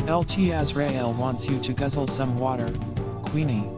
LT Azrael wants you to guzzle some water, Queenie.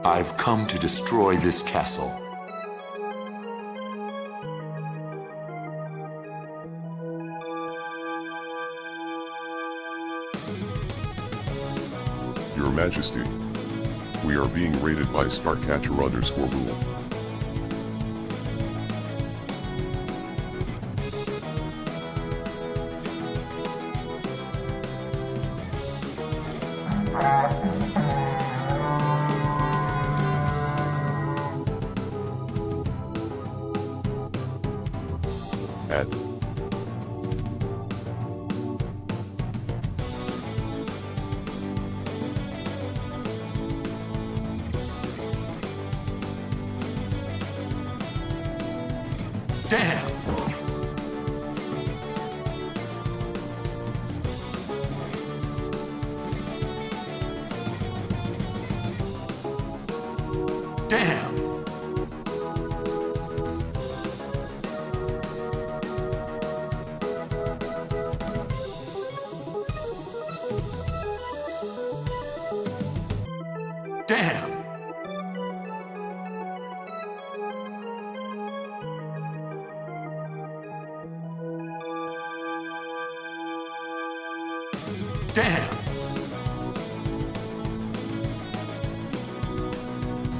I've come to destroy this castle. Your Majesty, we are being raided by Starcatcher_Rule. Damn! Damn! Damn! Damn!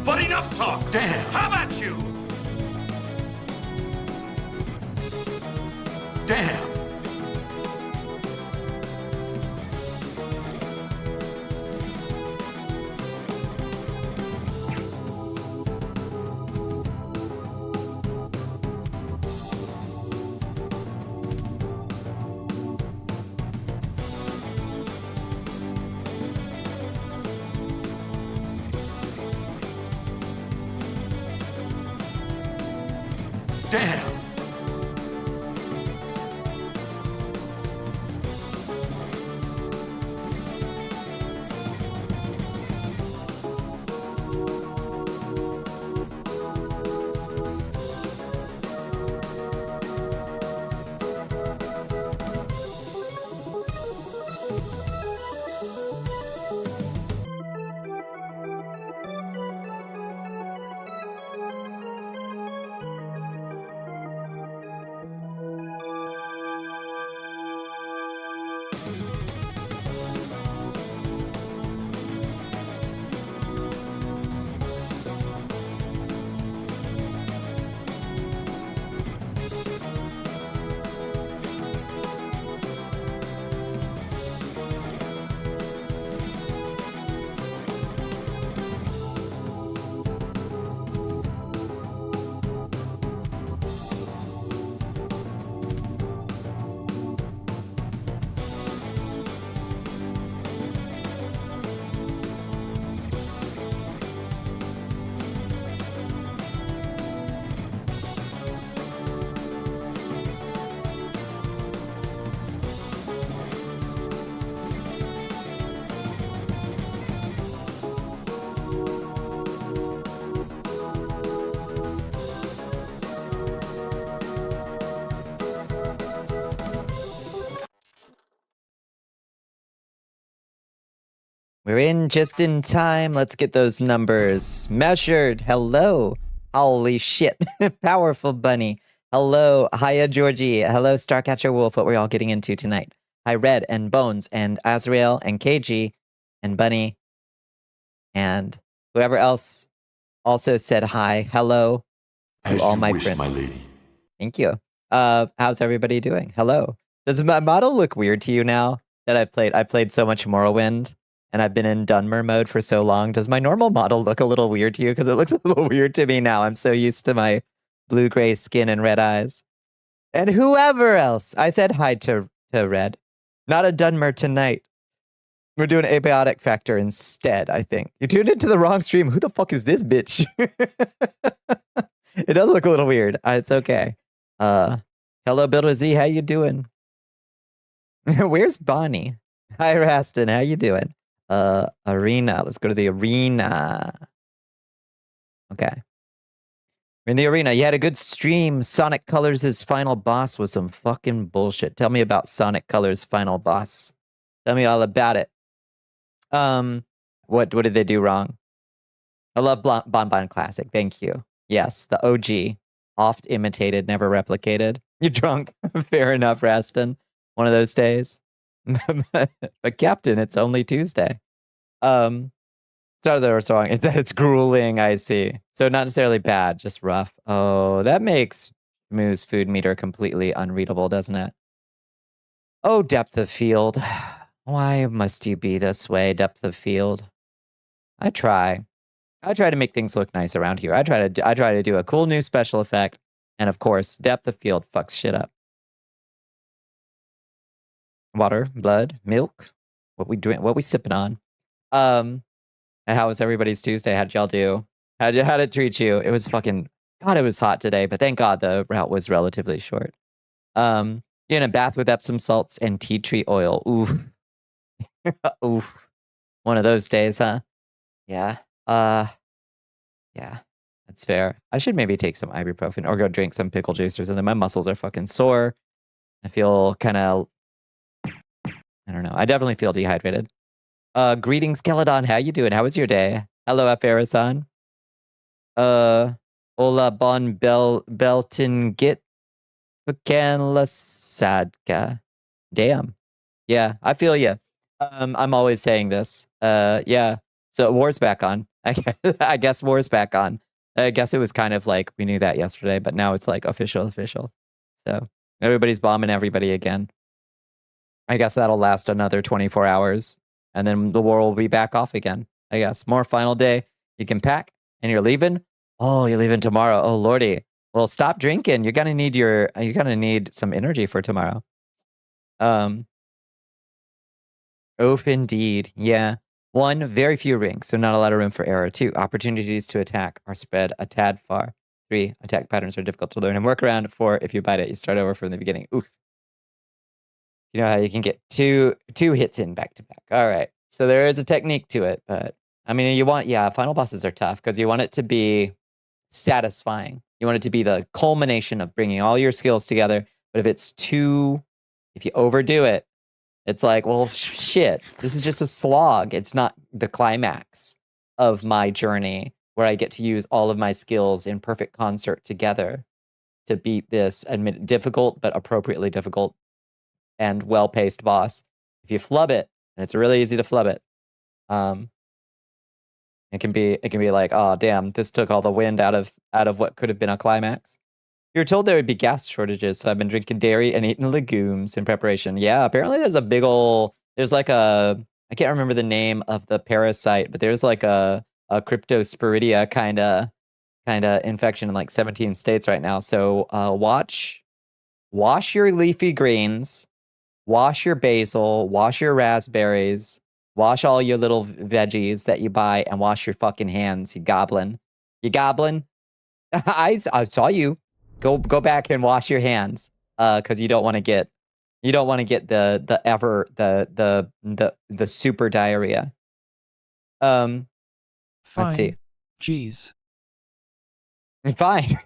But enough talk! Damn! How about you? Damn! Damn! We're in just in time. Let's get those numbers measured. Hello. Holy shit. Powerful bunny. Hello. Hiya, Georgie. Hello, Starcatcher Wolf. What we're all getting into tonight. Hi, Red and Bones and Azrael and KG and Bunny and whoever else also said hi. Hello to As all you my wish, friends. my lady. Thank you. How's everybody doing? Hello. Does my model look weird to you now that I played so much Morrowind and I've been in Dunmer mode for so long? Does my normal model look a little weird to you? Because it looks a little weird to me now. I'm so used to my blue-gray skin and red eyes. And whoever else. I said hi to Red. Not a Dunmer tonight. We're doing Abiotic Factor instead, I think. You tuned into the wrong stream. Who the fuck is this bitch? It does look a little weird. It's okay. Hello, Builder Z. How you doing? Where's Bonnie? Hi, Raston. How you doing? Arena. Let's go to the arena. Okay. We're in the arena. You had a good stream. Sonic Colors' final boss was some fucking bullshit. Tell me about Sonic Colors' final boss. Tell me all about it. What did they do wrong? I love Bonbon Classic. Thank you. Yes, the OG. Oft imitated, never replicated. You're drunk. Fair enough, Raston. One of those days. But Captain, it's only Tuesday. Start of the song is that it's grueling, I see. So not necessarily bad, just rough. Oh, that makes Moo's food meter completely unreadable, doesn't it? Oh, depth of field. Why must you be this way, depth of field? I try to make things look nice around here. I try to do a cool new special effect, and of course, depth of field fucks shit up. Water, blood, milk. What we doing? What we sipping on? And how was everybody's Tuesday? How did y'all do? How did it treat you? It was fucking God. It was hot today, but thank God the route was relatively short. In a bath with Epsom salts and tea tree oil. Oof. Oof. One of those days, huh? Yeah. Yeah. That's fair. I should maybe take some ibuprofen or go drink some pickle juice or something. My muscles are fucking sore. I feel kind of, I don't know. I definitely feel dehydrated. Greetings, Keladon. How you doing? How was your day? Hello, Afarasan. Hola, bon belton git Sadka. Damn. Yeah, I feel you. I'm always saying this. Yeah. So war's back on. I guess war's back on. I guess it was kind of like we knew that yesterday, but now it's like official. So everybody's bombing everybody again. I guess that'll last another 24 hours, and then the war will be back off again. I guess more final day. You can pack, and you're leaving. Oh, you're leaving tomorrow. Oh lordy. Well, stop drinking. You're gonna need some energy for tomorrow. Oof, indeed. Yeah. 1, very few rings, so not a lot of room for error. 2, opportunities to attack are spread a tad far. 3, attack patterns are difficult to learn and work around. 4, if you bite it, you start over from the beginning. Oof. You know how you can get two hits in back to back. All right. So there is a technique to it, but I mean, final bosses are tough because you want it to be satisfying. You want it to be the culmination of bringing all your skills together. But if you overdo it, it's like, well, shit, this is just a slog. It's not the climax of my journey where I get to use all of my skills in perfect concert together to beat this difficult but appropriately difficult and well-paced boss. If you flub it, and it's really easy to flub it, it can be like, oh damn, this took all the wind out of what could have been a climax. You were told there would be gas shortages, so I've been drinking dairy and eating legumes in preparation. Yeah, apparently there's like I can't remember the name of the parasite, but there's like a cryptosporidia kind of infection in like 17 states right now. So wash your leafy greens, wash your basil, wash your raspberries, wash all your little veggies that you buy, and wash your fucking hands, you goblin. You goblin? I saw you. Go back and wash your hands, because you don't want to get the super diarrhea. Fine. Let's see. Jeez. Fine.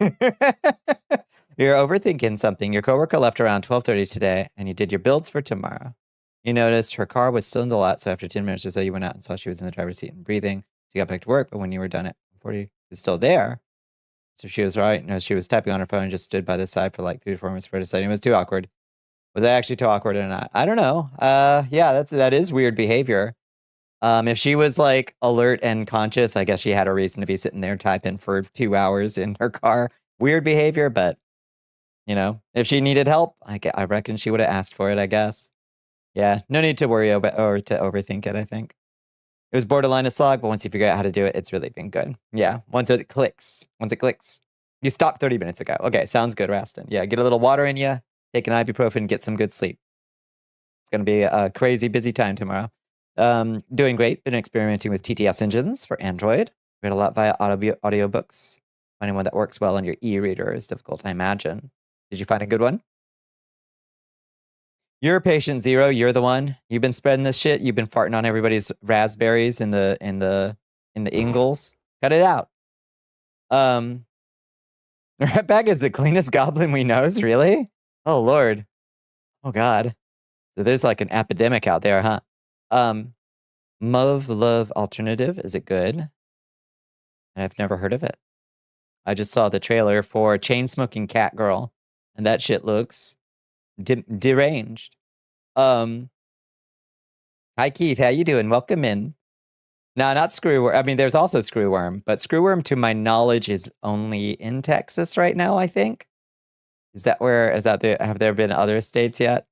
You're overthinking something. Your coworker left around 12:30 today, and you did your builds for tomorrow. You noticed her car was still in the lot, so after 10 minutes or so, you went out and saw she was in the driver's seat and breathing. So you got back to work, but when you were done at 40, she was still there. So she was right. No, she was typing on her phone and just stood by the side for like 3 to 4 minutes for deciding it was too awkward. Was I actually too awkward or not? I don't know. Yeah, that is weird behavior. If she was like alert and conscious, I guess she had a reason to be sitting there typing for 2 hours in her car. Weird behavior, but if she needed help, I reckon she would have asked for it, I guess. Yeah, no need to worry about or to overthink it, I think. It was borderline a slog, but once you figure out how to do it, it's really been good. Yeah, once it clicks. You stopped 30 minutes ago. Okay, sounds good, Rastin. Yeah, get a little water in you, take an ibuprofen, get some good sleep. It's going to be a crazy busy time tomorrow. Doing great. Been experimenting with TTS engines for Android. Read a lot via audiobooks. Finding one that works well on your e-reader is difficult, I imagine. Did you find a good one? You're patient zero. You're the one. You've been spreading this shit. You've been farting on everybody's raspberries in the Ingles. Cut it out. Ratbag is the cleanest goblin we knows. Really? Oh Lord. Oh God. So there's like an epidemic out there, huh? Mauve Love Alternative. Is it good? I've never heard of it. I just saw the trailer for Chain Smoking Cat Girl, and that shit looks deranged. Hi Keith, how you doing? Welcome in. No, not Screwworm. I mean, there's also Screwworm, but Screwworm, to my knowledge, is only in Texas right now, I think. Have there been other states yet?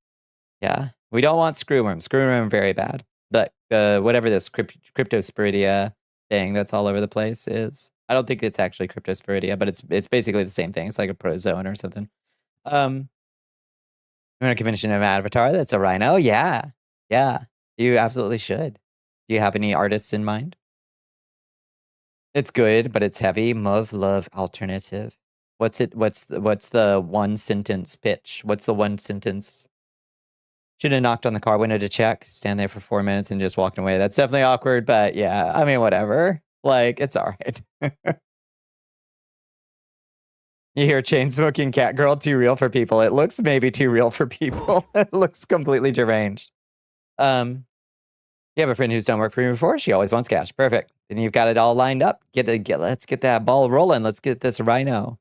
Yeah. We don't want Screwworm. Screwworm, very bad. But whatever this Cryptosporidia thing that's all over the place is. I don't think it's actually Cryptosporidia, but it's basically the same thing. It's like a protozoan or something. I'm going to commission an avatar that's a rhino. Yeah. Yeah. You absolutely should. Do you have any artists in mind? It's good, but it's heavy. Mauve Love Alternative. What's the one sentence pitch? What's the one sentence? Should have knocked on the car window to check, stand there for 4 minutes and just walked away. That's definitely awkward, but yeah, I mean, whatever. Like, it's all right. You hear Chain Smoking Cat Girl, too real for people. It looks maybe too real for people. It looks completely deranged. You have a friend who's done work for you before. She always wants cash. Perfect. Then you've got it all lined up. Let's get that ball rolling. Let's get this rhino.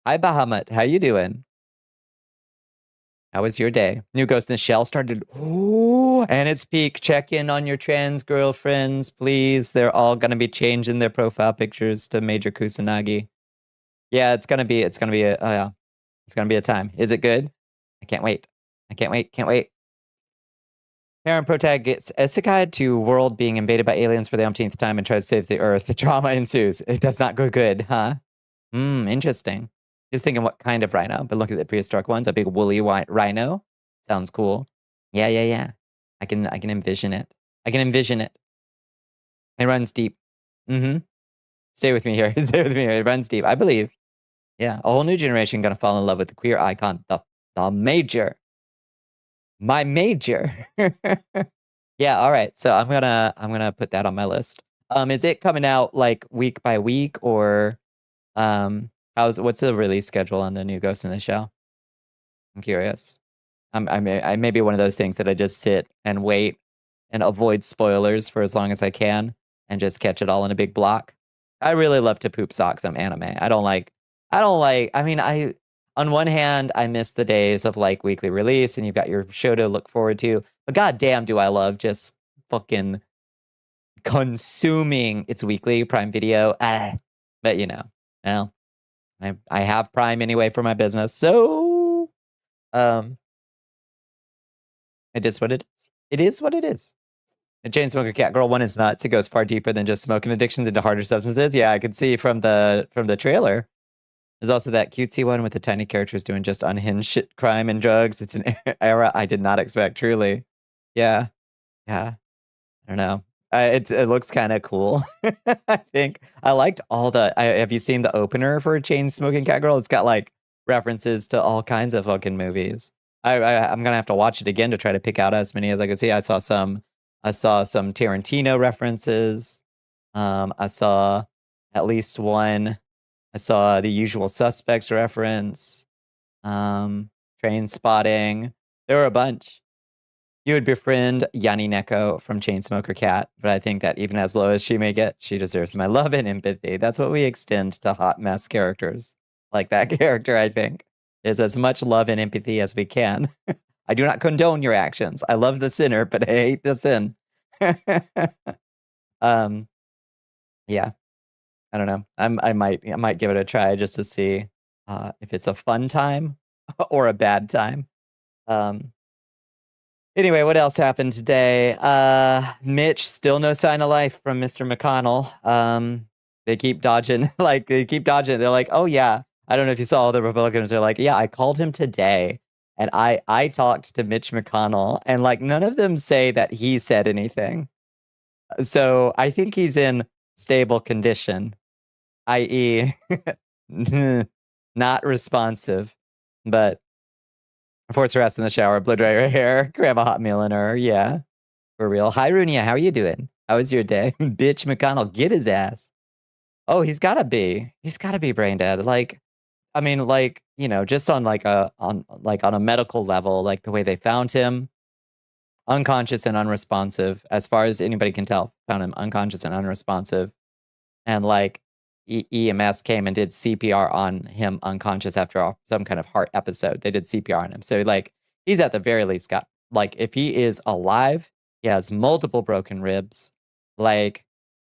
Hi, Bahamut. How you doing? How was your day? New Ghost in the Shell started. Ooh, and it's peak. Check in on your trans girlfriends, please. They're all gonna be changing their profile pictures to Major Kusanagi. Yeah, it's gonna be a time. Is it good? I can't wait. Can't wait. Parent Protag gets isekai to world being invaded by aliens for the umpteenth time and tries to save the Earth. The drama ensues. It does not go good, huh? Interesting. Just thinking what kind of rhino, but look at the prehistoric ones. A big woolly white rhino. Sounds cool. Yeah. I can envision it. It runs deep. Stay with me here. It runs deep. I believe. Yeah, a whole new generation gonna fall in love with the queer icon, the Major. My Major. Yeah, all right. So I'm gonna put that on my list. Is it coming out like week by week, or what's the release schedule on the new Ghost in the Shell? I'm curious. I may be one of those things that I just sit and wait and avoid spoilers for as long as I can and just catch it all in a big block. I really love to poop socks on anime. On one hand, I miss the days of like weekly release and you've got your show to look forward to. But goddamn, do I love just fucking consuming its weekly Prime Video. But you know, well, I have Prime anyway for my business, so it is what it is. It is what it is. The Chain Smoker Cat Girl one is nuts. It goes far deeper than just smoking addictions into harder substances. Yeah, I could see from the trailer. There's also that cutesy one with the tiny characters doing just unhinged shit, crime and drugs. It's an era I did not expect, truly. Yeah. I don't know. It looks kind of cool. I think I liked all have you seen the opener for Chain Smoking Cat Girl? It's got like references to all kinds of fucking movies. I'm gonna have to watch it again to try to pick out as many as I could see. I saw some Tarantino references. I saw at least one. I saw the Usual Suspects reference. Train Spotting. There were a bunch. You would befriend Yanni Neko from Chainsmoker Cat, but I think that even as low as she may get, she deserves my love and empathy. That's what we extend to hot mess characters. Like that character, I think, is as much love and empathy as we can. I do not condone your actions. I love the sinner, but I hate the sin. Yeah. I don't know. I might give it a try just to see if it's a fun time or a bad time. Anyway, what else happened today? Mitch, still no sign of life from Mr. McConnell. They keep dodging. They're like, oh yeah, I don't know if you saw all the Republicans are like, yeah, I called him today and I talked to Mitch McConnell and like none of them say that he said anything. So I think he's in stable condition, i.e. not responsive, but force rest in the shower, blow dry your hair, grab a hot meal in her. Yeah, for real. Hi, Runia. How are you doing? How was your day? Bitch McConnell, get his ass. Oh, he's gotta be. He's gotta be brain dead. Like, I mean, like, you know, just on like on a medical level, like the way they found him, unconscious and unresponsive, as far as anybody can tell, found him unconscious and unresponsive. And like EMS came and did CPR on him unconscious after some kind of heart episode. They did CPR on him. So like he's at the very least got like if he is alive, he has multiple broken ribs. Like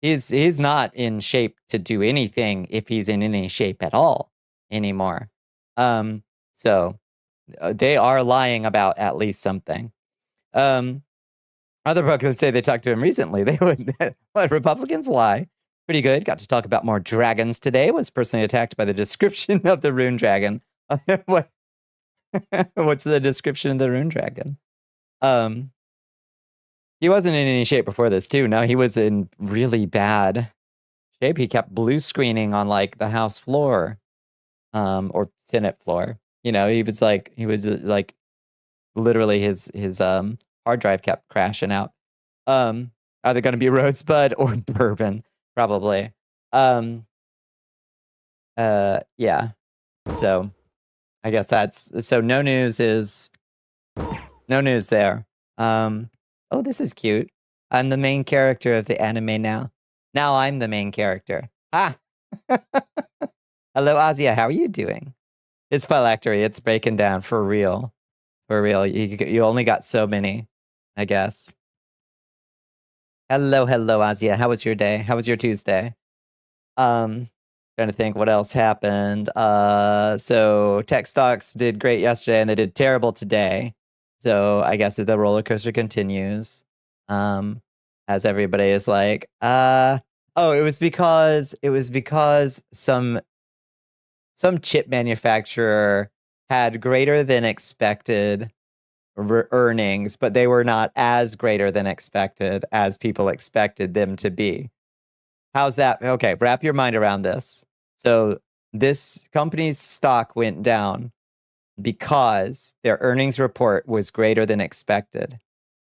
he's not in shape to do anything if he's in any shape at all anymore. So they are lying about at least something. Other Republicans say they talked to him recently. They would what Republicans lie. Pretty good. Got to talk about more dragons today. Was personally attacked by the description of the rune dragon. What? What's the description of the rune dragon? He wasn't in any shape before this too. No, he was in really bad shape. He kept blue screening on like the House floor, or Senate floor. You know, he was like literally his hard drive kept crashing out. Either going to be rosebud or bourbon. Probably. Yeah. So I guess that's so no news there. Oh, this is cute. I'm the main character of the anime now. Now I'm the main character. Ah. Hello, Azia. How are you doing? It's phylactery. It's breaking down for real. For real. You only got so many, I guess. Hello, Azia. How was your day? How was your Tuesday? Trying to think what else happened. So tech stocks did great yesterday and they did terrible today. So I guess the roller coaster continues. As everybody is like, oh, it was because some chip manufacturer had greater than expected earnings, but they were not as greater than expected as people expected them to be. How's that? Okay, wrap your mind around this. So this company's stock went down because their earnings report was greater than expected,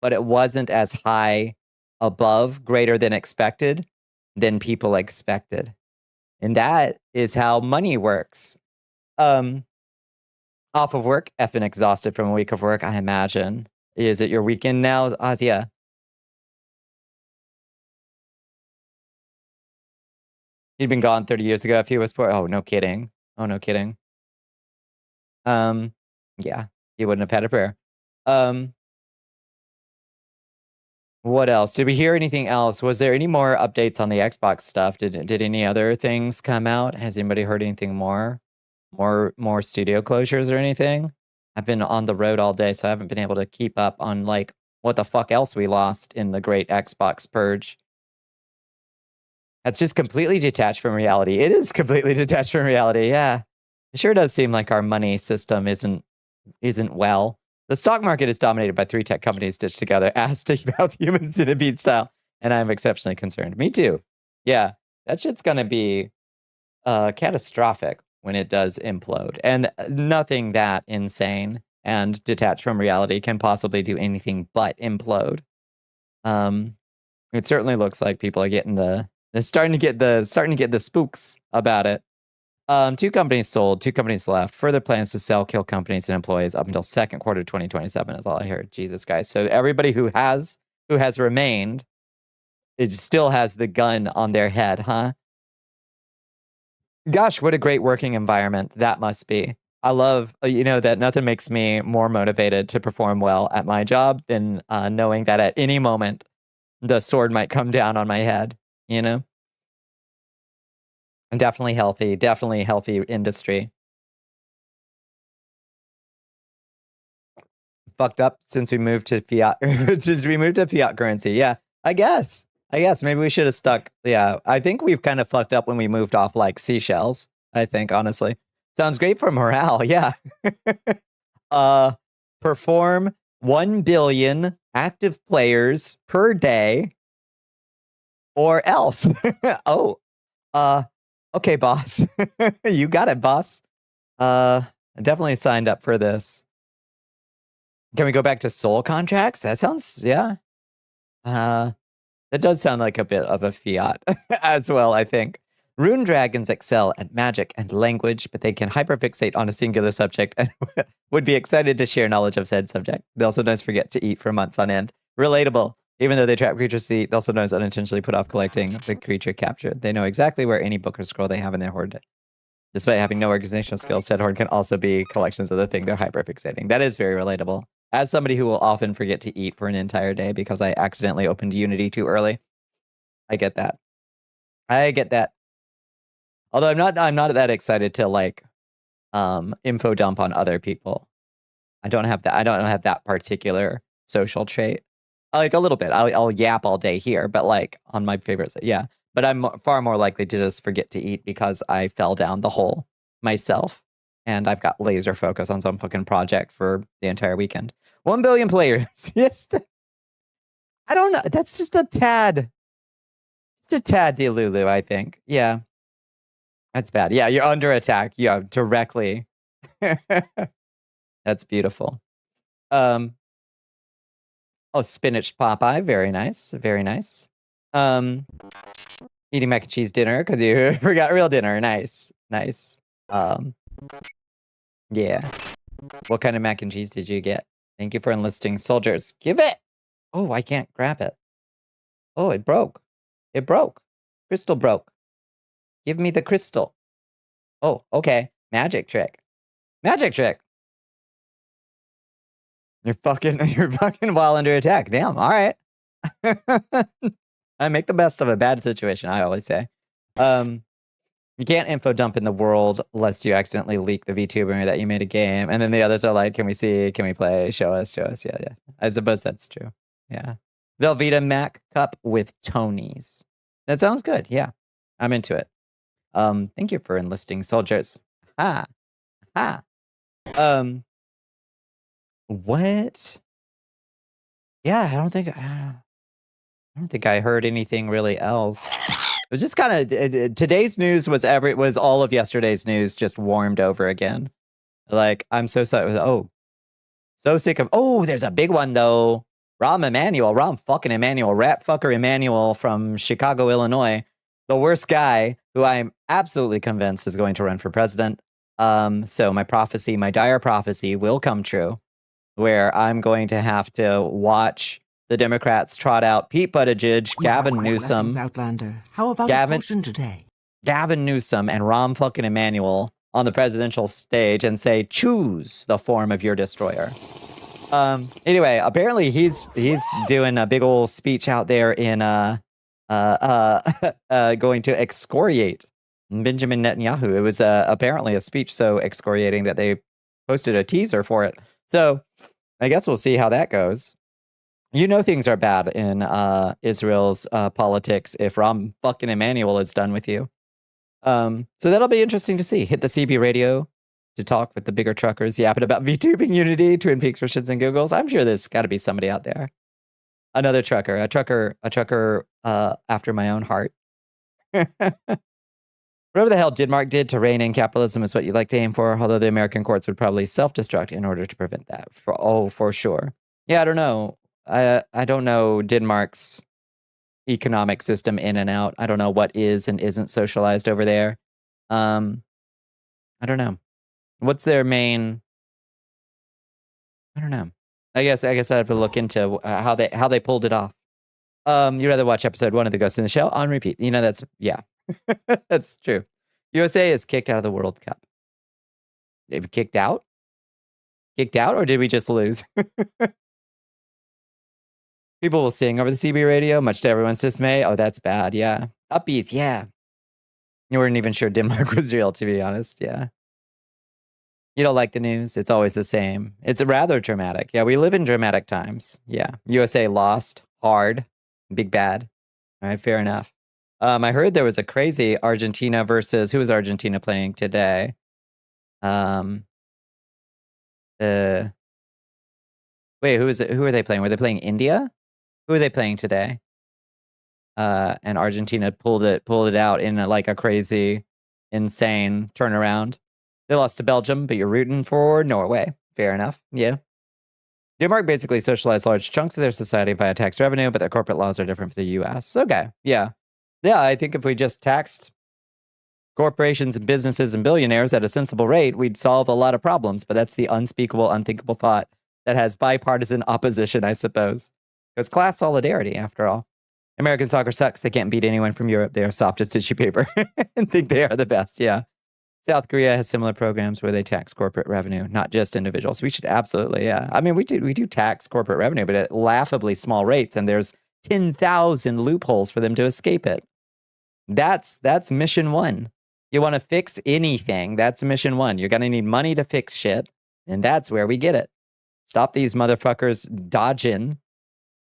but it wasn't as high above greater than expected than people expected. And that is how money works. Off of work, effing exhausted from a week of work, I imagine. Is it your weekend now, Azia? He'd been gone 30 years ago if he was poor. Oh, no kidding. Oh, no kidding. Yeah, he wouldn't have had a prayer. What else? Did we hear anything else? Was there any more updates on the Xbox stuff? Did any other things come out? Has anybody heard anything more? More studio closures or anything? I've been on the road all day, so I haven't been able to keep up on like what the fuck else we lost in the great Xbox purge. That's just completely detached from reality. It is completely detached from reality. Yeah, it sure does seem like our money system isn't well. The stock market is dominated by 3 tech companies stitched together, as to about humans in a beat style, and I'm exceptionally concerned. Me too. Yeah, that shit's gonna be catastrophic when it does implode, and nothing that insane and detached from reality can possibly do anything but implode. It certainly looks like people are getting they're starting to get the spooks about it. 2 companies sold, 2 companies left. Further plans to sell, kill companies and employees up until second quarter 2027 is all I heard. Jesus, guys. So everybody who has remained, it still has the gun on their head, huh? Gosh, what a great working environment that must be. I love, that nothing makes me more motivated to perform well at my job than knowing that at any moment the sword might come down on my head, And definitely healthy industry. Fucked up since we moved to fiat, currency. Yeah, I guess maybe we should have stuck. Yeah, I think we've kind of fucked up when we moved off like seashells. I think honestly, Sounds great for morale. Yeah. Perform 1 billion active players per day or else. Oh, okay, boss. You got it, boss. I definitely signed up for this. Can we go back to soul contracts? That sounds, yeah. That does sound like a bit of a fiat as well, I think. Rune dragons excel at magic and language, but they can hyperfixate on a singular subject and would be excited to share knowledge of said subject. They'll sometimes forget to eat for months on end. Relatable. Even though they trap creatures to eat, they'll sometimes unintentionally put off collecting the creature captured. They know exactly where any book or scroll they have in their hoard. Despite having no organizational skills, said hoard can also be collections of the thing they're hyperfixating. That is very relatable. As somebody who will often forget to eat for an entire day because I accidentally opened Unity too early, I get that. I get that. Although I'm not that excited to like info dump on other people. I don't have that particular social trait. Like a little bit. I'll yap all day here, but like on my favorites, yeah. But I'm far more likely to just forget to eat because I fell down the hole myself. And I've got laser focus on some fucking project for the entire weekend. 1 billion players. Yes. I don't know. That's just a tad. It's a tad delulu, I think. Yeah. That's bad. Yeah, you're under attack. Yeah, directly. That's beautiful. Oh, spinach Popeye. Very nice. Very nice. Eating mac and cheese dinner because you forgot real dinner. Nice. Nice. Yeah. What kind of mac and cheese did you get? Thank you for enlisting soldiers. Give it. Oh, I can't grab it. Oh, it broke. It broke. Crystal broke. Give me the crystal. Oh, okay. Magic trick. Magic trick. You're fucking while under attack. Damn. All right. I make the best of a bad situation, I always say. You can't info dump in the world unless you accidentally leak the VTuber that you made a game. And then the others are like, can we see? Can we play? Show us, show us. Yeah, yeah. I suppose that's true. Yeah. Velveeta Mac Cup with Tonys. That sounds good. Yeah. I'm into it. Thank you for enlisting soldiers. Ha. Ha. What? Yeah, I don't think I heard anything really else. It was just kind of today's news was all of yesterday's news just warmed over again. Like I'm so sorry. Oh, so sick of. Oh, there's a big one though. Rahm fucking Emanuel, rat fucker Emanuel from Chicago, Illinois, the worst guy who I'm absolutely convinced is going to run for president. So my dire prophecy will come true, where I'm going to have to watch the Democrats trot out Pete Buttigieg, Gavin Newsom, Outlander. How about a potion today? Gavin Newsom and Rahm fucking Emanuel on the presidential stage and say, choose the form of your destroyer. Anyway, apparently he's doing a big old speech out there in going to excoriate Benjamin Netanyahu. It was apparently a speech so excoriating that they posted a teaser for it. So I guess we'll see how that goes. You know things are bad in Israel's politics if Rahm fucking Emanuel is done with you. So that'll be interesting to see. Hit the CB radio to talk with the bigger truckers, yapping about VTubing Unity, Twin Peaks for shits and giggles. I'm sure there's got to be somebody out there. Another trucker, a trucker after my own heart. Whatever the hell Denmark did to rein in capitalism is what you'd like to aim for, although the American courts would probably self-destruct in order to prevent that. For sure. Yeah, I don't know. I don't know Denmark's economic system in and out. I don't know what is and isn't socialized over there. I don't know. What's their main? I don't know. I guess I have to look into how they pulled it off. You'd rather watch episode 1 of The Ghost in the Shell on repeat. You know, that's yeah. That's true. USA is kicked out of the World Cup. They were kicked out? Kicked out, or did we just lose? People will sing over the CB radio, much to everyone's dismay. Oh, that's bad. Yeah. Upbeats. Yeah. You weren't even sure Denmark was real, to be honest. Yeah. You don't like the news? It's always the same. It's rather dramatic. Yeah, we live in dramatic times. Yeah. USA lost hard. Big bad. All right, fair enough. I heard there was a crazy Argentina versus, who was Argentina playing today? Wait, who is it? Who are they playing? Were they playing India? Who are they playing today? And Argentina pulled it out in like a crazy, insane turnaround. They lost to Belgium, but you're rooting for Norway. Fair enough. Yeah. Denmark basically socialized large chunks of their society via tax revenue, but their corporate laws are different for the US. Okay. Yeah. Yeah, I think if we just taxed corporations and businesses and billionaires at a sensible rate, we'd solve a lot of problems. But that's the unspeakable, unthinkable thought that has bipartisan opposition, I suppose. Because class solidarity, after all. American soccer sucks. They can't beat anyone from Europe. They are soft as tissue paper and think they are the best. Yeah. South Korea has similar programs where they tax corporate revenue, not just individuals. We should absolutely, yeah. I mean, we do tax corporate revenue, but at laughably small rates, and there's 10,000 loopholes for them to escape it. That's mission one. You want to fix anything, that's mission one. You're going to need money to fix shit, and that's where we get it. Stop these motherfuckers dodging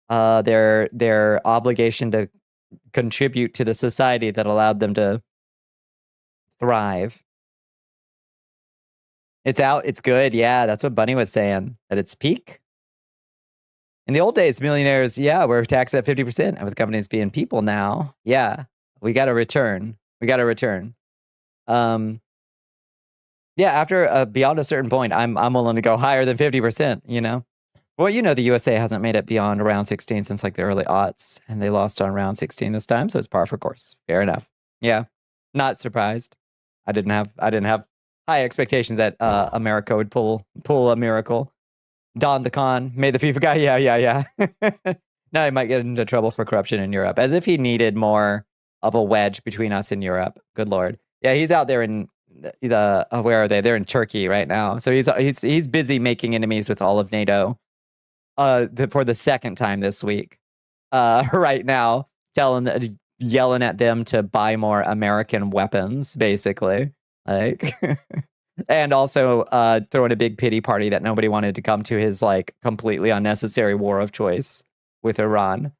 their obligation to contribute to the society that allowed them to thrive. It's out. It's good. Yeah, that's what Bunny was saying, at its peak. In the old days, millionaires, yeah, were taxed at 50%. And with companies being people now, yeah, we got to return. We got to return. Yeah, after beyond a certain point, I'm willing to go higher than 50%, you know? Well, you know, the USA hasn't made it beyond round 16 since like the early aughts, and they lost on round 16 this time, so it's par for course. Fair enough. Yeah, not surprised. I didn't have high expectations that America would pull a miracle. Don the Con, made the FIFA guy. Yeah. Now he might get into trouble for corruption in Europe, as if he needed more of a wedge between us and Europe. Good Lord. Yeah, he's out there in where are they? They're in Turkey right now. So he's busy making enemies with all of NATO. For the second time this week. Right now, yelling at them to buy more American weapons, basically. Like, and also throwing a big pity party that nobody wanted to come to his like completely unnecessary war of choice with Iran.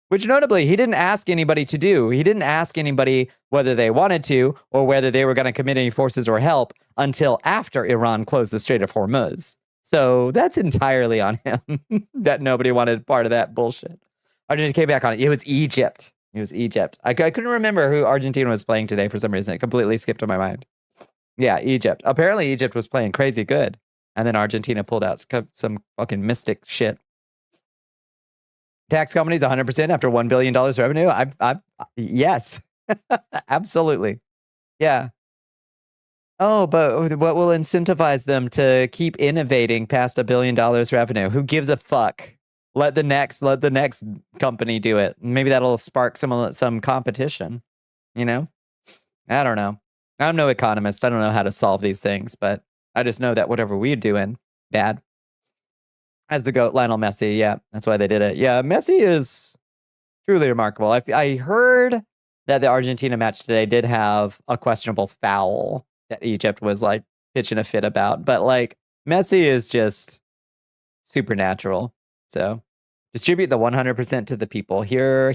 Which notably, he didn't ask anybody to do. He didn't ask anybody whether they wanted to or whether they were going to commit any forces or help until after Iran closed the Strait of Hormuz. So that's entirely on him that nobody wanted part of that bullshit. Argentina came back on it. It was Egypt. I couldn't remember who Argentina was playing today for some reason. It completely skipped on my mind. Yeah, Egypt. Apparently Egypt was playing crazy good. And then Argentina pulled out some fucking mystic shit. Tax companies 100% after $1 billion revenue? Yes. Absolutely. Yeah. Oh, but what will incentivize them to keep innovating past $1 billion revenue? Who gives a fuck? Let the next company do it. Maybe that'll spark some competition. You know? I don't know. I'm no economist. I don't know how to solve these things, but I just know that whatever we're doing, bad. As the GOAT, Lionel Messi. Yeah, that's why they did it. Yeah, Messi is truly remarkable. I heard that the Argentina match today did have a questionable foul that Egypt was like pitching a fit about. But like Messi is just supernatural. So distribute the 100% to the people. Here.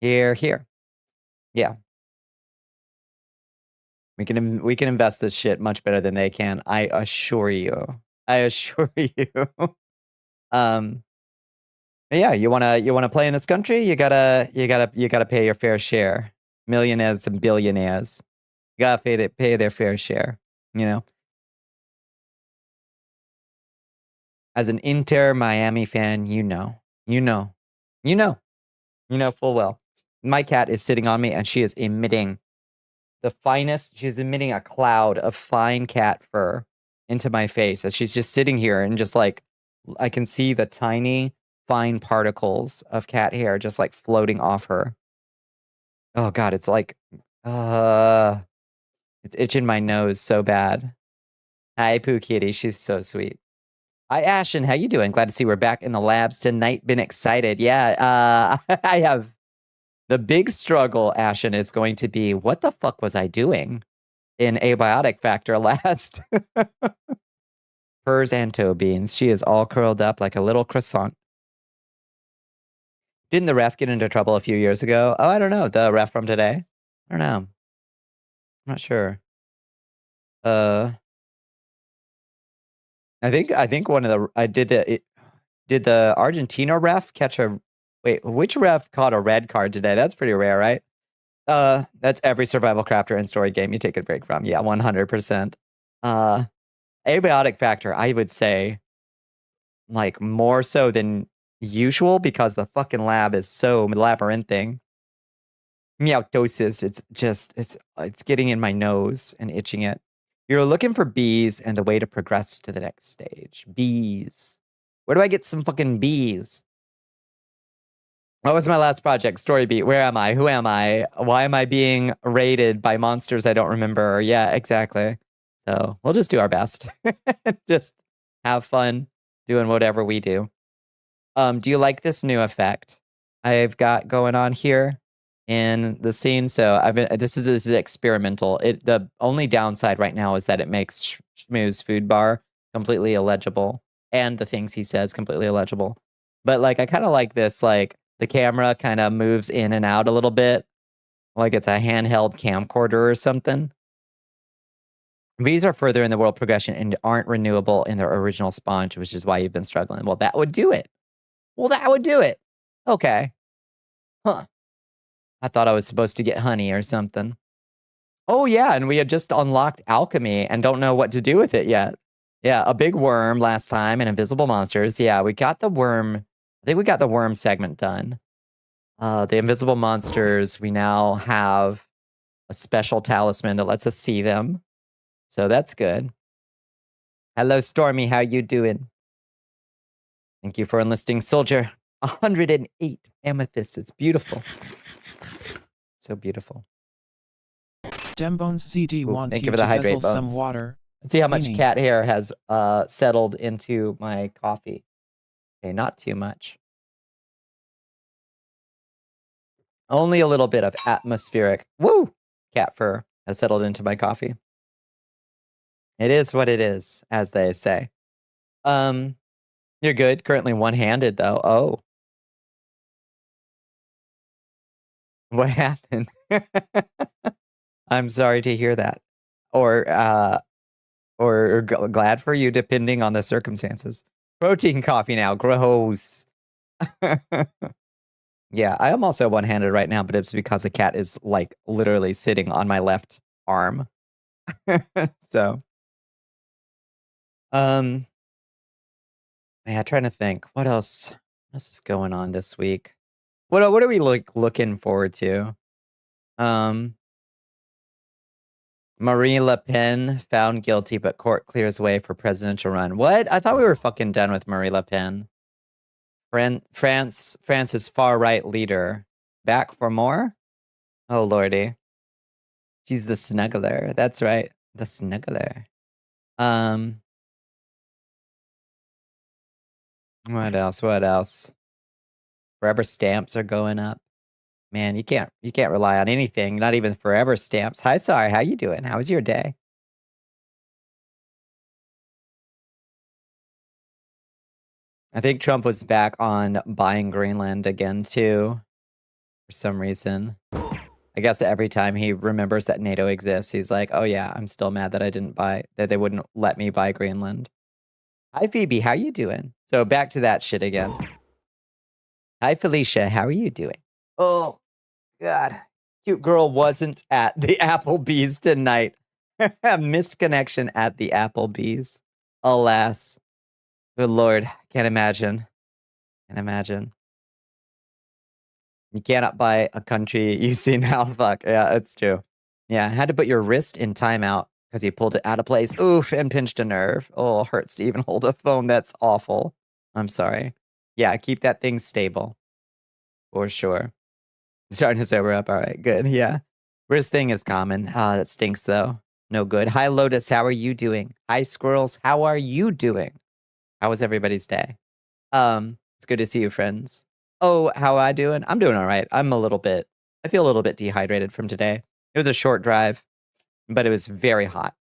Yeah. We can invest this shit much better than they can. I assure you. Yeah, you wanna play in this country, you gotta pay your fair share. Millionaires and billionaires. You gotta pay their fair share, you know. As an Inter Miami fan, you know full well. My cat is sitting on me and she is emitting she's emitting a cloud of fine cat fur into my face as she's just sitting here and just like, I can see the tiny fine particles of cat hair just like floating off her. Oh God, it's like, it's itching my nose so bad. Hi, Pooh Kitty. She's so sweet. Hi, Ashen. How you doing? Glad to see we're back in the labs tonight. Been excited. Yeah, I have the big struggle, Ashen, is going to be, what the fuck was I doing in Abiotic Factor last? Furs and toe beans. She is all curled up like a little croissant. Didn't the ref get into trouble a few years ago? Oh, I don't know. The ref from today? I don't know. I'm not sure. I think one of the did the Argentina ref catch a wait, which ref caught a red card today? That's pretty rare, right? That's every survival crafter and story game you take a break from. Yeah, 100%. Abiotic factor, I would say, like, more so than usual because the fucking lab is so labyrinthine. Meowtosis, it's getting in my nose and itching it. You're looking for bees and the way to progress to the next stage. Bees. Where do I get some fucking bees? What was my last project? Story beat. Where am I? Who am I? Why am I being raided by monsters I don't remember? Yeah, exactly. So we'll just do our best. Just have fun doing whatever we do. Do you like this new effect I've got going on here in the scene? So this is experimental. The only downside right now is that it makes Shmoo's food bar completely illegible and the things he says completely illegible. But like I kind of like this, like the camera kind of moves in and out a little bit, like it's a handheld camcorder or something. These are further in the world progression and aren't renewable in their original sponge, which is why you've been struggling. Well, that would do it. Well, that would do it. Okay. Huh. I thought I was supposed to get honey or something. Oh, yeah, and we had just unlocked alchemy and don't know what to do with it yet. Yeah, a big worm last time and invisible monsters. Yeah, we got the worm. I think we got the worm segment done. The invisible monsters, we now have a special talisman that lets us see them. So that's good. Hello, Stormy. How you doing? Thank you for enlisting, soldier. 108 amethysts. It's beautiful. So beautiful. Dembones CD wants thank you you for the to hydrate guzzle some bones. water. Let's see how much Meaning. cat hair has settled into my coffee. Okay, not too much. Only a little bit of atmospheric, woo, cat fur has settled into my coffee. It is what it is, as they say. You're good. Currently one-handed, though. Oh. What happened? I'm sorry to hear that. Or glad for you, depending on the circumstances. Protein coffee now. Gross. Yeah, I am also one-handed right now, but it's because the cat is, like, literally sitting on my left arm. So. Yeah, trying to think. What else is going on this week? What are we looking forward to? Marie Le Pen found guilty, but court clears way for presidential run. What? I thought we were fucking done with Marie Le Pen. France's far-right leader. Back for more? Oh, lordy. She's the snuggler. That's right. The snuggler. What else? Forever stamps are going up. Man, you can't rely on anything, not even forever stamps. Hi, sorry, how you doing? How was your day? I think Trump was back on buying Greenland again, too, for some reason. I guess every time he remembers that NATO exists, he's like, oh yeah, I'm still mad that that they wouldn't let me buy Greenland. Hi, Phoebe, how you doing? So back to that shit again. Hi, Felicia, how are you doing? Oh, God. Cute girl wasn't at the Applebee's tonight. Missed connection at the Applebee's. Alas. Good Lord. Can't imagine. You cannot buy a country you see now. Fuck. Yeah, it's true. Yeah, I had to put your wrist in timeout because you pulled it out of place. Oof, and pinched a nerve. Oh, hurts to even hold a phone. That's awful. I'm sorry. Yeah, keep that thing stable. For sure. Starting to sober up. All right, good. Yeah. Wrist thing is common. Ah, that stinks though. No good. Hi, Lotus. How are you doing? Hi, Squirrels. How are you doing? How was everybody's day? It's good to see you, friends. Oh, how am I doing? I'm doing all right. I feel a little bit dehydrated from today. It was a short drive, but it was very hot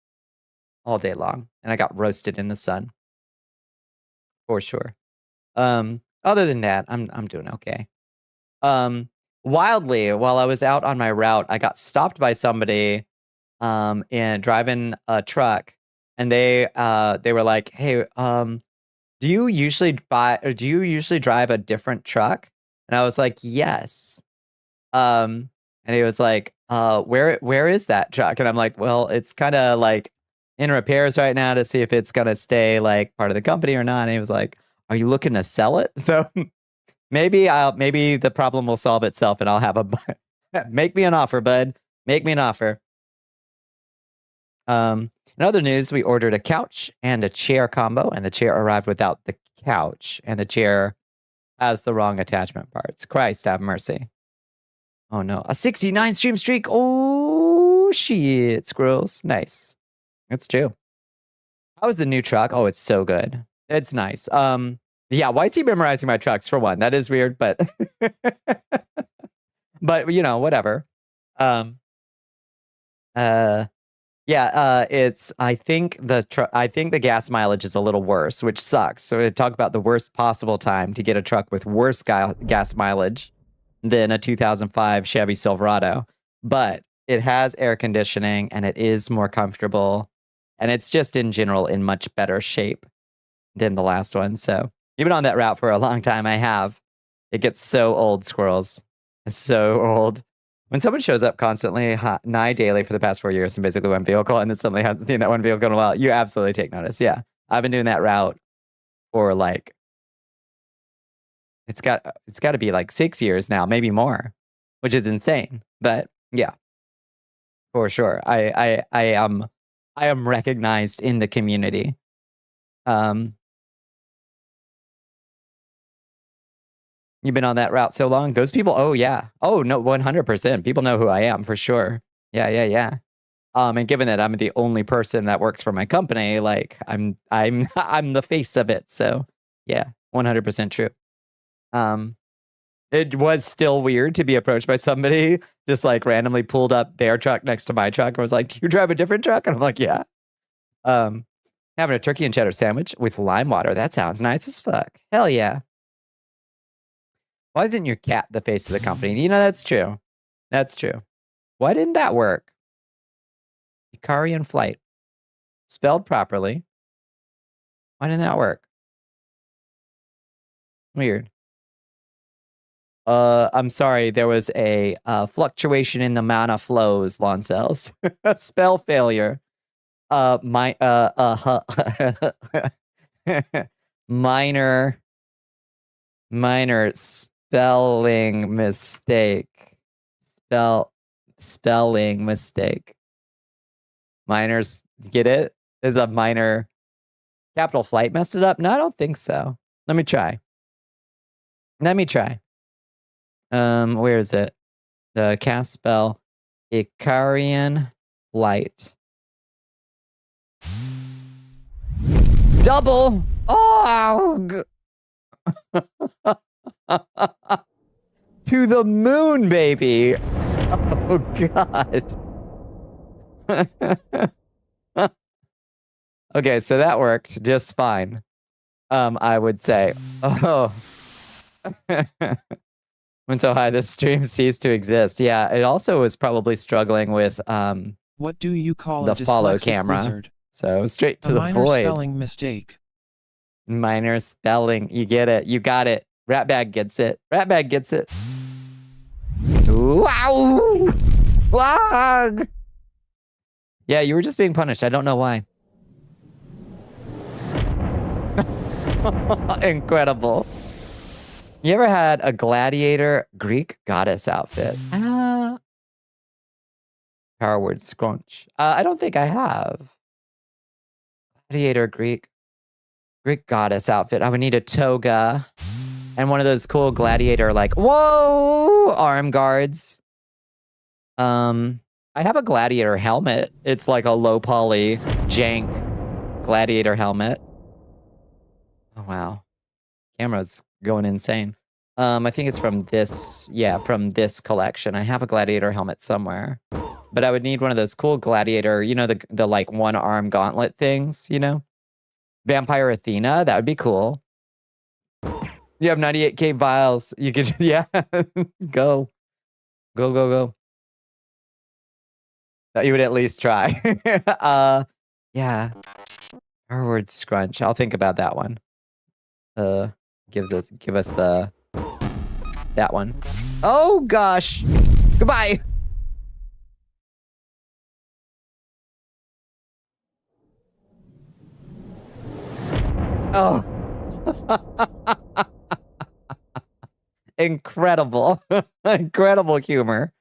all day long. And I got roasted in the sun. For sure. Other than that, I'm doing okay. Wildly, while I was out on my route, I got stopped by somebody and driving a truck, and they were like, "Hey, do you usually drive a different truck?" And I was like, "Yes." And he was like, where is that truck?" And I'm like, "Well, it's kind of like in repairs right now to see if it's gonna stay like part of the company or not." And he was like, "Are you looking to sell it?" So maybe the problem will solve itself, and I'll have make me an offer, bud. Make me an offer. In other news, we ordered a couch and a chair combo, and the chair arrived without the couch, and the chair has the wrong attachment parts. Christ have mercy. Oh no, a 69 stream streak. Oh shit, squirrels. Nice. It's true. How is the new truck? Oh, it's so good. It's nice. Yeah, why is he memorizing my trucks for one? That is weird, but but you know, whatever. Yeah, it's I think the gas mileage is a little worse, which sucks. So we talk about the worst possible time to get a truck with worse gas mileage than a 2005 Chevy Silverado, but it has air conditioning and it is more comfortable, and it's just in general in much better shape than the last one. So even on that route for a long time, it gets so old, squirrels. It's so old. When someone shows up constantly, nigh daily for the past 4 years in basically one vehicle, and then suddenly hasn't seen that one vehicle in a while, you absolutely take notice. Yeah, I've been doing that route for like it's got to be like 6 years now, maybe more, which is insane. But yeah, for sure, I am recognized in the community. You've been on that route so long. Those people, oh yeah, oh no, 100%. People know who I am for sure. Yeah. And given that I'm the only person that works for my company, like I'm I'm the face of it. So yeah, 100% true. It was still weird to be approached by somebody just like randomly pulled up their truck next to my truck and was like, "Do you drive a different truck?" And I'm like, "Yeah." Having a turkey and cheddar sandwich with lime water. That sounds nice as fuck. Hell yeah. Why isn't your cat the face of the company? You know, that's true. That's true. Why didn't that work? Icarian flight. Spelled properly. Why didn't that work? Weird. I'm sorry. There was a fluctuation in the amount of flows, lawn cells. Spell failure. Minor spelling mistake. Spelling mistake. Minors, get it? Is a minor capital flight messed it up? No, I don't think so. Let me try. Where is it? The cast spell Icarian flight. Double. Oh. To the moon, baby. Oh God. Okay, so that worked just fine. I would say. Oh. When so high, this stream ceased to exist. Yeah, it also was probably struggling with what do you call the a follow camera? Wizard? So straight to the minor void. Spelling mistake. Minor spelling. You get it. You got it. Ratbag gets it. Ratbag gets it. Wow! Wow! Yeah, you were just being punished. I don't know why. Incredible. You ever had a gladiator Greek goddess outfit? Power word scrunch. I don't think I have. Gladiator Greek goddess outfit. I would need a toga and one of those cool gladiator like whoa arm guards. I have a gladiator helmet. It's like a low poly jank gladiator helmet. Oh wow. Camera's going insane. I think it's from this, from this collection. I have a gladiator helmet somewhere. But I would need one of those cool gladiator, you know, the like one arm gauntlet things, you know? Vampire Athena, that would be cool. You have 98k vials. You could, yeah, go. That you would at least try. Yeah. Power-word scrunch. I'll think about that one. Give us the that one. Oh gosh. Goodbye. Oh. Incredible. Incredible humor.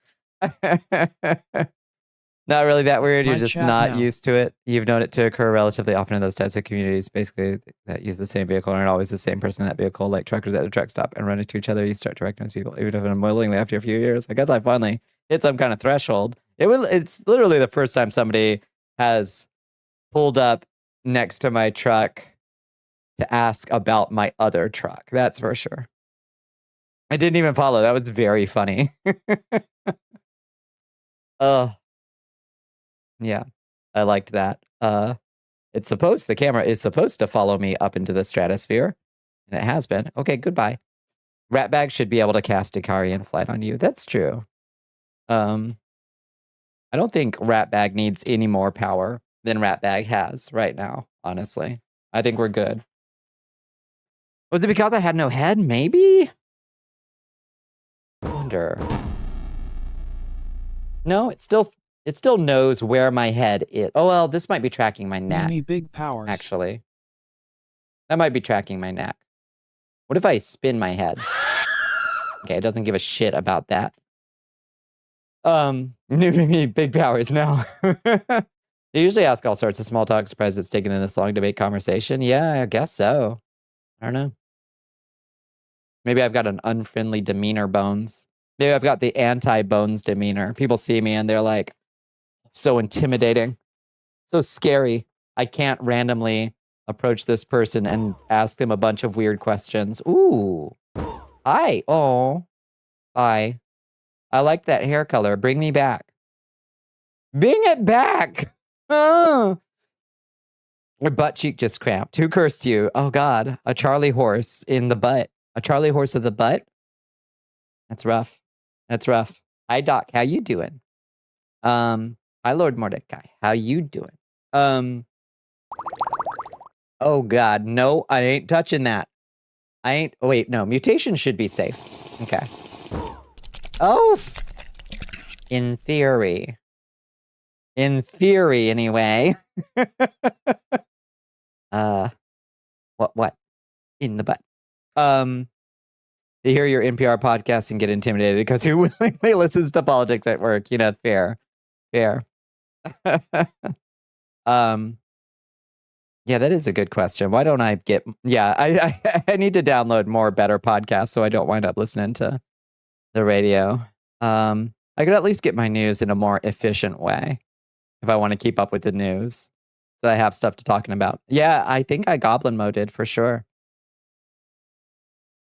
Not really that weird. You're My just chat not now. used to it. You've known it to occur relatively often in those types of communities, basically, that use the same vehicle and aren't always the same person in that vehicle, like truckers at a truck stop and run into each other. You start to recognize people, even if unwillingly after a few years. I guess I finally hit some kind of threshold. It's literally the first time somebody has pulled up next to my truck to ask about my other truck. That's for sure. I didn't even follow. That was very funny. Yeah, I liked that. The camera is supposed to follow me up into the stratosphere, and it has been. Okay, goodbye. Ratbag should be able to cast Ikarian Flight on you. That's true. I don't think Ratbag needs any more power than Ratbag has right now, honestly. I think we're good. Was it because I had no head? Maybe? I wonder. No, it still knows where my head is. Oh, well, this might be tracking my neck. Enemy big powers. Actually. That might be tracking my neck. What if I spin my head? Okay, it doesn't give a shit about that. Big powers now. They usually ask all sorts of small talk. Surprised it's taken this long to make conversation. Yeah, I guess so. I don't know. Maybe I've got an unfriendly demeanor, Bones. Maybe I've got the anti-Bones demeanor. People see me and they're like, so intimidating, so scary. I can't randomly approach this person and ask them a bunch of weird questions. Ooh. Hi. Oh. Hi. I like that hair color. Bring me back. Bring it back. Oh. Your butt cheek just cramped. Who cursed you? Oh, God. A Charlie horse in the butt. A Charlie horse of the butt? That's rough. That's rough. Hi, Doc. How you doing? Hi, Lord Mordecai. How you doing? Oh, God. No, I ain't touching that. I ain't... Oh, wait, no. Mutation should be safe. Okay. Oh! In theory. In theory, anyway. What? In the butt. To hear your NPR podcast and get intimidated because who willingly listens to politics at work? You know, fair. Yeah, that is a good question. Why don't I get... Yeah, I need to download more better podcasts so I don't wind up listening to the radio. I could at least get my news in a more efficient way if I want to keep up with the news. So I have stuff to talking about. Yeah, I think I goblin moded for sure.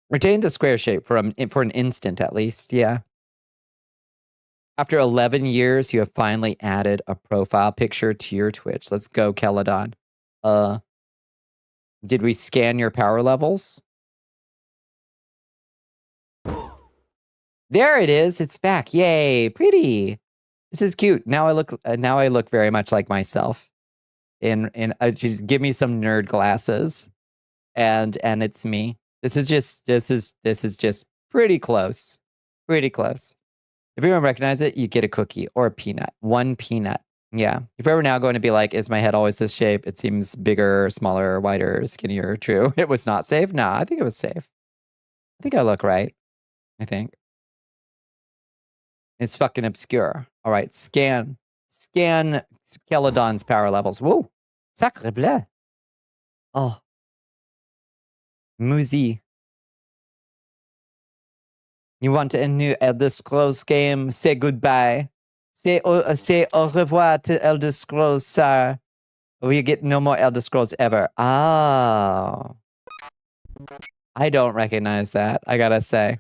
Retain the square shape for an instant at least, yeah. After 11 years, you have finally added a profile picture to your Twitch. Let's go, Celadon. Did we scan your power levels? There it is. It's back. Yay, pretty. This is cute. Now I look very much like myself. Just give me some nerd glasses, and it's me. This is just pretty close. Pretty close. If you don't recognize it, you get a cookie or a peanut. One peanut. Yeah. If you're ever now going to be like, is my head always this shape? It seems bigger, smaller, wider, skinnier. True. It was not safe. Nah, I think it was safe. I think I look right. I think. It's fucking obscure. All right. Scan Celadon's power levels. Whoa. Sacre bleu. Oh. Musi. You want a new Elder Scrolls game? Say goodbye. Say au revoir to Elder Scrolls, sir. We get no more Elder Scrolls ever. Oh. I don't recognize that, I gotta say.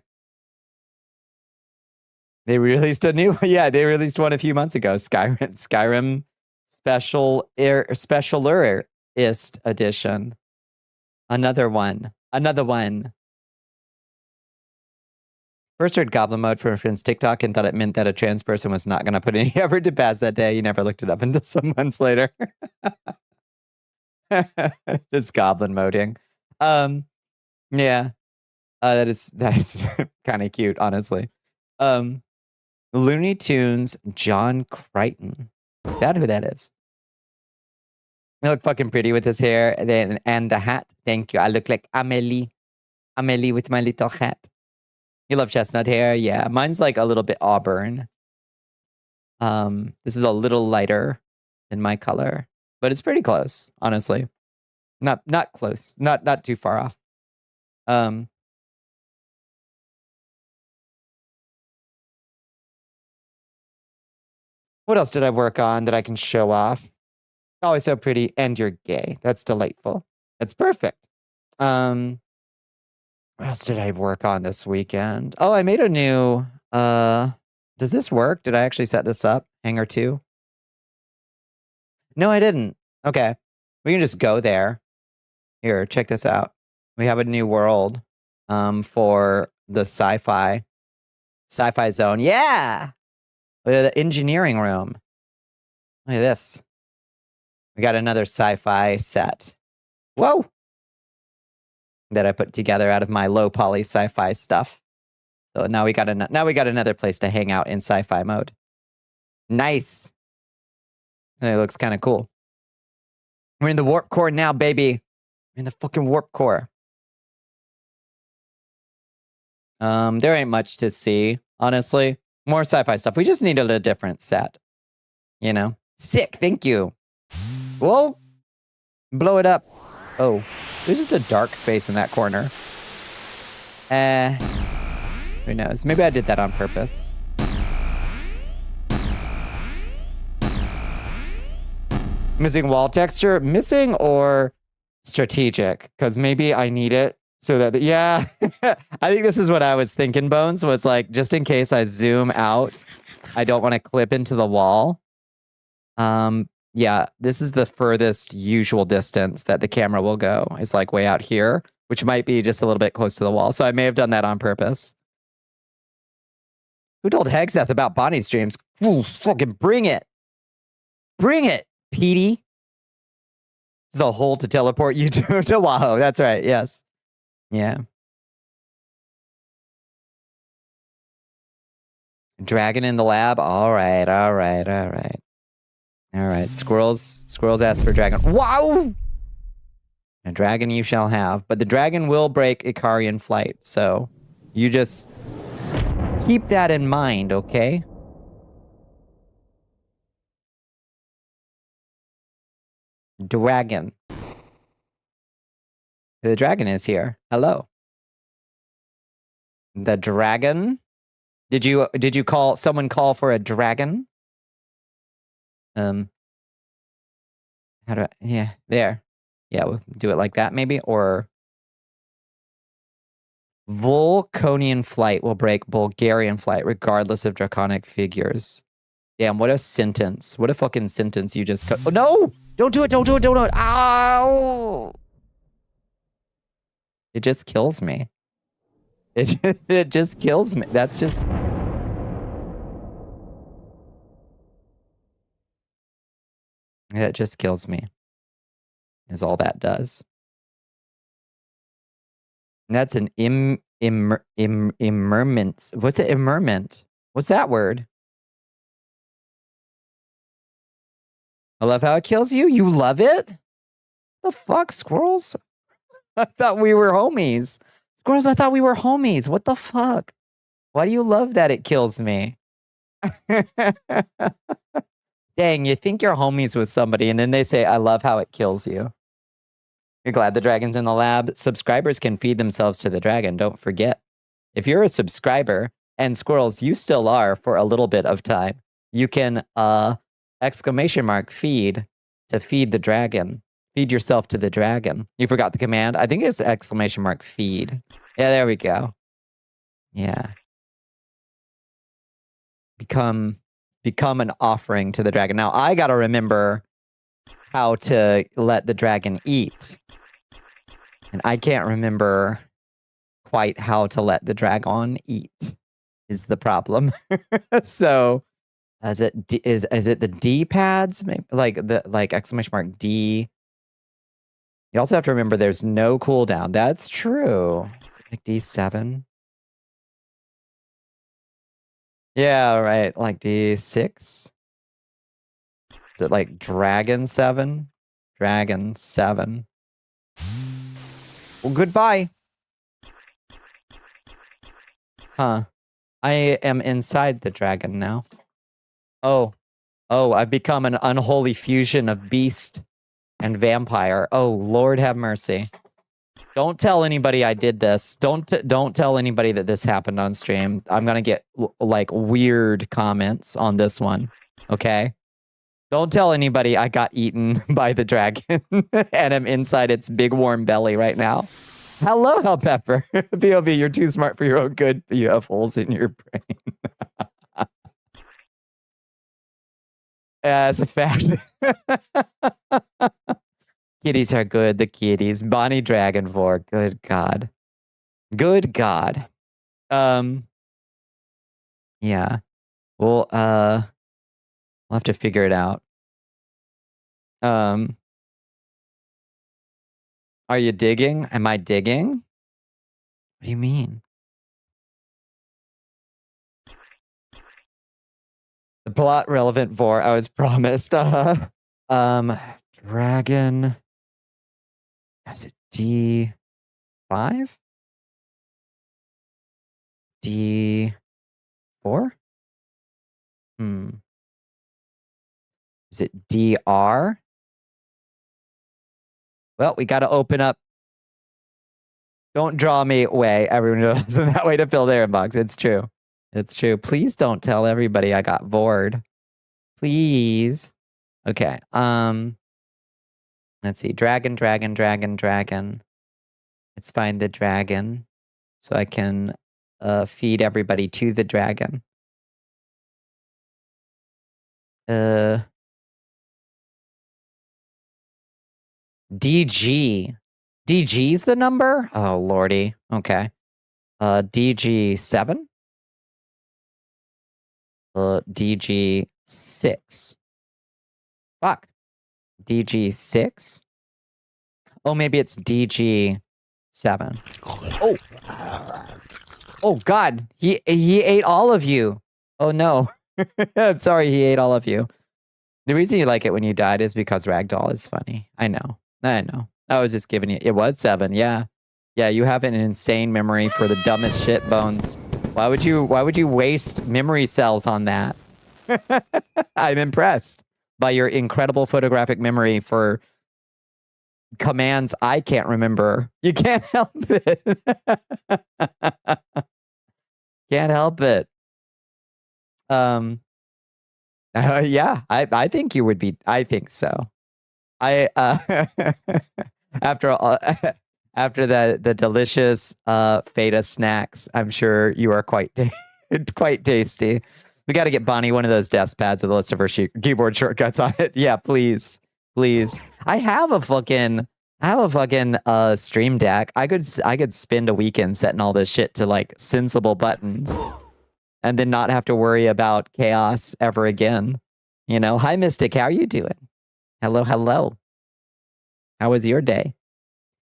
They released a new... Yeah, they released one a few months ago. Skyrim Specialist Edition. Another one. First heard goblin mode from a friend's TikTok and thought it meant that a trans person was not going to put any effort to pass that day. You never looked it up until some months later. Just goblin moding. Yeah. That is kind of cute, honestly. Looney Tunes John Crichton. Is that who that is? I look fucking pretty with his hair and the hat. Thank you. I look like Amelie. Amelie with my little hat. You love chestnut hair? Yeah. Mine's like a little bit auburn. This is a little lighter than my color, but it's pretty close, honestly. Not close. Not too far off. What else did I work on that I can show off? Always so pretty, and you're gay. That's delightful. That's perfect. What else did I work on this weekend? Oh, I made a new, does this work? Did I actually set this up? Hanger 2? No, I didn't. Okay. We can just go there. Here, check this out. We have a new world, for the sci-fi zone. Yeah! The engineering room. Look at this. We got another sci-fi set. Whoa! That I put together out of my low poly sci-fi stuff. So now we got another place to hang out in sci-fi mode. Nice. And it looks kind of cool. We're in the warp core now, baby. We're in the fucking warp core. There ain't much to see, honestly. More sci-fi stuff. We just needed a different set. You know? Sick, thank you. Whoa! Blow it up. Oh, there's just a dark space in that corner. Who knows? Maybe I did that on purpose. Missing wall texture? Missing or strategic? Because maybe I need it so that, yeah. I think this is what I was thinking, Bones, was like, just in case I zoom out, I don't want to clip into the wall. Yeah, this is the furthest usual distance that the camera will go. It's like way out here, which might be just a little bit close to the wall. So I may have done that on purpose. Who told Hegseth about Bonnie streams? Ooh, fucking bring it. Bring it, Petey. The hole to teleport you to Wahoo. That's right, yes. Yeah. Dragon in the lab? All right. All right, squirrels ask for dragon. Wow! A dragon you shall have. But the dragon will break Icarian flight, so you just keep that in mind, okay? Dragon. The dragon is here. Hello. The dragon? Did you call for a dragon? How do I, yeah, there. Yeah, we'll do it like that maybe, or Volconian flight will break Bulgarian flight regardless of draconic figures. Damn, what a sentence. What a fucking sentence you just oh, no! Don't do it, don't do it, don't do it! Ow! It just kills me. It just kills me. That's just... It just kills me. Is all that does. And that's an immurment. What's an immurment? What's that word? I love how it kills you. You love it? The fuck, squirrels? I thought we were homies. Squirrels, I thought we were homies. What the fuck? Why do you love that it kills me? Dang, you think you're homies with somebody, and then they say, I love how it kills you. You're glad the dragon's in the lab? Subscribers can feed themselves to the dragon, don't forget. If you're a subscriber, and squirrels, you still are for a little bit of time, you can, feed to feed the dragon. Feed yourself to the dragon. You forgot the command? I think it's feed. Yeah, there we go. Yeah. Become an offering to the dragon. Now, I gotta remember how to let the dragon eat. And I can't remember quite how to let the dragon eat, is the problem. So, is it the D pads? Maybe like D You also have to remember there's no cooldown. That's true. Like D7. Yeah, right. Like D6. Is it like Dragon 7? Dragon 7. Well, goodbye. Huh. I am inside the dragon now. Oh. Oh, I've become an unholy fusion of beast and vampire. Oh, Lord have mercy. Don't tell anybody I did this. Don't tell anybody that this happened on stream. I'm gonna get like weird comments on this one. Okay? Don't tell anybody I got eaten by the dragon and I'm inside its big warm belly right now. Hello, Hell Pepper. POV, you're too smart for your own good. You have holes in your brain. As a fact. Kitties are good, the kitties. Bonnie Dragon 4. Good God. Good God. Yeah. Well, we'll have to figure it out. Are you digging? Am I digging? What do you mean? The plot relevant for I was promised. Dragon. Is it D5? D4? Is it DR? Well, we got to open up. Don't draw me away. Everyone knows that way to fill their inbox. It's true. It's true. Please don't tell everybody I got bored. Please. Okay. Let's see. Dragon. Let's find the dragon so I can feed everybody to the dragon. DG. DG's the number? Oh, lordy. Okay. DG7? DG6. Fuck. DG6? Oh, maybe it's DG7. Oh. Oh, God. He ate all of you. Oh, no. I'm sorry he ate all of you. The reason you like it when you died is because Ragdoll is funny. I know. I was just giving you... It was 7, yeah. Yeah, you have an insane memory for the dumbest shit, Bones. Why would you waste memory cells on that? I'm impressed by your incredible photographic memory for commands I can't remember. You can't help it. Can't help it. Yeah, I think you would be. I think so. After the delicious feta snacks, I'm sure you are quite tasty. We got to get Bonnie one of those desk pads with a list of her keyboard shortcuts on it. Yeah, please. I have a fucking Stream Deck. I could spend a weekend setting all this shit to like sensible buttons, and then not have to worry about chaos ever again. You know. Hi, Mystic. How are you doing? Hello. How was your day?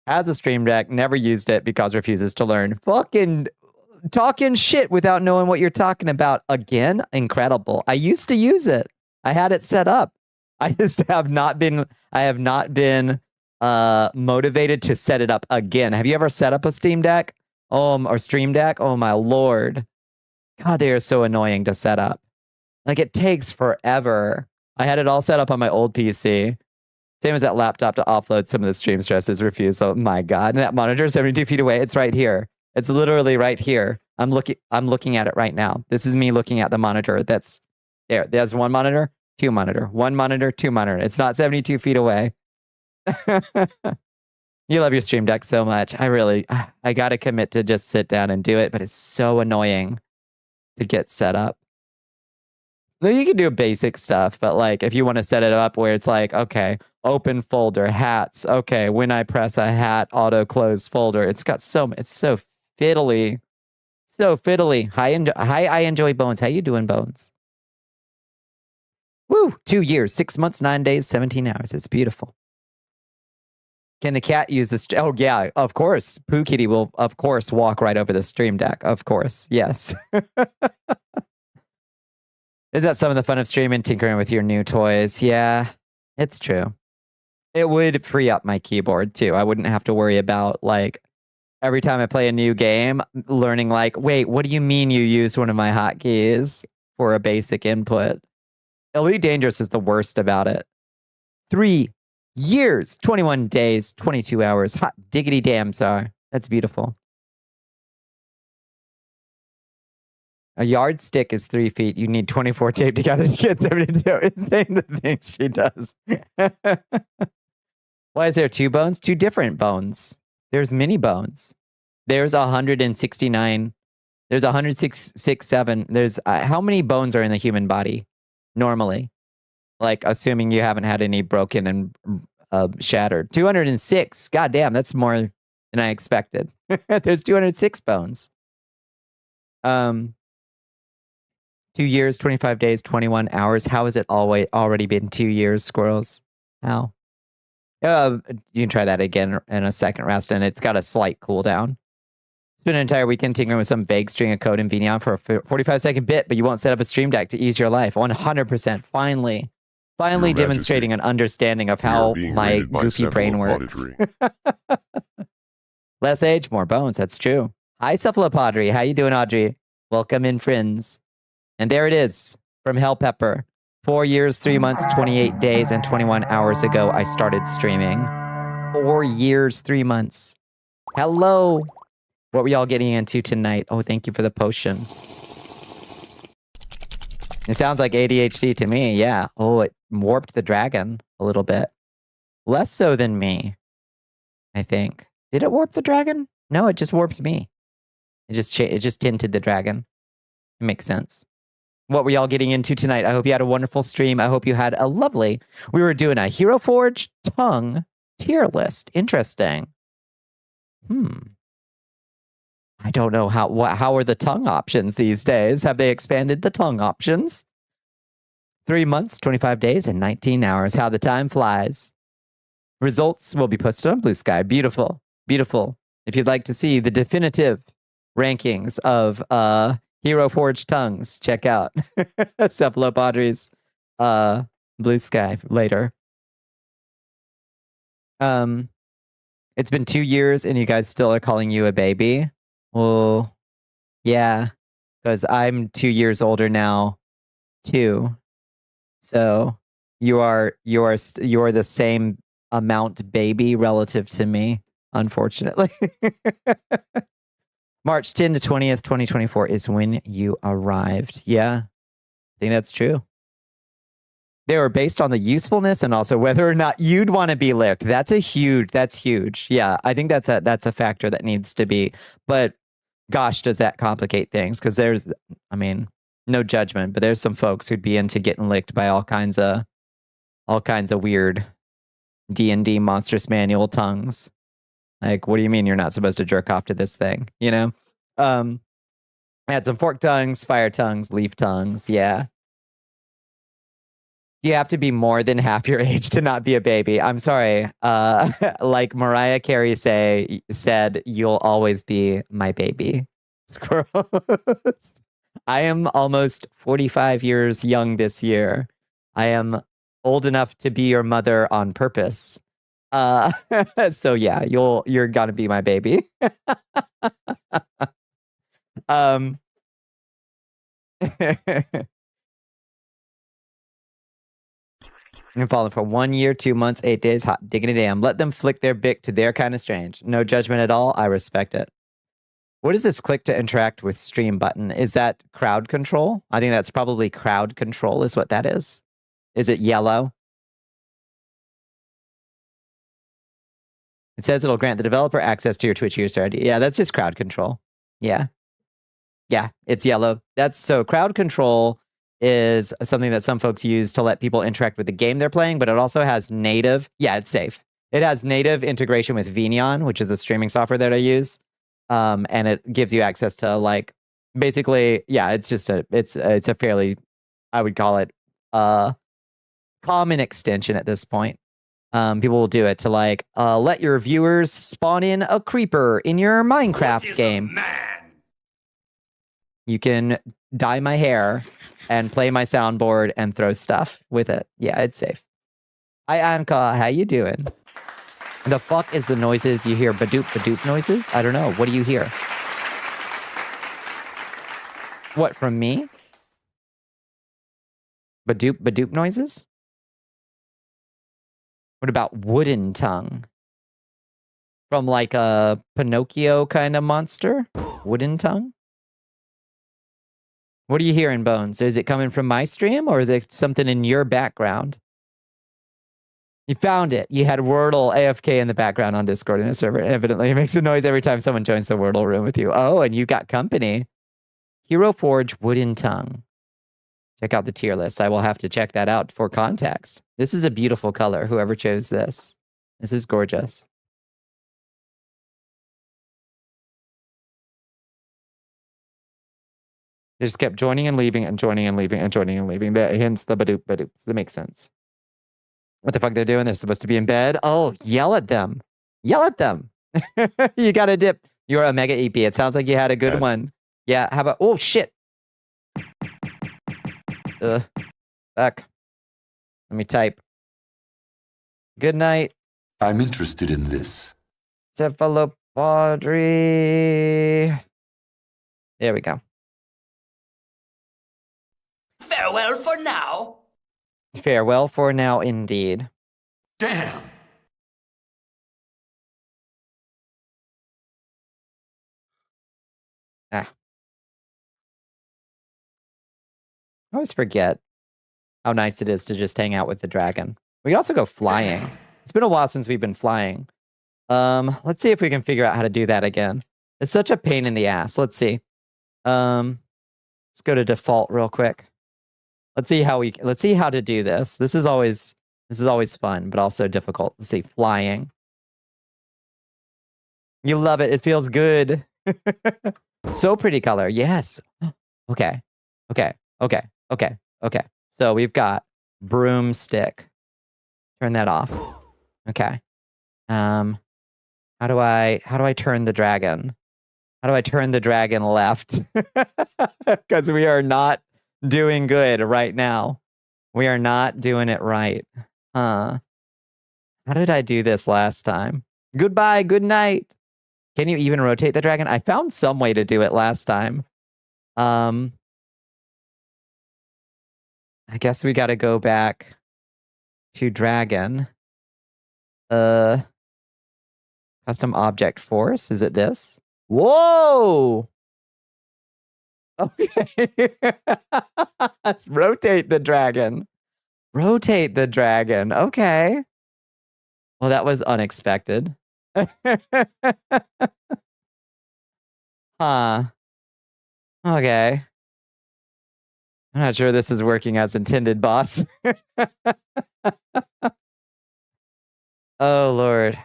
Has a Stream Deck, never used it because refuses to learn. Fucking talking shit without knowing what you're talking about again. Incredible. I used to use it. I had it set up. I just have not been motivated to set it up again. Have you ever set up a Steam Deck? Or Stream Deck? Oh my Lord. God, they are so annoying to set up. Like, it takes forever. I had it all set up on my old PC. Same as that laptop to offload some of the stream stresses. Refuse. Oh my God. And that monitor 72 feet away. It's right here. It's literally right here. I'm looking at it right now. This is me looking at the monitor. That's there. There's one monitor, two monitor, one monitor, two monitor. It's not 72 feet away. You love your Stream Deck so much. I got to commit to just sit down and do it, but it's so annoying to get set up. No, you can do basic stuff, but like if you want to set it up where it's like, okay, open folder, hats. Okay, when I press a hat, auto close folder. It's so fiddly. So fiddly. Hi, I enjoy Bones. How you doing, Bones? Woo! 2 years, 6 months, 9 days, 17 hours. It's beautiful. Can the cat use this? Oh, yeah, of course. Pooh Kitty will, of course, walk right over the stream deck. Of course. Yes. Is that some of the fun of streaming, tinkering with your new toys? Yeah, it's true. It would free up my keyboard, too. I wouldn't have to worry about, like, every time I play a new game, learning, like, wait, what do you mean you used one of my hotkeys for a basic input? Elite Dangerous is the worst about it. 3 years, 21 days, 22 hours. Hot diggity damn, Czar. That's beautiful. A yardstick is 3 feet. You need 24 taped together to get 72. Insane the things she does. Why is there 2 bones? 2 different bones. There's mini bones. There's 169. There's 167. There's how many bones are in the human body normally? Like, assuming you haven't had any broken and shattered. 206. God damn, that's more than I expected. There's 206 bones. 2 years, 25 days, 21 hours. How has it already been 2 years, squirrels? How? You can try that again in a second, Rastin. It's got a slight cooldown. Spend an entire weekend tinkering with some vague string of code in Vneon for a 45-second bit, but you won't set up a stream deck to ease your life. 100%. Finally demonstrating an understanding of how my goofy brain works. Less age, more bones. That's true. Hi, Cephalopodry. How you doing, Audrey? Welcome in, friends. And there it is from Hell Pepper. 4 years, 3 months, 28 days, and 21 hours ago, I started streaming. 4 years, 3 months. Hello. What were y'all getting into tonight? Oh, thank you for the potion. It sounds like ADHD to me. Yeah. Oh, it warped the dragon a little bit. Less so than me, I think. Did it warp the dragon? No, it just warped me. It just tinted the dragon. It makes sense. What were y'all getting into tonight? I hope you had a wonderful stream. I hope you had a lovely... We were doing a Hero Forge tongue tier list. Interesting. I don't know how are the tongue options these days? Have they expanded the tongue options? 3 months, 25 days, and 19 hours. How the time flies. Results will be posted on Blue Sky. Beautiful. Beautiful. If you'd like to see the definitive rankings of Hero Forge tongues, check out Cephalopodry's Blue Sky later. It's been 2 years and you guys still are calling you a baby. Well, yeah, because I'm 2 years older now, too. So you are the same amount baby relative to me, unfortunately. March 10 to 20th, 2024 is when you arrived. Yeah, I think that's true. They were based on the usefulness and also whether or not you'd want to be licked. That's huge. Yeah, I think that's a factor that needs to be. But gosh, does that complicate things? Because there's, I mean, no judgment, but there's some folks who'd be into getting licked by all kinds of weird D&D monstrous manual tongues. Like, what do you mean you're not supposed to jerk off to this thing? You know? I had some fork tongues, fire tongues, leaf tongues. Yeah. You have to be more than half your age to not be a baby. I'm sorry. Like Mariah Carey said, you'll always be my baby. Squirrels. I am almost 45 years young this year. I am old enough to be your mother on purpose. So yeah, you're gonna be my baby. I'm falling for 1 year, 2 months, 8 days. Hot diggity damn. Let them flick their bick to their kind of strange. No judgment at all. I respect it. What is this click to interact with stream button? Is that crowd control? I think that's probably crowd control is what that is. Is it yellow? It says it'll grant the developer access to your Twitch user ID. Yeah, that's just crowd control. Yeah. Yeah, it's yellow. That's so crowd control is something that some folks use to let people interact with the game they're playing, but it also has native. Yeah, it's safe. It has native integration with Vneon, which is the streaming software that I use. And it gives you access to like basically, yeah, it's just it's a fairly, I would call it common extension at this point. People will do it to like let your viewers spawn in a creeper in your Minecraft game. Man? You can dye my hair and play my soundboard and throw stuff with it. Yeah, it's safe. Hi, Anka. How you doing? The fuck is the noises you hear? Badoop noises? I don't know. What do you hear? What, from me? Badoop noises? What about wooden tongue? From like a Pinocchio kind of monster? Wooden tongue? What are you hearing, Bones? Is it coming from my stream or is it something in your background? You found it. You had Wordle AFK in the background on Discord in a server. Evidently, it makes a noise every time someone joins the Wordle room with you. Oh, and you got company. Hero Forge Wooden Tongue. Check out the tier list. I will have to check that out for context. This is a beautiful color, whoever chose this. This is gorgeous. They just kept joining and leaving and joining and leaving and joining and leaving. Hence the badoop. That makes sense. What the fuck they're doing? They're supposed to be in bed. Oh, yell at them. Yell at them. You got to dip. You're a mega EP. It sounds like you had a good one. Yeah, how about... Oh, shit. Back. Let me type. Good night. I'm interested in this. Cephalopodry. There we go. Farewell for now. Farewell for now, indeed. Damn. I always forget how nice it is to just hang out with the dragon. We can also go flying. Damn. It's been a while since we've been flying. Let's see if we can figure out how to do that again. It's such a pain in the ass. Let's see. Let's go to default real quick. Let's see how to do this. This is always fun, but also difficult. Let's see, flying. You love it. It feels good. So pretty color. Yes. Okay. So we've got broomstick. Turn that off. Okay. How do I turn the dragon? How do I turn the dragon left? Because we are not doing good right now. We are not doing it right. How did I do this last time? Goodbye, good night. Can you even rotate the dragon? I found some way to do it last time. I guess we got to go back to dragon. Custom object force. Is it this? Whoa! Okay. Let's rotate the dragon. Rotate the dragon. Okay. Well, that was unexpected. Huh. Okay. I'm not sure this is working as intended, boss. Oh, Lord.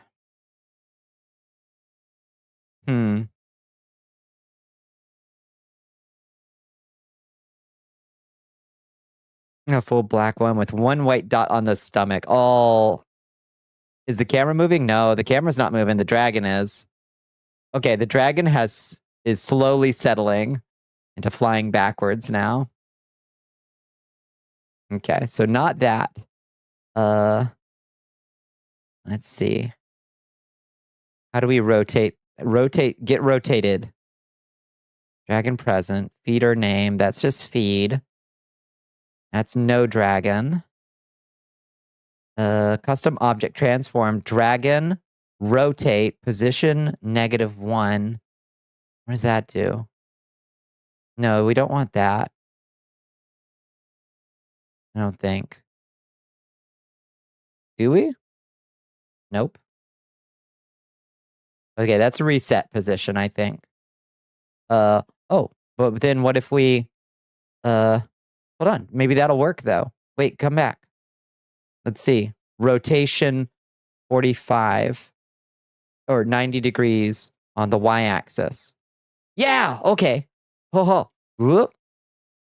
A full black one with one white dot on the stomach. Oh. Is the camera moving? No, the camera's not moving. The dragon is. Okay, the dragon is slowly settling into flying backwards now. Okay, so not that. Let's see. How do we rotate? Get rotated. Dragon present. Feeder name. That's just feed. That's no dragon. Custom object transform. Dragon. Rotate. Position -1. What does that do? No, we don't want that. I don't think. Do we? Nope. Okay, that's a reset position, I think. Oh, but then what if we, hold on, maybe that'll work though. Wait, come back. Let's see. Rotation 45 or 90 degrees on the y-axis. Yeah, okay. Ho. Whoop.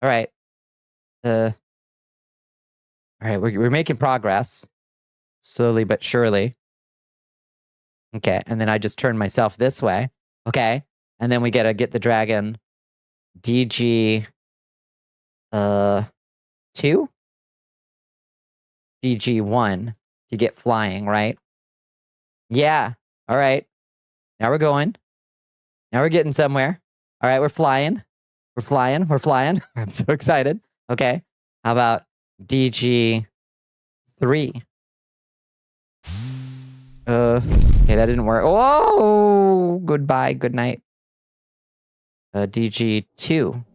All right. All right, we're making progress. Slowly but surely. Okay, and then I just turn myself this way. Okay, and then we gotta get the dragon DG 2? DG 1 to get flying, right? Yeah. All right. Now we're going. Now we're getting somewhere. All right, we're flying. We're flying. We're flying. I'm so excited. Okay. How about DG 3? Okay, that didn't work. Whoa! Goodbye. Good night. DG 2.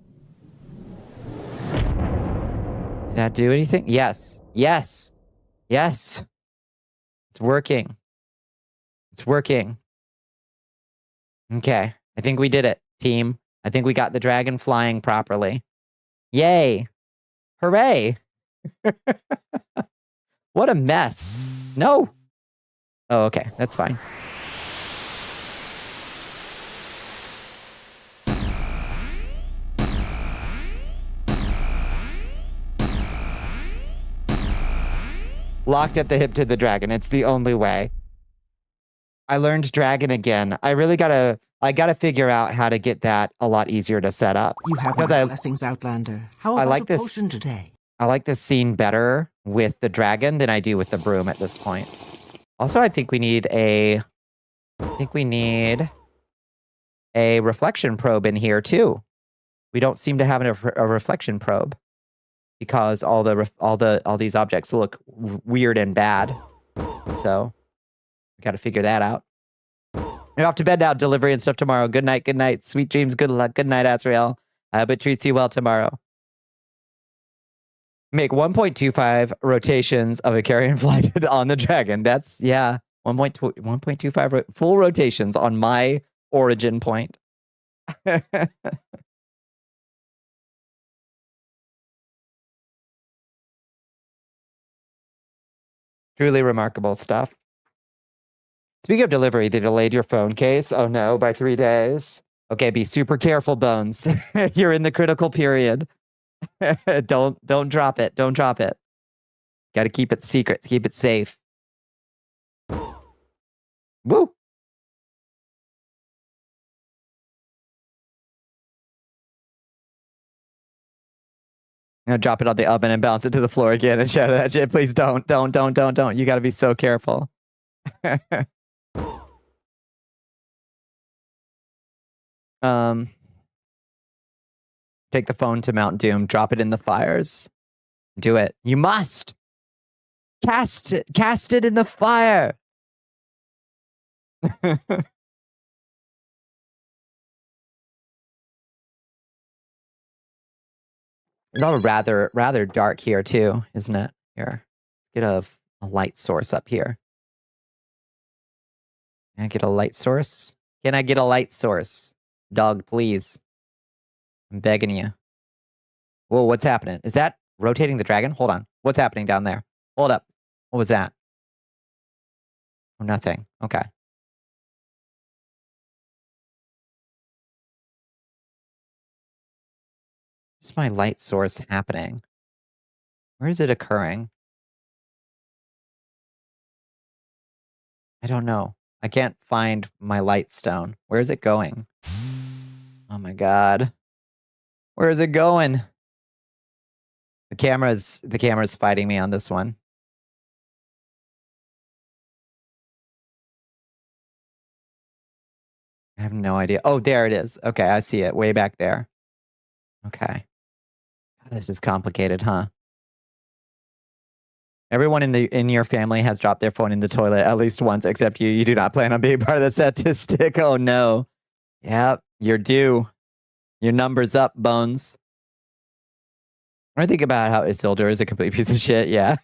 Did that do anything? Yes. Yes. Yes. It's working. It's working. Okay. I think we did it, team. I think we got the dragon flying properly. Yay. Hooray. What a mess. No. Oh, okay. That's fine. Locked at the hip to the dragon. It's the only way. I learned dragon again. I gotta figure out how to get that a lot easier to set up. You have my blessings, Outlander. How about I like a potion today? I like this scene better with the dragon than I do with the broom at this point. Also, I think we need a reflection probe in here too. We don't seem to have a reflection probe because all these objects look weird and bad. So we got to figure that out. You're off to bed now. Delivery and stuff tomorrow. Good night. Good night. Sweet dreams. Good luck. Good night, Asriel. I hope it treats you well tomorrow. Make 1.25 rotations of a carrion flighted on the dragon. That's, yeah, 1.25 full rotations on my origin point. Truly remarkable stuff. Speaking of delivery, they delayed your phone case. Oh no, by 3 days. Okay, be super careful, Bones. You're in the critical period. Don't drop it. Don't drop it. Got to keep it secret. Keep it safe. Woo! Now drop it on the oven and bounce it to the floor again and shatter that shit. Please don't. You got to be so careful. Take the phone to Mount Doom. Drop it in the fires. Do it. You must. Cast it in the fire. It's all rather dark here too, isn't it? Here, let's get a light source up here. Can I get a light source? Can I get a light source? Dog, please. I'm begging you. Whoa, what's happening? Is that rotating the dragon? Hold on. What's happening down there? Hold up. What was that? Oh, nothing. Okay. Where's my light source happening? Where is it occurring? I don't know. I can't find my light stone. Where is it going? Oh my god. Where is it going? The camera's fighting me on this one. I have no idea. Oh, there it is. Okay, I see it way back there. Okay. This is complicated, huh? Everyone in your family has dropped their phone in the toilet at least once, except you. You do not plan on being part of the statistic. Oh no. Yep, you're due. Your number's up, Bones. When I think about how Isildur is a complete piece of shit, yeah.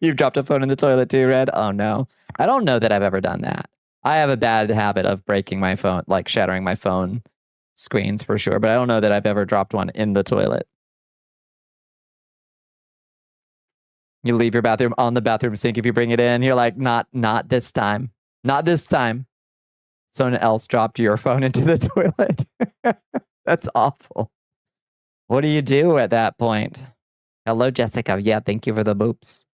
You've dropped a phone in the toilet too, Red? Oh no. I don't know that I've ever done that. I have a bad habit of breaking my phone, like shattering my phone screens for sure, but I don't know that I've ever dropped one in the toilet. You leave your bathroom on the bathroom sink if you bring it in. You're like, not this time. Not this time. Someone else dropped your phone into the toilet. That's awful. What do you do at that point? Hello, Jessica. Yeah, thank you for the boops.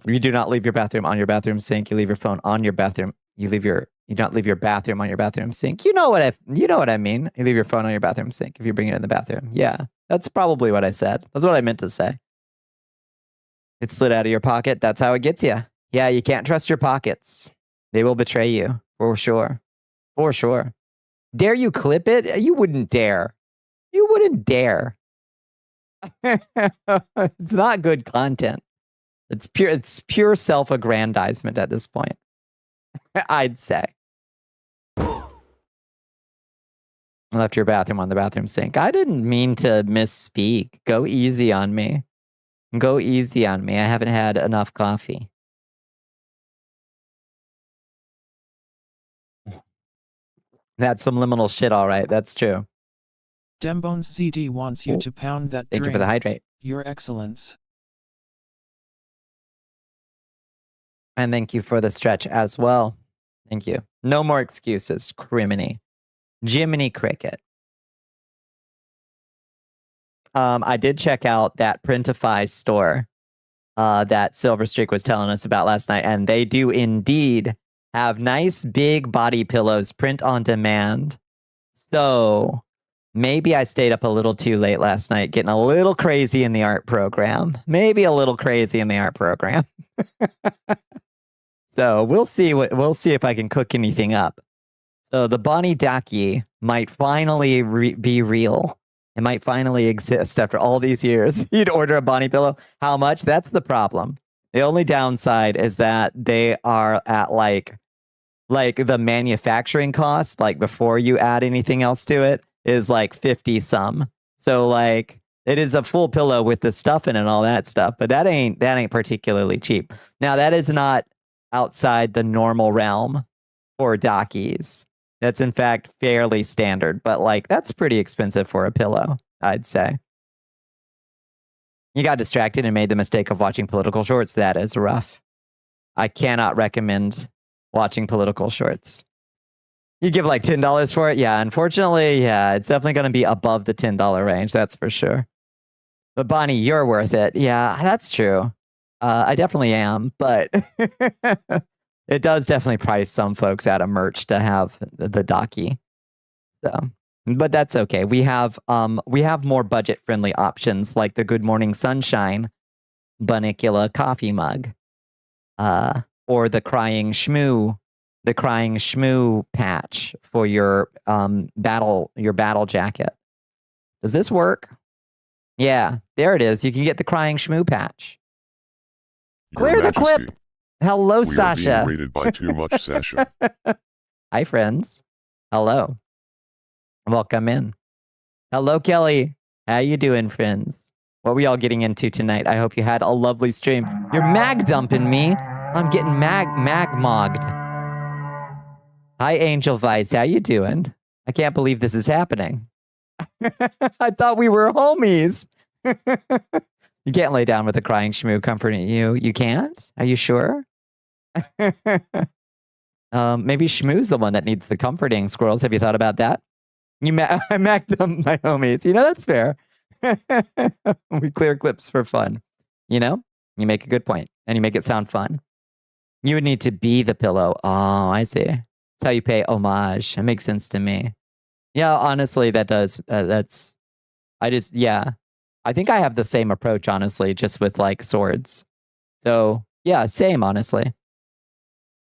You do not leave your bathroom on your bathroom sink. You leave your phone on your bathroom. You don't leave your bathroom on your bathroom sink. You know what I mean. You leave your phone on your bathroom sink if you bring it in the bathroom. Yeah, that's probably what I said. That's what I meant to say. It slid out of your pocket. That's how it gets you. Yeah, you can't trust your pockets. They will betray you for sure. For sure. Dare you clip it? You wouldn't dare. You wouldn't dare. It's not good content. It's pure self-aggrandizement at this point. I'd say. Left your bathroom on the bathroom sink. I didn't mean to misspeak. Go easy on me. Go easy on me. I haven't had enough coffee. That's some liminal shit, all right. That's true. Dembones ZD wants you to pound that Thank you for the hydrate. Your Excellence. And thank you for the stretch as well. Thank you. No more excuses. Criminy. Jiminy Cricket. I did check out that Printify store that Silverstreak was telling us about last night, and they do indeed have nice big body pillows, print on demand. So maybe I stayed up a little too late last night, getting a little crazy in the art program. Maybe a little crazy in the art program. So we'll see if I can cook anything up. So the Bonnie Daki might finally be real. It might finally exist after all these years. You'd order a Bonnie pillow. How much? That's the problem. The only downside is that they are at like the manufacturing cost, like before you add anything else to it, is like 50 some. So like it is a full pillow with the stuff in it and all that stuff, but that ain't particularly cheap. Now that is not outside the normal realm for Dakis. That's in fact fairly standard, but like that's pretty expensive for a pillow, I'd say. You got distracted and made the mistake of watching political shorts. That is rough. I cannot recommend watching political shorts. You give like $10 for it? Yeah, unfortunately, yeah, it's definitely going to be above the $10 range, that's for sure. But Bonnie, you're worth it. Yeah, that's true. I definitely am, but it does definitely price some folks out of merch to have the Daki. So, but that's okay. We have more budget-friendly options like the Good Morning Sunshine Bonnicula coffee mug. Or the crying shmoo patch for your battle jacket. Does this work? Yeah, there it is. You can get the crying shmoo patch. Clear the clip. Hello, Sasha. We are being rated by too much, Sasha. Hi, friends. Hello. Welcome in. Hello, Kelly. How you doing, friends? What are we all getting into tonight? I hope you had a lovely stream. You're mag dumping me. I'm getting mag-mogged. Hi, Angel Vice. How you doing? I can't believe this is happening. I thought we were homies. You can't lay down with a crying shmoo comforting you. You can't? Are you sure? Maybe Shmoo's the one that needs the comforting, Squirrels. Have you thought about that? I magged up my homies. You know, that's fair. We clear clips for fun. You know? You make a good point. And you make it sound fun. You would need to be the pillow. Oh, I see. That's how you pay homage. It makes sense to me. Yeah, honestly, that does. Yeah. I think I have the same approach, honestly, just with like swords. So, yeah, same, honestly.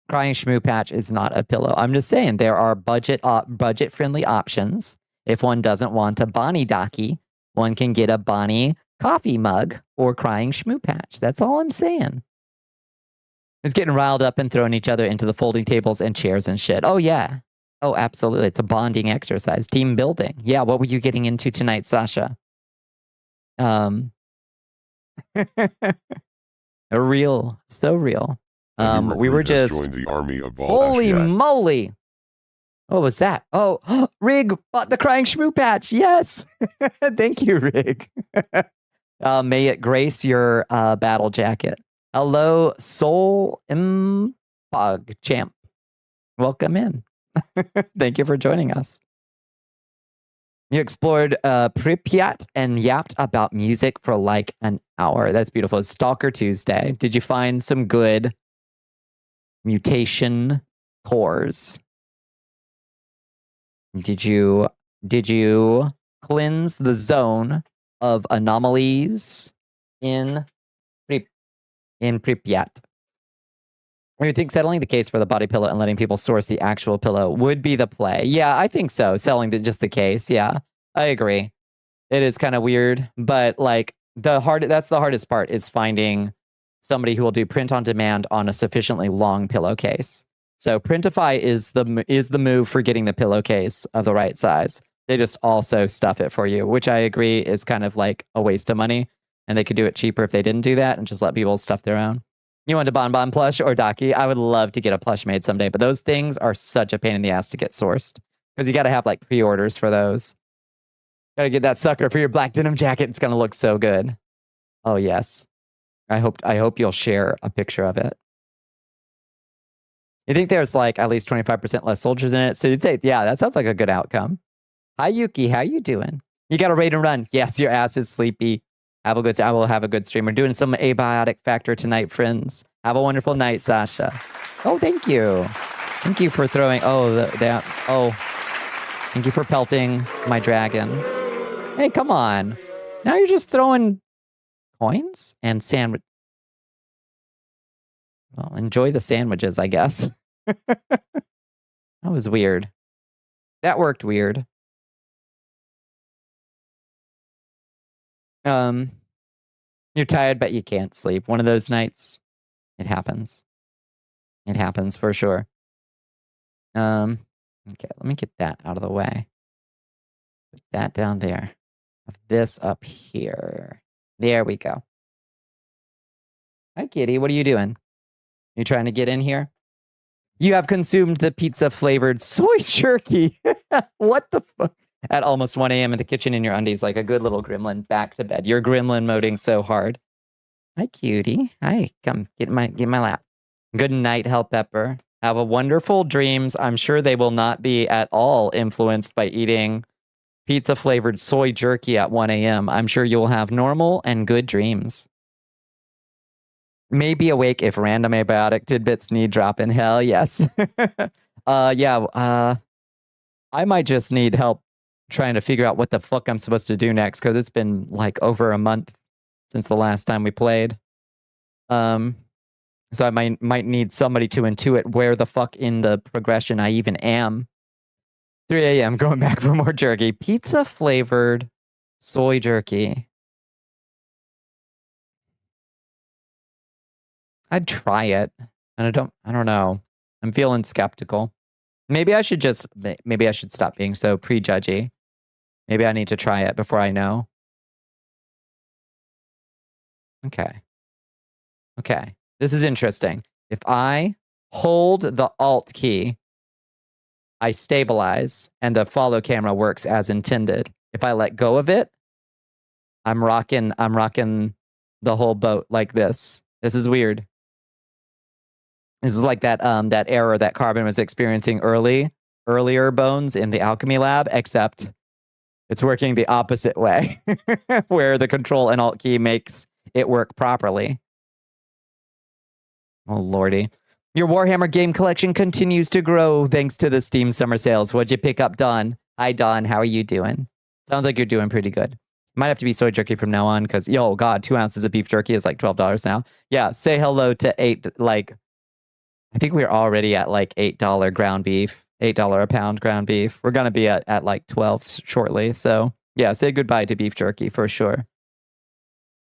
Crying shmoo patch is not a pillow. I'm just saying there are budget-friendly options. If one doesn't want a Bonnie Daki, one can get a Bonnie coffee mug or crying shmoo patch. That's all I'm saying. Just getting riled up and throwing each other into the folding tables and chairs and shit. Oh, yeah. Oh, absolutely. It's a bonding exercise. Team building. Yeah, what were you getting into tonight, Sasha? Real. So real. We were just... joined the army of Holy moly! What was that? Oh, Rig bought the crying shmoo patch. Yes. Thank you, Rig. May it grace your battle jacket. Hello, Soul Impog Champ. Welcome in. Thank you for joining us. You explored Pripyat and yapped about music for like an hour. That's beautiful. It's Stalker Tuesday. Did you find some good mutation cores? Did you cleanse the zone of anomalies in Pripyat? Or you think settling the case for the body pillow and letting people source the actual pillow would be the play? Yeah, I think so. Selling just the case. Yeah, I agree. It is kind of weird, but like that's the hardest part is finding somebody who will do print on demand on a sufficiently long pillowcase. So Printify is the move for getting the pillowcase of the right size. They just also stuff it for you, which I agree is kind of like a waste of money. And they could do it cheaper if they didn't do that and just let people stuff their own. You want a Bonbon plush or Daki? I would love to get a plush made someday, but those things are such a pain in the ass to get sourced because you got to have like pre-orders for those. Got to get that sucker for your black denim jacket. It's going to look so good. Oh, yes. I hope you'll share a picture of it. You think there's like at least 25% less soldiers in it? So you'd say, yeah, that sounds like a good outcome. Hi, Yuki. How you doing? You got to raid and run. Yes, your ass is sleepy. I will have a good stream. We're doing some Abiotic Factor tonight, friends. Have a wonderful night, Sasha. Oh, thank you. Thank you for throwing. Oh, thank you for pelting my dragon. Hey, come on. Now you're just throwing coins and sandwich. Well, enjoy the sandwiches, I guess. That was weird. That worked weird. You're tired, but you can't sleep. One of those nights. It happens. It happens for sure. Okay, let me get that out of the way. Put that down there. Have this up here. There we go. Hi, kitty. What are you doing? You trying to get in here? You have consumed the pizza-flavored soy jerky. What the fuck? At almost 1 a.m. in the kitchen in your undies like a good little gremlin back to bed. You're gremlin moding so hard. Hi, cutie. Hi, come get in my lap. Good night, Hell Pepper. Have a wonderful dreams. I'm sure they will not be at all influenced by eating pizza-flavored soy jerky at 1 a.m. I'm sure you'll have normal and good dreams. Maybe awake if random abiotic tidbits need drop in hell. Yes. I might just need help trying to figure out what the fuck I'm supposed to do next because it's been like over a month since the last time we played. So I might need somebody to intuit where the fuck in the progression I even am. 3 a.m. going back for more jerky. Pizza flavored soy jerky. I'd try it. And I don't know. I'm feeling skeptical. Maybe I should stop being so prejudgy. Maybe I need to try it before I know. Okay. This is interesting. If I hold the Alt key, I stabilize and the follow camera works as intended. If I let go of it, I'm rocking the whole boat like this. This is weird. This is like that error that Carbon was experiencing earlier Bones in the alchemy lab, except it's working the opposite way, where the Control and Alt key makes it work properly. Oh, lordy. Your Warhammer game collection continues to grow thanks to the Steam summer sales. What'd you pick up, Dawn? Hi, Dawn. How are you doing? Sounds like you're doing pretty good. Might have to be soy jerky from now on because, yo, God, 2 ounces of beef jerky is like $12 now. Yeah, say hello to I think we're already at like $8 ground beef, $8 a pound ground beef. We're going to be at like 12 shortly. So yeah, say goodbye to beef jerky for sure.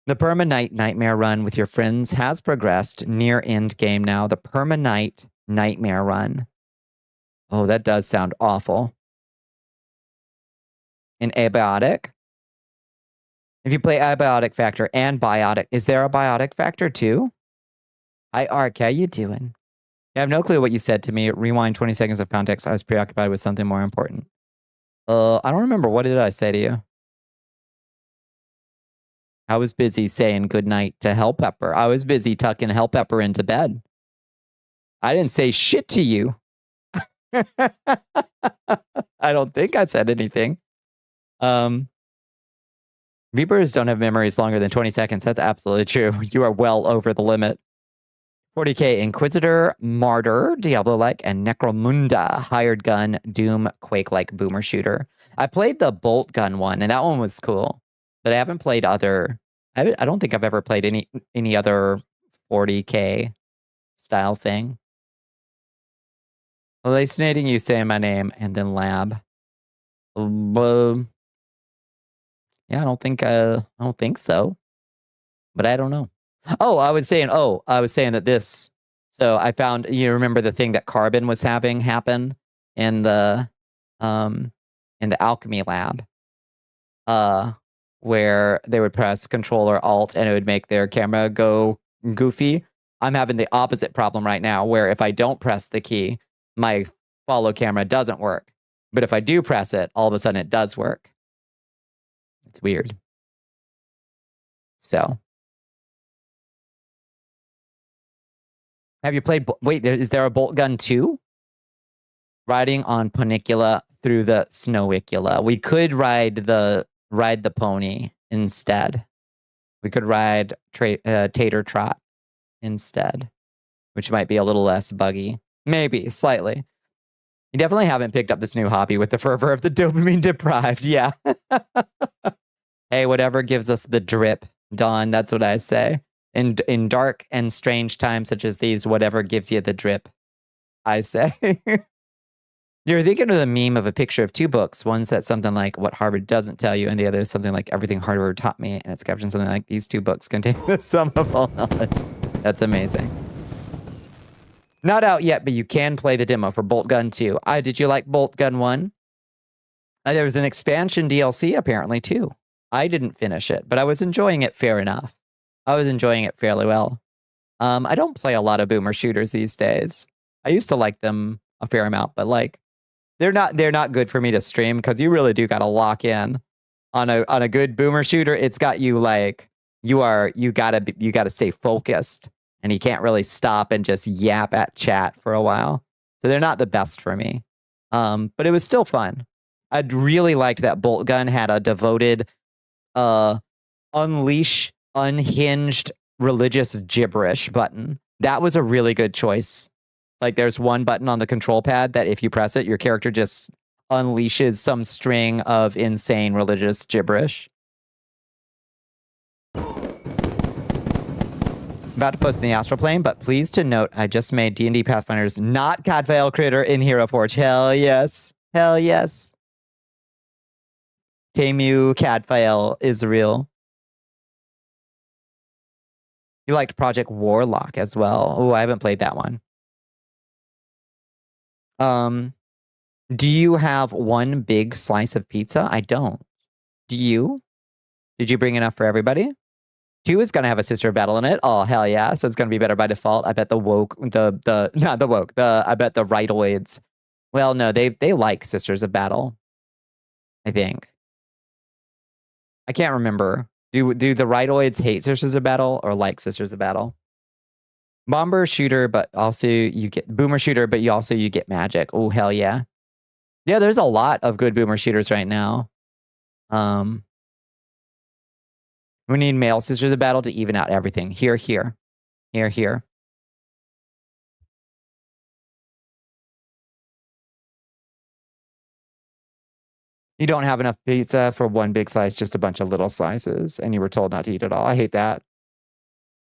The Perma-Night Nightmare run with your friends has progressed near end game now. The Perma-Night Nightmare run. Oh, that does sound awful. In Abiotic. If you play Abiotic Factor and Biotic, is there a Biotic Factor too? Hi, Ark, how you doing? I have no clue what you said to me. Rewind 20 seconds of context. I was preoccupied with something more important. I don't remember. What did I say to you? I was busy saying goodnight to Hell Pepper. I was busy tucking Hell Pepper into bed. I didn't say shit to you. I don't think I said anything. Reapers don't have memories longer than 20 seconds. That's absolutely true. You are well over the limit. 40k Inquisitor, Martyr, Diablo-like, and Necromunda, Hired Gun, Doom, Quake-like Boomer Shooter. I played the Bolt Gun one, and that one was cool. But I haven't played other... I don't think I've ever played any other 40k style thing. Hallucinating you saying my name, and then lab. Yeah, I don't think so. But I don't know. Oh, I was saying that this. So I found, you remember the thing that Carbon was having happen in the alchemy lab, where they would press Control or Alt and it would make their camera go goofy. I'm having the opposite problem right now, where if I don't press the key, my follow camera doesn't work. But if I do press it, all of a sudden it does work. It's weird. So. Have you played... Wait, is there a Bolt Gun 2? Riding on Bonnicula through the Snowicula. We could ride the pony instead. We could ride Tater Trot instead, which might be a little less buggy. Maybe, slightly. You definitely haven't picked up this new hobby with the fervor of the dopamine deprived. Yeah. Hey, whatever gives us the drip, Dawn. That's what I say. In dark and strange times such as these, whatever gives you the drip, I say. You're thinking of the meme of a picture of two books. One's that something like What Harvard Doesn't Tell You, and the other is something like Everything Harvard Taught Me, and it's captioned something like These two books contain the sum of all knowledge. That's amazing. Not out yet, but you can play the demo for Bolt Gun 2. Did you like Bolt Gun 1? There was an expansion DLC apparently too. I didn't finish it, but I was enjoying it fair enough. I was enjoying it fairly well. I don't play a lot of boomer shooters these days. I used to like them a fair amount, but like they're not good for me to stream because you really do got to lock in on a good boomer shooter. It's got you like you gotta stay focused, and you can't really stop and just yap at chat for a while. So they're not the best for me. But it was still fun. I'd really liked that Bolt Gun had a devoted unleash unhinged religious gibberish button. That was a really good choice. Like there's one button on the control pad that if you press it, your character just unleashes some string of insane religious gibberish. About to post in the astral plane, but please to note, I just made D&D Pathfinders not Cadfael Critter in Hero Forge. Hell yes. Hell yes. Temu Cadfael is real. You liked Project Warlock as well. Oh, I haven't played that one. Do you have one big slice of pizza? I don't. Do you? Did you bring enough for everybody? 2 is gonna have a Sister of Battle in it. Oh hell yeah! So it's gonna be better by default. I bet the I bet the Ritoids. Well, no, they like Sisters of Battle. I think. I can't remember. Do the Ritoids hate Sisters of Battle or like Sisters of Battle? Bomber shooter, but also you get boomer shooter, but you get magic. Oh hell yeah. Yeah, there's a lot of good boomer shooters right now. We need male Sisters of Battle to even out everything. Here. You don't have enough pizza for one big slice, just a bunch of little slices, and you were told not to eat it all. I hate that.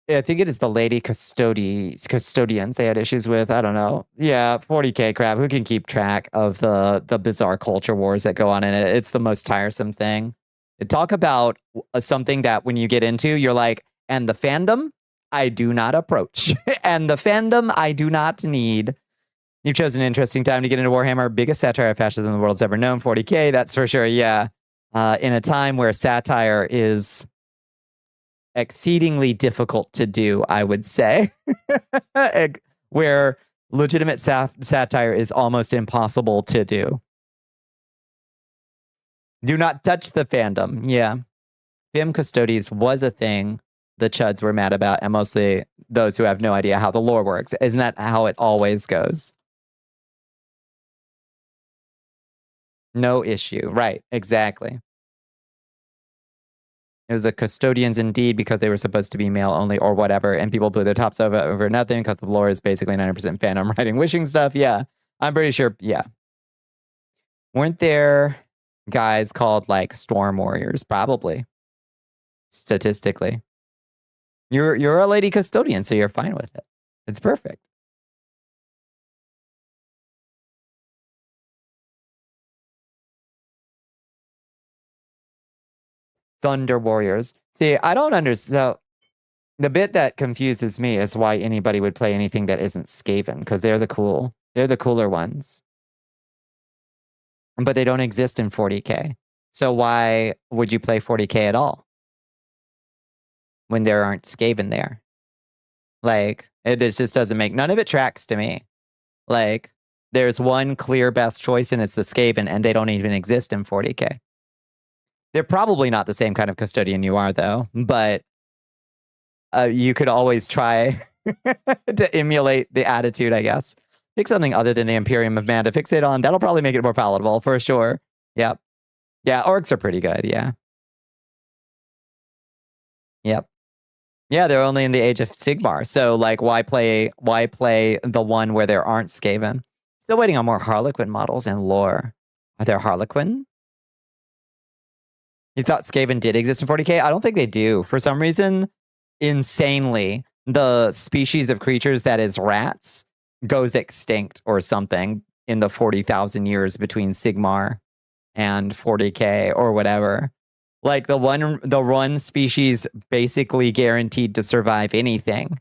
Yeah, I think it is the lady custodians they had issues with. I don't know. Yeah, 40k crap. Who can keep track of the bizarre culture wars that go on in it? It's the most tiresome thing. Talk about something that when you get into, you're like, and the fandom, I do not approach. And the fandom, I do not need. You've chosen an interesting time to get into Warhammer. Biggest satire of fascism the world's ever known. 40k, that's for sure. Yeah. In a time where satire is exceedingly difficult to do, I would say. Where legitimate satire is almost impossible to do. Do not touch the fandom. Yeah. Fem Custodes was a thing the Chuds were mad about, and mostly those who have no idea how the lore works. Isn't that how it always goes? No issue. Right. Exactly. It was the custodians indeed because they were supposed to be male only or whatever, and people blew their tops over nothing because the lore is basically 90% fandom writing wishing stuff. Yeah, I'm pretty sure. Yeah. Weren't there guys called like Storm Warriors? Probably. Statistically. You're a lady custodian, so you're fine with it. It's perfect. Thunder Warriors. See, I don't understand. So the bit that confuses me is why anybody would play anything that isn't Skaven, because they're the cooler ones. But they don't exist in 40k. So why would you play 40k at all? When there aren't Skaven there. Like, it just doesn't make, none of it tracks to me. Like, there's one clear best choice and it's the Skaven, and they don't even exist in 40k. They're probably not the same kind of custodian you are, though, but you could always try to emulate the attitude, I guess. Pick something other than the Imperium of Man to fixate on. That'll probably make it more palatable, for sure. Yep. Yeah, orcs are pretty good, yeah. Yep. Yeah, they're only in the age of Sigmar. So, like, why play the one where there aren't Skaven? Still waiting on more Harlequin models and lore. Are there Harlequin? You thought Skaven did exist in 40k? I don't think they do. For some reason, insanely, the species of creatures that is rats goes extinct or something in the 40,000 years between Sigmar and 40k or whatever. Like the one species basically guaranteed to survive anything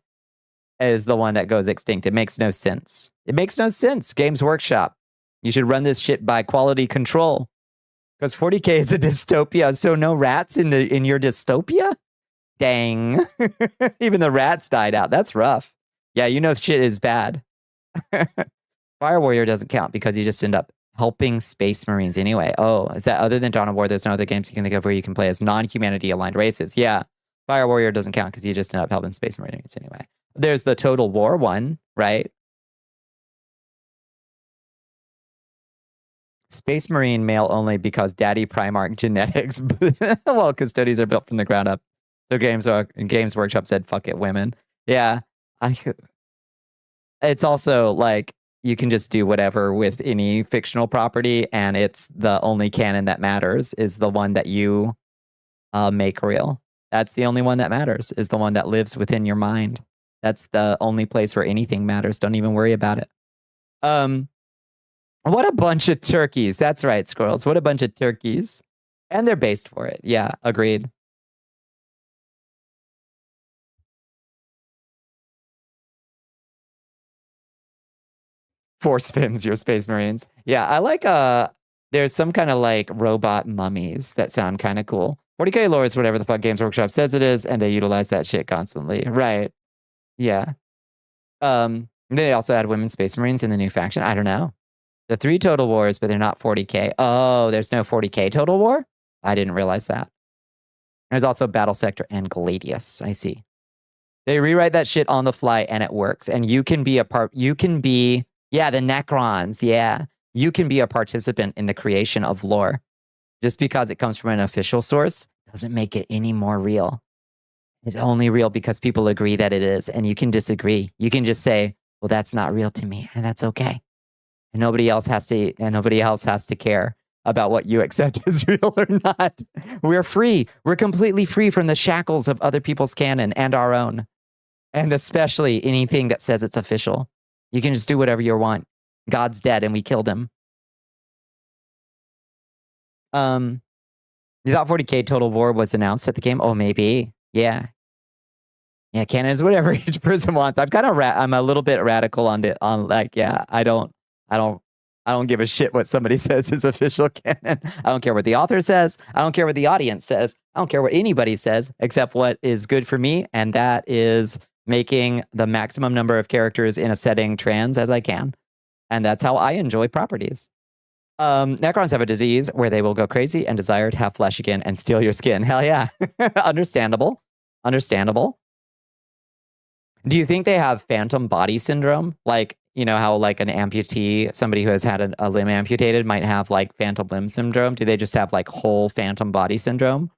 is the one that goes extinct. It makes no sense. It makes no sense. Games Workshop. You should run this shit by quality control. Because 40k is a dystopia, so no rats in your dystopia? Dang. Even the rats died out. That's rough. Yeah, you know shit is bad. Fire Warrior doesn't count because you just end up helping Space Marines anyway. Oh, is that other than Dawn of War, there's no other games you can think of where you can play as non-humanity aligned races? Yeah. Fire Warrior doesn't count because you just end up helping Space Marines anyway. There's the Total War one, right? Space Marine male only because Daddy Primarch genetics. Well, custodians are built from the ground up. So Games Workshop said, fuck it, women. Yeah. It's also like, you can just do whatever with any fictional property, and it's the only canon that matters is the one that you make real. That's the only one that matters, is the one that lives within your mind. That's the only place where anything matters. Don't even worry about it. What a bunch of turkeys. That's right, squirrels. What a bunch of turkeys. And they're based for it. Yeah, agreed. Force spins your Space Marines. Yeah, I like there's some kind of like robot mummies that sound kind of cool. 40k lore is whatever the fuck Games Workshop says it is, and they utilize that shit constantly. Right. Yeah. They also add women Space Marines in the new faction. I don't know. The 3 Total Wars, but they're not 40k. Oh, there's no 40k Total War? I didn't realize that. There's also Battle Sector and Gladius. I see. They rewrite that shit on the fly and it works. And you can be yeah, the Necrons, yeah. You can be a participant in the creation of lore. Just because it comes from an official source doesn't make it any more real. It's only real because people agree that it is, and you can disagree. You can just say, well, that's not real to me, and that's okay. And nobody else has to care about what you accept as real or not. We're free. We're completely free from the shackles of other people's canon and our own. And especially anything that says it's official. You can just do whatever you want. God's dead and we killed him. You thought 40k Total War was announced at the game? Oh, maybe. Yeah. Yeah, canon is whatever each person wants. I'm a little bit radical on yeah, I don't give a shit what somebody says is official canon. I don't care what the author says. I don't care what the audience says. I don't care what anybody says except what is good for me, and that is making the maximum number of characters in a setting trans as I can. And that's how I enjoy properties. Necrons have a disease where they will go crazy and desire to have flesh again and steal your skin. Hell yeah. Understandable. Understandable. Do you think they have phantom body syndrome? Like, you know how like an amputee, somebody who has had a limb amputated might have like phantom limb syndrome? Do they just have like whole phantom body syndrome?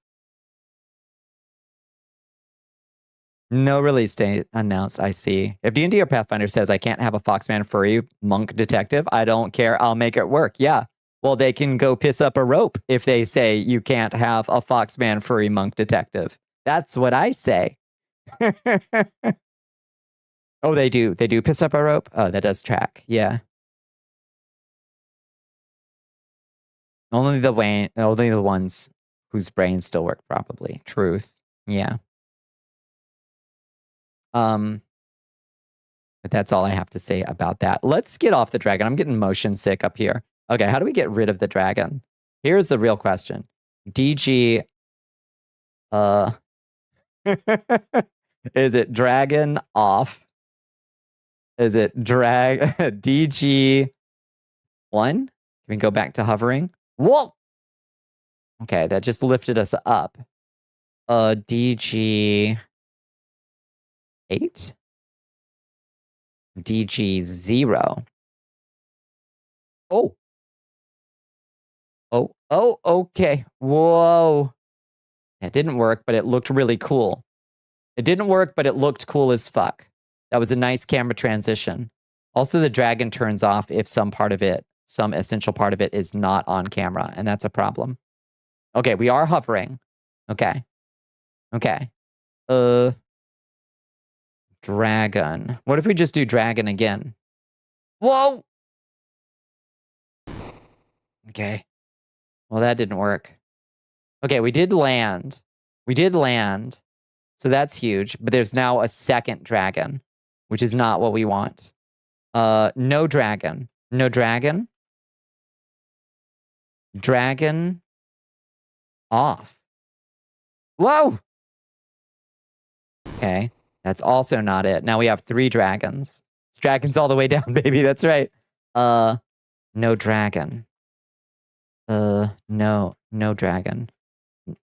No release date announced, I see. If D&D or Pathfinder says I can't have a Foxman furry monk detective, I don't care. I'll make it work. Yeah. Well, they can go piss up a rope if they say you can't have a Foxman furry monk detective. That's what I say. Oh, they do. They do piss up a rope? Oh, that does track. Yeah. Only the ones whose brains still work properly. Truth. Yeah. But that's all I have to say about that. Let's get off the dragon. I'm getting motion sick up here. Okay, how do we get rid of the dragon? Here's the real question. DG is it dragon off? Is it drag DG 1? Can we go back to hovering? Whoa! Okay, that just lifted us up. DG 8? DG 0. Oh. Oh, okay. Whoa. It didn't work, but it looked really cool. It didn't work, but it looked cool as fuck. That was a nice camera transition. Also, the dragon turns off if some essential part of it is not on camera, and that's a problem. Okay, we are hovering. Okay. Okay. Dragon. What if we just do dragon again? Whoa! Okay. Well, that didn't work. Okay, we did land. We did land. So that's huge. But there's now a second dragon, which is not what we want. No dragon. No dragon. Dragon off. Whoa! Okay. That's also not it. Now we have 3 dragons. It's dragons all the way down, baby. That's right. No dragon. No dragon.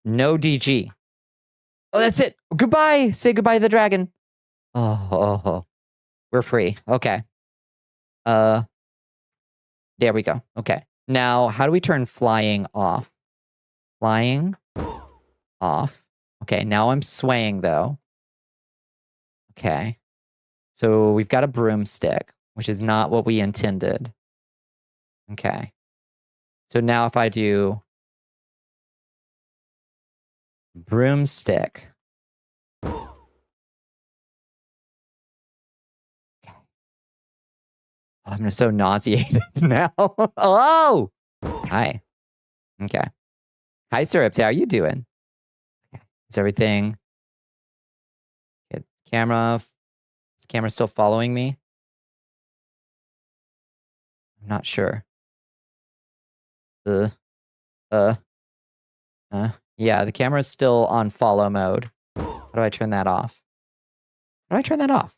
No DG. Oh, that's it. Goodbye. Say goodbye to the dragon. Oh. We're free. Okay. There we go. Okay. Now, how do we turn flying off? Flying off. Okay, now I'm swaying, though. Okay. So we've got a broomstick, which is not what we intended. Okay. So now if I do broomstick. Okay. Oh, I'm so nauseated now. Hello. Hi. Okay. Hi, Syrups. How are you doing? Is everything? Camera. Is camera still following me? I'm not sure. Yeah, the camera's still on follow mode. How do I turn that off? How do I turn that off?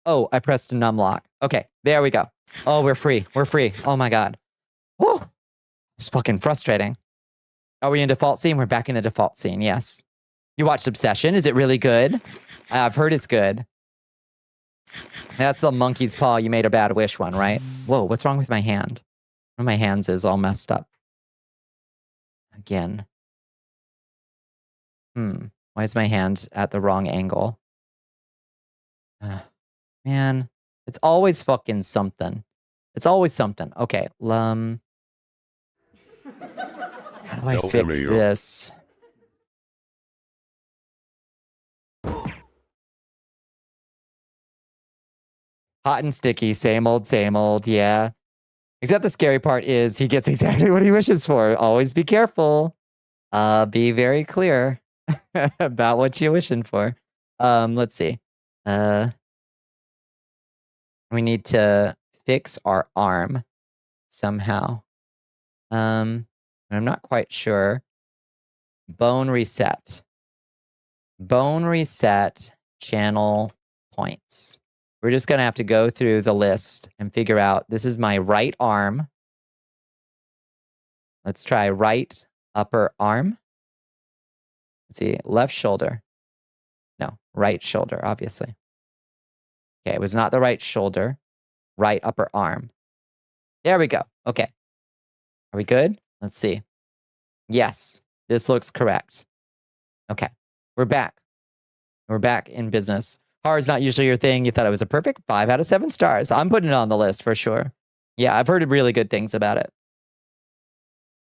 Oh, I pressed a numlock. Okay, there we go. Oh, we're free. We're free. Oh my god. Woo! It's fucking frustrating. Are we in default scene? We're back in the default scene, yes. You watched Obsession? Is it really good? I've heard it's good. That's the monkey's paw you made a bad wish one, right? Whoa, what's wrong with my hand? One of my hands is all messed up. Again. Why is my hand at the wrong angle? Man, it's always fucking something. It's always something. Okay, how do I fix this? Hot and sticky, same old, yeah. Except the scary part is he gets exactly what he wishes for. Always be careful. Be very clear about what you're wishing for. Let's see. We need to fix our arm somehow. I'm not quite sure. Bone reset. Bone reset channel points. We're just going to have to go through the list and figure out, this is my right arm. Let's try right upper arm. Let's see, left shoulder. No, right shoulder, obviously. Okay, it was not the right shoulder. Right upper arm. There we go. Okay. Are we good? Let's see. Yes, this looks correct. Okay. We're back. We're back in business. Horror is not usually your thing. You thought it was a perfect 5 out of 7 stars. I'm putting it on the list for sure. Yeah, I've heard really good things about it.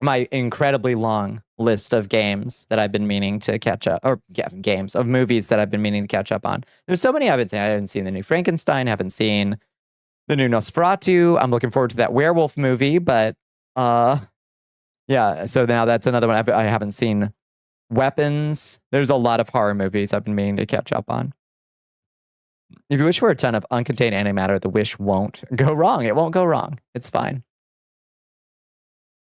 My incredibly long list of games that I've been meaning to catch up, or yeah, games of movies that I've been meaning to catch up on. There's so many I haven't seen. I haven't seen the new Frankenstein, haven't seen the new Nosferatu. I'm looking forward to that werewolf movie, but yeah, so now that's another one. I haven't seen Weapons. There's a lot of horror movies I've been meaning to catch up on. If you wish for a ton of uncontained antimatter, the wish won't go wrong. It won't go wrong. It's fine.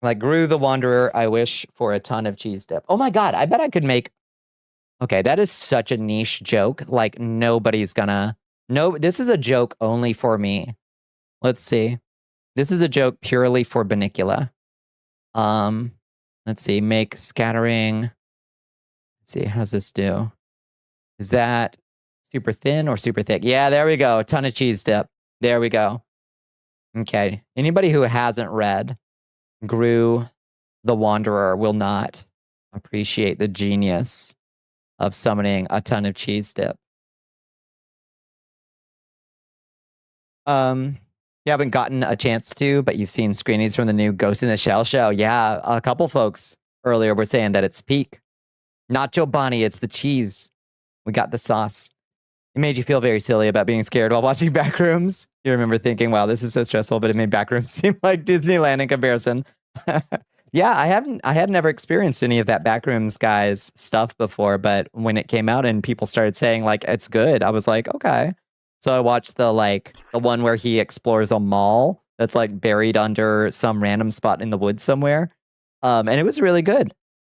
Like Gru the Wanderer, I wish for a ton of cheese dip. Oh my God, I bet I could make... Okay, that is such a niche joke. Like nobody's gonna... No, this is a joke only for me. Let's see. This is a joke purely for Bonnicula. Let's see. Make scattering. Let's see. How's this do? Is that super thin or super thick? Yeah, there we go. A ton of cheese dip. There we go. Okay. Anybody who hasn't read Gru the Wanderer will not appreciate the genius of summoning a ton of cheese dip. You haven't gotten a chance to, but you've seen screenings from the new Ghost in the Shell show. Yeah, a couple folks earlier were saying that it's peak. Not Joe Bonnie, it's the cheese. We got the sauce. It made you feel very silly about being scared while watching Backrooms. You remember thinking, wow, this is so stressful, but it made Backrooms seem like Disneyland in comparison. Yeah, I had never experienced any of that Backrooms guys stuff before, but when it came out and people started saying like it's good, I was like, okay. So I watched the one where he explores a mall that's like buried under some random spot in the woods somewhere. And it was really good.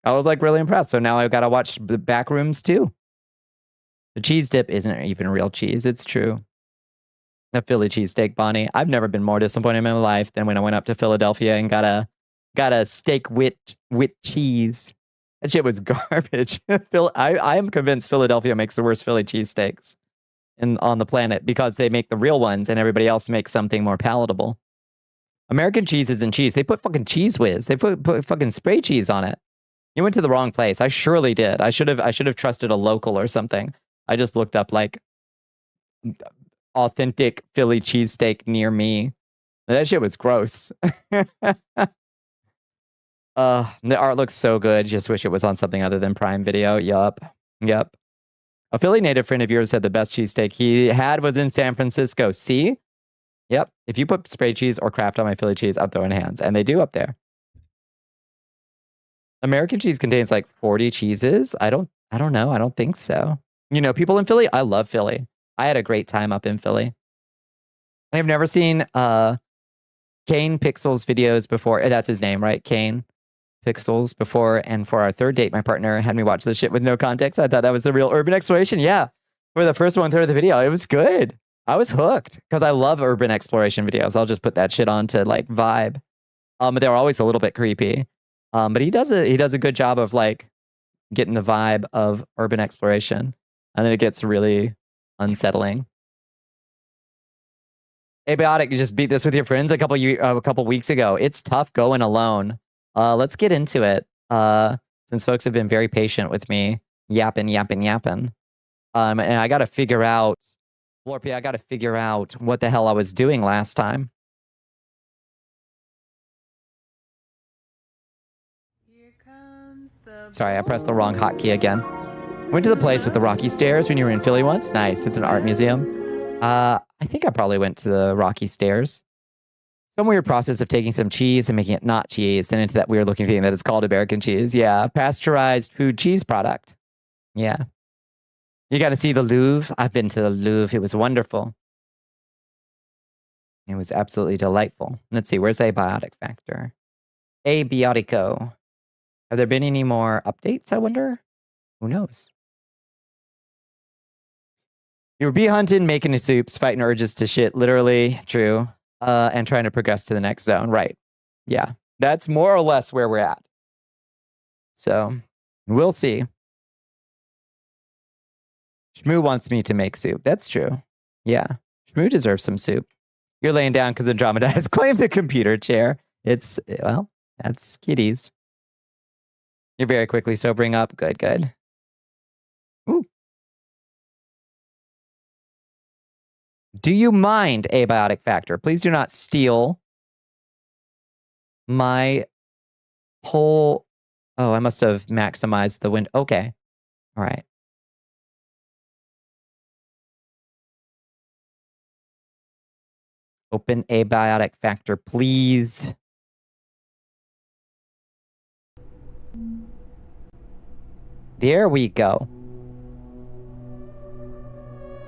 I was like really impressed. So now I've got to watch the Backrooms too. The cheese dip isn't even real cheese. It's true. A Philly cheesesteak, Bonnie. I've never been more disappointed in my life than when I went up to Philadelphia and got a steak with cheese. That shit was garbage. I am convinced Philadelphia makes the worst Philly cheesesteaks on the planet because they make the real ones and everybody else makes something more palatable. American cheese isn't cheese. They put fucking Cheese Whiz. They put fucking spray cheese on it. You went to the wrong place. I surely did. I should have trusted a local or something. I just looked up like authentic Philly cheesesteak near me. That shit was gross. The art looks so good. Just wish it was on something other than Prime Video. Yup. A Philly native friend of yours said the best cheesesteak he had was in San Francisco. See? Yep. If you put spray cheese or Kraft on my Philly cheese, I'm throwing hands. And they do up there. American cheese contains like 40 cheeses. I don't know. I don't think so. You know, people in Philly, I love Philly. I had a great time up in Philly. I've never seen Kane Pixels videos before. That's his name, right? Kane Pixels before. And for our third date, my partner had me watch this shit with no context. I thought that was the real urban exploration. Yeah. For the first 1/3 of the video, it was good. I was hooked because I love urban exploration videos. I'll just put that shit on to like vibe. But they're always a little bit creepy. But he does a good job of like getting the vibe of urban exploration. And then it gets really unsettling. Abiotic, you just beat this with your friends a couple weeks ago. It's tough going alone. Let's get into it. Since folks have been very patient with me, yapping. And I got to figure out, Lorpy, I got to figure out what the hell I was doing last time. Sorry, I pressed the wrong hotkey again. Went to the place with the rocky stairs when you were in Philly once. Nice. It's an art museum. I think I probably went to the rocky stairs. Some weird process of taking some cheese and making it not cheese, then into that weird looking thing that is called American cheese. Yeah, pasteurized food cheese product. Yeah. You got to see the Louvre. I've been to the Louvre. It was wonderful. It was absolutely delightful. Let's see. Where's Abiotic Factor? Abiotico. Have there been any more updates, I wonder? Who knows? You were bee hunting, making soups, fighting urges to shit. Literally true. And trying to progress to the next zone. Right. Yeah. That's more or less where we're at. So we'll see. Shmoo wants me to make soup. That's true. Yeah. Shmoo deserves some soup. You're laying down because Andromeda has claimed the computer chair. It's, well, that's kitties. You're very quickly sobering up. Good. Do you mind, Abiotic Factor? Please do not steal my whole... Oh, I must have maximized the window. Okay. All right. Open Abiotic Factor, please. There we go.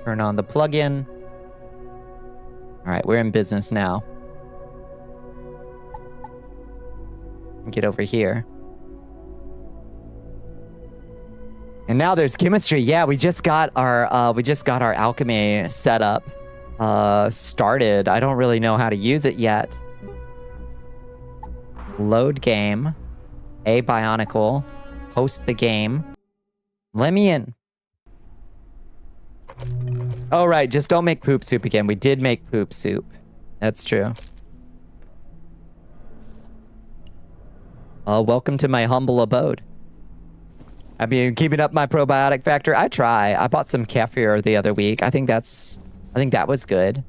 Turn on the plugin. All right, we're in business now. Get over here. And now there's chemistry. Yeah, we just got our alchemy setup started. I don't really know how to use it yet. Load game. Abionical. Host the game. Let me in. Oh, right. Just don't make poop soup again. We did make poop soup. That's true. Welcome to my humble abode. I mean, keeping up my probiotic factor. I try. I bought some kefir the other week. I think that was good.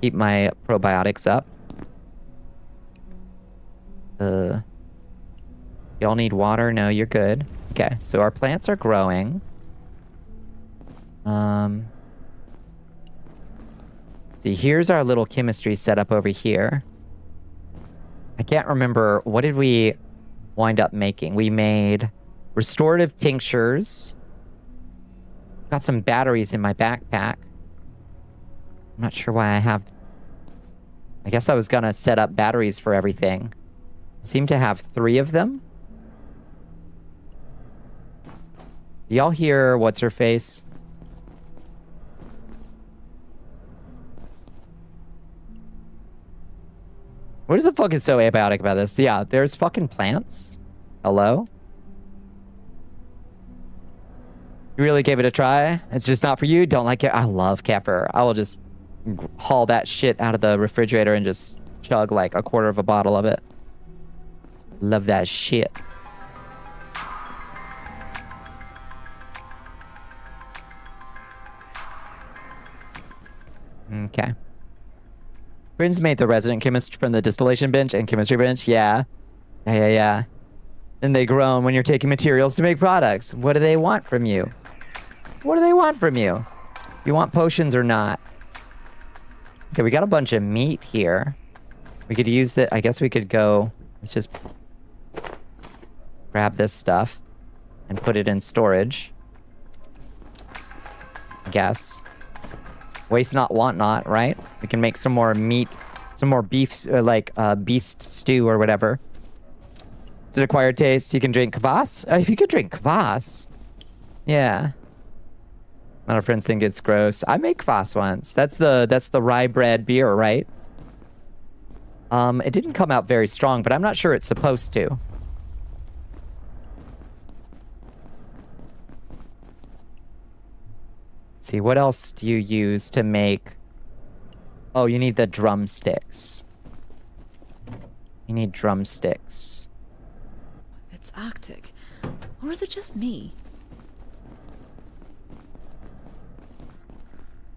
Keep my probiotics up. Y'all need water? No, you're good. Okay, so our plants are growing. See, here's our little chemistry setup over here. I can't remember, what did we wind up making? We made restorative tinctures. Got some batteries in my backpack. I'm not sure why I have... I guess I was gonna set up batteries for everything. I seem to have 3 of them. Y'all hear what's her face? What the fuck is so abiotic about this? Yeah, there's fucking plants. Hello? You really gave it a try? It's just not for you? Don't like it? I love kefir. I will just haul that shit out of the refrigerator and just chug like a quarter of a bottle of it. Love that shit. Okay. Prince made the resident chemist from the distillation bench and chemistry bench. Yeah. Yeah. Then they groan when you're taking materials to make products. What do they want from you? What do they want from you? You want potions or not? Okay, we got a bunch of meat here. We could use that. I guess we could go... Let's just grab this stuff and put it in storage. I guess. Waste not, want not, right? We can make some more meat, some more beef, like beast stew or whatever. It's an acquired taste. You can drink kvass. If you could drink kvass, yeah. A lot of friends think it's gross. I make kvass once. That's the rye bread beer, right? It didn't come out very strong, but I'm not sure it's supposed to. Let's see, what else do you use to make... Oh, you need the drumsticks. You need drumsticks. It's Arctic. Or is it just me?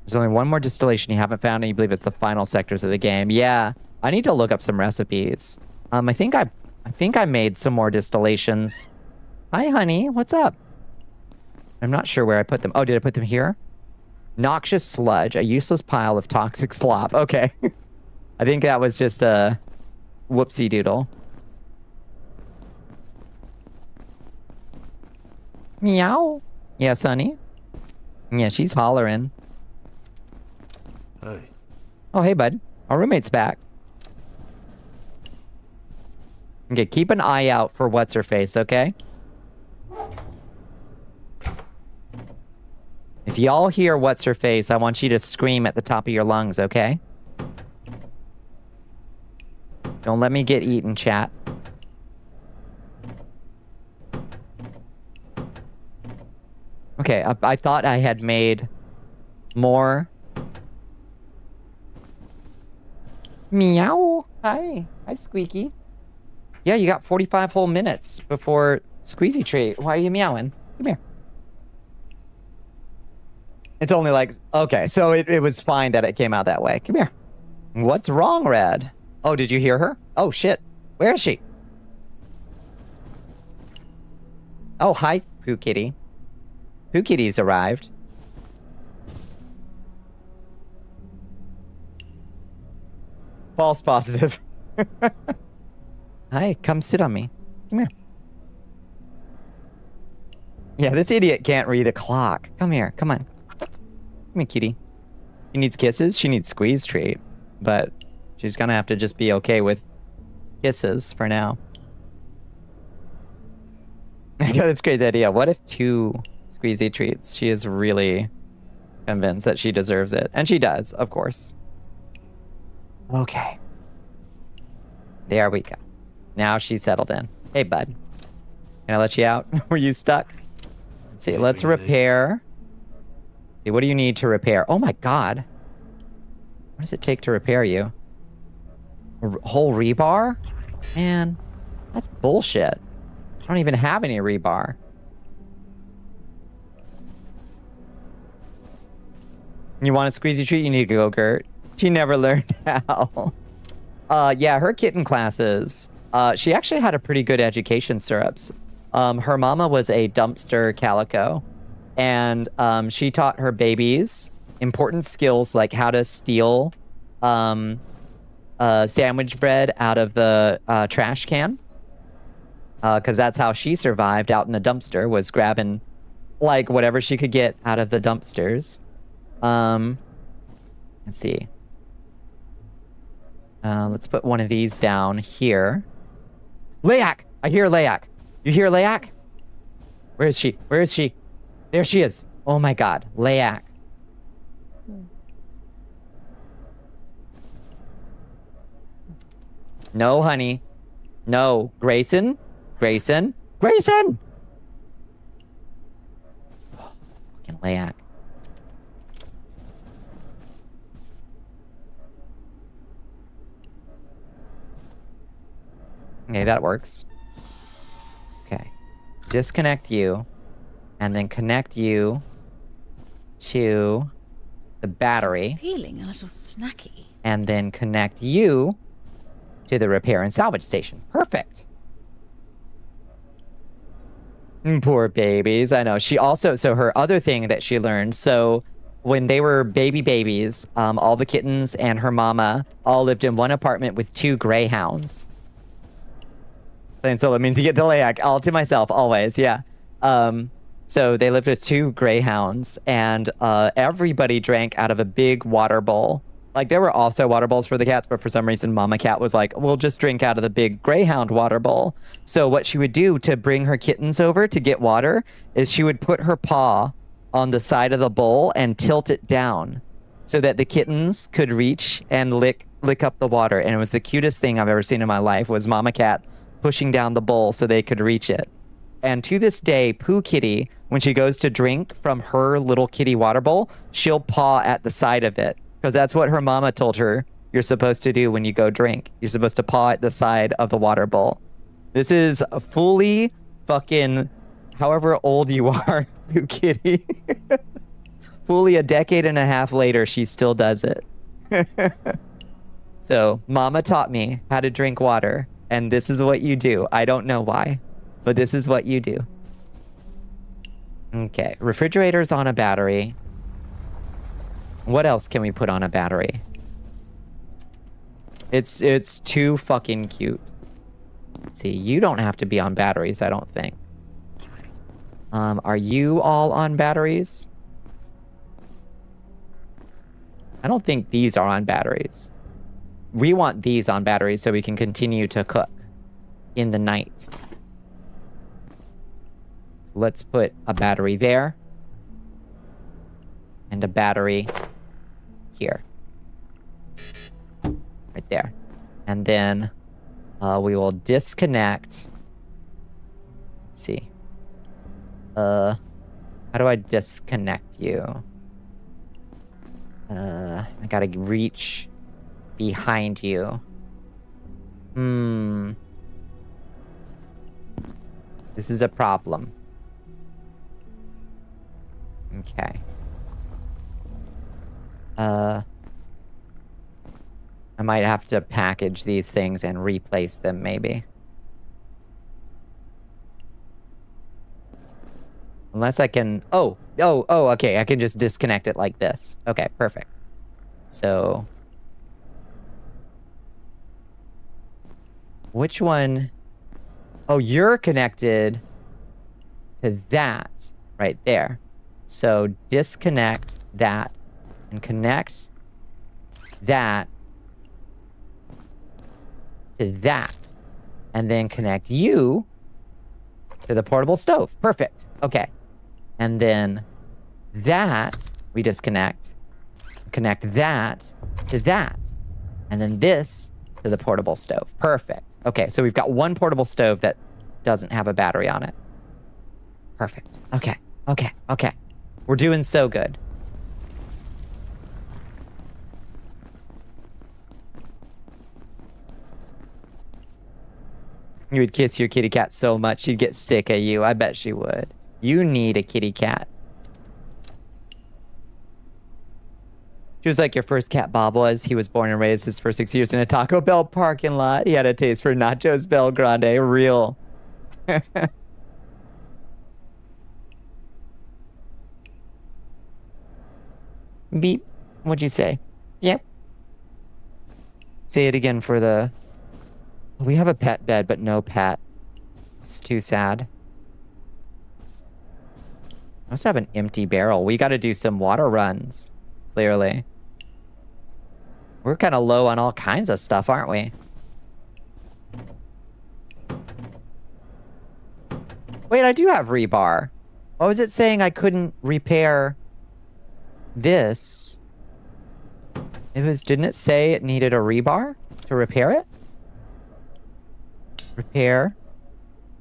There's only one more distillation you haven't found, and you believe it's the final sectors of the game. Yeah, I need to look up some recipes. I think I made some more distillations. Hi, honey. What's up? I'm not sure where I put them. Oh, did I put them here? Noxious sludge, a useless pile of toxic slop. Okay. I think that was just a whoopsie doodle. Meow. Yes, honey. Yeah, she's hollering. Hey. Oh, hey, bud. Our roommate's back. Okay, keep an eye out for what's-her-face, okay? If y'all hear what's-her-face, I want you to scream at the top of your lungs, okay? Don't let me get eaten, chat. Okay, I thought I had made more. Meow. Hi. Hi, Squeaky. Yeah, you got 45 whole minutes before Squeezy Treat. Why are you meowing? Come here. It's only like, okay, so it was fine that it came out that way. Come here. What's wrong, Red? Oh, did you hear her? Oh, shit. Where is she? Oh, hi, Pooh Kitty. Pooh Kitty's arrived. False positive. Hi, come sit on me. Come here. Yeah, this idiot can't read a clock. Come here, come on. Come here, kitty. She needs kisses, she needs squeeze treat. But she's gonna have to just be okay with kisses for now. I got this crazy idea. What if 2 squeezy treats? She is really convinced that she deserves it. And she does, of course. Okay. There we go. Now she's settled in. Hey, bud. Can I let you out? Were you stuck? Let's see. Let's repair. See, what do you need to repair? Oh my god. What does it take to repair you? A whole rebar? Man, that's bullshit. I don't even have any rebar. You want a squeezy treat? You need to go, Gert. She never learned how. Yeah, her kitten classes. She actually had a pretty good education, Syrups. Her mama was a dumpster calico. And she taught her babies important skills like how to steal sandwich bread out of the trash can. Because that's how she survived out in the dumpster, was grabbing like whatever she could get out of the dumpsters. Let's see. Let's put one of these down here. Layak! I hear Layak. You hear Layak? Where is she? Where is she? There she is. Oh my god. Layak. No, honey. No. Grayson? Grayson? Grayson! Oh, fucking Layak. Okay, that works. Okay. Disconnect you. And then connect you to the battery. Feeling a little snacky. And then connect you to the repair and salvage station. Perfect. Poor babies. I know. She also, so her other thing that she learned, so when they were babies, all the kittens and her mama all lived in one apartment with 2 greyhounds. And so that means you get the Layak all to myself, always, yeah. So they lived with 2 greyhounds, and everybody drank out of a big water bowl. Like, there were also water bowls for the cats, but for some reason, Mama Cat was like, we'll just drink out of the big greyhound water bowl. So what she would do to bring her kittens over to get water is she would put her paw on the side of the bowl and tilt it down so that the kittens could reach and lick up the water. And it was the cutest thing I've ever seen in my life, was Mama Cat pushing down the bowl so they could reach it. And to this day, Pooh Kitty, when she goes to drink from her little kitty water bowl, she'll paw at the side of it. Because that's what her mama told her you're supposed to do when you go drink. You're supposed to paw at the side of the water bowl. This is fully fucking however old you are, Pooh Kitty. Fully a decade and a half later, she still does it. So, Mama taught me how to drink water. And this is what you do. I don't know why, but this is what you do. Okay, refrigerator's on a battery. What else can we put on a battery? It's too fucking cute. Let's see, you don't have to be on batteries, I don't think. Are you all on batteries? I don't think these are on batteries. We want these on batteries so we can continue to cook in the night. Let's put a battery there. And a battery here. Right there. And then we will disconnect. Let's see. How do I disconnect you? I gotta reach behind you. This is a problem. Okay. I might have to package these things and replace them, maybe. Unless I can... Oh, okay. I can just disconnect it like this. Okay, perfect. So... Which one... Oh, you're connected to that right there. So disconnect that and connect that to that. And then connect you to the portable stove. Perfect. Okay. And then that we disconnect. Connect that to that. And then this to the portable stove. Perfect. Okay, so we've got one portable stove that doesn't have a battery on it. Perfect. Okay. We're doing so good. You would kiss your kitty cat so much she'd get sick of you. I bet she would. You need a kitty cat. She was like your first cat, Bob was. He was born and raised his first 6 years in a Taco Bell parking lot. He had a taste for nachos Bel Grande. Real. Beep. What'd you say? Yep. Say it again for the... We have a pet bed, but no pet. It's too sad. I also have an empty barrel. We got to do some water runs. Clearly. We're kind of low on all kinds of stuff, aren't we? Wait, I do have rebar. What was it saying I couldn't repair this? Didn't it say it needed a rebar to repair it? Repair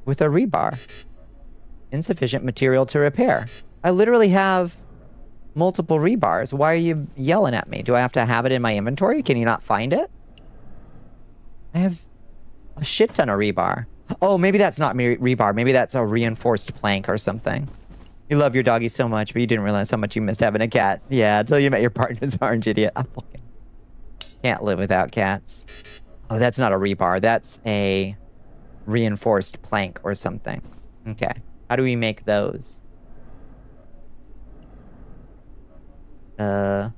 with a rebar. Insufficient material to repair. I literally have multiple rebars. Why are you yelling at me? Do I have to have it in my inventory? Can you not find it? I have a shit ton of rebar. Oh, maybe that's not rebar. Maybe that's a reinforced plank or something. You love your doggy so much, but you didn't realize how much you missed having a cat. Yeah, until you met your partner's orange idiot. I fucking can't live without cats. Oh, that's not a rebar. That's a reinforced plank or something. Okay. How do we make those? Oh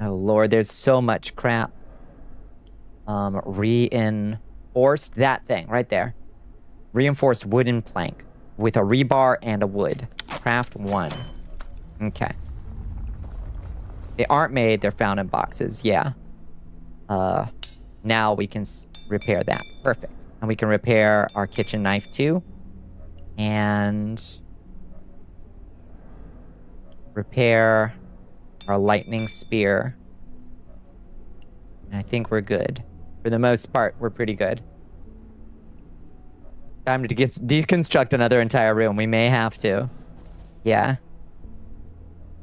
lord, there's so much crap. Reinforced, that thing right there. Reinforced wooden plank with a rebar and a wood. Craft 1. Okay. They aren't made, they're found in boxes, yeah. Now we can repair that. Perfect. And we can repair our kitchen knife too. And repair our lightning spear. And I think we're good. For the most part, we're pretty good. Time to deconstruct another entire room. We may have to. Yeah.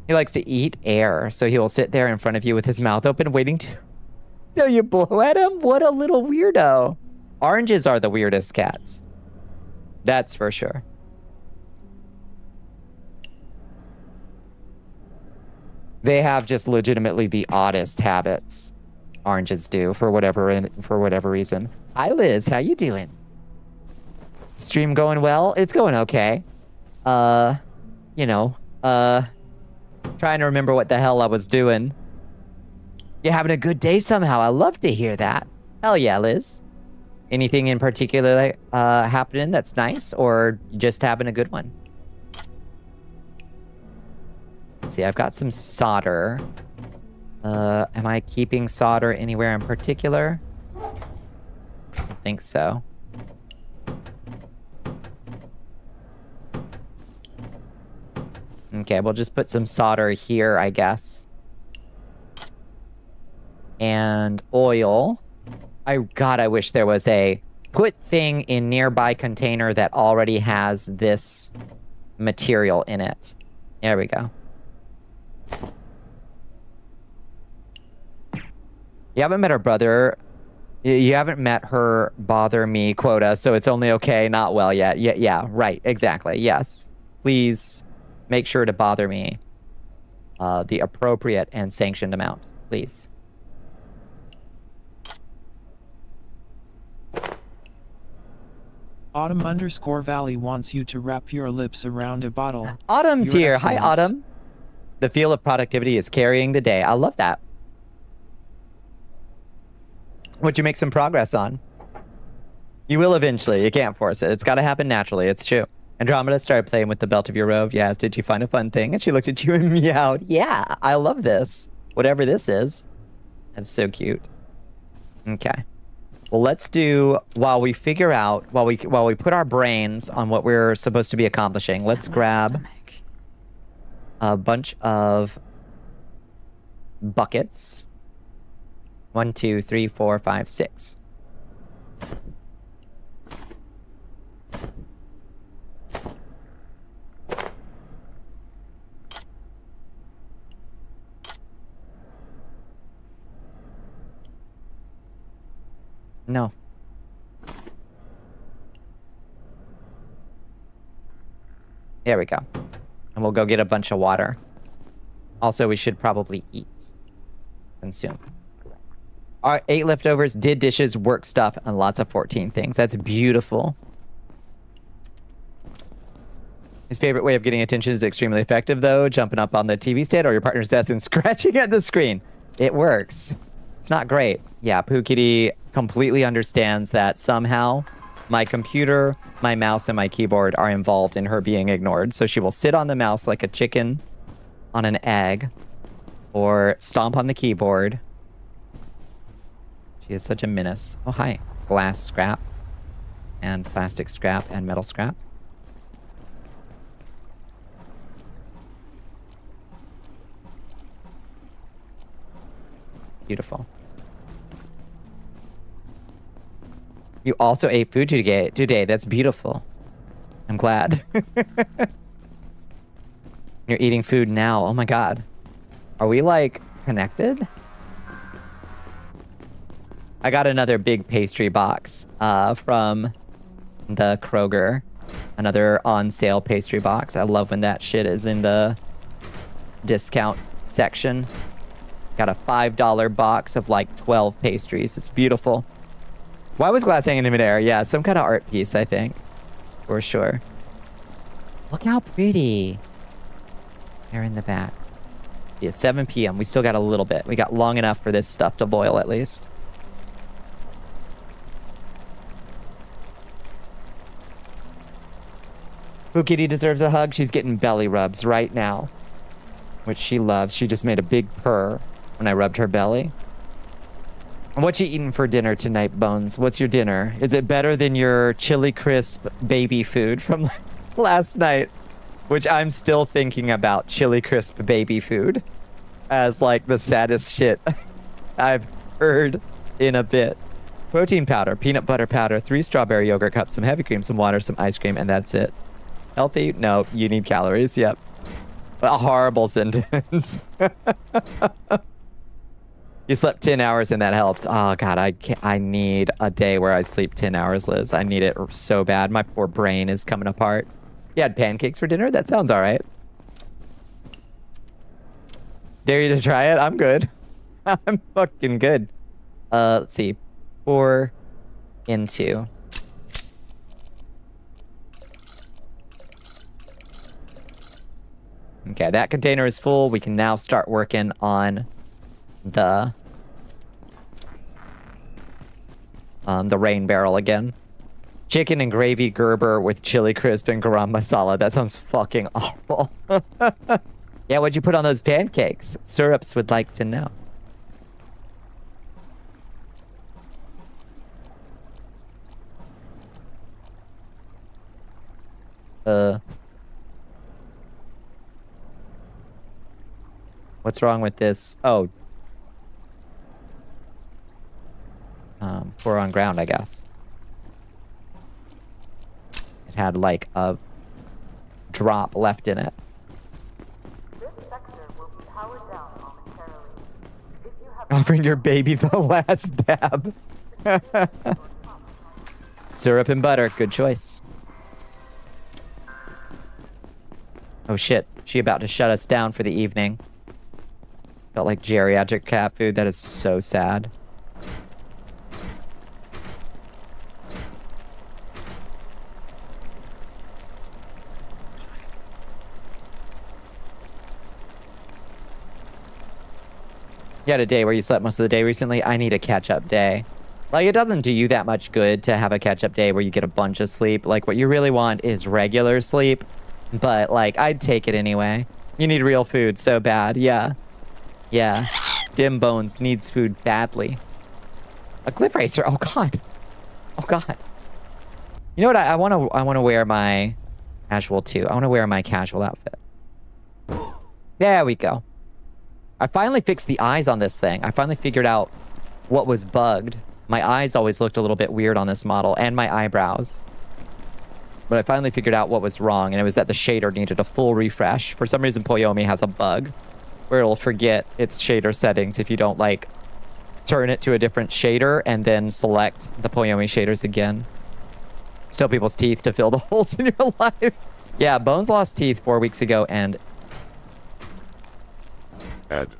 He likes to eat air, so he will sit there in front of you with his mouth open, waiting till you blow at him. What a little weirdo. Oranges are the weirdest cats. That's for sure. They have just legitimately the oddest habits. Oranges do, for whatever reason. Hi, Liz. How you doing? Stream going well? It's going okay. Trying to remember what the hell I was doing. You're having a good day somehow. I love to hear that. Hell yeah, Liz. Anything in particular happening that's nice, or just having a good one? Let's see, I've got some solder. Am I keeping solder anywhere in particular? I don't think so. Okay, we'll just put some solder here, I guess. And oil. God, I wish there was a put thing in nearby container that already has this material in it. There we go. You haven't met our brother You haven't met her bother me quota, so it's only okay, not well yet. Yeah, right, exactly, yes. Please make sure to bother me the appropriate and sanctioned amount, please. Autumn_Valley wants you to wrap your lips around a bottle. Autumn's Your here. Hi, excellence. Autumn. The feel of productivity is carrying the day. I love that. What'd you make some progress on? You will eventually. You can't force it. It's got to happen naturally. It's true. Andromeda started playing with the belt of your robe. Yes. Did you find a fun thing? And she looked at you and meowed. Yeah, I love this. Whatever this is. That's so cute. Okay. Well, let's do, while we figure out, while we put our brains on what we're supposed to be accomplishing, let's grab a bunch of buckets. 1, 2, 3, 4, 5, 6. No. There we go. And we'll go get a bunch of water. Also, we should probably eat. Consume. All right, 8 leftovers, did dishes, work stuff, and lots of 14 things. That's beautiful. His favorite way of getting attention is extremely effective, though. Jumping up on the TV stand or your partner's desk and scratching at the screen. It works. It's not great. Yeah, Pooh Kitty completely understands that somehow my computer, my mouse, and my keyboard are involved in her being ignored. So she will sit on the mouse like a chicken on an egg or stomp on the keyboard. She is such a menace. Oh, hi. Glass scrap and plastic scrap and metal scrap. Beautiful. You also ate food today. That's beautiful. I'm glad. You're eating food now. Oh my god. Are we, like, connected? I got another big pastry box from the Kroger. Another on-sale pastry box. I love when that shit is in the discount section. Got a $5 box of, like, 12 pastries. It's beautiful. Why was glass hanging in midair? Yeah, some kind of art piece, I think. For sure. Look how pretty. There in the back. It's 7 p.m. We still got a little bit. We got long enough for this stuff to boil, at least. Pooh Kitty deserves a hug. She's getting belly rubs right now, which she loves. She just made a big purr when I rubbed her belly. What you eating for dinner tonight, Bones? What's your dinner? Is it better than your chili crisp baby food from last night? Which I'm still thinking about chili crisp baby food as like the saddest shit I've heard in a bit. Protein powder, peanut butter powder, 3 strawberry yogurt cups, some heavy cream, some water, some ice cream, and that's it. Healthy? No, you need calories. Yep. A horrible sentence. You slept 10 hours and that helps. Oh god, I need a day where I sleep 10 hours, Liz. I need it so bad. My poor brain is coming apart. You had pancakes for dinner? That sounds all right. Dare you to try it? I'm good. I'm fucking good. Let's see. Pour into. Okay, that container is full. We can now start working on the rain barrel again. Chicken and gravy Gerber with chili crisp and garam masala. That sounds fucking awful. Yeah, what'd you put on those pancakes? Syrups would like to know. What's wrong with this? Oh. Pour on ground, I guess. It had like a drop left in it. This sector will be powered down momentarily. If you have Offering your baby the last dab. Syrup and butter, good choice. Oh shit, she about to shut us down for the evening. Felt like geriatric cat food, that is so sad. You had a day where you slept most of the day recently? I need a catch-up day. Like, it doesn't do you that much good to have a catch-up day where you get a bunch of sleep. Like, what you really want is regular sleep. But, like, I'd take it anyway. You need real food so bad. Yeah. Yeah. Dim Bones needs food badly. A clip racer? Oh, God. Oh, God. You know what? I want to wear my casual, too. I want to wear my casual outfit. There we go. I finally fixed the eyes on this thing. I finally figured out what was bugged. My eyes always looked a little bit weird on this model, and my eyebrows. But I finally figured out what was wrong, and it was that the shader needed a full refresh. For some reason, Poyomi has a bug where it'll forget its shader settings if you don't, like, turn it to a different shader and then select the Poyomi shaders again. Still people's teeth to fill the holes in your life. Yeah, Bones lost teeth 4 weeks ago, and... Add.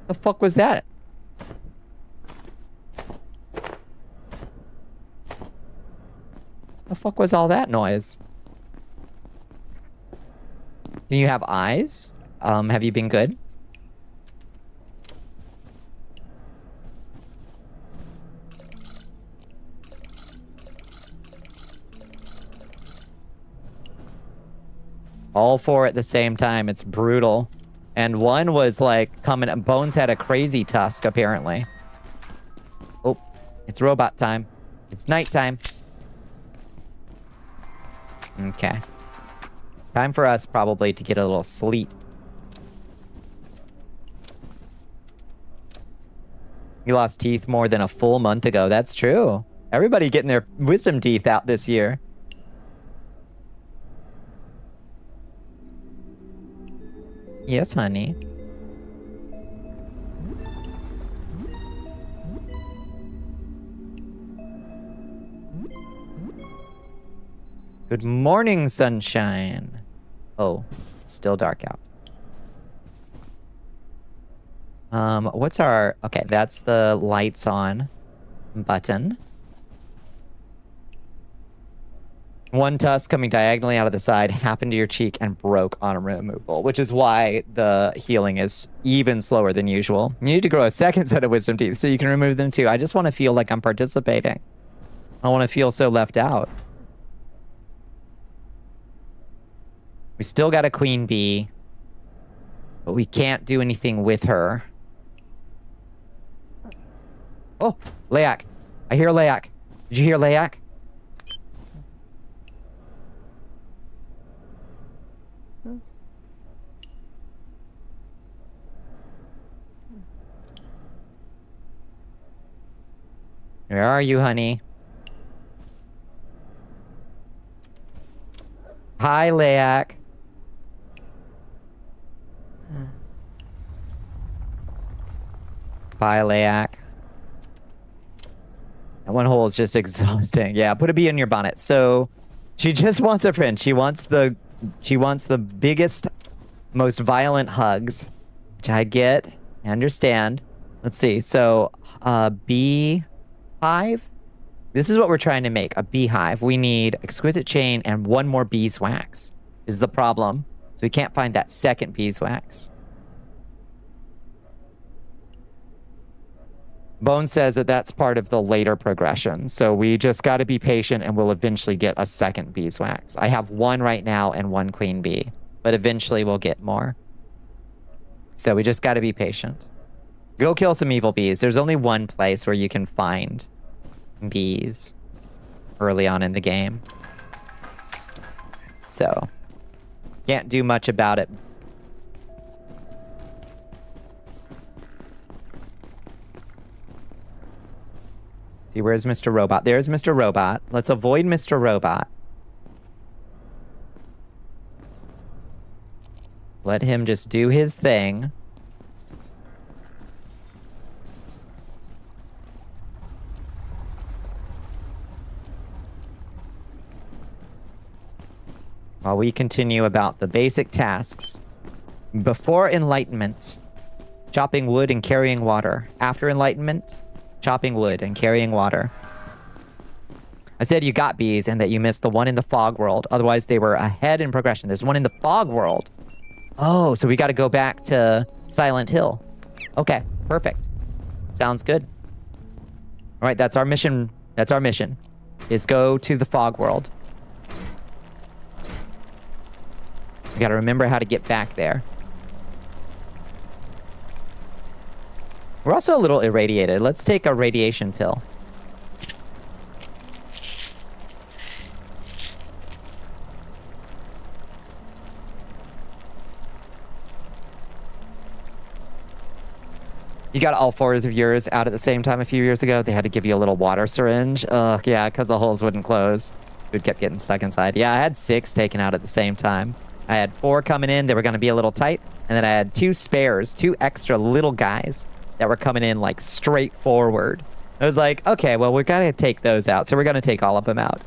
The fuck was that? The fuck was all that noise? Do you have eyes? Have you been good? All four at the same time. It's brutal. And one was like coming... Bones had a crazy tusk, apparently. Oh, it's robot time. It's nighttime. Okay. Time for us probably to get a little sleep. You lost teeth more than a full month ago. That's true. Everybody getting their wisdom teeth out this year. Yes, honey. Good morning, sunshine. Oh, it's still dark out. What's our... Okay, that's the lights on button. One tusk coming diagonally out of the side happened to your cheek and broke on removal, which is why the healing is even slower than usual. You need to grow a second set of wisdom teeth so you can remove them too. I just want to feel like I'm participating. I don't want to feel so left out. We still got a queen bee, but we can't do anything with her. Oh, Layak. I hear Layak. Did you hear Layak? Where are you, honey? Hi, Layak. Bye, Layak. That one hole is just exhausting. Yeah, put a bee in your bonnet. So, she just wants a friend. She wants the biggest, most violent hugs, which I get, I understand. Let's see. So, beehive. This is what we're trying to make, a beehive. We need exquisite chain and one more beeswax is the problem. So we can't find that second beeswax. Bone says that that's part of the later progression. So we just got to be patient and we'll eventually get a second beeswax. I have one right now and one queen bee, but eventually we'll get more. So we just got to be patient. Go kill some evil bees. There's only one place where you can find bees early on in the game. So, can't do much about it. See, where's Mr. Robot? There's Mr. Robot. Let's avoid Mr. Robot. Let him just do his thing. while we continue about the basic tasks. Before enlightenment, chopping wood and carrying water. After enlightenment, chopping wood and carrying water. I said you got bees and that you missed the one in the fog world. Otherwise, they were ahead in progression. There's one in the fog world. Oh, so we got to go back to Silent Hill. Okay, perfect. Sounds good. All right, that's our mission. That's our mission. Is go to the fog world. We got to remember how to get back there. We're also a little irradiated. Let's take a radiation pill. You got all fours of yours out at the same time a few years ago. They had to give you a little water syringe. Ugh, yeah, because the holes wouldn't close. Food kept getting stuck inside. Yeah, I had 6 taken out at the same time. I had 4 coming in. They were going to be a little tight. And then I had 2 spares, 2 extra little guys that were coming in like straight forward. I was like, okay, well, we're going to take those out. So we're going to take all of them out.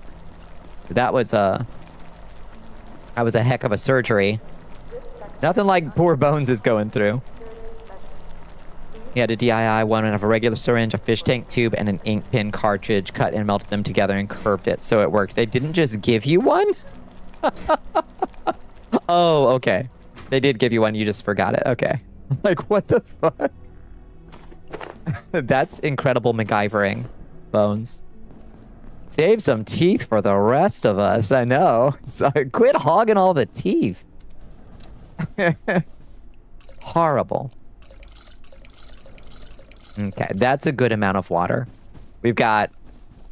That was a heck of a surgery. Nothing like poor Bones is going through. He had a DII, one of a regular syringe, a fish tank tube, and an ink pen cartridge, cut and melted them together and curved it so it worked. They didn't just give you one? Oh, okay. They did give you one, you just forgot it. Okay. Like, what the fuck? That's incredible MacGyvering, Bones. Save some teeth for the rest of us, I know. So, quit hogging all the teeth. Horrible. Okay, that's a good amount of water. We've got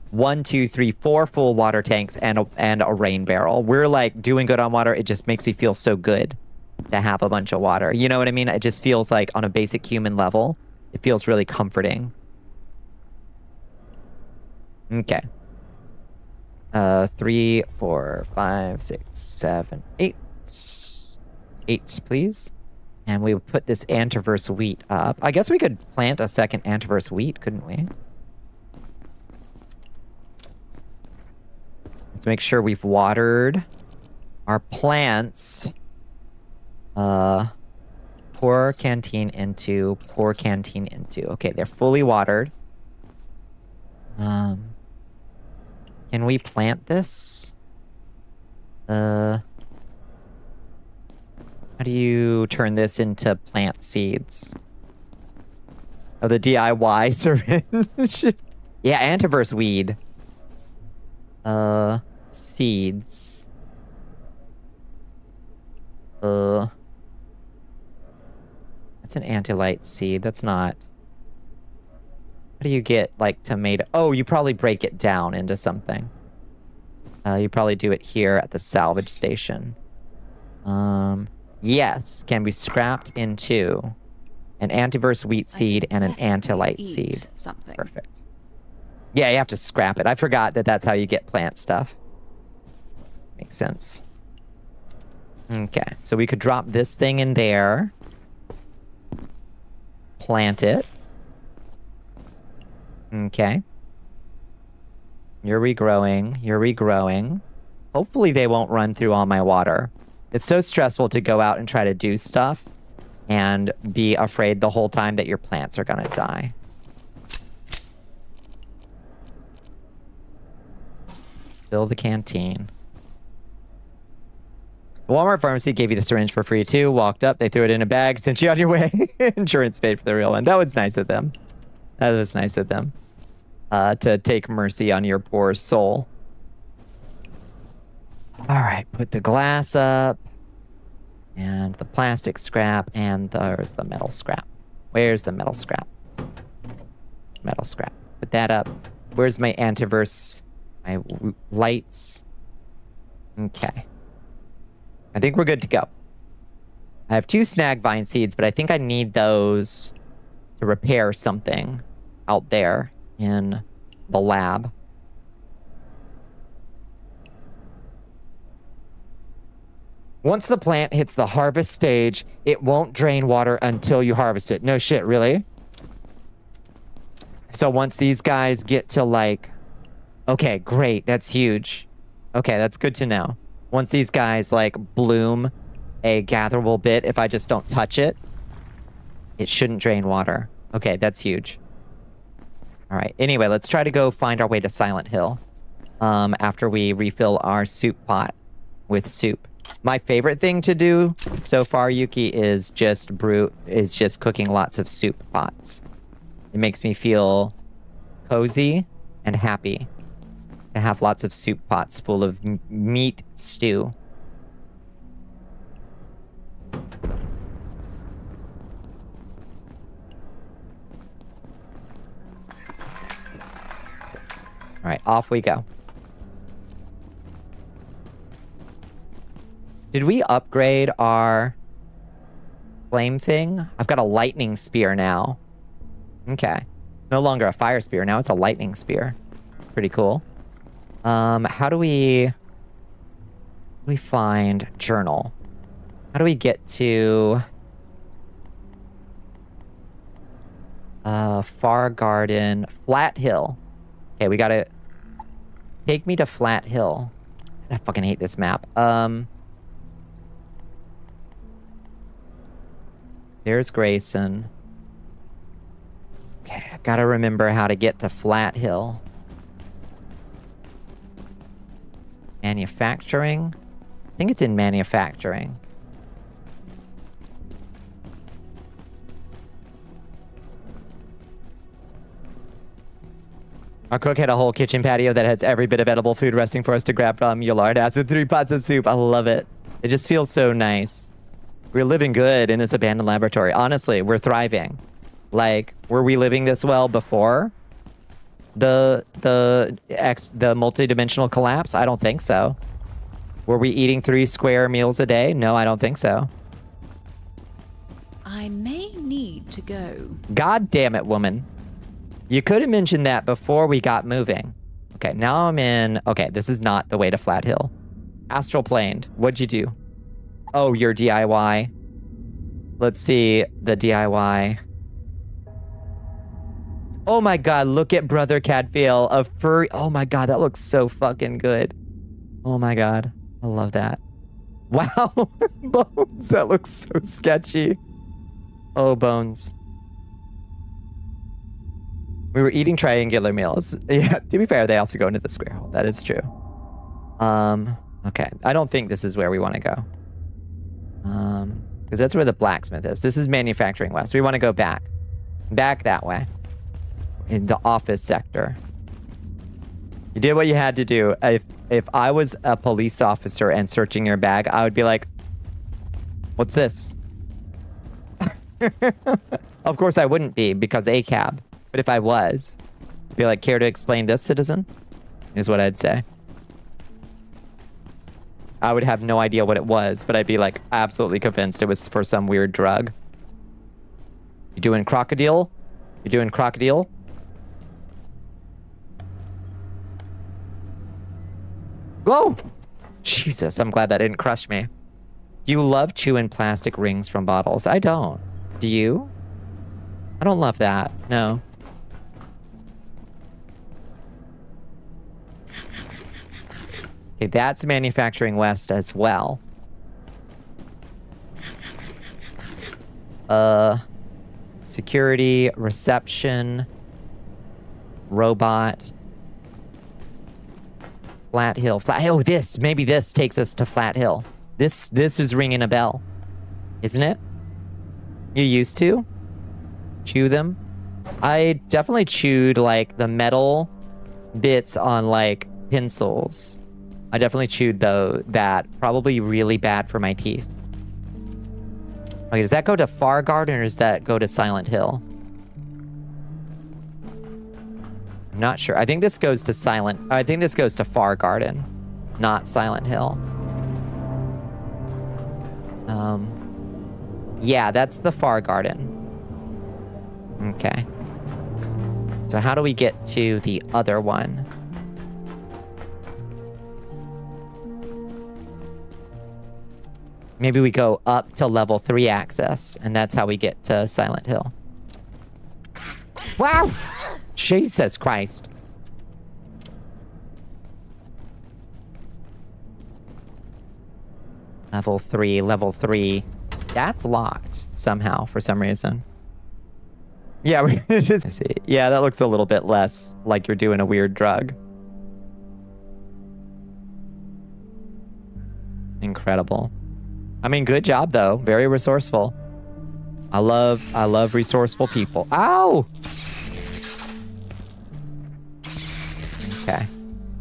1, 2, 3, 4 full water tanks and a rain barrel. We're like doing good on water. It just makes me feel so good to have a bunch of water. You know what I mean? It just feels like on a basic human level, it feels really comforting. Okay. 3, 4, 5, 6, 7, 8. 8, please. And we would put this antiverse wheat up. I guess we could plant a second antiverse wheat, couldn't we? Let's make sure we've watered our plants. Pour canteen into, pour canteen into. Okay, they're fully watered. Can we plant this? How do you turn this into plant seeds? Oh, the DIY syringe. Yeah, antiverse weed. Seeds. That's an anti-light seed. That's not... How do you get, like, tomato... Oh, you probably break it down into something. You probably do it here at the salvage station. Yes, can be scrapped into an antiverse wheat seed and an anti-light seed. Something. Perfect. Yeah, you have to scrap it. I forgot that that's how you get plant stuff. Makes sense. Okay, so we could drop this thing in there. Plant it. Okay. You're regrowing. You're regrowing. Hopefully they won't run through all my water. It's so stressful to go out and try to do stuff and be afraid the whole time that your plants are gonna die. Fill the canteen. The Walmart pharmacy gave you the syringe for free too. Walked up, they threw it in a bag, sent you on your way. Insurance paid for the real one. That was nice of them. That was nice of them. To take mercy on your poor soul. All right, put the glass up. And the plastic scrap, and there's the metal scrap. Where's the metal scrap? Metal scrap. Put that up. Where's my antiverse? My lights. Okay. I think we're good to go. I have 2 snag vine seeds, but I think I need those to repair something out there in the lab. Once the plant hits the harvest stage, it won't drain water until you harvest it. No shit, really? So once these guys get to like... Okay, great. That's huge. Okay, that's good to know. Once these guys, like, bloom a gatherable bit, if I just don't touch it, it shouldn't drain water. Okay, that's huge. All right. Anyway, let's try to go find our way to Silent Hill after we refill our soup pot with soup. My favorite thing to do so far, Yuki, is just cooking lots of soup pots. It makes me feel cozy and happy to have lots of soup pots full of meat stew. All right, off we go. Did we upgrade our flame thing? I've got a lightning spear now. Okay. It's no longer a fire spear. Now it's a lightning spear. Pretty cool. How do we find journal? How do we get to Far Garden, Flat Hill? Okay, we gotta take me to Flat Hill. I fucking hate this map. There's Grayson. Okay, I gotta remember how to get to Flat Hill. Manufacturing? I think it's in manufacturing. Our cook had a whole kitchen patio that has every bit of edible food resting for us to grab from. Your lard ass with 3 pots of soup. I love it. It just feels so nice. We're living good in this abandoned laboratory. Honestly, we're thriving. Like, were we living this well before the multi-dimensional collapse? I don't think so. Were we eating 3 square meals a day? No, I don't think so. I may need to go. God damn it, woman. You could have mentioned that before we got moving. Okay, now I'm in... Okay, this is not the way to Flat Hill. Astral planed. What'd you do? Oh, your DIY. Let's see the DIY. Oh my god, look at Brother Cadfiel, a furry... Oh my god, that looks so fucking good. Oh my god, I love that. Wow, Bones, that looks so sketchy. Oh, Bones. We were eating triangular meals. Yeah, to be fair, they also go into the square hole. That is true. Okay, I don't think this is where we want to go. Because that's where the blacksmith is. This is manufacturing west. We want to go back. Back that way. In the office sector. You did what you had to do. If I was a police officer and searching your bag, I would be like, what's this? Of course I wouldn't be, because ACAB. But if I was, I'd be like, care to explain this, citizen? Is what I'd say. I would have no idea what it was, but I'd be like absolutely convinced it was for some weird drug. You doing crocodile? You doing crocodile? Whoa! Jesus, I'm glad that didn't crush me. You love chewing plastic rings from bottles. I don't. Do you? I don't love that. No. Okay, that's manufacturing west as well. Security, reception, robot, Flat Hill. Oh, maybe this takes us to Flat Hill. This is ringing a bell, isn't it? You used to chew them? I definitely chewed like the metal bits on like pencils. I definitely chewed that. Probably really bad for my teeth. Okay, does that go to Far Garden or does that go to Silent Hill? I'm not sure. I think this goes to Far Garden, not Silent Hill. Yeah, that's the Far Garden. Okay. So how do we get to the other one? Maybe we go up to level 3 access, and that's how we get to Silent Hill. Wow! Jesus Christ. Level 3, level 3. That's locked somehow for some reason. Yeah, we just see. Yeah, that looks a little bit less like you're doing a weird drug. Incredible. I mean, good job though. Very resourceful. I love resourceful people. Ow! Okay.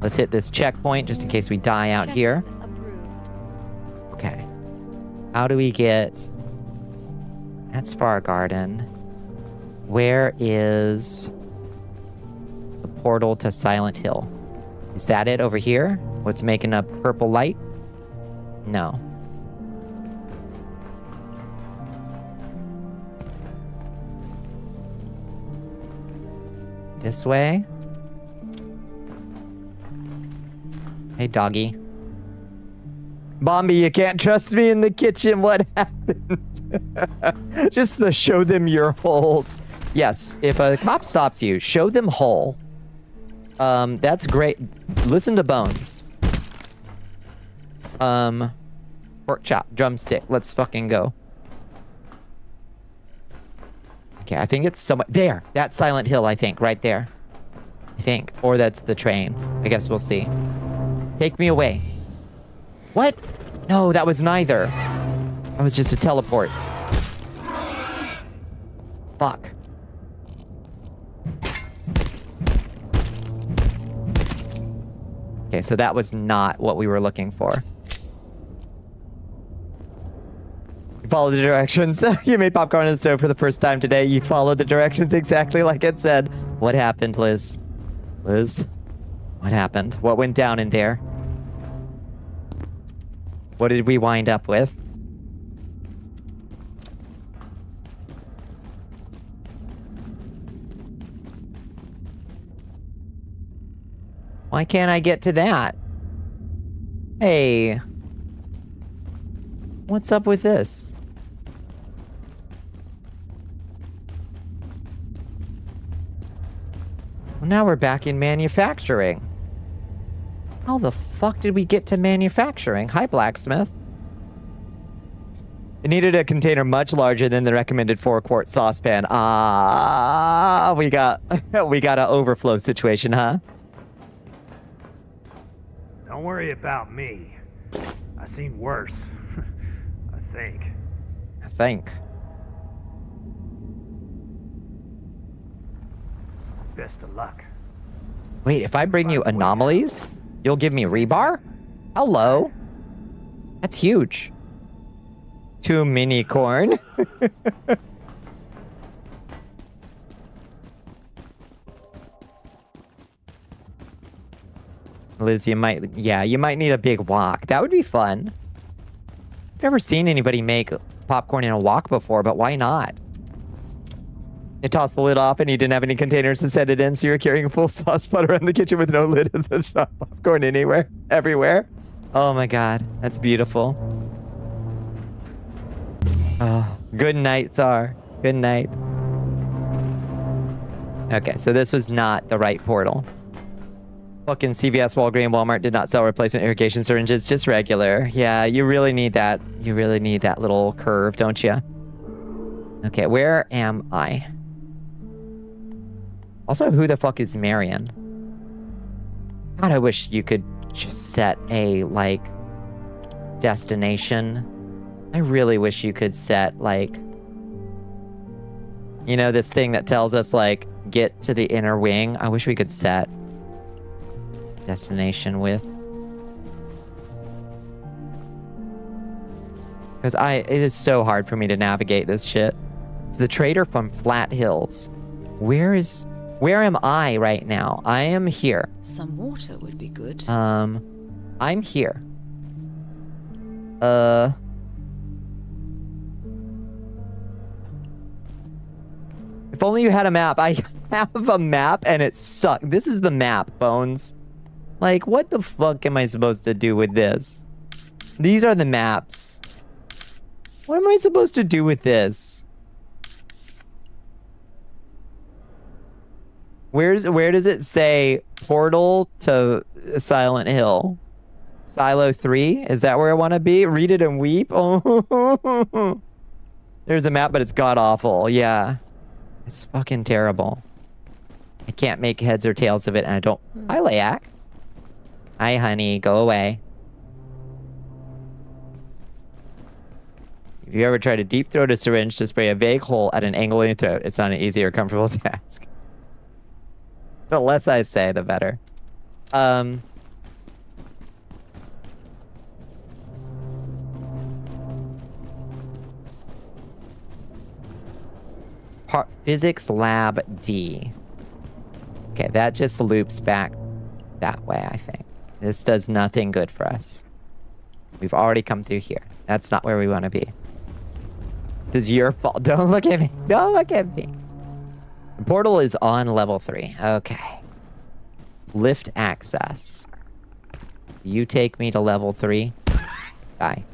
Let's hit this checkpoint just in case we die out here. Okay. How do we get... That's Far Garden. Where is the portal to Silent Hill? Is that it over here? What's making a purple light? No. This way? Hey, doggy. Bombi, you can't trust me in the kitchen. What happened? Just to show them your holes. Yes, if a cop stops you, show them hole. That's great. Listen to Bones. Pork chop, drumstick. Let's fucking go. Okay, I think it's somewhere there. That's Silent Hill, I think, right there. I think, or that's the train. I guess we'll see. Take me away. What? No, that was neither. That was just a teleport. Fuck. Okay, so that was not what we were looking for. You followed the directions. You made popcorn on the stove for the first time today. You followed the directions exactly like it said. What happened, Liz? Liz? What happened? What went down in there? What did we wind up with? Why can't I get to that? Hey. What's up with this? Well, now we're back in manufacturing. How the fuck did we get to manufacturing? Hi, blacksmith. It needed a container much larger than the recommended 4-quart saucepan. Ah, we got an overflow situation, huh? Don't worry about me. I've seen worse. I think. I think. Best of luck. Wait, if I bring you anomalies, you'll give me rebar? Hello. That's huge. 2 mini corn. Liz, you might need a big wok. That would be fun. Never seen anybody make popcorn in a wok before, but why not? You tossed the lid off and you didn't have any containers to set it in, so you're carrying a full sauce pot around the kitchen with no lid to shop popcorn everywhere. Oh my god, that's beautiful. Oh, good night, Tsar. Good night. Okay, so this was not the right portal. Fucking CVS, Walgreens, Walmart did not sell replacement irrigation syringes, just regular. Yeah, you really need that. You really need that little curve, don't you? Okay, where am I? Also, who the fuck is Marion? God, I wish you could just set a, like, destination. I really wish you could set, like... You know, this thing that tells us, like, get to the inner wing? I wish we could set... destination with... Because it is so hard for me to navigate this shit. It's the trader from Flat Hills. Where am I right now? I am here. Some water would be good. I'm here. If only you had a map. I have a map and it sucks. This is the map, Bones. Like, what the fuck am I supposed to do with this? These are the maps. What am I supposed to do with this? Where does it say portal to Silent Hill? Silo 3? Is that where I want to be? Read it and weep? Oh, there's a map, but it's god-awful. Yeah. It's fucking terrible. I can't make heads or tails of it, and I don't... Hi, Layak. Hi, honey. Go away. If you ever try to deep throat a syringe to spray a vague hole at an angle in your throat, it's not an easy or comfortable task. The less I say, the better. Physics Lab D. Okay, that just loops back that way, I think. This does nothing good for us. We've already come through here. That's not where we want to be. This is your fault. Don't look at me. Don't look at me. The portal is on level 3. Okay. Lift access. You take me to level 3. Bye.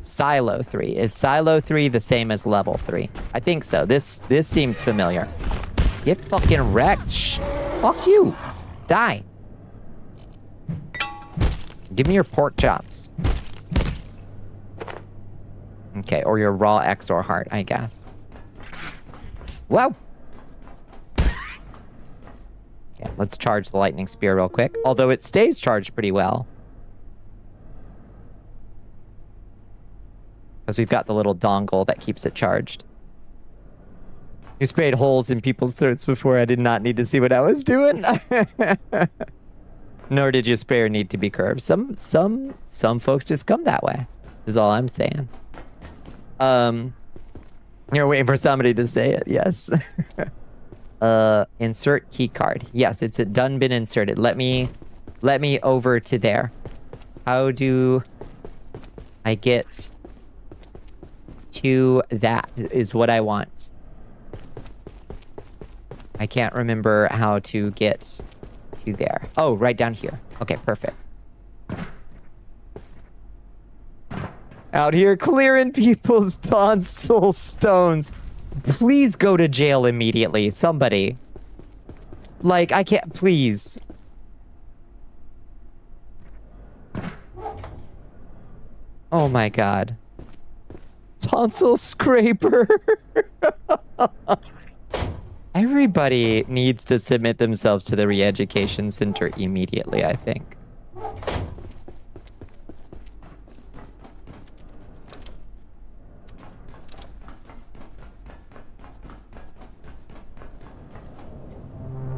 Silo 3. Is Silo 3 the same as level 3? I think so. This seems familiar. Get fucking wrecked. Shh. Fuck you. Die. Give me your pork chops. Okay, or your raw Exor heart, I guess. Whoa! Okay, let's charge the lightning spear real quick. Although it stays charged pretty well. Because we've got the little dongle that keeps it charged. You sprayed holes in people's throats before. I did not need to see what I was doing. Nor did your sprayer need to be curved. Some folks just come that way, is all I'm saying. You're waiting for somebody to say it, yes. Insert key card. Yes, it's done been inserted. Let me over to there. How do I get to that is what I want. I can't remember how to get to there. Oh, right down here. Okay, perfect. Out here clearing people's tonsil stones. Please go to jail immediately. Somebody. Like, I can't... Please. Oh my god. Tonsil scraper. Everybody needs to submit themselves to the re-education center immediately, I think.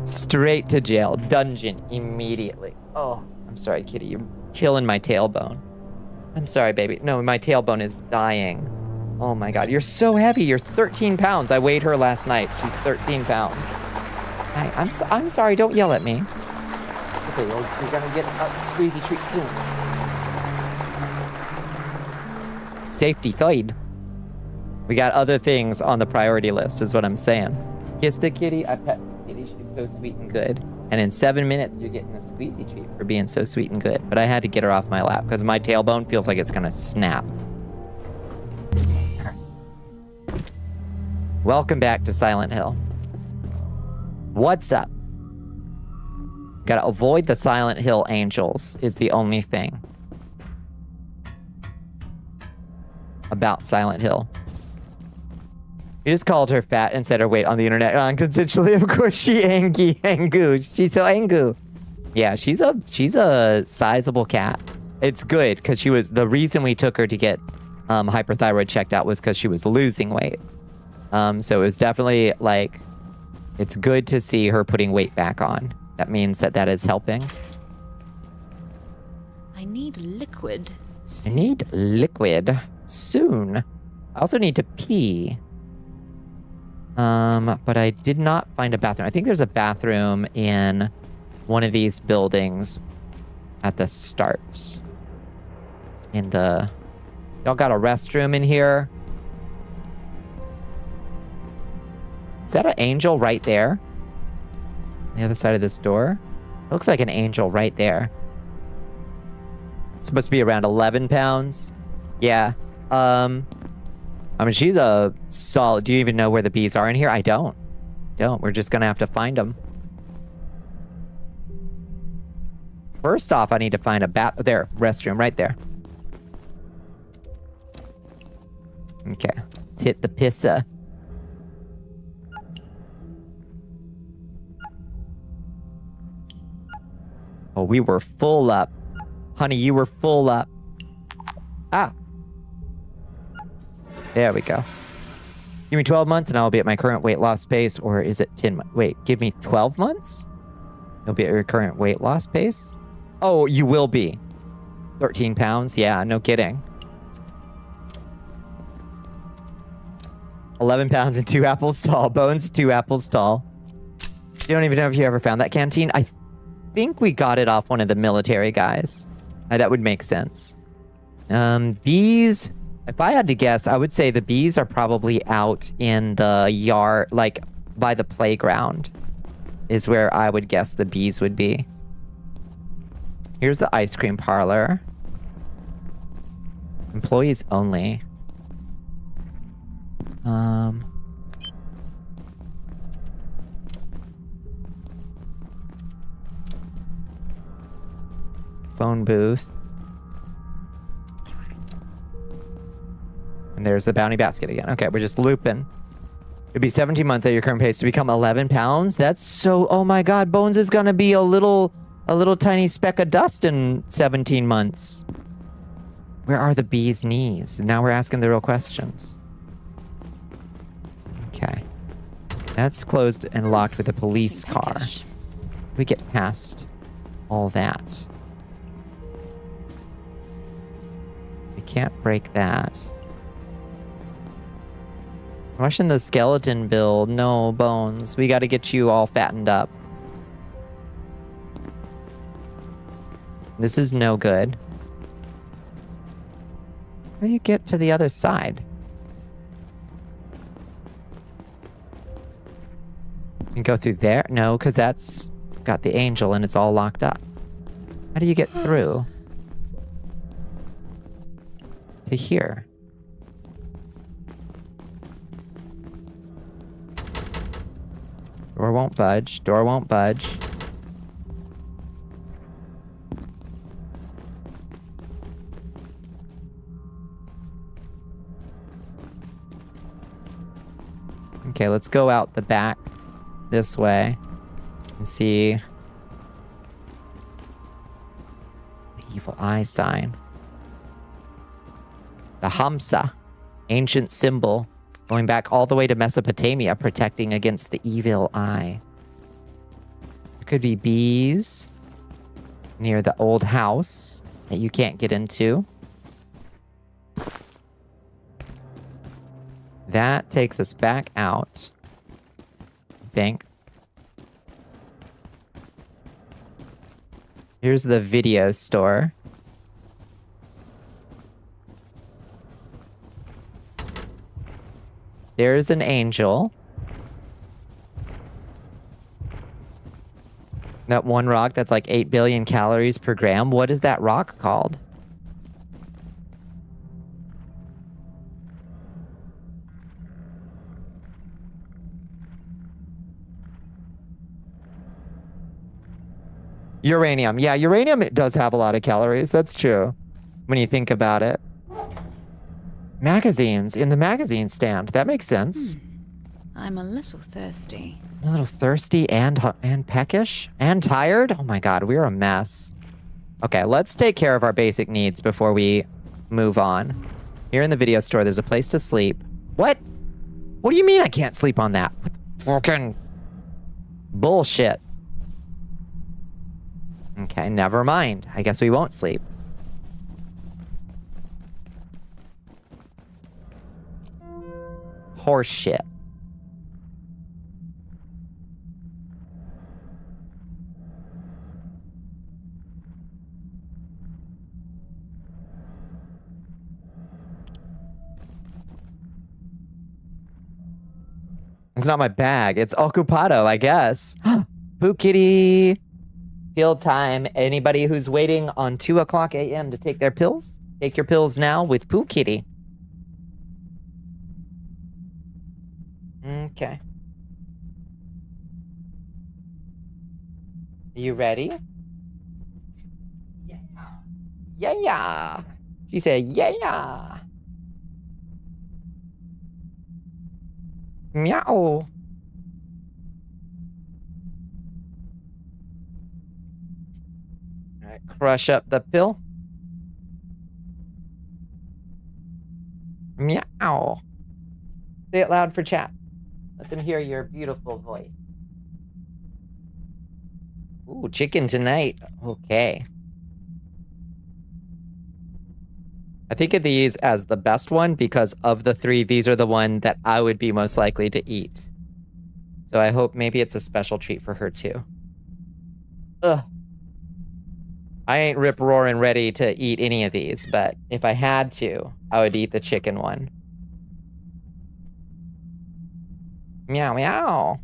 Straight to jail. Dungeon. Immediately. Oh, I'm sorry, kitty. You're killing my tailbone. I'm sorry, baby. No, my tailbone is dying. Oh my god. You're so heavy. You're 13 pounds. I weighed her last night. She's 13 pounds. I'm sorry. Don't yell at me. Okay, well, you're gonna get a squeezy treat soon. Safety third. We got other things on the priority list, is what I'm saying. Kiss the kitty. I pet the kitty. She's so sweet and good. And in 7 minutes, you're getting a squeezy treat for being so sweet and good. But I had to get her off my lap because my tailbone feels like it's gonna snap. Welcome back to Silent Hill. What's up? Gotta avoid the Silent Hill angels is the only thing about Silent Hill. You just called her fat and said her weight on the internet non-consensually. Of course she angu. She's so angu. Yeah, she's a sizable cat. It's good because she was the reason we took her to get hyperthyroid checked out was because she was losing weight. So it was definitely like it's good to see her putting weight back on. That means that is helping. I need liquid. I need liquid soon. I also need to pee. But I did not find a bathroom. I think there's a bathroom in one of these buildings at the start. Y'all got a restroom in here? Is that an angel right there? On the other side of this door? It looks like an angel right there. It's supposed to be around 11 pounds. Yeah. I mean, she's a solid... Do you even know where the bees are in here? I don't. We're just gonna have to find them. First off, I need to find a bath. There, restroom right there. Okay. Let's hit the pissa. Oh, we were full up. Honey, you were full up. Ah. There we go. Give me 12 months and I'll be at my current weight loss pace. Or is it 10 months? Wait, give me 12 months? You'll be at your current weight loss pace? Oh, you will be. 13 pounds? Yeah, no kidding. 11 pounds and 2 apples tall. Bones, 2 apples tall. You don't even know if you ever found that canteen. I think we got it off one of the military guys. That would make sense. Bees. If I had to guess, I would say the bees are probably out in the yard, like by the playground is where I would guess the bees would be. Here's the ice cream parlor. Employees only. Phone booth. And there's the bounty basket again. Okay, we're just looping. It'd be 17 months at your current pace to become 11 pounds. That's so... Oh my god, Bones is gonna be a little tiny speck of dust in 17 months. Where are the bee's knees? Now we're asking the real questions. Okay. That's closed and locked with a police car. We get past all that. We can't break that. Rushing the skeleton build. No, Bones. We gotta get you all fattened up. This is no good. How do you get to the other side? You can go through there? No, because that's got the angel and it's all locked up. How do you get through? To here. Door won't budge. Door won't budge. Okay, let's go out the back this way and see the evil eye sign. The Hamsa, ancient symbol going back all the way to Mesopotamia, protecting against the evil eye. There could be bees near the old house that you can't get into. That takes us back out, I think. Here's the video store. There's an angel. That one rock that's like 8 billion calories per gram. What is that rock called? Uranium. Yeah, uranium does have a lot of calories. That's true. When you think about it. Magazines in the magazine stand. That makes sense. I'm a little thirsty. A little thirsty and peckish and tired. Oh my god, we're a mess. Okay, let's take care of our basic needs before we move on. Here in the video store, there's a place to sleep. What? What do you mean I can't sleep on that? Fucking bullshit. Okay, never mind. I guess we won't sleep. Horse shit. It's not my bag. It's Occupado, I guess. Poo Kitty. Field time. Anybody who's waiting on 2 o'clock a.m. to take their pills? Take your pills now with Poo Kitty. Okay. You ready? Yeah. She said, yeah. Meow. All right, crush up the pill. Meow. Say it loud for chat. Let them hear your beautiful voice. Ooh, chicken tonight. Okay. I think of these as the best one because of the three, these are the one that I would be most likely to eat. So I hope maybe it's a special treat for her too. Ugh. I ain't rip-roaring ready to eat any of these, but if I had to, I would eat the chicken one. Meow, meow.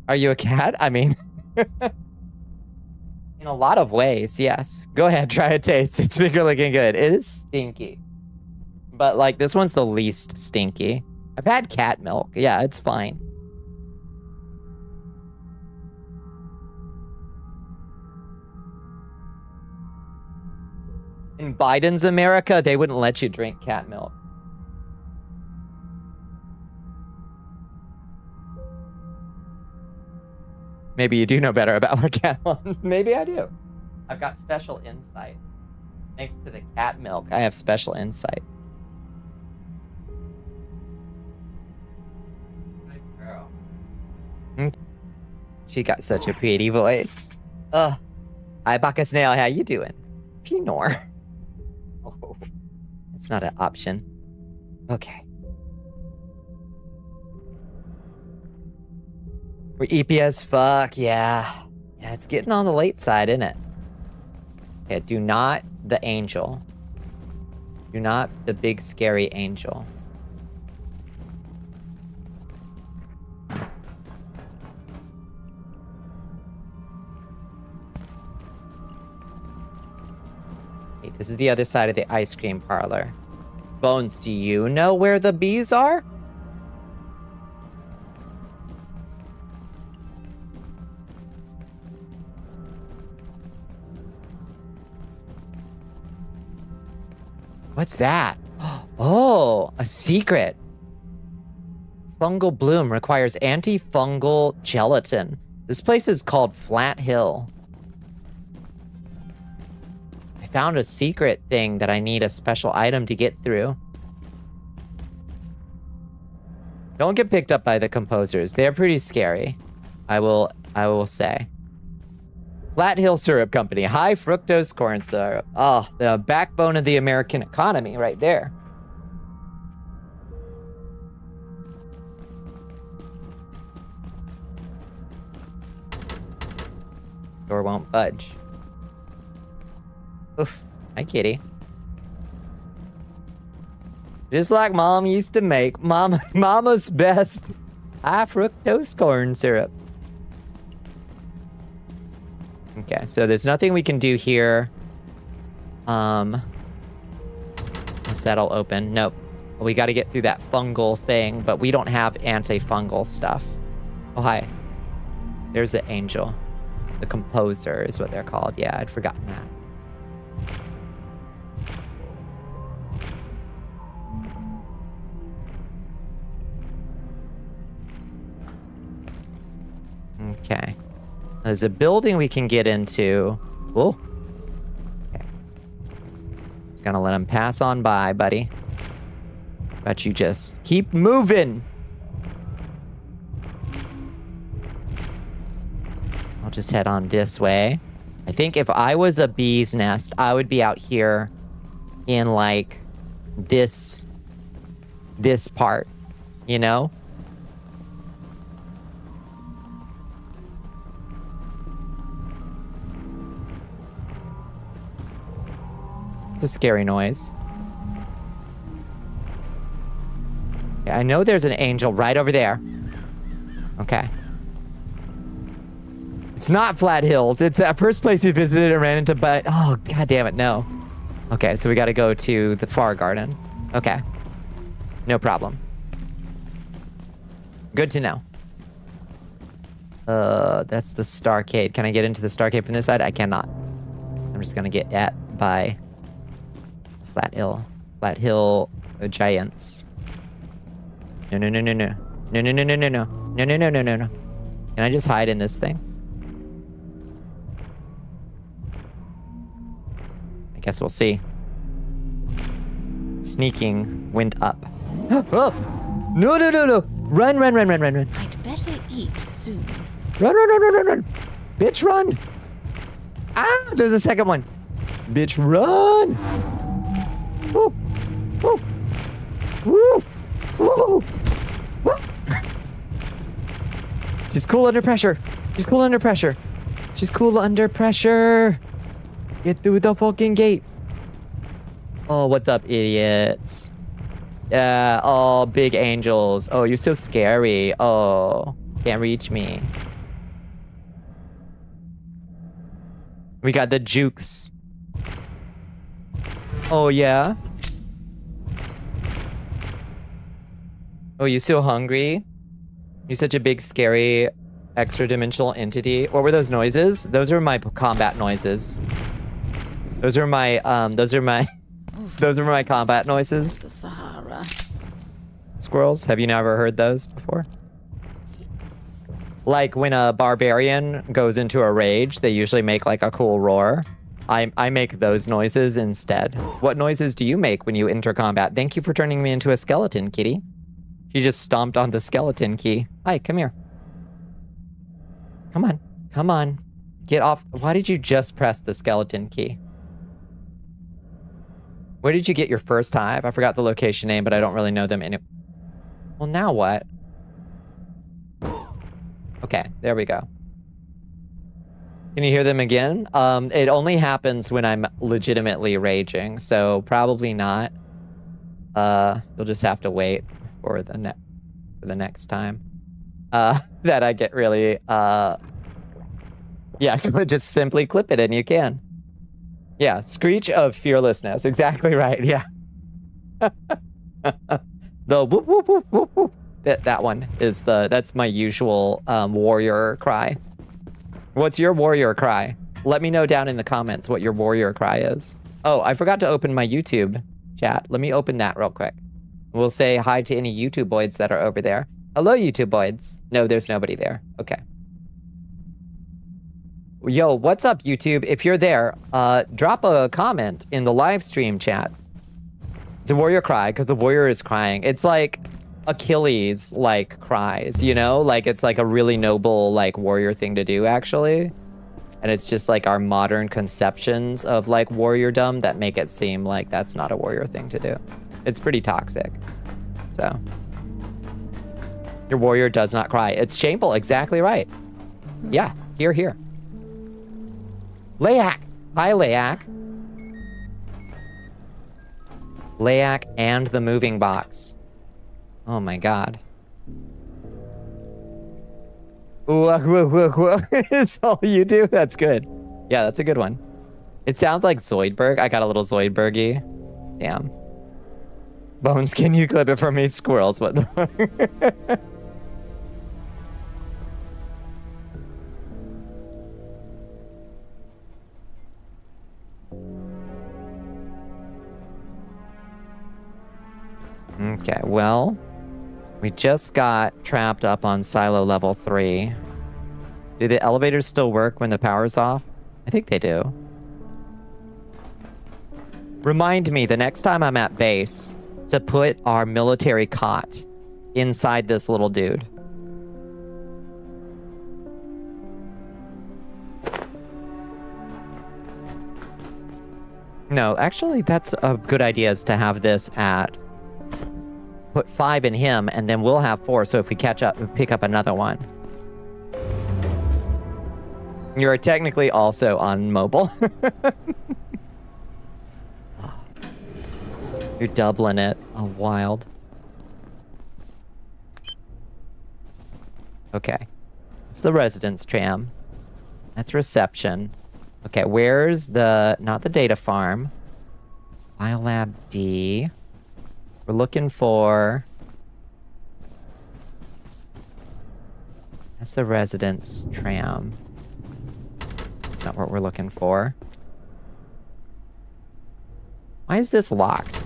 Are you a cat? I mean, in a lot of ways, yes. Go ahead, try a taste. It's finger looking good. It is stinky. But, like, this one's the least stinky. I've had cat milk. Yeah, it's fine. In Biden's America, they wouldn't let you drink cat milk. Maybe you do know better about what cat ones. Maybe I do. I've got special insight. Thanks to the cat milk, I have special insight. Good girl. She got such a pretty voice. Ugh. Hi, Baka Snail. How you doing? Pinor. Oh, it's not an option. Okay. We're EPS fuck, yeah. Yeah, it's getting on the late side, isn't it? Okay, do not the angel. Do not the big scary angel. Okay, this is the other side of the ice cream parlor. Bones, do you know where the bees are? What's that? Oh, a secret. Fungal bloom requires antifungal gelatin. This place is called Flat Hill. I found a secret thing that I need a special item to get through. Don't get picked up by the composers. They're pretty scary. I will say. Flat Hill Syrup Company, high fructose corn syrup. Oh, the backbone of the American economy right there. Door won't budge. Oof, hi kitty. Just like Mom used to make, Mama's best high fructose corn syrup. Okay, so there's nothing we can do here. Unless that'll open. Nope. We got to get through that fungal thing, but we don't have antifungal stuff. Oh, hi. There's the angel. The composer is what they're called. Yeah, I'd forgotten that. Okay. There's a building we can get into. Oh. Okay. Just gonna let him pass on by, buddy. But you just keep moving. I'll just head on this way. I think if I was a bee's nest, I would be out here in like this part, you know? A scary noise. Yeah, I know there's an angel right over there. Okay. It's not Flat Hills. It's that first place you visited and ran into, but oh, god damn it, no. Okay, so we gotta go to the Far Garden. Okay. No problem. Good to know. That's the Starcade. Can I get into the Starcade from this side? I cannot. I'm just gonna get at by Flat Hill giants. No. No. Can I just hide in this thing? I guess we'll see. Sneaking went up. Oh! No. Run. I'd better eat soon. Run. Bitch, run. Ah, there's a second one. Bitch, run. Woo. She's cool under pressure. Get through the fucking gate. Oh, what's up, idiots? Yeah, oh, big angels. Oh, you're so scary. Oh, can't reach me. We got the jukes. Oh, yeah? Oh, you so hungry? You're such a big, scary, extra-dimensional entity. What were those noises? Those are my combat noises. Those are my combat noises. The Sahara. Squirrels, have you never heard those before? Like when a barbarian goes into a rage, they usually make like a cool roar. I make those noises instead. What noises do you make when you enter combat? Thank you for turning me into a skeleton, kitty. She just stomped on the skeleton key. Hi, come here. Come on. Get off. Why did you just press the skeleton key? Where did you get your first hive? I forgot the location name, but I don't really know them. Well, now what? Okay, there we go. Can you hear them again? It only happens when I'm legitimately raging, so probably not. You'll just have to wait for the next time. That I get really, yeah, just simply clip it and you can. Yeah, screech of fearlessness. Exactly right, yeah. The whoop, whoop, whoop, whoop, whoop. That one is that's my usual warrior cry. What's your warrior cry? Let me know down in the comments what your warrior cry is. Oh, I forgot to open my YouTube chat. Let me open that real quick. We'll say hi to any YouTuboids that are over there. Hello, YouTuboids. No, there's nobody there. Okay. Yo, what's up, YouTube? If you're there, drop a comment in the live stream chat. It's a warrior cry, because the warrior is crying. It's like Achilles, like, cries, you know? Like, it's like a really noble, like, warrior thing to do, actually. And it's just like our modern conceptions of, like, warriordom that make it seem like that's not a warrior thing to do. It's pretty toxic. So. Your warrior does not cry. It's shameful. Exactly right. Yeah. Here. Layak. Hi, Layak. Layak and the moving box. Oh my god. It's all you do? That's good. Yeah, that's a good one. It sounds like Zoidberg. I got a little Zoidbergy. Damn. Bones, can you clip it for me? Squirrels, what the fuck? Okay, well, we just got trapped up on silo level 3. Do the elevators still work when the power's off? I think they do. Remind me the next time I'm at base to put our military cot inside this little dude. No, actually, that's a good idea, is to have this at... Put 5 in him, and then we'll have 4, so if we catch up, we pick up another one. You are technically also on mobile. You're doubling it. Oh, wild. Okay. It's the residence tram. That's reception. Okay, where's the... Not the data farm. Biolab D. We're looking for... That's the residence tram. That's not what we're looking for. Why is this locked?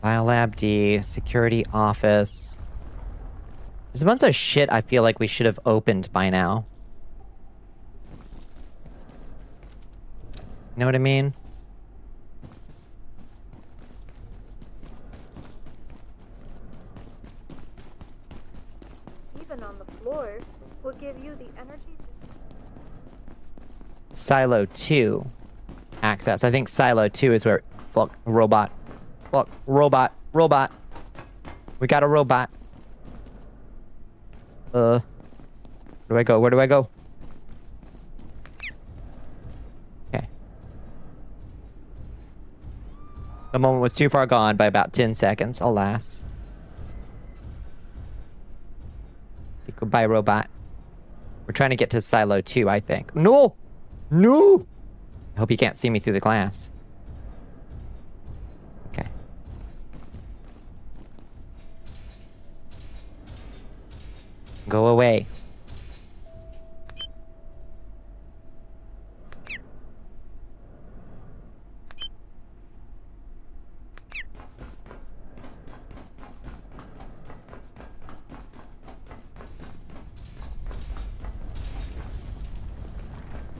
Biolab D, security office. There's a bunch of shit I feel like we should have opened by now. You know what I mean? Even on the floor will give you the energy to... Silo 2. Access. I think Silo 2 is where... Fuck, robot. Fuck, robot. Robot. We got a robot. Where do I go? Where do I go? Okay. The moment was too far gone by about 10 seconds, alas. Goodbye, robot. We're trying to get to Silo 2, I think. No! No! I hope you can't see me through the glass. Okay. Go away.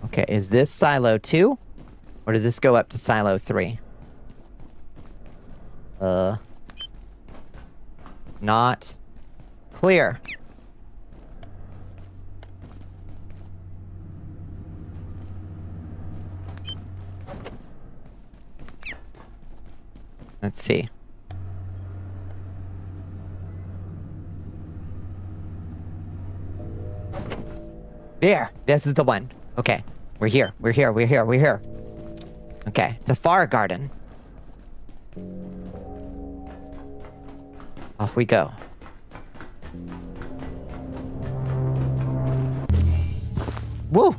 Okay, is this Silo 2? Or does this go up to Silo 3? Not clear. Let's see. There! This is the one. Okay. We're here. We're here. We're here. We're here. Okay. The Far Garden. Off we go. Woo!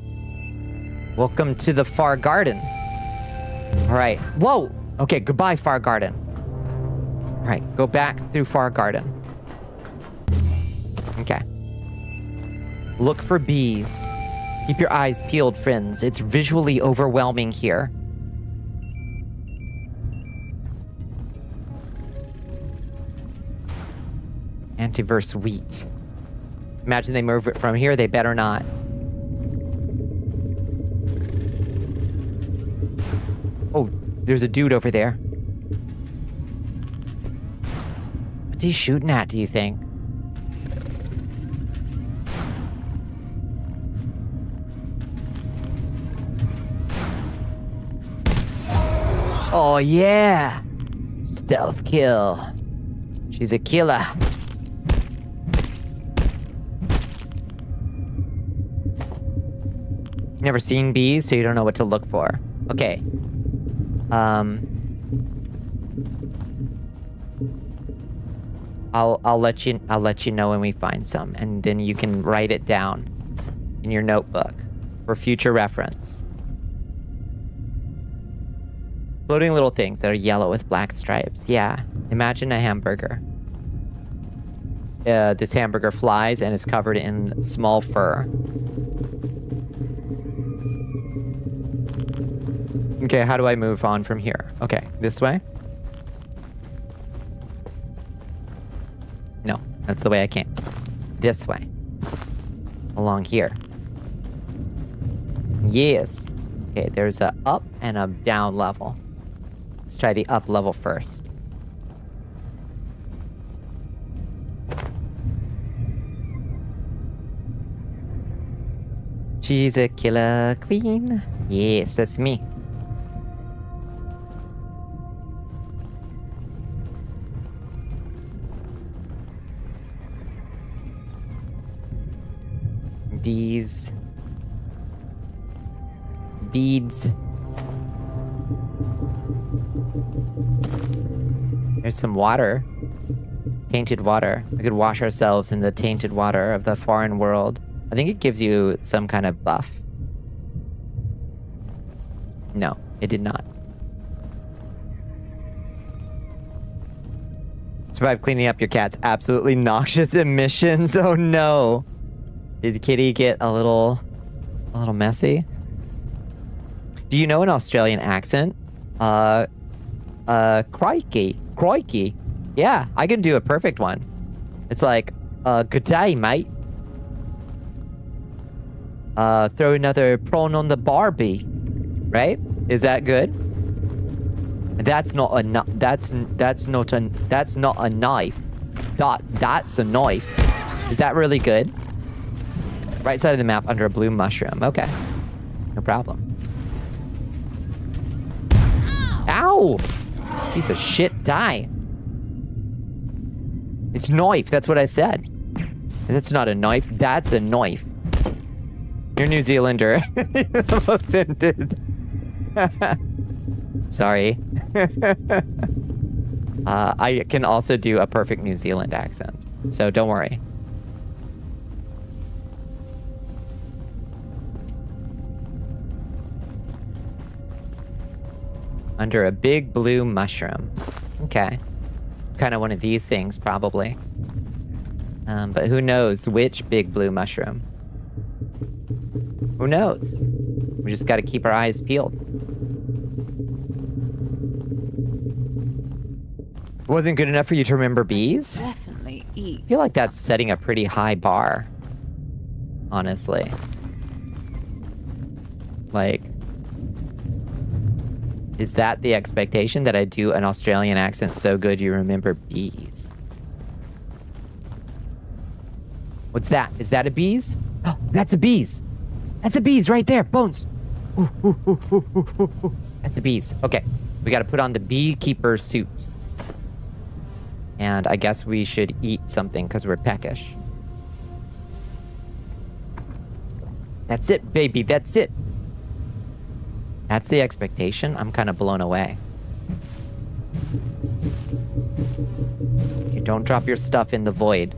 Welcome to the Far Garden. Alright. Whoa! Okay, goodbye, Far Garden. Alright, go back through Far Garden. Okay. Look for bees. Keep your eyes peeled, friends. It's visually overwhelming here. Antiverse wheat. Imagine they move it from here, they better not. Oh, there's a dude over there. What's he shooting at, do you think? Oh, yeah. Stealth kill. She's a killer. Never seen bees, so you don't know what to look for. Okay. I'll let you know when we find some, and then you can write it down in your notebook for future reference. Floating little things that are yellow with black stripes. Yeah. Imagine a hamburger. This hamburger flies and is covered in small fur. Okay, how do I move on from here? Okay, this way? No, that's the way I came. This way. Along here. Yes. Okay, there's a up and a down level. Let's try the up level first. She's a killer queen. Yes, that's me. Bees. Beads. There's some water. Tainted water. We could wash ourselves in the tainted water of the foreign world. I think it gives you some kind of buff. No, it did not. Survive cleaning up your cat's absolutely noxious emissions. Oh no. Did Kitty get a little messy? Do you know an Australian accent? Crikey. Crikey. Yeah, I can do a perfect one. It's like, good day, mate. Throw another prawn on the Barbie. Right? Is that good? That's not a that's not a knife. That's a knife. Is that really good? Right side of the map under a blue mushroom. Okay. No problem. Ow! Piece of shit, die. It's knife, that's what I said. That's not a knife, that's a knife. You're New Zealander. I'm offended. Sorry. I can also do a perfect New Zealand accent, so don't worry. Under a big blue mushroom. Okay. Kind of one of these things, probably. But who knows which big blue mushroom? Who knows? We just got to keep our eyes peeled. Wasn't good enough for you to remember bees? Definitely eat. I feel like that's setting a pretty high bar. Honestly. Like, is that the expectation that I do an Australian accent so good you remember bees? What's that? Is that a bees? Oh, that's a bees. That's a bees right there, Bones. Ooh, ooh, ooh, ooh, ooh, ooh, ooh. That's a bees. Okay, we got to put on the beekeeper suit. And I guess we should eat something because we're peckish. That's it, baby. That's it. That's the expectation? I'm kind of blown away. You don't drop your stuff in the void.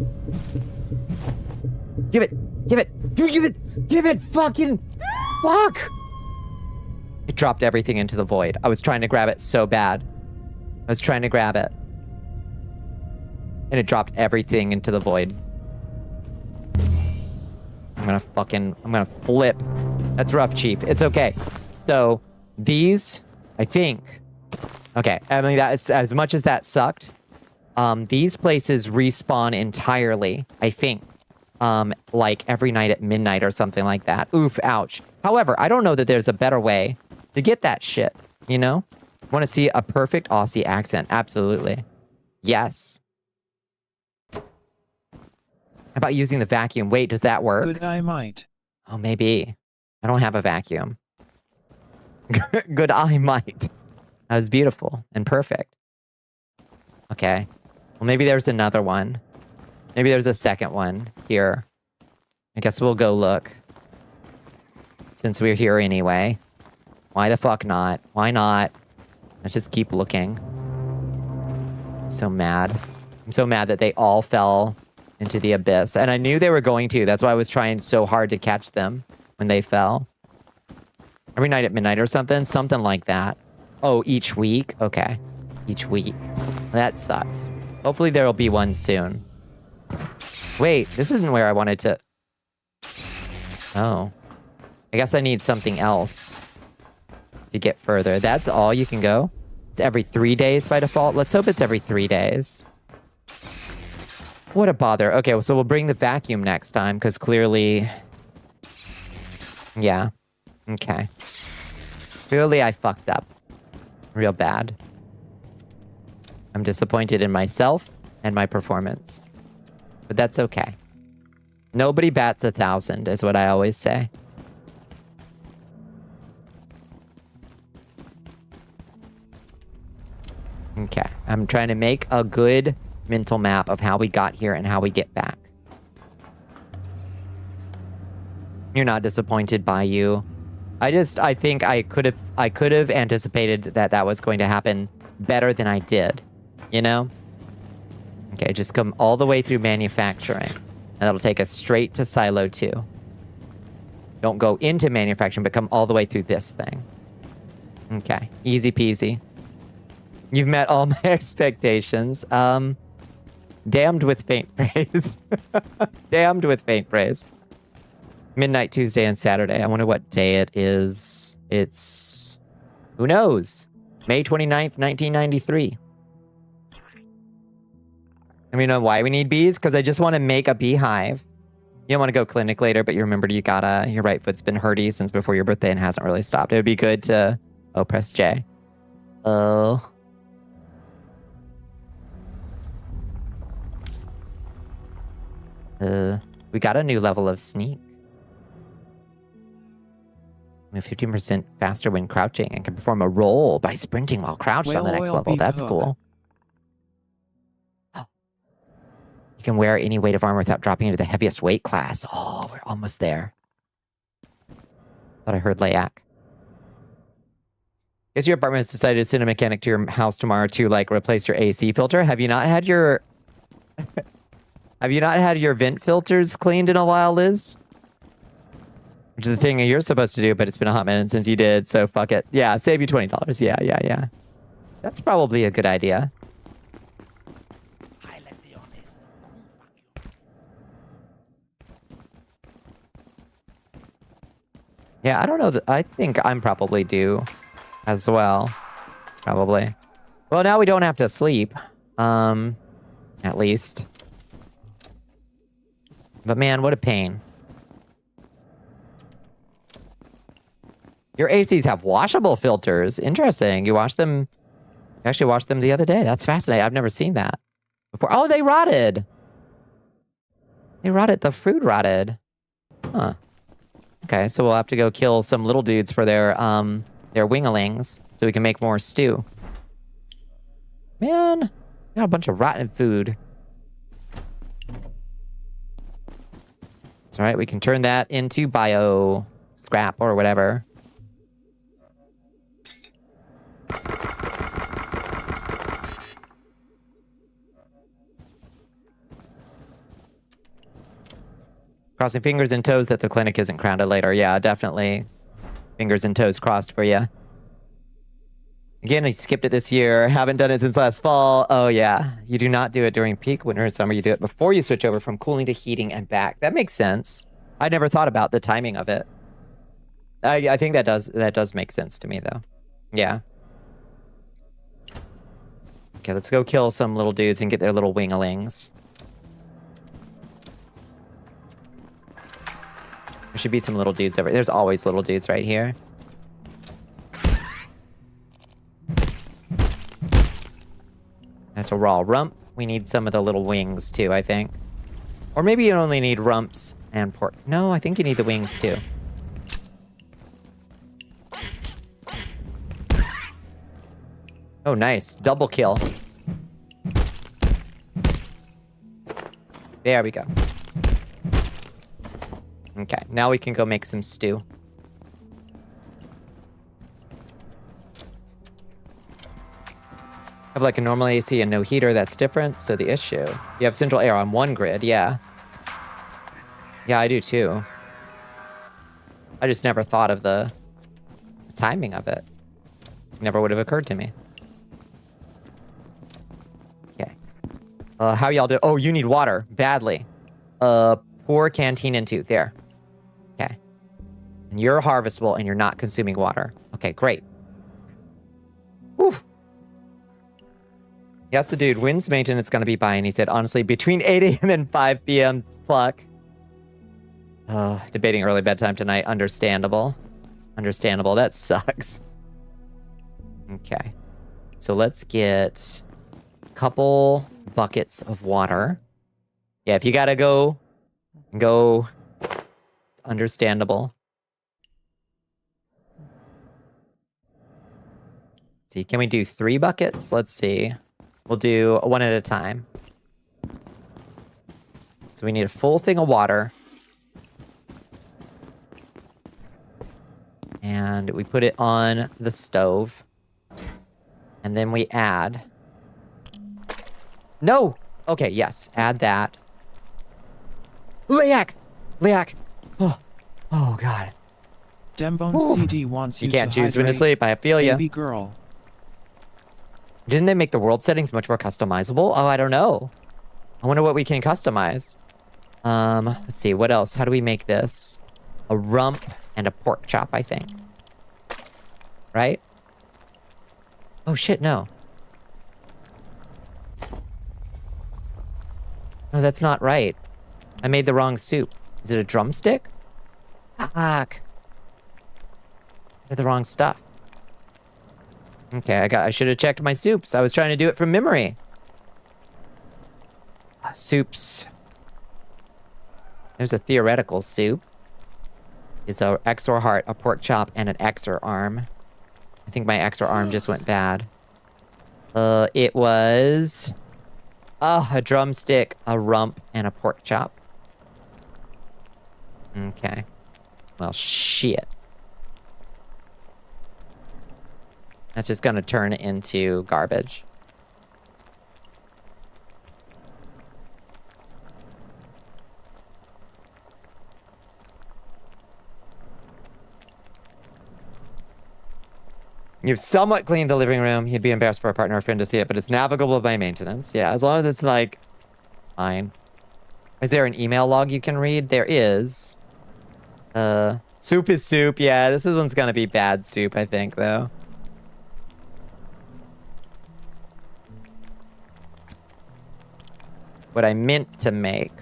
Give it! Give it! Give it! Give it! Fucking... Fuck! It dropped everything into the void. I was trying to grab it so bad. I was trying to grab it. And it dropped everything into the void. I'm gonna flip. That's rough, Chief. It's okay. So, these, I think... Okay, I mean, that's, as much as that sucked, these places respawn entirely, I think. Like every night at midnight or something like that. Oof, ouch. However, I don't know that there's a better way to get that shit, you know? Want to see a perfect Aussie accent? Absolutely. Yes. How about using the vacuum? Wait, does that work? Good, I might. Oh, maybe. I don't have a vacuum. Good, I might. That was beautiful and perfect. Okay. Well, maybe there's another one. Maybe there's a second one here. I guess we'll go look. Since we're here anyway. Why the fuck not? Why not? Let's just keep looking. So mad. I'm so mad that they all fell into the abyss. And I knew they were going to. That's why I was trying so hard to catch them when they fell. Every night at midnight or something? Something like that. Oh, each week? Okay. Each week. That sucks. Hopefully there'll be one soon. Wait, this isn't where I wanted to... Oh. I guess I need something else to get further. That's all you can go? It's every 3 days by default? Let's hope it's every 3 days. What a bother. Okay, well, so we'll bring the vacuum next time, because clearly... Yeah. Okay. Clearly I fucked up. Real bad. I'm disappointed in myself and my performance. But that's okay. Nobody bats 1,000 is what I always say. Okay. I'm trying to make a good mental map of how we got here and how we get back. You're not disappointed by you. I think I could have anticipated that was going to happen better than I did. You know? Okay, just come all the way through manufacturing. And that'll take us straight to Silo 2. Don't go into manufacturing, but come all the way through this thing. Okay, easy peasy. You've met all my expectations. Damned with faint praise. Damned with faint praise. Midnight Tuesday and Saturday. I wonder what day it is. It's... Who knows? May 29th, 1993. And we know why we need bees? Because I just want to make a beehive. You don't want to go clinic later, but you remembered you gotta... Your right foot's been hurty since before your birthday and hasn't really stopped. It would be good to... Oh, press J. Oh... we got a new level of sneak. We have 15% faster when crouching and can perform a roll by sprinting while crouched on the next level. That's cool. You can wear any weight of armor without dropping into the heaviest weight class. Oh, we're almost there. Thought I heard Layak. Guess your apartment has decided to send a mechanic to your house tomorrow to, like, replace your AC filter. Have you not had your... Have you not had your vent filters cleaned in a while, Liz? Which is the thing you're supposed to do, but it's been a hot minute since you did, so fuck it. Yeah, save you $20. Yeah. That's probably a good idea. Yeah, I don't know. I think I'm probably due as well. Probably. Well, now we don't have to sleep. At least. But man, what a pain. Your ACs have washable filters. Interesting. You wash them... You actually washed them the other day. That's fascinating. I've never seen that before. Oh, they rotted. They rotted. The fruit rotted. Huh. Okay, so we'll have to go kill some little dudes for their wingalings so we can make more stew. Man, got a bunch of rotten food. All right, we can turn that into bio scrap or whatever. Crossing fingers and toes that the clinic isn't crowded later. Yeah, definitely. Fingers and toes crossed for you. Again, I skipped it this year. Haven't done it since last fall. Oh, yeah. You do not do it during peak winter or summer. You do it before you switch over from cooling to heating and back. That makes sense. I never thought about the timing of it. I think that does make sense to me, though. Yeah. Okay, let's go kill some little dudes and get their little wingalings. There should be some little dudes over. There's always little dudes right here. That's a raw rump. We need some of the little wings too, I think. Or maybe you only need rumps and pork. No, I think you need the wings too. Oh, nice. Double kill. There we go. Okay, now we can go make some stew. Have like a normal AC and no heater, that's different. So the issue, you have central air on one grid, yeah. Yeah, I do too. I just never thought of the timing of it. Never would have occurred to me. Okay. How y'all do? Oh, you need water badly. Pour canteen into there. Okay. And you're harvestable and you're not consuming water. Okay, great. Whew. Yes, the dude, when's maintenance gonna be by? And he said, honestly, between 8 a.m. and 5 p.m. Pluck. Debating early bedtime tonight. Understandable. Understandable. That sucks. Okay. So let's get a couple buckets of water. Yeah, if you gotta go. Understandable. See, can we do 3 buckets? Let's see. We'll do one at a time. So we need a full thing of water. And we put it on the stove. And then we add... No! Okay, yes. Add that. Layak! Layak! Oh, oh God. Dembone CD wants you You can't to choose when to hydrate sleep. I feel ya. baby girl. Didn't they make the world settings much more customizable? Oh, I don't know. I wonder what we can customize. Let's see, what else? How do we make this? A rump and a pork chop, I think. Right? Oh shit, no. No, that's not right. I made the wrong soup. Is it a drumstick? Fuck. I did the wrong stuff. Okay, I should have checked my soups. I was trying to do it from memory. Soups. There's a theoretical soup. Is a Exor heart, a pork chop, and an Exor arm. I think my Exor arm just went bad. It was... a drumstick, a rump, and a pork chop. Okay. Well, shit. That's just gonna turn into garbage. You've somewhat cleaned the living room. You'd be embarrassed for a partner or friend to see it, but it's navigable by maintenance. Yeah, as long as it's, like, fine. Is there an email log you can read? There is. Soup is soup. Yeah, this one's gonna be bad soup, I think, though. What I meant to make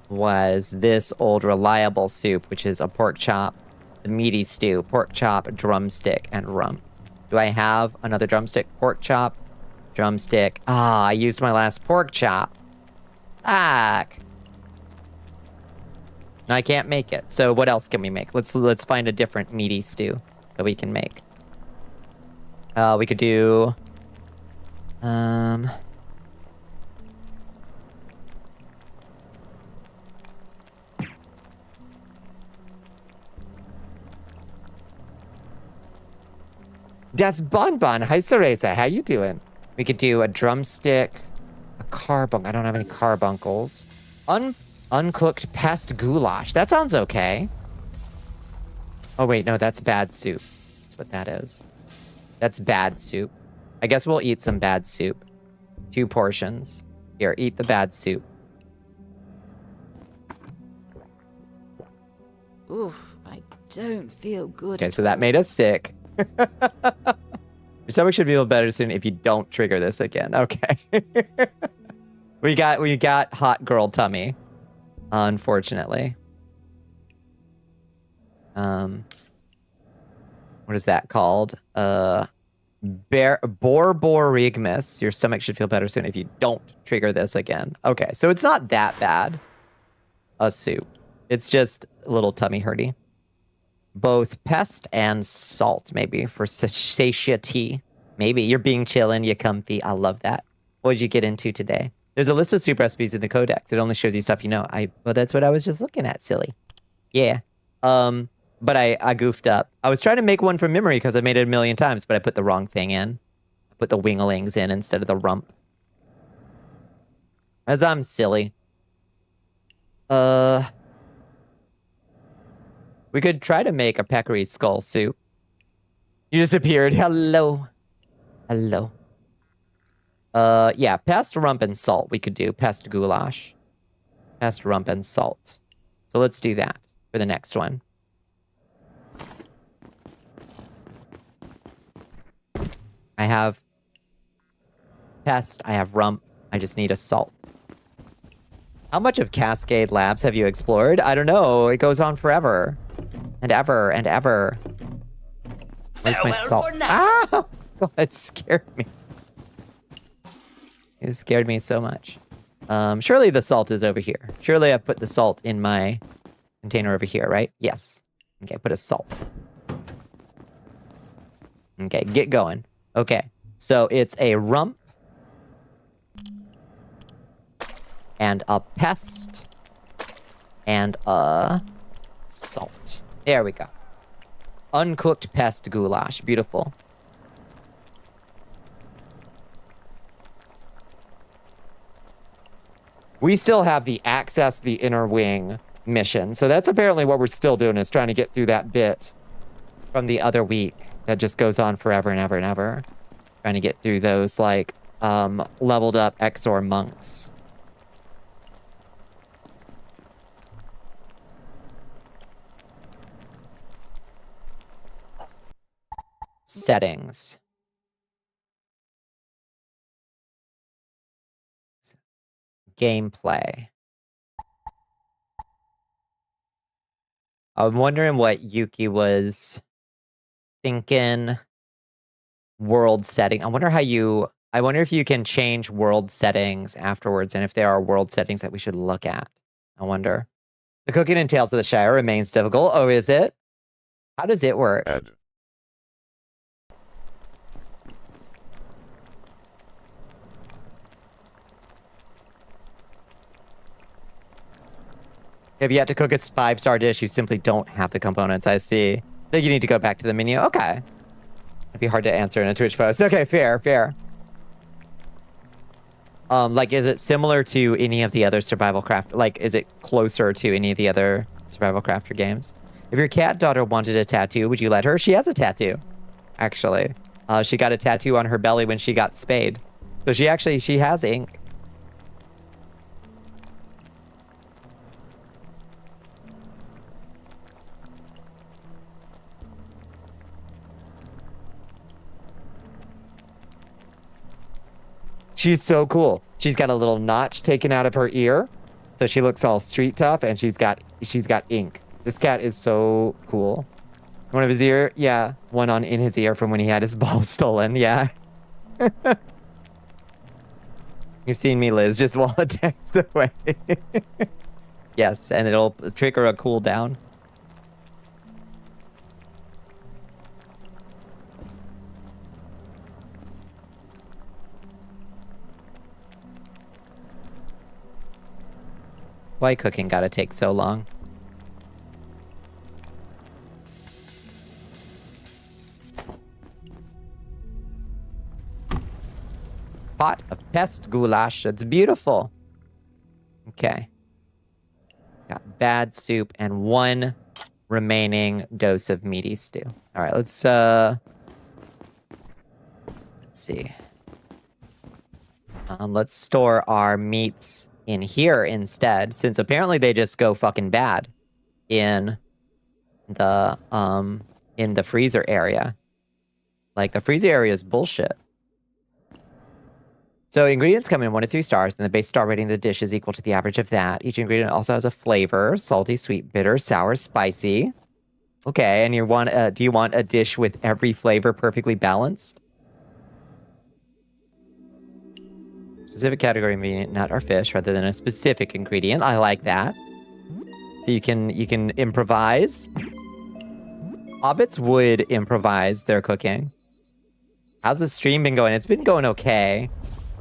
was this old reliable soup, which is a pork chop, the meaty stew, pork chop, drumstick, and rump. Do I have another drumstick? Pork chop, drumstick. Ah, I used my last pork chop. Fuck. No, I can't make it. So what else can we make? Let's find a different meaty stew that we can make. We could do... Das Bonbon. Hi, Cereza. How you doing? We could do a drumstick, a carbunk. I don't have any carbuncles. Uncooked pest goulash. That sounds okay. Oh, wait. No, that's bad soup. That's what that is. That's bad soup. I guess we'll eat some bad soup. 2 portions. Here, eat the bad soup. Oof, I don't feel good. Okay, so that made us sick. Your stomach should feel better soon if you don't trigger this again. Okay. we got hot girl tummy, unfortunately. What is that called? Borborygmus. Your stomach should feel better soon if you don't trigger this again. Okay, so it's not that bad. A soup. It's just a little tummy hurty. Both pest and salt, maybe, for satiety. Maybe. You're being chillin', you comfy. I love that. What did you get into today? There's a list of soup recipes in the codex. It only shows you stuff you know. Well, that's what I was just looking at, silly. Yeah. But I goofed up. I was trying to make one from memory because I made it a million times, but I put the wrong thing in. I put the winglings in instead of the rump. As I'm silly. We could try to make a peccary skull soup. You disappeared. Hello. Hello. Yeah, pest, rump, and salt we could do. Pest goulash. Pest, rump, and salt. So let's do that for the next one. I have pest, I have rump, I just need a salt. How much of Cascade Labs have you explored? I don't know, it goes on forever. And ever, and ever. Where's my salt? Ah! God, it scared me. It scared me so much. Surely the salt is over here. Surely I've put the salt in my container over here, right? Yes. Okay, put a salt. Okay, get going. Okay, so it's a rump. And a pest. And a salt. There we go. Uncooked pest goulash. Beautiful. We still have the access the inner wing mission. So that's apparently what we're still doing, is trying to get through that bit from the other week that just goes on forever and ever and ever. Trying to get through those, like, leveled up Exor monks. Settings. Gameplay. I'm wondering what Yuki was thinking. World setting. I wonder if you can change world settings afterwards, and if there are world settings that we should look at. I wonder. The cooking in Tales of the Shire remains difficult. Oh, is it? How does it work? Add. If you have to cook a 5-star dish, you simply don't have the components. I see. I think you need to go back to the menu. Okay. It'd be hard to answer in a Twitch post. Okay, fair. Like, is it similar to any of the other survival craft? Like, is it closer to any of the other survival crafter games? If your cat daughter wanted a tattoo, would you let her? She has a tattoo, actually. She got a tattoo on her belly when she got spayed. So she has ink. She's so cool. She's got a little notch taken out of her ear, so she looks all street tough, and she's got ink. This cat is so cool. One of his ear, yeah, one in his ear from when he had his ball stolen, yeah. You've seen me, Liz, just while it text away. Yes, and it'll trigger a cooldown. Why cooking gotta take so long? Pot of pest goulash. It's beautiful. Okay. Got bad soup and 1 remaining dose of meaty stew. All right, let's see. Let's store our meats in here instead, since apparently they just go fucking bad in the freezer area. Like, the freezer area is bullshit. So ingredients come in 1 to 3 stars, and the base star rating of the dish is equal to the average of that. Each ingredient also has a flavor: salty, sweet, bitter, sour, spicy. Okay, and do you want a dish with every flavor perfectly balanced? Specific category ingredient, nut or fish, rather than a specific ingredient. I like that. So you can improvise. Hobbits would improvise their cooking. How's the stream been going? It's been going okay.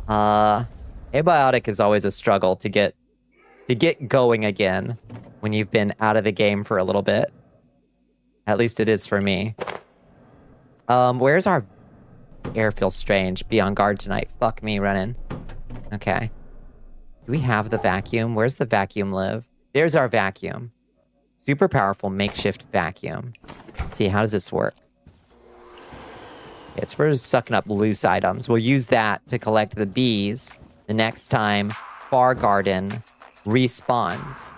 Abiotic is always a struggle to get going again when you've been out of the game for a little bit. At least it is for me. Where's our air? Feels strange. Be on guard tonight. Fuck me running. Okay. Do we have the vacuum? Where's the vacuum live? There's our vacuum. Super powerful makeshift vacuum. Let's see, how does this work? It's for sucking up loose items. We'll use that to collect the bees the next time Far Garden respawns.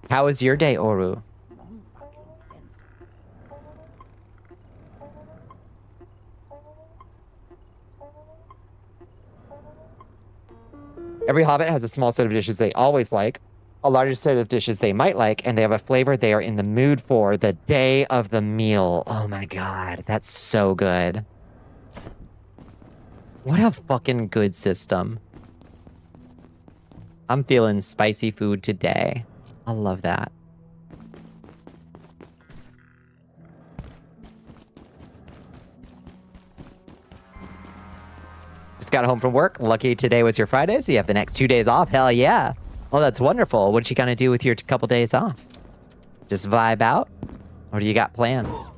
How was your day, Oru? Every hobbit has a small set of dishes they always like, a larger set of dishes they might like, and they have a flavor they are in the mood for the day of the meal. Oh my god, that's so good. What a fucking good system. I'm feeling spicy food today. I love that. Just got home from work. Lucky today was your Friday, so you have the next 2 days off. Hell yeah. Oh, that's wonderful. What you gonna do with your couple days off? Just vibe out? Or do you got plans?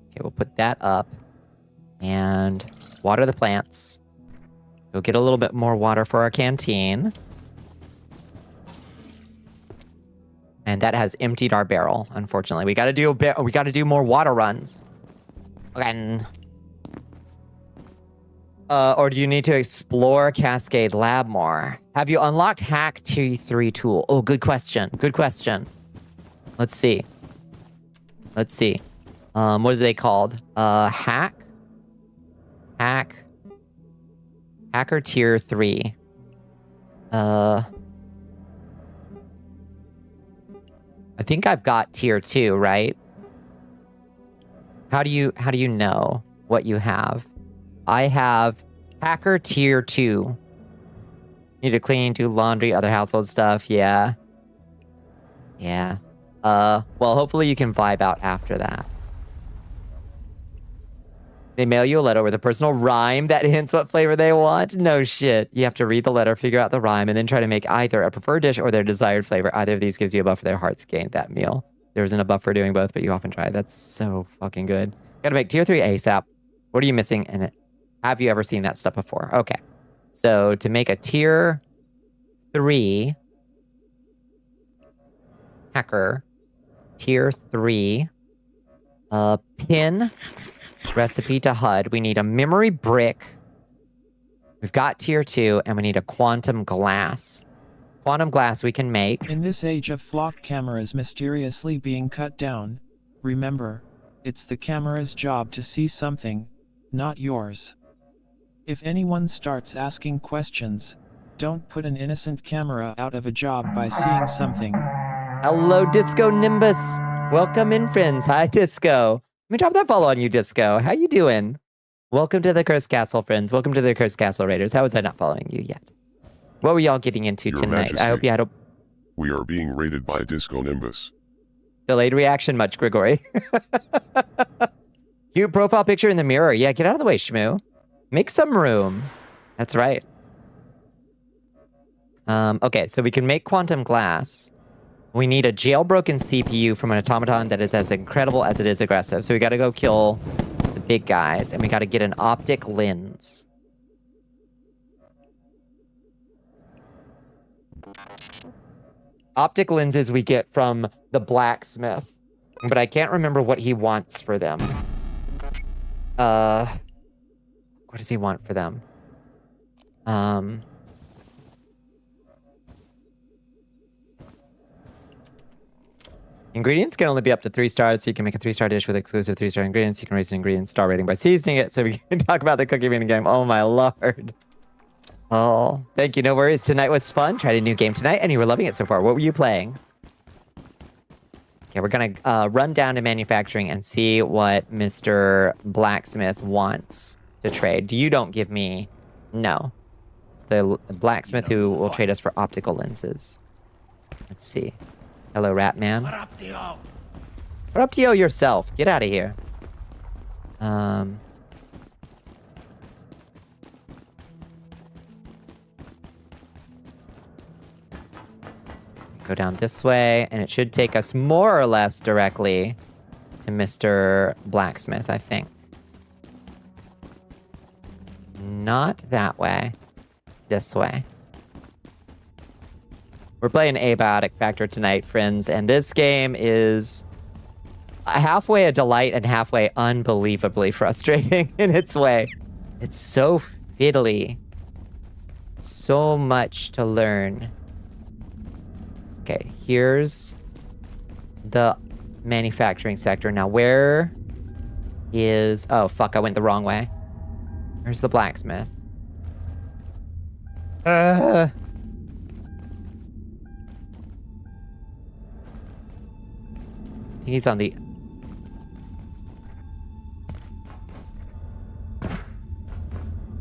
Okay, we'll put that up. And water the plants. Go get a little bit more water for our canteen. And that has emptied our barrel, unfortunately. We gotta do more water runs. And Or do you need to explore Cascade Lab more? Have you unlocked Hack T3 tool? Oh, good question. Good question. Let's see. Let's see. What is they called? Hack? Hacker Tier 3. I think I've got Tier 2, right? How do you know what you have? I have Hacker Tier 2. Need to clean, do laundry, other household stuff. Yeah. Yeah. Well, hopefully you can vibe out after that. They mail you a letter with a personal rhyme that hints what flavor they want? No shit. You have to read the letter, figure out the rhyme, and then try to make either a preferred dish or their desired flavor. Either of these gives you a buff for their hearts gained that meal. There isn't a buff for doing both, but you often try. That's so fucking good. Gotta make Tier 3 ASAP. What are you missing in it? Have you ever seen that stuff before? Okay. So to make a Tier 3 hacker, Tier 3 pin recipe to HUD. We need a memory brick. We've got Tier 2, and we need a quantum glass. Quantum glass we can make. In this age of flock cameras mysteriously being cut down, remember, it's the camera's job to see something, not yours. If anyone starts asking questions, don't put an innocent camera out of a job by seeing something. Hello, Disco Nimbus. Welcome in, friends. Hi, Disco. Let me drop that follow on you, Disco. How you doing? Welcome to the Cursed Castle, friends. Welcome to the Cursed Castle Raiders. How was I not following you yet? What were y'all getting into Your tonight? Majesty, I hope you had a we are being raided by Disco Nimbus. delayed reaction much, Grigori. Cute profile picture in the mirror. Yeah, get out of the way, Shmoo. Make some room. That's right. Okay, so we can make quantum glass. We need a jailbroken CPU from an automaton that is as incredible as it is aggressive. So we gotta go kill the big guys, and we gotta get an optic lens. Optic lenses we get from the blacksmith, but I can't remember what he wants for them. What does he want for them? Ingredients can only be up to 3 stars, so you can make a 3-star dish with exclusive 3-star ingredients. You can raise an ingredient star rating by seasoning it, so we can talk about the cookie mini game. Oh my lord. Oh, thank you. No worries. Tonight was fun. Tried a new game tonight, and you were loving it so far. What were you playing? Okay, we're gonna run down to manufacturing and see what Mr. Blacksmith wants to trade. You don't give me... No. It's the blacksmith who will trade us for optical lenses. Let's see. Hello, Ratman. Corruptio yourself. Get out of here. Go down this way, and it should take us more or less directly to Mr. Blacksmith, I think. Not that way. This way. We're playing Abiotic Factor tonight, friends, and this game is halfway a delight and halfway unbelievably frustrating in its way. It's so fiddly. So much to learn. Okay, here's the manufacturing sector. Now, where is... Oh, fuck, I went the wrong way. Where's the blacksmith? He's on the...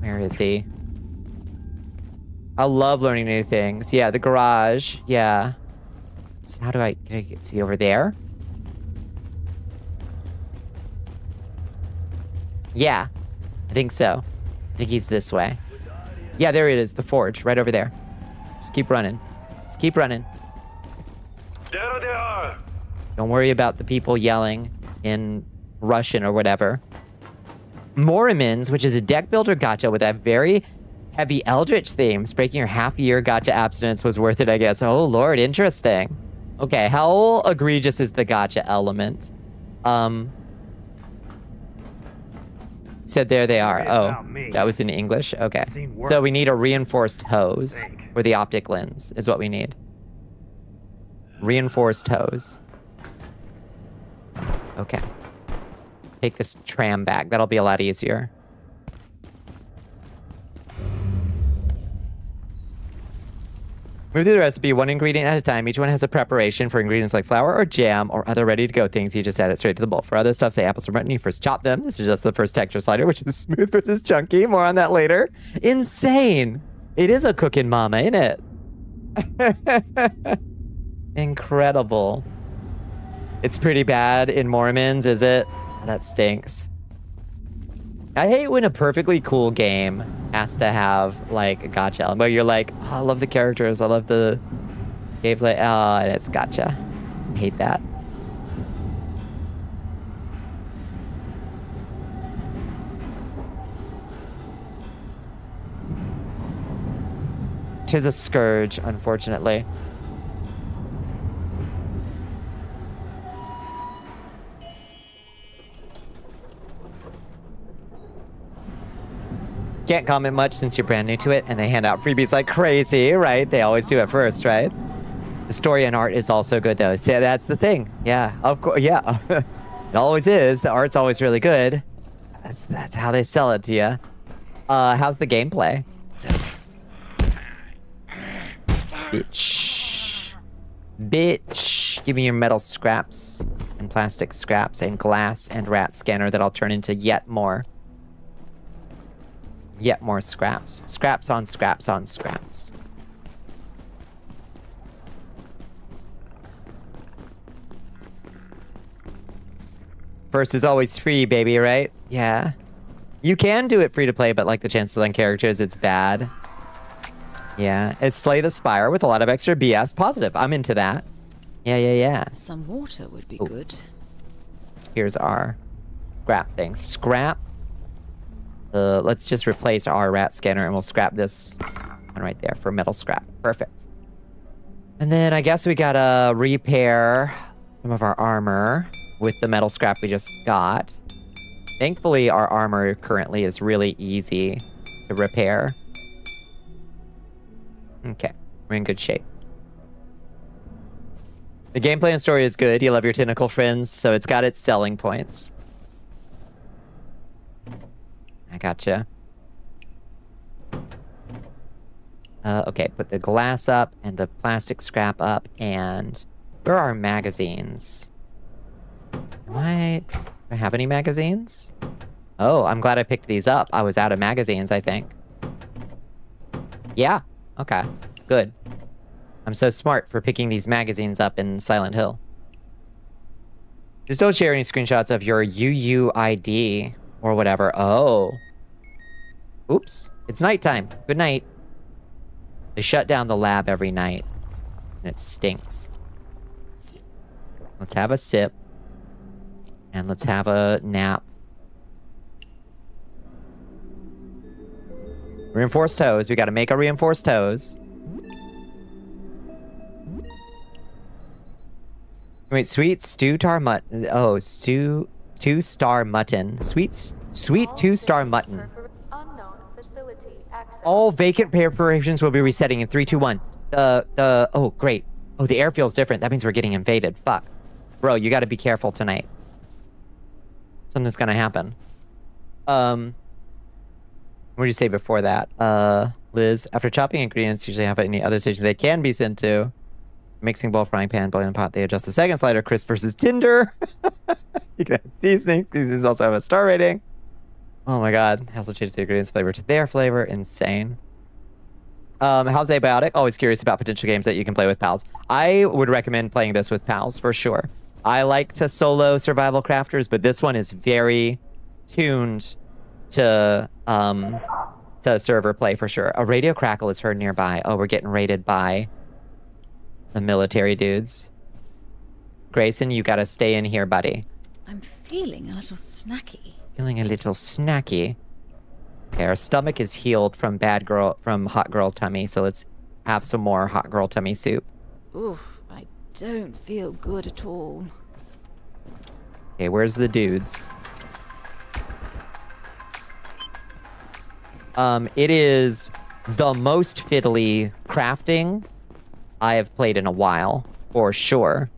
Where is he? I love learning new things. Yeah, the garage. Yeah. So how do I get to over there? Yeah, I think so. I think he's this way. Yeah, there it is. The forge, right over there. Just keep running. Just keep running. There they are! Don't worry about the people yelling in Russian or whatever. Morimins, which is a deck builder gacha with a very heavy Eldritch themes. Breaking your half-year gacha abstinence was worth it, I guess. Oh, Lord, interesting. Okay, how egregious is the gacha element? Said there they are. Worry Oh, about me. that was in English? Okay. Seen worse. So we need a reinforced hose Think. for the optic lens is what we need. Reinforced hose. Okay. Take this tram back. That'll be a lot easier. Move through the recipe one ingredient at a time. Each one has a preparation for ingredients like flour or jam or other ready-to-go things. You just add it straight to the bowl. For other stuff, say apples or mutton, you first chop them. This is just the first texture slider, which is smooth versus chunky. More on that later. Insane! It is a cooking mama, ain't it? Incredible. It's pretty bad in Mormons, is it? That stinks. I hate when a perfectly cool game has to have, like, a gotcha element where you're like, oh, I love the characters, I love the gameplay. Oh, and it's gotcha. I hate that. Tis a scourge, unfortunately. Can't comment much since you're brand new to it, and they hand out freebies like crazy, right? They always do it first, right? The story and art is also good, though. So that's the thing. Yeah, of course. Yeah, it always is. The art's always really good. That's how they sell it to you. How's the gameplay? Bitch. Bitch. Give me your metal scraps and plastic scraps and glass and rat scanner that I'll turn into yet more scraps. Scraps on scraps on scraps. First is always free, baby, right? Yeah. You can do it free to play, but like the chances on characters, it's bad. Yeah. It's Slay the Spire with a lot of extra BS. Positive. I'm into that. Yeah. Some water would be Ooh. good. Here's our scrap thing. Scrap. Let's just replace our rat scanner and we'll scrap this one right there for metal scrap. Perfect. And then I guess we gotta repair some of our armor with the metal scrap we just got. Thankfully, our armor currently is really easy to repair. Okay, we're in good shape. The gameplay and story is good. You love your tentacle friends, so it's got its selling points. I gotcha. Okay, put the glass up and the plastic scrap up, and where are our magazines? Do I have any magazines? Oh, I'm glad I picked these up. I was out of magazines, I think. Yeah, okay, good. I'm so smart for picking these magazines up in Silent Hill. Just don't share any screenshots of your UUID or whatever. Oh. Oops. It's nighttime. Good night. They shut down the lab every night. And it stinks. Let's have a sip. And let's have a nap. Reinforced hose. We gotta make a reinforced hose. Wait, sweet two-star mutton. Oh, two-star mutton. Sweet two-star mutton. All vacant preparations will be resetting in 3, 2, 1. Oh, great. Oh, the air feels different. That means we're getting invaded. Fuck. Bro, you gotta be careful tonight. Something's gonna happen. What did you say before that? Liz, after chopping ingredients, usually have any other stations they can be sent to. Mixing bowl, frying pan, boiling pot, they adjust the second slider. Crisp versus Tinder. You can have seasonings. Seasonings also have a star rating. Oh my god. Has to change the ingredients flavor to their flavor. Insane. How's Abiotic? Always curious about potential games that you can play with pals. I would recommend playing this with pals for sure. I like to solo survival crafters, but this one is very tuned to server play for sure. A radio crackle is heard nearby. Oh, we're getting raided by the military dudes. Grayson, you gotta stay in here, buddy. I'm feeling a little snacky. Feeling a little snacky. Okay, our stomach is healed from hot girl tummy, so let's have some more hot girl tummy soup. Oof, I don't feel good at all. Okay, where's the dudes? It is the most fiddly crafting I have played in a while, for sure.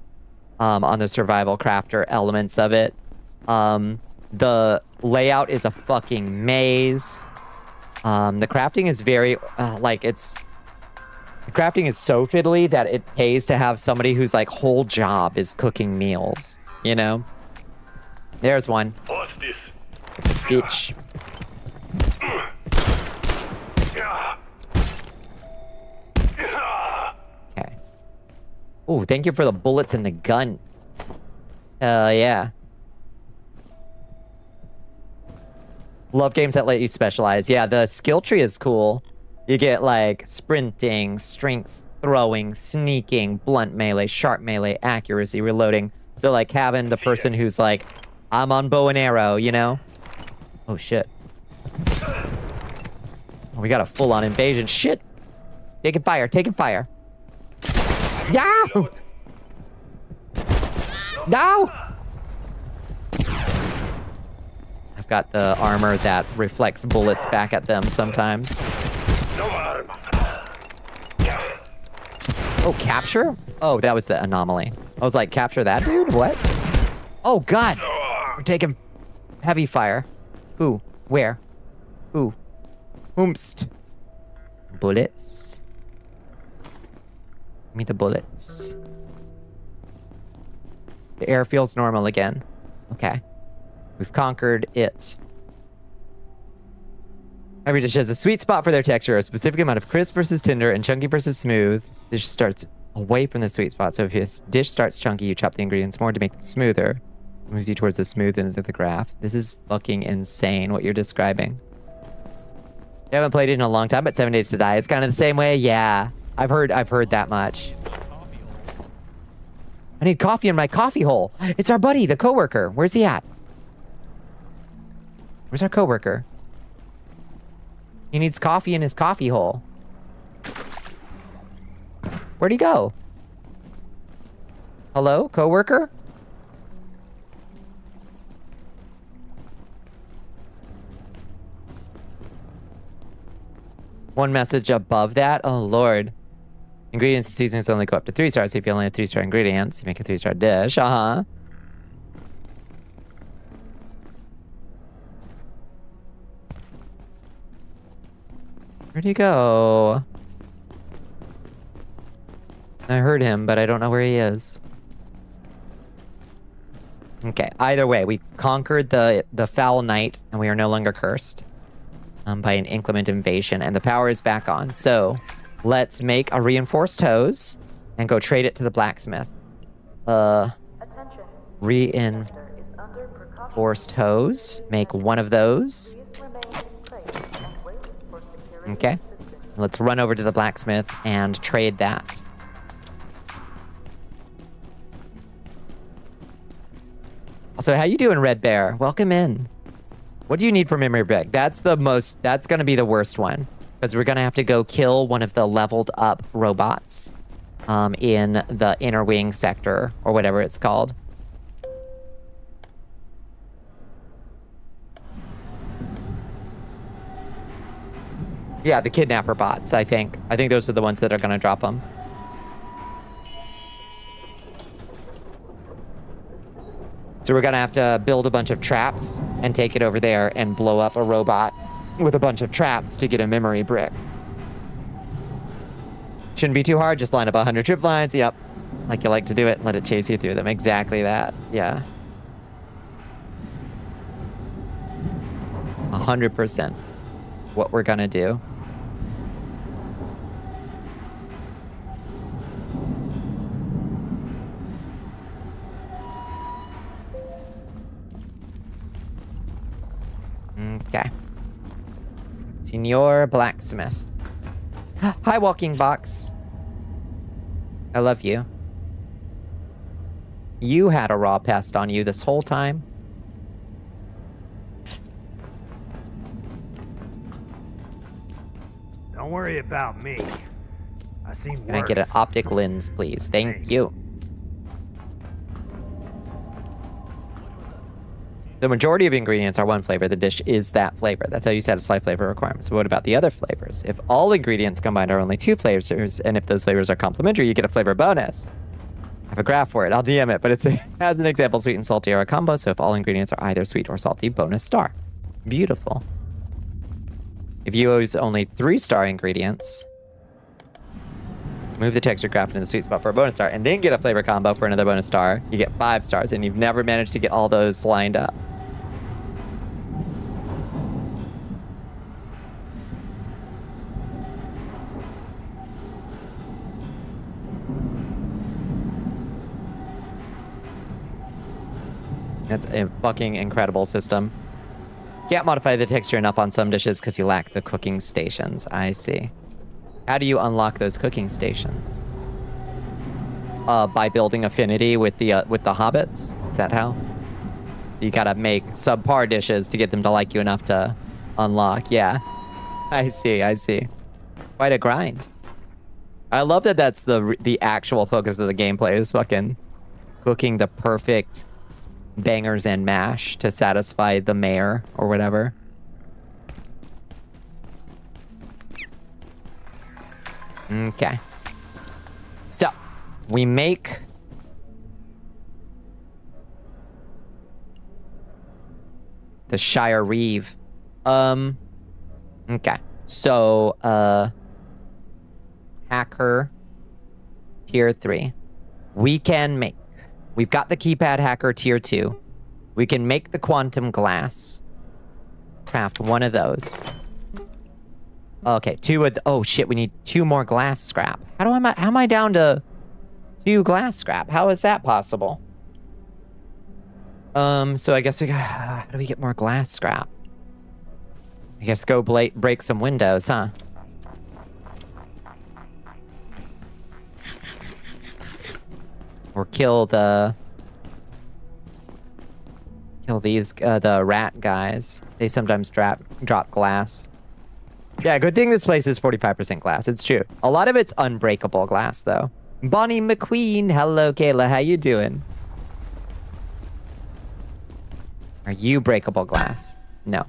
On the survival crafter elements of it. The layout is a fucking maze. The crafting is very, the crafting is so fiddly that it pays to have somebody whose, like, whole job is cooking meals, you know? There's one. What's this? Bitch. Okay. Oh, thank you for the bullets and the gun. Yeah. Love games that let you specialize. Yeah, the skill tree is cool. You get, like, sprinting, strength, throwing, sneaking, blunt melee, sharp melee, accuracy, reloading. So, like, having the person who's like, I'm on bow and arrow, you know? Oh, shit. Oh, we got a full-on invasion. Shit! Taking fire, taking fire. Yeah! No! I've got the armor that reflects bullets back at them sometimes. Oh, capture? Oh, that was the anomaly. I was like, capture that dude? What? Oh, God! We're taking heavy fire. Who? Where? Who? Whomst? Bullets. Give me the bullets. The air feels normal again. Okay. We've conquered it. Every dish has a sweet spot for their texture, a specific amount of crisp versus tender and chunky versus smooth. Dish starts away from the sweet spot, so if your dish starts chunky, you chop the ingredients more to make them smoother. It moves you towards the smooth end of the graph. This is fucking insane what you're describing. You haven't played it in a long time, but 7 Days to Die is kind of the same way. Yeah, I've heard that much. I need coffee in my coffee hole. It's our buddy, the coworker. Where's he at? Where's our coworker? He needs coffee in his coffee hole. Where'd he go? Hello, coworker? One message above that? Oh, Lord. Ingredients and seasonings only go up to 3 stars. If you only have 3-star ingredients, you make a 3-star dish. Uh-huh. Where'd he go? I heard him, but I don't know where he is. Okay, either way, we conquered the foul night, and we are no longer cursed by an inclement invasion, and the power is back on. So, let's make a reinforced hose and go trade it to the blacksmith. Reinforced hose. Make one of those. Okay. Let's run over to the blacksmith and trade that. Also, how you doing, Red Bear? Welcome in. What do you need for memory brick? That's gonna be the worst one. Because we're gonna have to go kill one of the leveled up robots in the inner wing sector, or whatever it's called. Yeah, the kidnapper bots, I think. I think those are the ones that are gonna drop them. So we're gonna have to build a bunch of traps and take it over there and blow up a robot with a bunch of traps to get a memory brick. Shouldn't be too hard, just line up 100 trip lines, yep. Like you like to do it, let it chase you through them. Exactly that, yeah. 100% what we're gonna do. Okay. Senor Blacksmith. Hi, Walking Box. I love you. You had a raw pest on you this whole time. Don't worry about me. I seen worse. Can I get an optic lens, please? Thank you. The majority of ingredients are one flavor. The dish is that flavor. That's how you satisfy flavor requirements. But what about the other flavors? If all ingredients combined are only 2 flavors, and if those flavors are complementary, you get a flavor bonus. I have a graph for it. I'll DM it, but it has an example, sweet and salty are a combo, so if all ingredients are either sweet or salty, bonus star. Beautiful. If you use only 3-star ingredients, move the texture graph into the sweet spot for a bonus star, and then get a flavor combo for another bonus star, you get 5 stars, and you've never managed to get all those lined up. That's a fucking incredible system. Can't modify the texture enough on some dishes because you lack the cooking stations. I see. How do you unlock those cooking stations? By building affinity with the hobbits? Is that how? You gotta make subpar dishes to get them to like you enough to unlock. Yeah. I see. Quite a grind. I love that that's the actual focus of the gameplay is fucking cooking the perfect bangers and mash to satisfy the mayor or whatever. Okay. So, we make the Shire Reeve. Okay. So, hacker tier 3. We can make. We've got the keypad hacker tier 2. We can make the quantum glass. Craft one of those. Okay, 2 of oh shit, we need 2 more glass scrap. How am I down to 2 glass scrap? How is that possible? So I guess we got how do we get more glass scrap? I guess go break some windows, huh? Or kill these the rat guys. They sometimes drop glass. Yeah, good thing this place is 45% glass. It's true. A lot of it's unbreakable glass though. Bonnie McQueen, hello Kayla, how you doing? Are you breakable glass? No.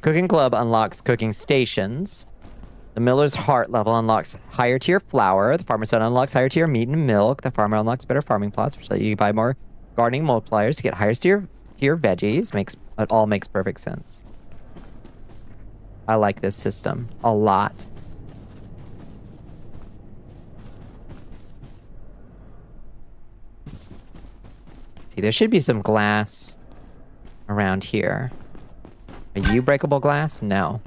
Cooking Club unlocks cooking stations. The Miller's Heart level unlocks higher tier flour. The Farmer's Son unlocks higher tier meat and milk. The Farmer unlocks better farming plots, which let you buy more gardening multipliers to get higher tier veggies. It all makes perfect sense. I like this system a lot. See, there should be some glass around here. Are you breakable glass? No.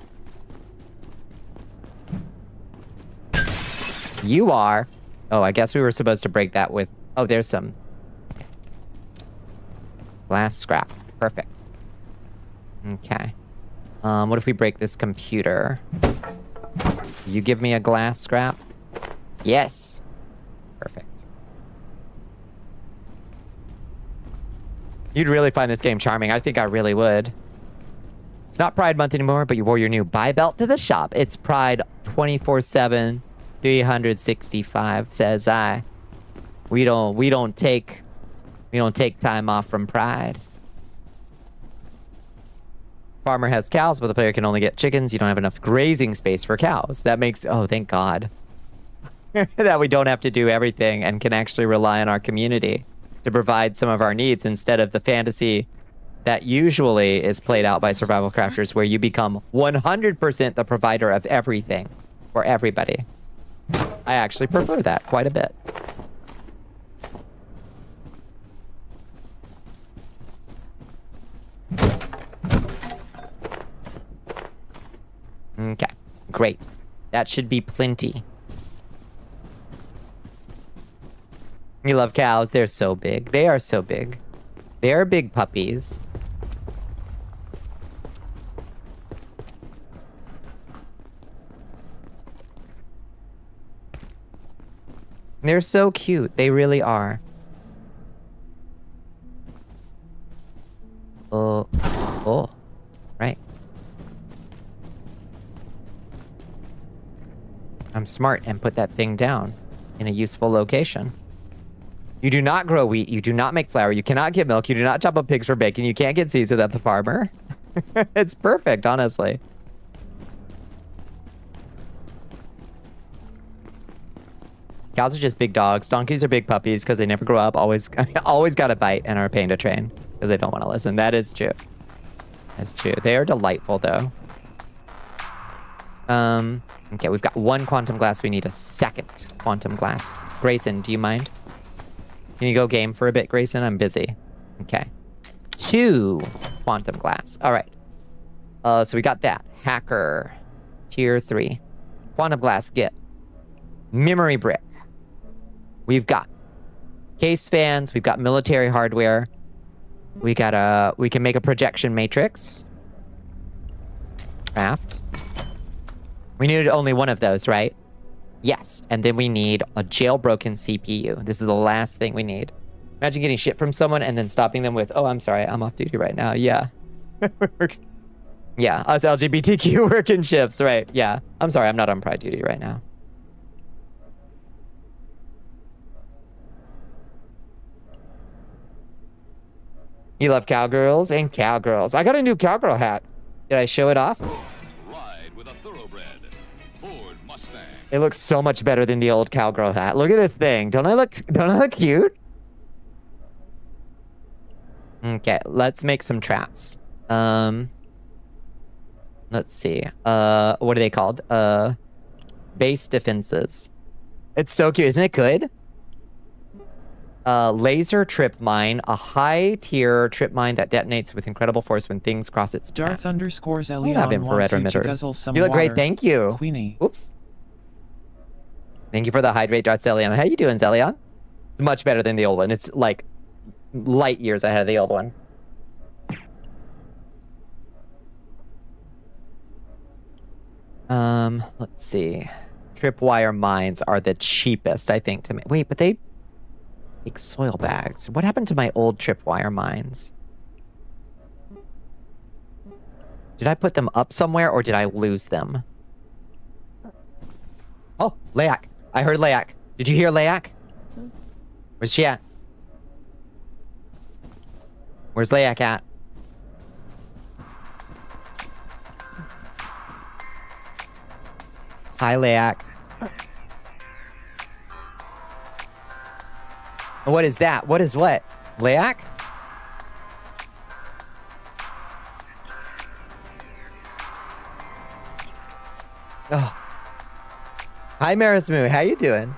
You are. Oh, I guess we were supposed to break that with... Oh, there's some... glass scrap. Perfect. Okay. What if we break this computer? You give me a glass scrap? Yes. Perfect. You'd really find this game charming. I think I really would. It's not Pride Month anymore, but you wore your new buy belt to the shop. It's Pride 24/7, 365, says I. We don't take time off from Pride. Farmer has cows, but the player can only get chickens. You don't have enough grazing space for cows. That makes... Oh, thank God. That we don't have to do everything and can actually rely on our community to provide some of our needs instead of the fantasy that usually is played out by survival crafters where you become 100% the provider of everything for everybody. I actually prefer that quite a bit. Okay, great. That should be plenty. You love cows. They're so big. They are so big. They're big puppies. They're so cute. They really are. Oh, right. I'm smart and put that thing down. in a useful location. You do not grow wheat. You do not make flour. You cannot get milk. You do not chop up pigs for bacon. You can't get seeds without the farmer. It's perfect, honestly. Cows are just big dogs. Donkeys are big puppies because they never grow up. Always got a bite and are a pain to train because they don't want to listen. That is true. That's true. They are delightful, though. Okay, we've got 1 quantum glass. We need a 2nd quantum glass. Grayson, do you mind? Can you go game for a bit, Grayson? I'm busy. Okay. 2 quantum glass. All right. So we got that. Hacker. Tier 3. Quantum glass, get. Memory brick. We've got case fans. We've got military hardware. We can make a projection matrix. Craft. We needed only 1 of those, right? Yes. And then we need a jailbroken CPU. This is the last thing we need. Imagine getting shit from someone and then stopping them with, oh, I'm sorry, I'm off duty right now. Yeah. Yeah, us LGBTQ working shifts, right? Yeah. I'm sorry, I'm not on Pride duty right now. You love cowgirls and cowgirls. I got a new cowgirl hat. Did I show it off? Ride with a thoroughbred Ford Mustang. It looks so much better than the old cowgirl hat. Look at this thing. Don't I look cute? Okay, let's make some traps. Let's see. What are they called? Base defenses. It's so cute. Isn't it good? Laser trip mine, a high tier trip mine that detonates with incredible force when things cross its path. Darth underscores I Elion have infrared wants you to emitters. guzzle some You look great, water. thank you. Queenie. Oops. Thank you for the hydrate, Darth Zelion. How you doing, Zelion? It's much better than the old one. It's like light years ahead of the old one. Let's see. Tripwire mines are the cheapest, I think, to make. Wait, but they make soil bags. What happened to my old tripwire mines? Did I put them up somewhere or did I lose them? Oh, Layak. I heard Layak. Did you hear Layak? Where's she at? Where's Layak at? Hi, Layak. What is that? What is what? Layak? Oh. Hi, Marismu. How you doing?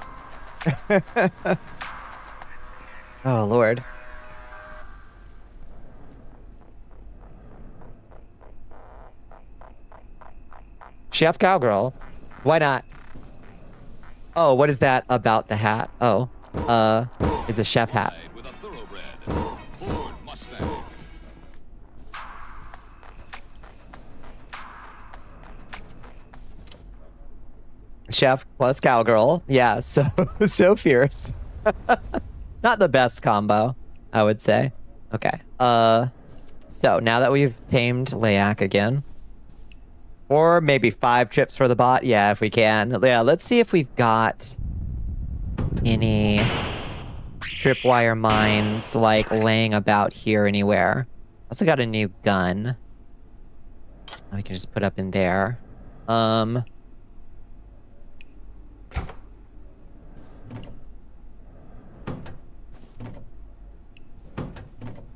Oh, Lord. Chef Cowgirl. Why not? Oh, what is that about the hat? Oh, it's a chef hat. With a thoroughbred Ford Mustang. Chef plus cowgirl. Yeah, so fierce. Not the best combo, I would say. Okay. So now that we've tamed Layak again, or maybe 5 trips for the bot. Yeah, if we can. Yeah, let's see if we've got any tripwire mines like laying about here anywhere. Also got a new gun. We can just put up in there.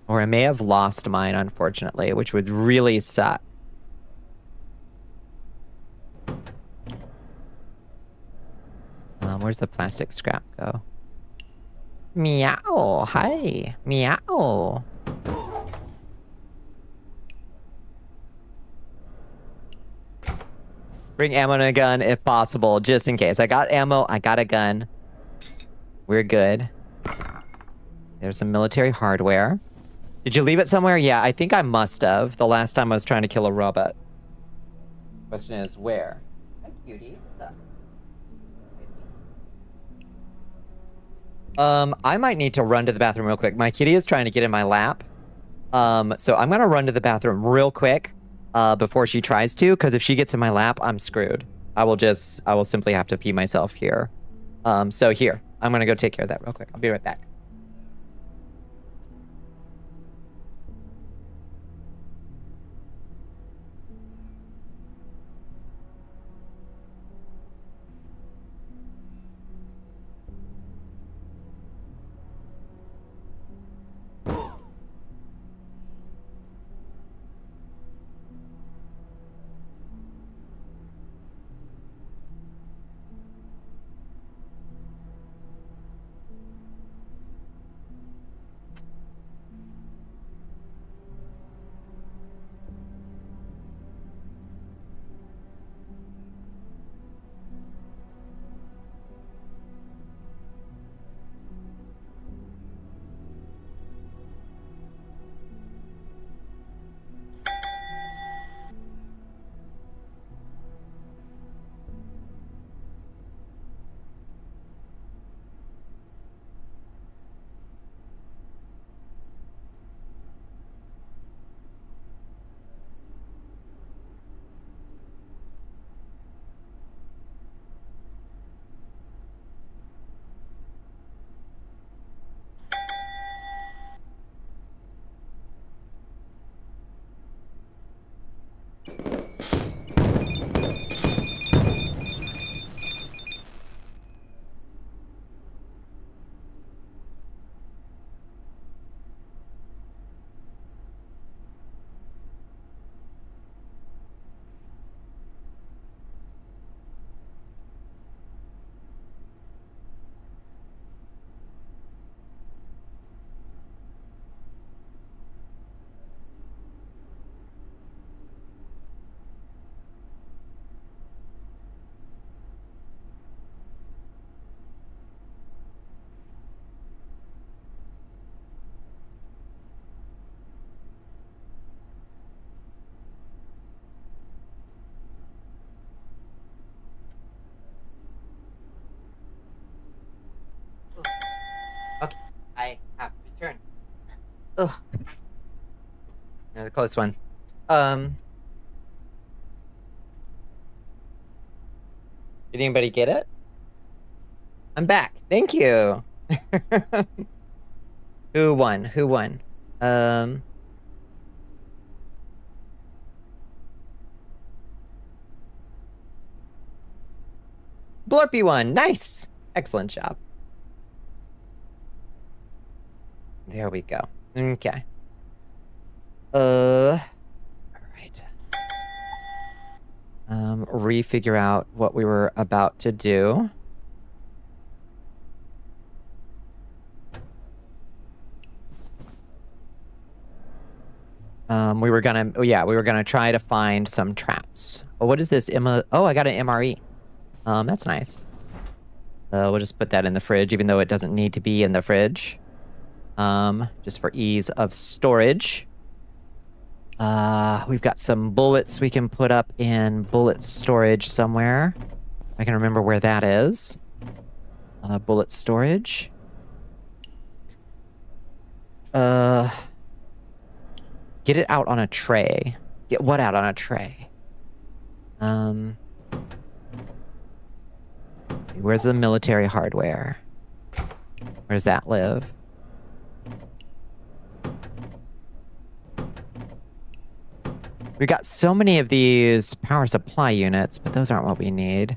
Or I may have lost mine, unfortunately, which would really suck. Where's the plastic scrap go? Meow. Hi. Meow. Bring ammo and a gun if possible, just in case. I got ammo. I got a gun. We're good. There's some military hardware. Did you leave it somewhere? Yeah, I think I must have. The last time I was trying to kill a robot. Question is, where? Hi, cutie. What's up? I might need to run to the bathroom real quick. My kitty is trying to get in my lap. So I'm gonna run to the bathroom real quick before she tries to, because if she gets in my lap, I'm screwed. I will simply have to pee myself here. So here, I'm gonna go take care of that real quick. I'll be right back. Okay, I have returned. Ugh. Another close one. Did anybody get it? I'm back. Thank you. Who won? Who won? Blurpy won. Nice. Excellent job. There we go. Okay. All right. Refigure out what we were about to do. We were gonna try to find some traps. Oh, what is this? Oh, I got an MRE. That's nice. We'll just put that in the fridge, even though it doesn't need to be in the fridge. Just for ease of storage. We've got some bullets we can put up in bullet storage somewhere. I can remember where that is. Bullet storage. Get it out on a tray. Get what out on a tray? Where's the military hardware? Where's that live? We got so many of these power supply units, but those aren't what we need.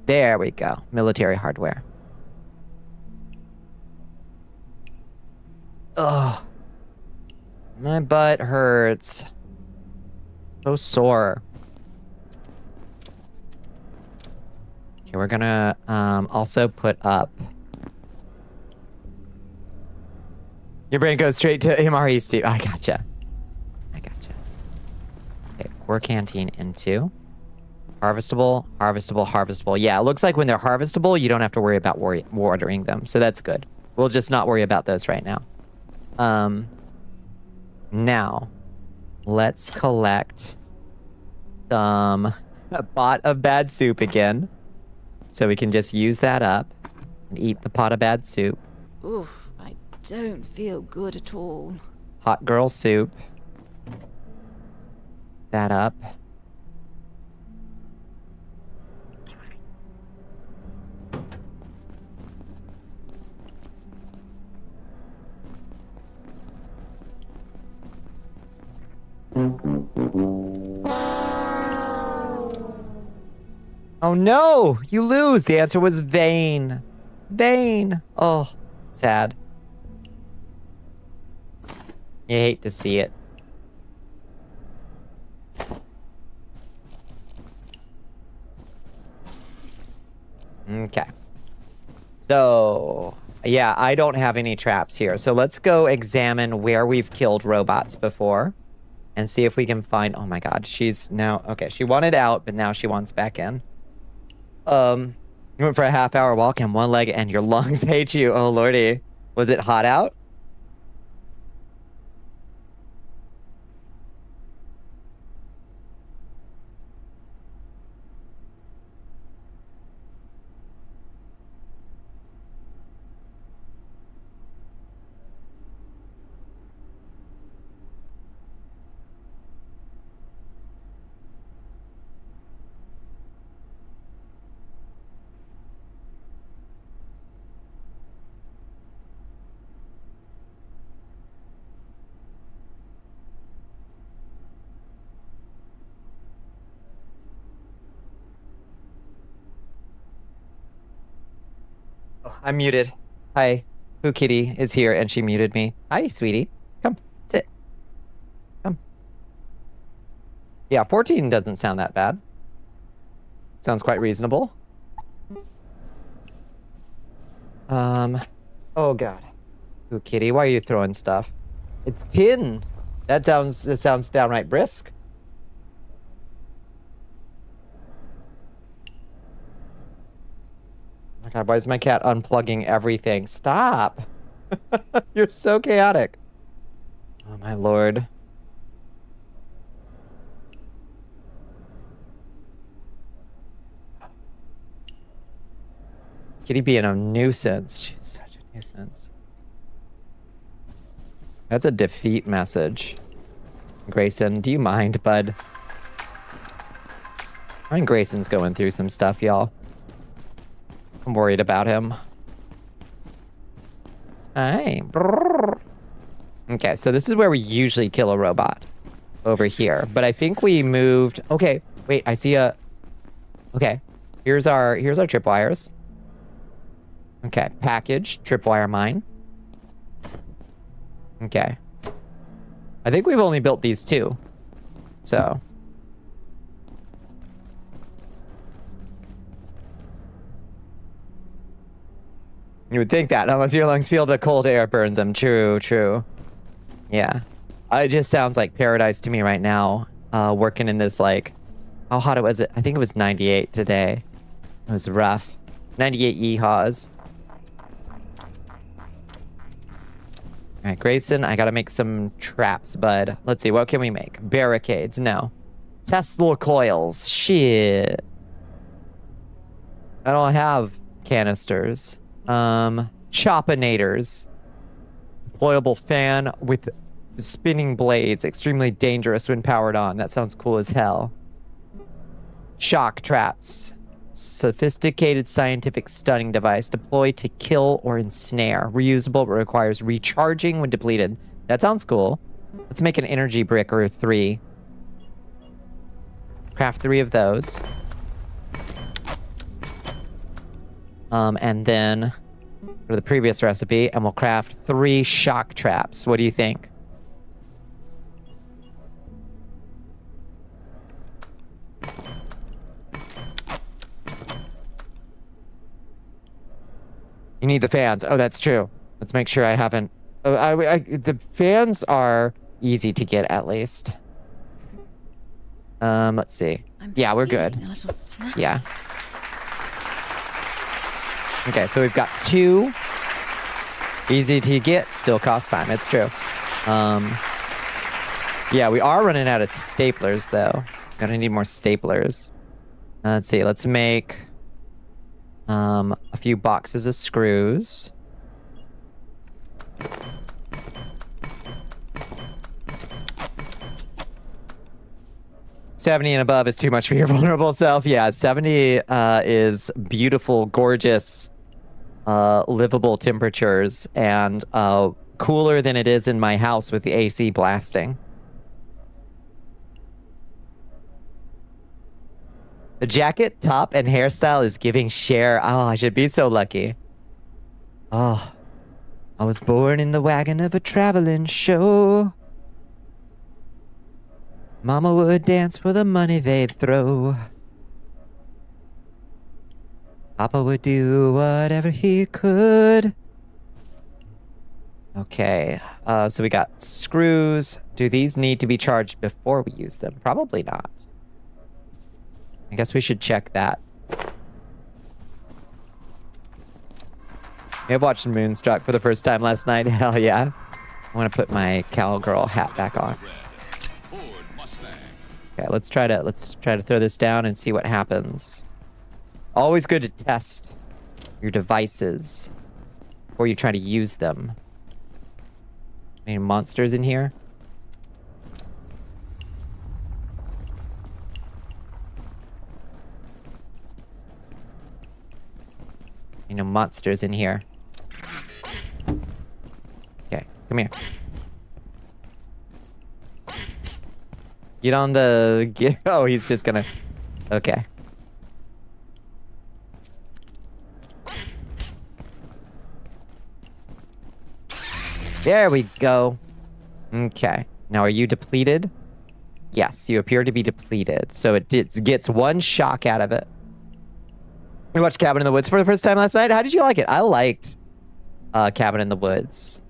There we go. Military hardware. Ugh. My butt hurts. So sore. Okay, we're gonna also put up. Your brain goes straight to MRE, Steve. I gotcha. Okay, core canteen into. Harvestable, harvestable, harvestable. Yeah, it looks like when they're harvestable, you don't have to worry about watering them. So that's good. We'll just not worry about those right now. Now, let's collect a pot of bad soup again. So we can just use that up and eat the pot of bad soup. Oof, I don't feel good at all. Hot girl soup. that up. Oh no! You lose! The answer was vain. Vain! Oh, sad. You hate to see it. Okay. So, yeah, I don't have any traps here. So let's go examine where we've killed robots before and see if we can find... Oh my god, she's now... Okay, she wanted out, but now she wants back in. You went for a half-hour walk and one leg and your lungs hate you. Oh, lordy. Was it hot out? I'm muted. Hi. Pooh Kitty is here and she muted me. Hi, sweetie. Come. Sit. Come. Yeah, 14 doesn't sound that bad. Sounds quite reasonable. Oh god. Pooh Kitty, why are you throwing stuff? It's tin. That sounds downright brisk. Oh my god, why is my cat unplugging everything? Stop! You're so chaotic. Oh my lord. Kitty being a nuisance. She's such a nuisance. That's a defeat message. Grayson, do you mind, bud? I think Grayson's going through some stuff, y'all. I'm worried about him. Hey. Okay, so this is where we usually kill a robot. Over here. But I think we moved... Okay, wait, I see a... Okay, here's our tripwires. Okay, package, tripwire mine. Okay. I think we've only built these two. So... You would think that, unless your lungs feel the cold air burns them. True, true. Yeah. It just sounds like paradise to me right now. Working in this, like... How hot was it? I think it was 98 today. It was rough. 98 yeehaws. Alright, Grayson, I gotta make some traps, bud. Let's see, what can we make? Barricades, no. Tesla coils, shit. I don't have canisters. Chopinators. Deployable fan with spinning blades. Extremely dangerous when powered on. That sounds cool as hell. Shock traps. Sophisticated scientific stunning device. Deployed to kill or ensnare. Reusable but requires recharging when depleted. That sounds cool. Let's make an energy brick or 3. Craft 3 of those. And then go to the previous recipe, and we'll craft 3 shock traps. What do you think? You need the fans. Oh, that's true. Let's make sure I haven't... Oh, the fans are easy to get, at least. Let's see. Yeah, we're good. Yeah. Okay, so we've got 2. Easy to get, still cost time. It's true. Yeah, we are running out of staplers, though. Gonna need more staplers. Let's see, let's make a few boxes of screws. 70 and above is too much for your vulnerable self. Yeah, 70 is beautiful, gorgeous, livable temperatures, and cooler than it is in my house with the AC blasting. The jacket, top, and hairstyle is giving Cher. Oh, I should be so lucky. Oh, I was born in the wagon of a traveling show. Mama would dance for the money they'd throw. Papa would do whatever he could. Okay, so we got screws. Do these need to be charged before we use them? Probably not. I guess we should check that. I've watched Moonstruck for the first time last night. Hell yeah. I want to put my cowgirl hat back on. Okay, let's try to throw this down and see what happens. Always good to test your devices before you try to use them. Any monsters in here? Monsters in here. Okay, come here. Get on the... Oh, he's just gonna... Okay. There we go. Okay. Now, are you depleted? Yes, you appear to be depleted. So it gets one shock out of it. We watched Cabin in the Woods for the first time last night. How did you like it? I liked Cabin in the Woods.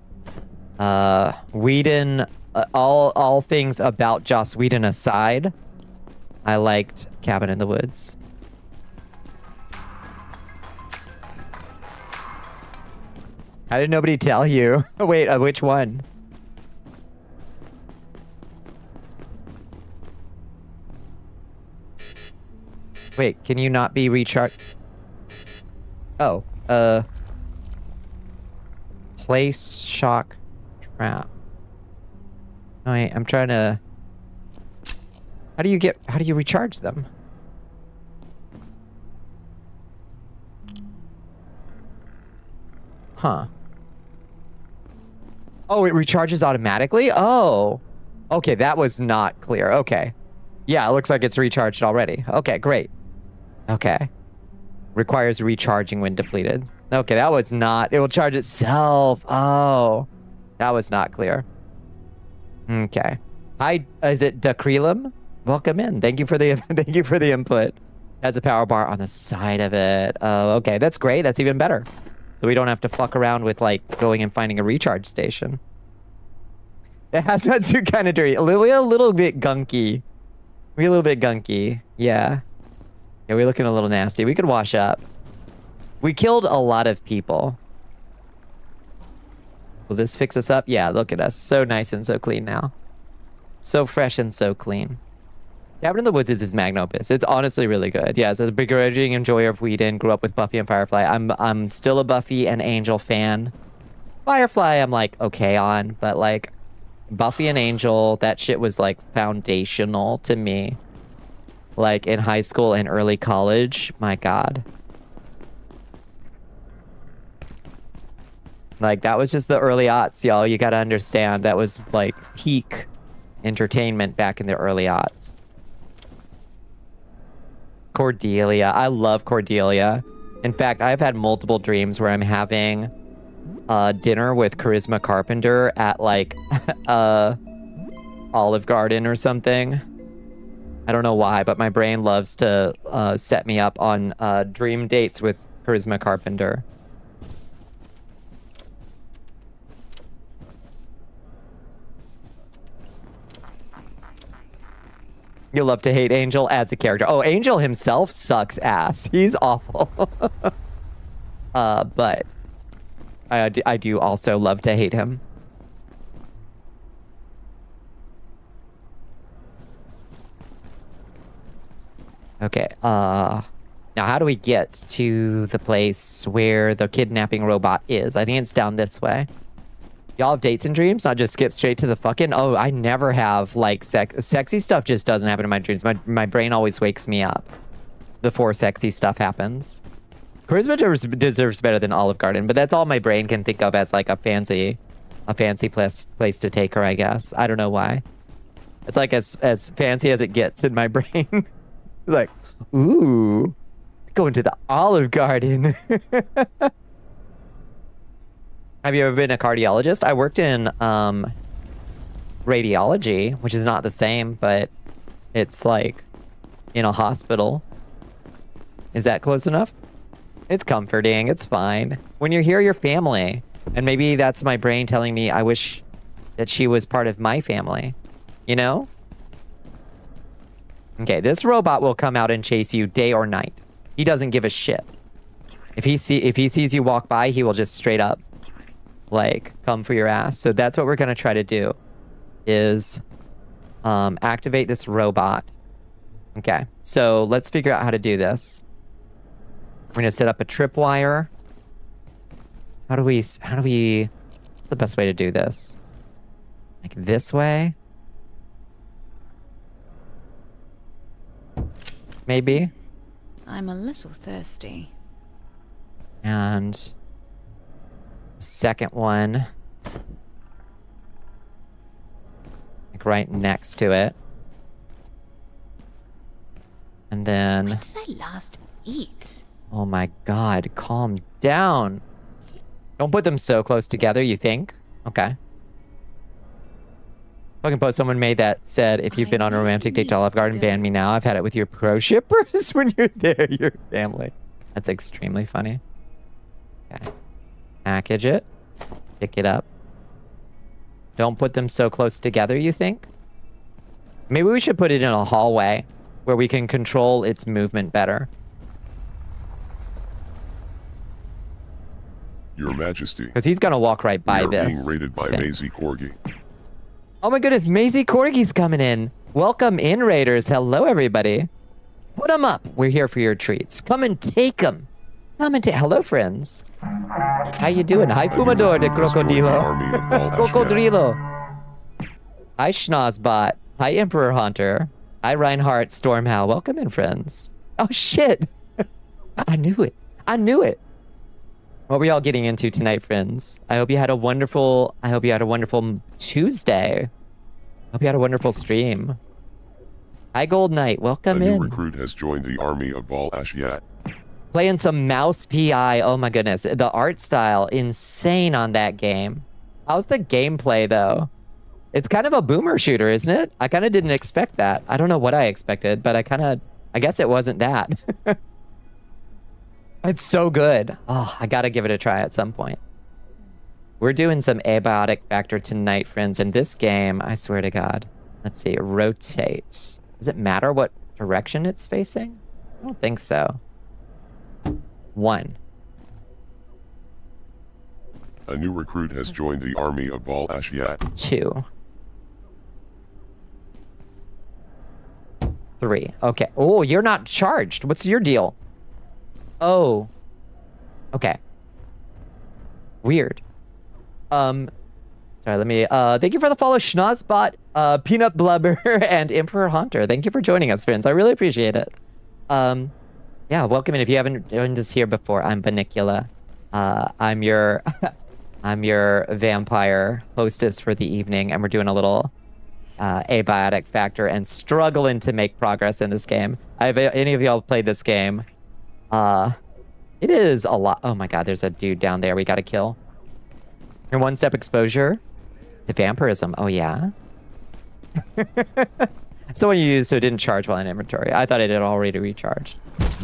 Whedon, all things about Joss Whedon aside, I liked Cabin in the Woods. How did nobody tell you? Wait, which one? Wait, can you not be recharged? Oh, place shock trap. Oh, wait, I'm trying to... How do you recharge them? Huh. Oh, it recharges automatically? Oh. Okay, that was not clear. Okay. Yeah, it looks like it's recharged already. Okay, great. Okay. Requires recharging when depleted. Okay, that was not... It will charge itself. Oh. That was not clear. Okay. Hi, is it Dacrelum? Welcome in. Thank you for the thank you for the input. Has a power bar on the side of it. Oh, okay. That's great. That's even better. So we don't have to fuck around with, like, going and finding a recharge station. The hazmat suit kind of dirty. A little bit gunky. We're a little bit gunky. Yeah. Yeah, we're looking a little nasty. We could wash up. We killed a lot of people. Will this fix us up? Yeah, look at us. So nice and so clean now. So fresh and so clean. Cabin in the Woods is his magnum opus. It's honestly really good. Yeah, as a begrudging enjoyer of Whedon, grew up with Buffy and Firefly. I'm still a Buffy and Angel fan. Firefly, I'm like okay on, but like Buffy and Angel, that shit was like foundational to me. Like in high school and early college, my God. Like that was just the early aughts, y'all. You gotta understand that was like peak entertainment back in the early aughts. Cordelia. I love Cordelia. In fact, I've had multiple dreams where I'm having dinner with Charisma Carpenter at like Olive Garden or something. I don't know why, but my brain loves to set me up on dream dates with Charisma Carpenter. You love to hate Angel as a character. Oh, Angel himself sucks ass. He's awful. But I do also love to hate him. Okay, now how do we get to the place where the kidnapping robot is? I think it's down this way. Y'all have dates and dreams? I'll just skip straight to the fucking... Oh, I never have, like, sexy stuff just doesn't happen in my dreams. My brain always wakes me up before sexy stuff happens. Charisma deserves better than Olive Garden, but that's all my brain can think of as, like, a fancy place to take her, I guess. I don't know why. It's, like, as fancy as it gets in my brain. Like, ooh, going to the Olive Garden. Have you ever been a cardiologist? I worked in radiology, which is not the same, but it's like in a hospital. Is that close enough? It's comforting. It's fine. When you're here, you're family. And maybe that's my brain telling me I wish that she was part of my family. You know? Okay, this robot will come out and chase you day or night. He doesn't give a shit. If he sees you walk by, he will just straight up like come for your ass. So that's what we're gonna try to do is activate this robot. Okay, so let's figure out how to do this. We're gonna set up a tripwire. How do we what's the best way to do this? Like this way? Maybe. I'm a little thirsty. And second one, like right next to it. And then... When did I last eat? Oh my god, calm down. Don't put them so close together, you think? Okay. Fucking post someone made that said, if you've been on a romantic date to Olive Garden, ban me now. I've had it with your pro shippers. When you're there, your family. That's extremely funny. Okay. Package it. Pick it up. Don't put them so close together, you think? Maybe we should put it in a hallway where we can control its movement better. Your Majesty. Because he's gonna walk right by this. Being raided by Maisie Corgi. Oh my goodness, Maisie Corgi's coming in. Welcome in, Raiders. Hello, everybody. Put them up. We're here for your treats. Come and take them. Come and take... Hello, friends. How you doing? Hi, Fumador de Crocodilo. Cocodrilo. Hi, Schnozbot. Hi, Emperor Hunter. Hi, Reinhardt Stormhowl. Welcome in, friends. Oh, shit. I knew it. I knew it. What were y'all getting into tonight, friends? I hope you had a wonderful Tuesday. Hope you had a wonderful stream. Hi, Gold Knight. Welcome in. A new recruit has joined the army of Val Ashiat. Playing some mouse PI. Oh my goodness. The art style, insane on that game. How's the gameplay, though? It's kind of a boomer shooter, isn't it? I kind of didn't expect that. I don't know what I expected, but I guess it wasn't that. It's so good. Oh, I gotta give it a try at some point. We're doing some Abiotic Factor tonight, friends. In this game, I swear to God. Let's see, rotate. Does it matter what direction it's facing? I don't think so. 1. A new recruit has joined the army of Val Ashiat. 2. 3. Okay. Oh, you're not charged. What's your deal? Oh. Okay. Weird. Sorry, let me, thank you for the follow, Schnozbot, Peanut Blubber, and Emperor Hunter. Thank you for joining us, friends. I really appreciate it. Yeah, welcome in. If you haven't joined us here before, I'm Bonnicula. I'm your, I'm your vampire hostess for the evening, and we're doing a little, Abiotic Factor and struggling to make progress in this game. Have any of y'all played this game? It is a lot. Oh my god, there's a dude down there we gotta kill. Your one-step exposure to vampirism. Oh yeah? Someone you used so it didn't charge while in inventory. I thought it had already recharged.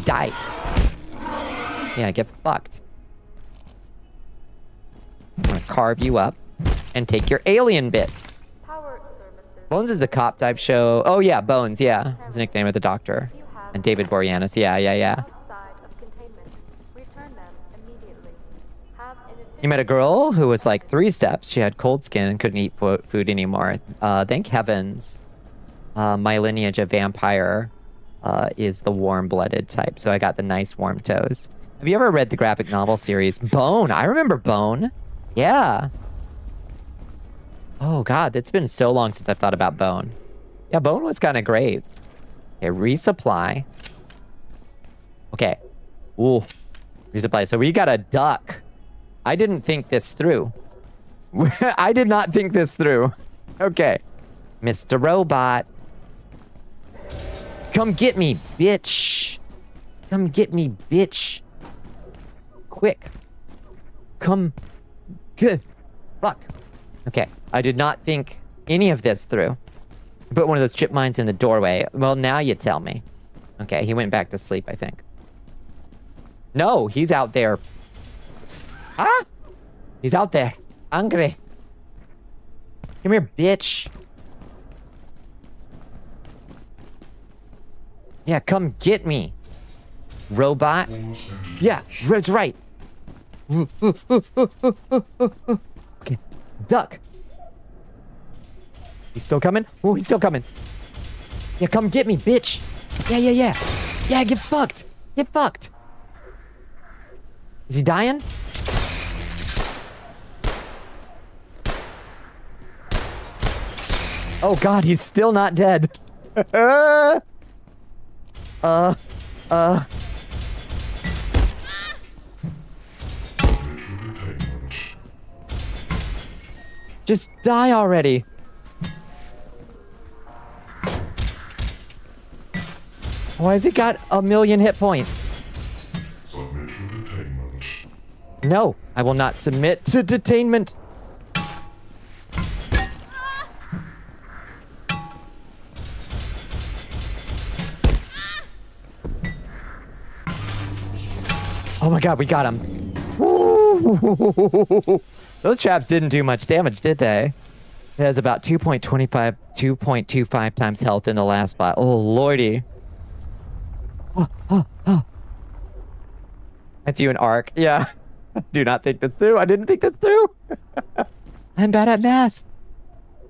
Die. Yeah, get fucked. I'm gonna carve you up and take your alien bits. Bones is a cop type show. Oh yeah, Bones, yeah. His nickname of the doctor. And David Boreanaz, yeah. You met a girl who was like 3 steps. She had cold skin and couldn't eat food anymore. Thank heavens. My lineage of vampire is the warm-blooded type, so I got the nice warm toes. Have you ever read the graphic novel series Bone? I remember Bone. Yeah. Oh god, it's been so long since I've thought about bone. Yeah, bone was kind of great. Okay, resupply. Okay. Ooh. Resupply. So we got a duck. I didn't think this through. I did not think this through. Okay. Mr. Robot. Come get me, bitch. Come get me, bitch. Quick. Come. Good. Fuck. Okay. I did not think any of this through. Put one of those chip mines in the doorway. Well, now you tell me. Okay, he went back to sleep, I think. No, he's out there. Huh? He's out there. Hungry. Come here, bitch. Yeah, come get me. Robot. Yeah, that's right. Okay, duck. He's still coming? Oh, he's still coming. Yeah, come get me, bitch. Yeah. Yeah, get fucked. Get fucked. Is he dying? Oh god, he's still not dead. Just die already. Why has he got 1,000,000 hit points? No, I will not submit to detainment. Oh my god, we got him. Woo! Those traps didn't do much damage, did they? It has about 2.25 times health in the last spot. Oh, lordy. That's you and Ark. Yeah. Do not think this through. I didn't think this through. I'm bad at math.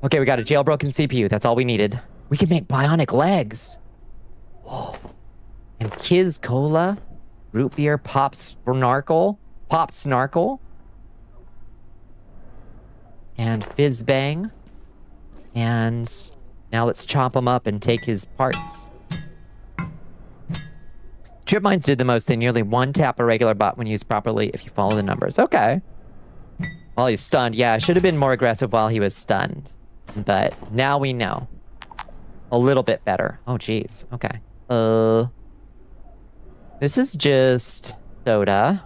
Okay, we got a jailbroken CPU. That's all we needed. We can make bionic legs. Whoa. And Kiz Cola. Root beer, Pop Snarkle. And Fizz Bang. And now let's chop him up and take his parts. Trip mines did the most. They nearly one tap a regular bot when used properly if you follow the numbers. Okay. While he's stunned. Yeah, I should have been more aggressive while he was stunned. But now we know. A little bit better. Oh, geez. Okay. This is just soda.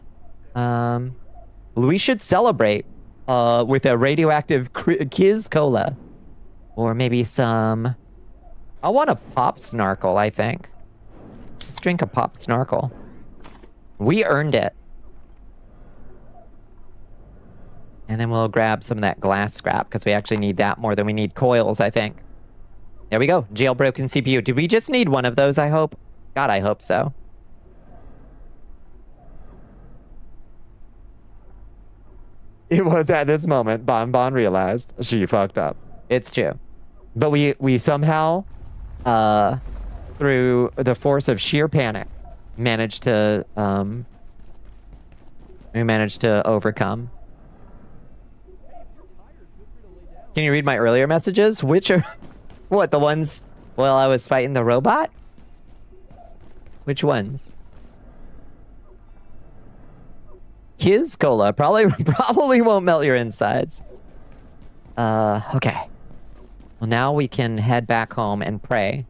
We should celebrate with a radioactive Kiz Cola. Or maybe some... I want a Pop Snarkle, I think. Let's drink a Pop Snarkle. We earned it. And then we'll grab some of that glass scrap, because we actually need that more than we need coils, I think. There we go. Jailbroken CPU. Did we just need one of those, I hope? God, I hope so. It was at this moment Bon Bon realized she fucked up. It's true. But we somehow, through the force of sheer panic, managed to overcome. Can you read my earlier messages? Which are... What, the ones while I was fighting the robot? Which ones? Kiz Cola probably won't melt your insides. Okay. Well, now we can head back home and pray.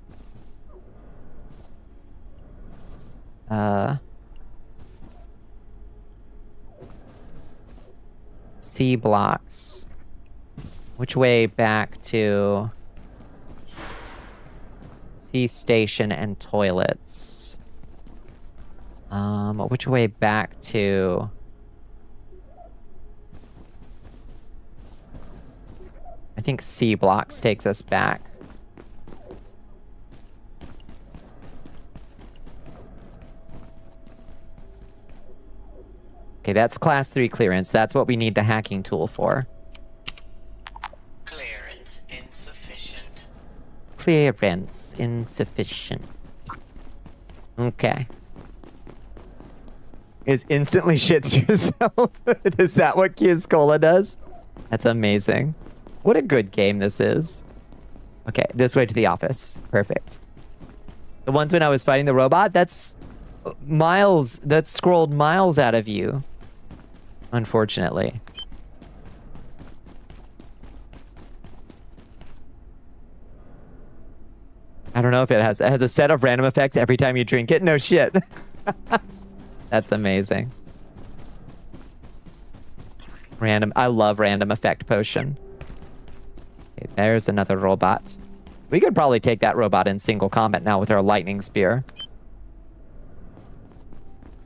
C blocks. Which way back to C station and toilets? Which way back to... I think C blocks takes us back. Okay, that's class 3 clearance. That's what we need the hacking tool for. Clearance insufficient. Clearance insufficient. Okay. Is instantly shits yourself? Is that what Kiz Cola does? That's amazing. What a good game this is. Okay, this way to the office. Perfect. The ones when I was fighting the robot, that's miles, that scrolled miles out of you. Unfortunately. I don't know if it has a set of random effects every time you drink it. No shit. That's amazing. Random. I love random effect potion. Okay, there's another robot. We could probably take that robot in single combat now with our lightning spear.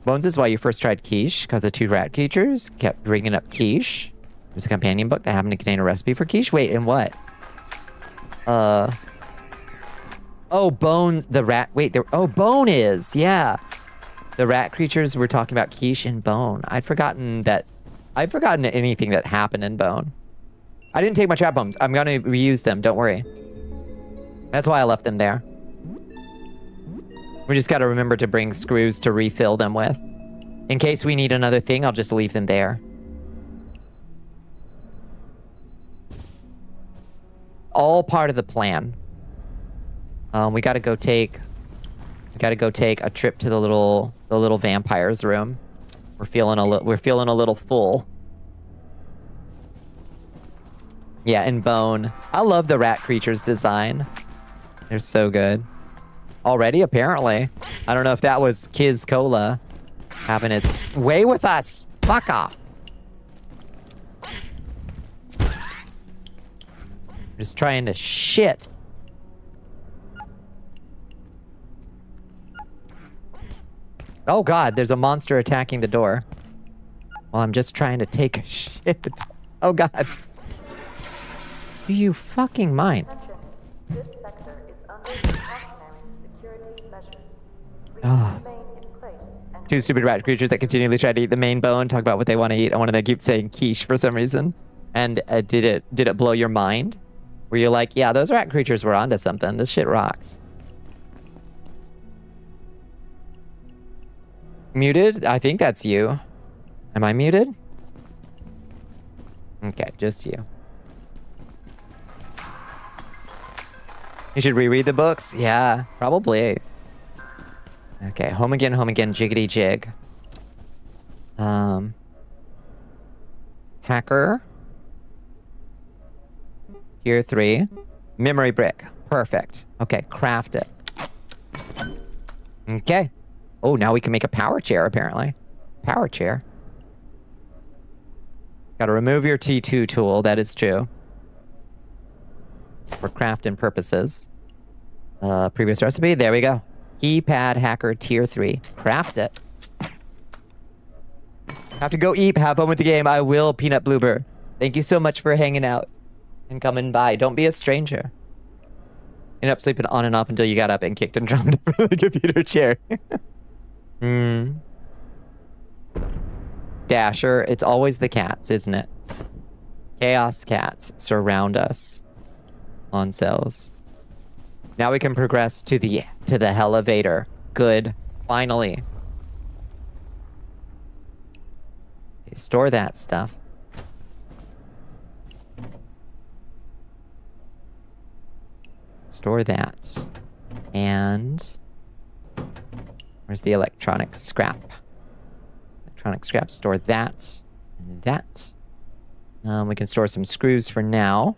Bones is why you first tried quiche, because the 2 rat creatures kept bringing up quiche. There's a companion book that happened to contain a recipe for quiche. Wait, and what? Oh, Bones, the rat. Wait, there. Oh, Bone is. Yeah. The rat creatures were talking about quiche and Bone. I'd forgotten anything that happened in Bone. I didn't take my trap bombs. I'm going to reuse them. Don't worry. That's why I left them there. We just got to remember to bring screws to refill them with. In case we need another thing, I'll just leave them there. All part of the plan. We got to go take a trip to the little vampire's room. We're feeling a little full. Yeah, and Bone. I love the rat creatures design. They're so good. Already, apparently. I don't know if that was Kiz Cola having its way with us. Fuck off. Just trying to shit. Oh god, there's a monster attacking the door. Well, I'm just trying to take a shit. Oh god. Do you fucking mind? This sector is under precautionary security measures. Please Oh. remain in place and 2 stupid rat creatures that continually try to eat the main bone, talk about what they want to eat, and one of them keeps saying quiche for some reason. And did it blow your mind? Were you like, yeah, those rat creatures were onto something. This shit rocks. Muted? I think that's you. Am I muted? Okay, just you. You should reread the books? Yeah, probably. Okay, home again, jiggity jig. Hacker. Tier 3. Memory brick. Perfect. Okay, craft it. Okay. Oh, now we can make a power chair, apparently. Power chair. Gotta remove your T2 tool, that is true. For crafting purposes. Previous recipe, there we go. Keypad hacker tier 3. Craft it. Have to go eat, have fun with the game. I will, Peanut Bloober. Thank you so much for hanging out and coming by. Don't be a stranger. Ended up sleeping on and off until you got up and kicked and jumped from the computer chair. Dasher, it's always the cats, isn't it? Chaos cats surround us on cells. Now we can progress to the elevator. Good. Finally. Okay, store that stuff. Store that. And where's the electronic scrap? Electronic scrap, store that and that. We can store some screws for now.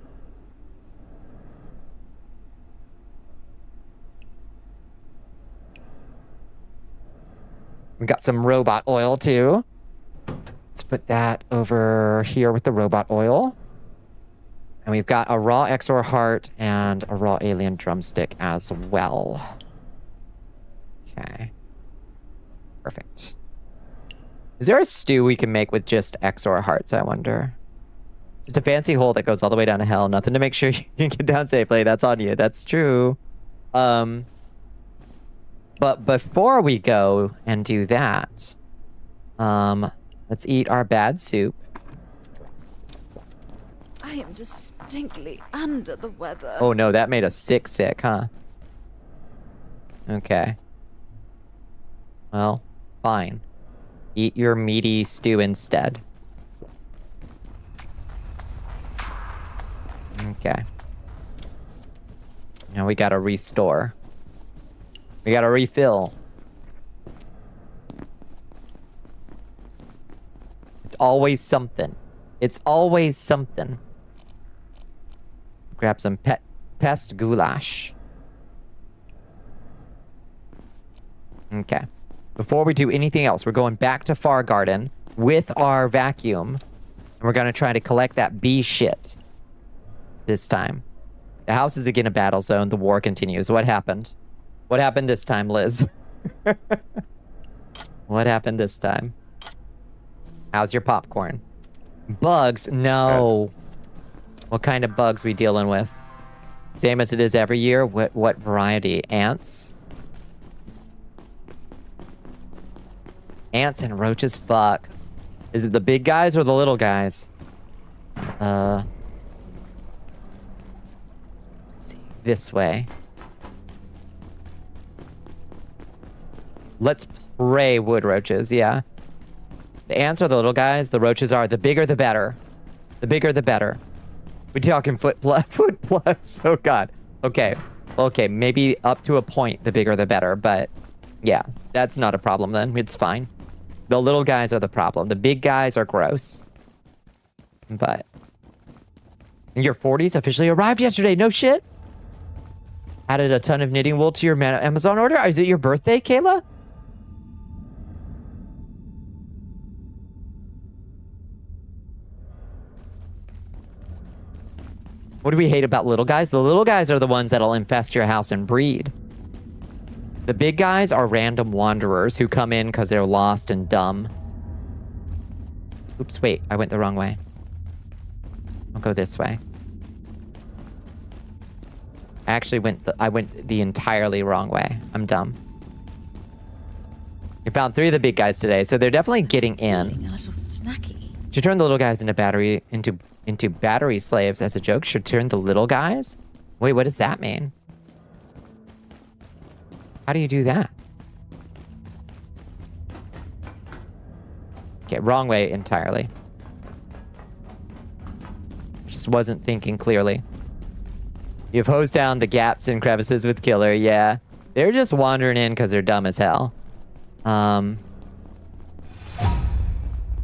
We got some robot oil too. Let's put that over here with the robot oil. And we've got a raw Exor heart and a raw alien drumstick as well. Okay. Perfect. Is there a stew we can make with just Exor hearts, I wonder? Just a fancy hole that goes all the way down to hell. Nothing to make sure you can get down safely. That's on you. That's true. But before we go and do that, let's eat our bad soup. I am distinctly under the weather. Oh no, that made us sick, huh? Okay. Well, fine. Eat your meaty stew instead. Okay. Now we gotta restore. We gotta refill. It's always something. It's always something. Grab some pest goulash. Okay. Before we do anything else, we're going back to Far Garden with our vacuum. And we're gonna try to collect that bee shit. This time. The house is again a battle zone. The war continues. What happened? What happened this time, Liz? What happened this time? How's your popcorn? Bugs? No. What kind of bugs we dealing with? Same as it is every year? What variety? Ants? Ants and roaches? Fuck. Is it the big guys or the little guys? Let's see. This way. Let's pray wood roaches, yeah. The ants are the little guys. The roaches are the bigger the better. The bigger the better. We're talking foot plus. Oh god. Okay. Okay, maybe up to a point, the bigger the better. But yeah, that's not a problem then. It's fine. The little guys are the problem. The big guys are gross. But your 40s officially arrived yesterday. No shit. Added a ton of knitting wool to your Amazon order. Is it your birthday, Kayla? What do we hate about little guys? The little guys are the ones that'll infest your house and breed. The big guys are random wanderers who come in because they're lost and dumb. Oops, wait. I went the wrong way. I'll go this way. I actually went the entirely wrong way. I'm dumb. We found 3 of the big guys today, so they're definitely getting in. A little snacky. Should turn the little guys into battery slaves as a joke. Should turn the little guys? Wait, what does that mean? How do you do that? Okay, wrong way entirely. Just wasn't thinking clearly. You've hosed down the gaps and crevices with killer, yeah. They're just wandering in because they're dumb as hell.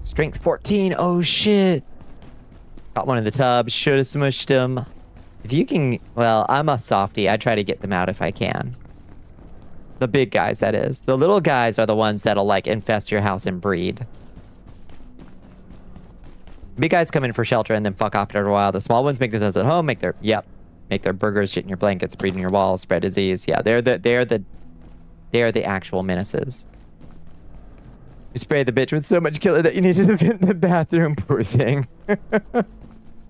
Strength 14, oh shit. Got one in the tub, should have smushed him. If you can, well, I'm a softie. I try to get them out if I can. The big guys, that is. The little guys are the ones that'll, like, infest your house and breed. Big guys come in for shelter and then fuck off after a while. The small ones make themselves at home, make their burgers, shit in your blankets, breed in your walls, spread disease. Yeah, they're the actual menaces. You spray the bitch with so much killer that you need to vent in the bathroom. Poor thing.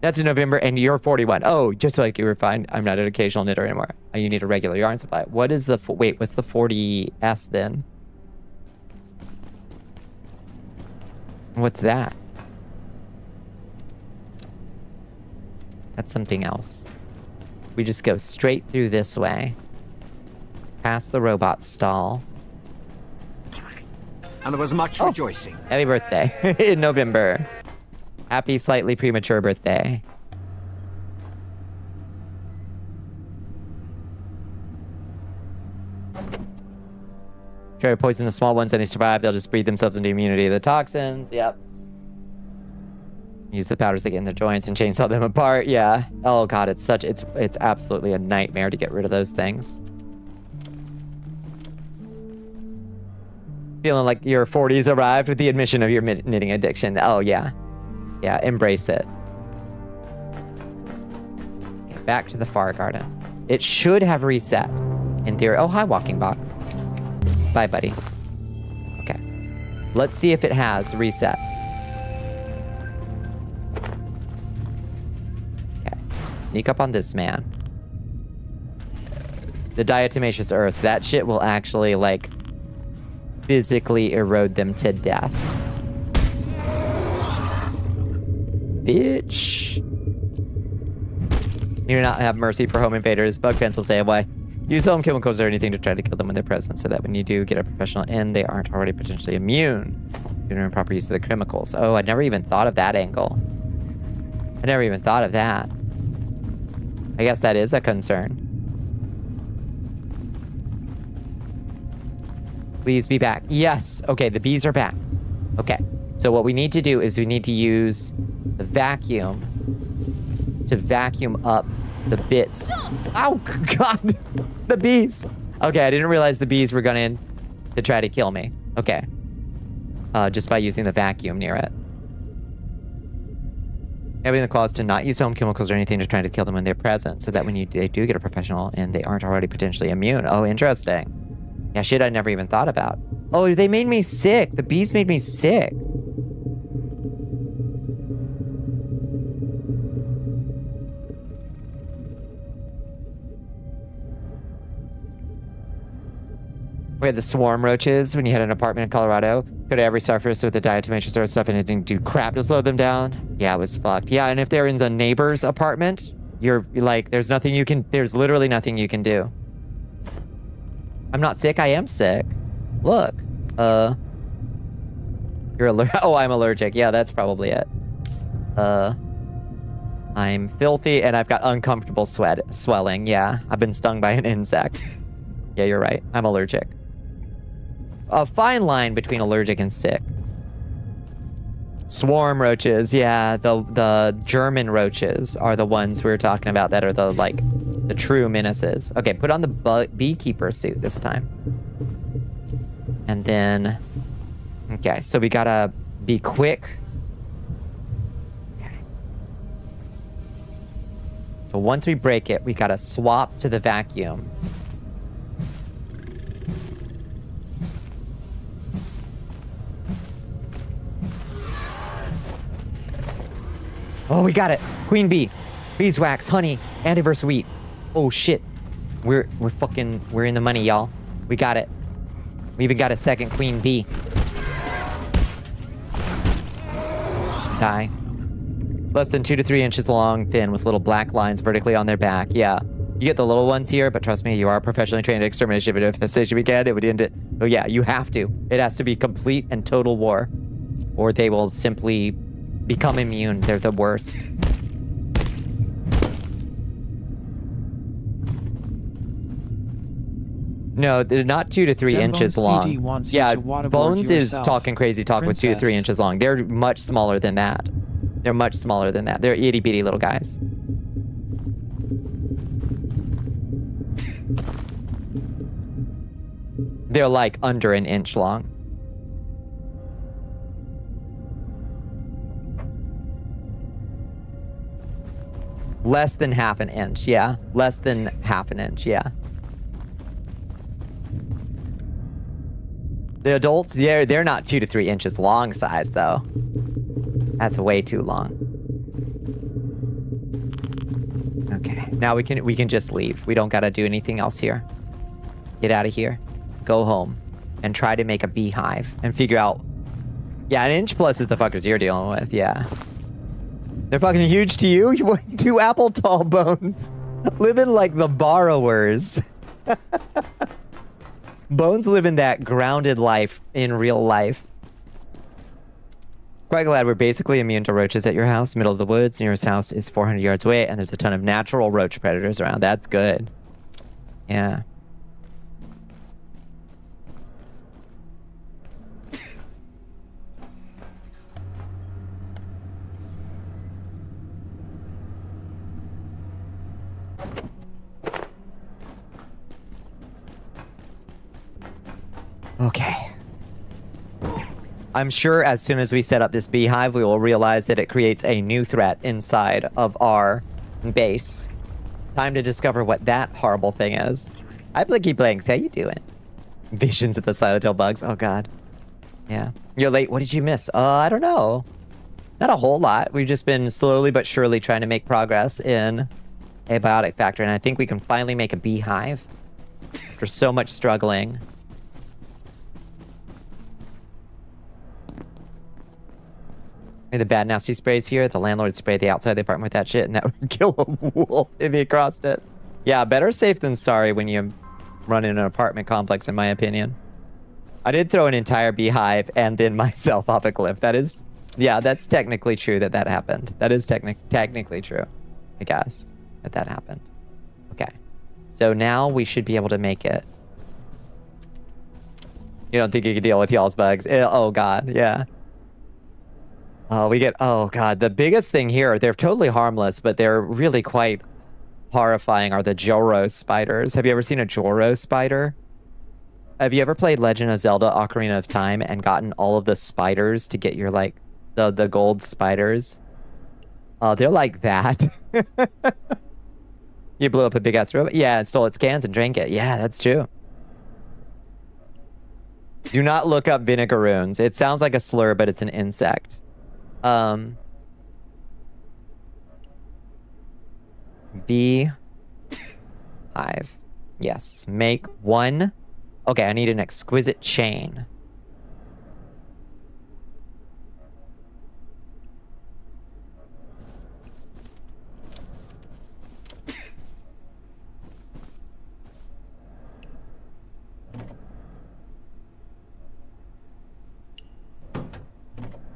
That's in November, and you're 41. Oh, just like you were fine. I'm not an occasional knitter anymore. You need a regular yarn supply. What is the... Wait, what's the 40S then? What's that? That's something else. We just go straight through this way. Past the robot stall. And there was much rejoicing. Happy birthday in November. Happy slightly premature birthday. Try to poison the small ones and they survive. They'll just breed themselves into immunity to the toxins. Yep. Use the powders that get in their joints and chainsaw them apart. Yeah. Oh god, it's absolutely a nightmare to get rid of those things. Feeling like your 40s arrived with the admission of your knitting addiction. Oh, yeah. Yeah, embrace it. Okay, back to the Far Garden. It should have reset. In theory. Oh, hi, walking box. Bye, buddy. Okay. Let's see if it has reset. Okay. Sneak up on this man. The diatomaceous earth. That shit will actually, like... physically erode them to death. Bitch. You do not have mercy for home invaders. Bug fans will say, why? Use home chemicals or anything to try to kill them when they're present so that when you do get a professional in, they aren't already potentially immune. You know, improper use of the chemicals. Oh, I never even thought of that angle. I never even thought of that. I guess that is a concern. Please be back. Yes. Okay, the bees are back. Okay. So what we need to do is we need to use the vacuum to vacuum up the bits. Oh, God. The bees. Okay, I didn't realize the bees were going to try to kill me. Okay. Just by using the vacuum near it. Having the clause to not use home chemicals or anything to try to kill them when they're present, so that when they do get a professional and they aren't already potentially immune. Oh, interesting. Yeah, shit I never even thought about. Oh, they made me sick. The bees made me sick. We had the swarm roaches when you had an apartment in Colorado. Go to every starfish with a diet to make sure sort of stuff and it didn't do crap to slow them down. Yeah, it was fucked. Yeah, and if they're in a neighbor's apartment, you're like, there's literally nothing you can do. I'm not sick, I am sick. Look. You're allergic. Oh, I'm allergic. Yeah, that's probably it. I'm filthy and I've got uncomfortable swelling. Yeah, I've been stung by an insect. Yeah, you're right. I'm allergic. A fine line between allergic and sick. Swarm roaches. Yeah, the German roaches are the ones we were talking about that are the true menaces. Okay, put on the beekeeper suit this time. And then... Okay, so we gotta be quick. Okay. So once we break it, we gotta swap to the vacuum. Oh, we got it. Queen bee, beeswax, honey, antiverse wheat. Oh shit. We're in the money, y'all. We got it. We even got a second queen bee. Die. Less than 2 to 3 inches long, thin, with little black lines vertically on their back. Yeah. You get the little ones here, but trust me, you are professionally trained at extermination. If infestation began, it would end it. Oh yeah, you have to. It has to be complete and total war. Or they will simply become immune. They're the worst. No, they're not 2 to 3 inches long. Yeah, Bones is talking crazy talk with 2 to 3 inches long. They're much smaller than that. They're much smaller than that. They're itty bitty little guys. They're like under an inch long. Less than half an inch, yeah. Less than half an inch, yeah. The adults, yeah, they're not 2 to 3 inches long size, though. That's way too long. Okay, now we can just leave. We don't gotta do anything else here. Get out of here. Go home. And try to make a beehive. And figure out... Yeah, an inch plus is the fuckers you're dealing with, yeah. They're fucking huge to you? You want 2 apple tall Bones. Living like the borrowers. Bones living that grounded life in real life. Quite glad we're basically immune to roaches at your house. Middle of the woods. Nearest house is 400 yards away, and there's a ton of natural roach predators around. That's good. Yeah. Okay. I'm sure as soon as we set up this beehive, we will realize that it creates a new threat inside of our base. Time to discover what that horrible thing is. Hi, Blicky Blanks. How you doing? Visions of the Silent Hill bugs. Oh, God. Yeah. You're late. What did you miss? I don't know. Not a whole lot. We've just been slowly but surely trying to make progress in Abiotic Factory, and I think we can finally make a beehive after so much struggling. The bad nasty sprays here. The landlord sprayed the outside of the apartment with that shit, and that would kill a wolf if he crossed it. Yeah, better safe than sorry when you run in an apartment complex, in my opinion. I did throw an entire beehive and then myself off a cliff. That is, yeah, that's technically true that happened. That is technically true, I guess. that happened. Okay. So now we should be able to make it. You don't think you can deal with y'all's bugs? Oh, God. Yeah. We get... Oh, God. The biggest thing here, they're totally harmless, but they're really quite horrifying, are the Joro spiders. Have you ever seen a Joro spider? Have you ever played Legend of Zelda Ocarina of Time and gotten all of the spiders to get your, like, the gold spiders? They're like that. You blew up a big-ass robot? Yeah, and stole its cans and drank it. Yeah, that's true. Do not look up vinegaroons. It sounds like a slur, but it's an insect. Beehive. Yes. Make one. Okay, I need an exquisite chain.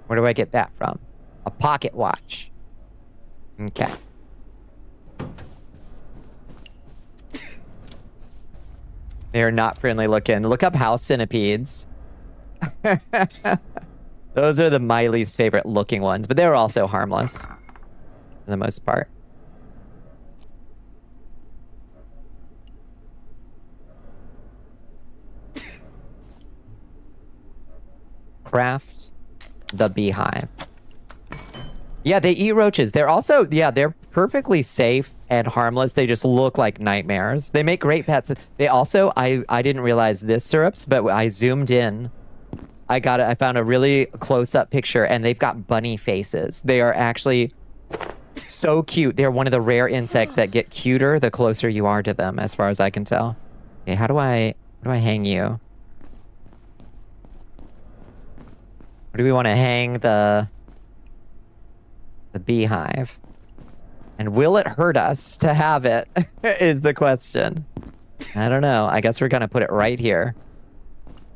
Where do I get that from? A pocket watch. Okay. They're not friendly looking. Look up house centipedes. Those are my least favorite looking ones, but they're also harmless for the most part. Craft the beehive. Yeah, they eat roaches. They're also, yeah, they're perfectly safe and harmless. They just look like nightmares. They make great pets. They also, I didn't realize this, Syrups, but I zoomed in. I found a really close-up picture, and they've got bunny faces. They are actually so cute. They're one of the rare insects that get cuter the closer you are to them, as far as I can tell. Okay, how do I hang you? Where do we want to hang the beehive? And will it hurt us to have it, is the question. I don't know. I guess we're going to put it right here.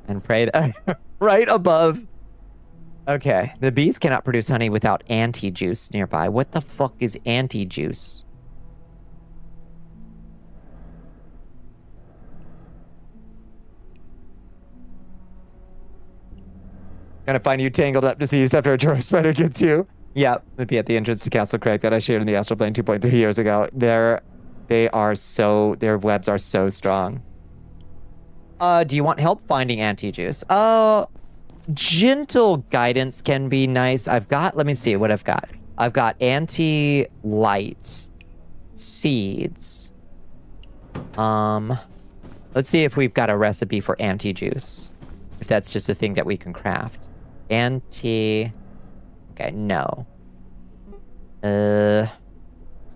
And pray that right above. Okay. The bees cannot produce honey without anti-juice nearby. What the fuck is anti-juice? Gonna find you tangled up deceased after a Joro spider gets you. Yep, it'd be at the entrance to Castle Craig that I shared in the Astral Plane 2.3 years ago. Their webs are so strong. Do you want help finding anti-juice? Gentle guidance can be nice. Let me see what I've got. I've got anti-light seeds. Let's see if we've got a recipe for anti-juice. If that's just a thing that we can craft. Okay, no. Let's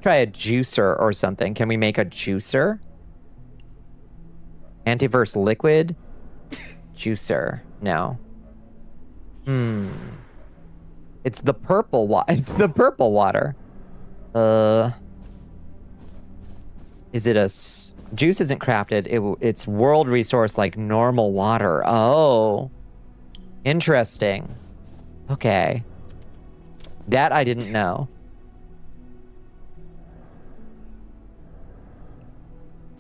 try a juicer or something. Can we make a juicer? Antiverse liquid? Juicer. No. It's the purple water. It's the purple water. Is it a... Juice isn't crafted. It's world resource like normal water. Oh. Interesting. Okay. That I didn't know.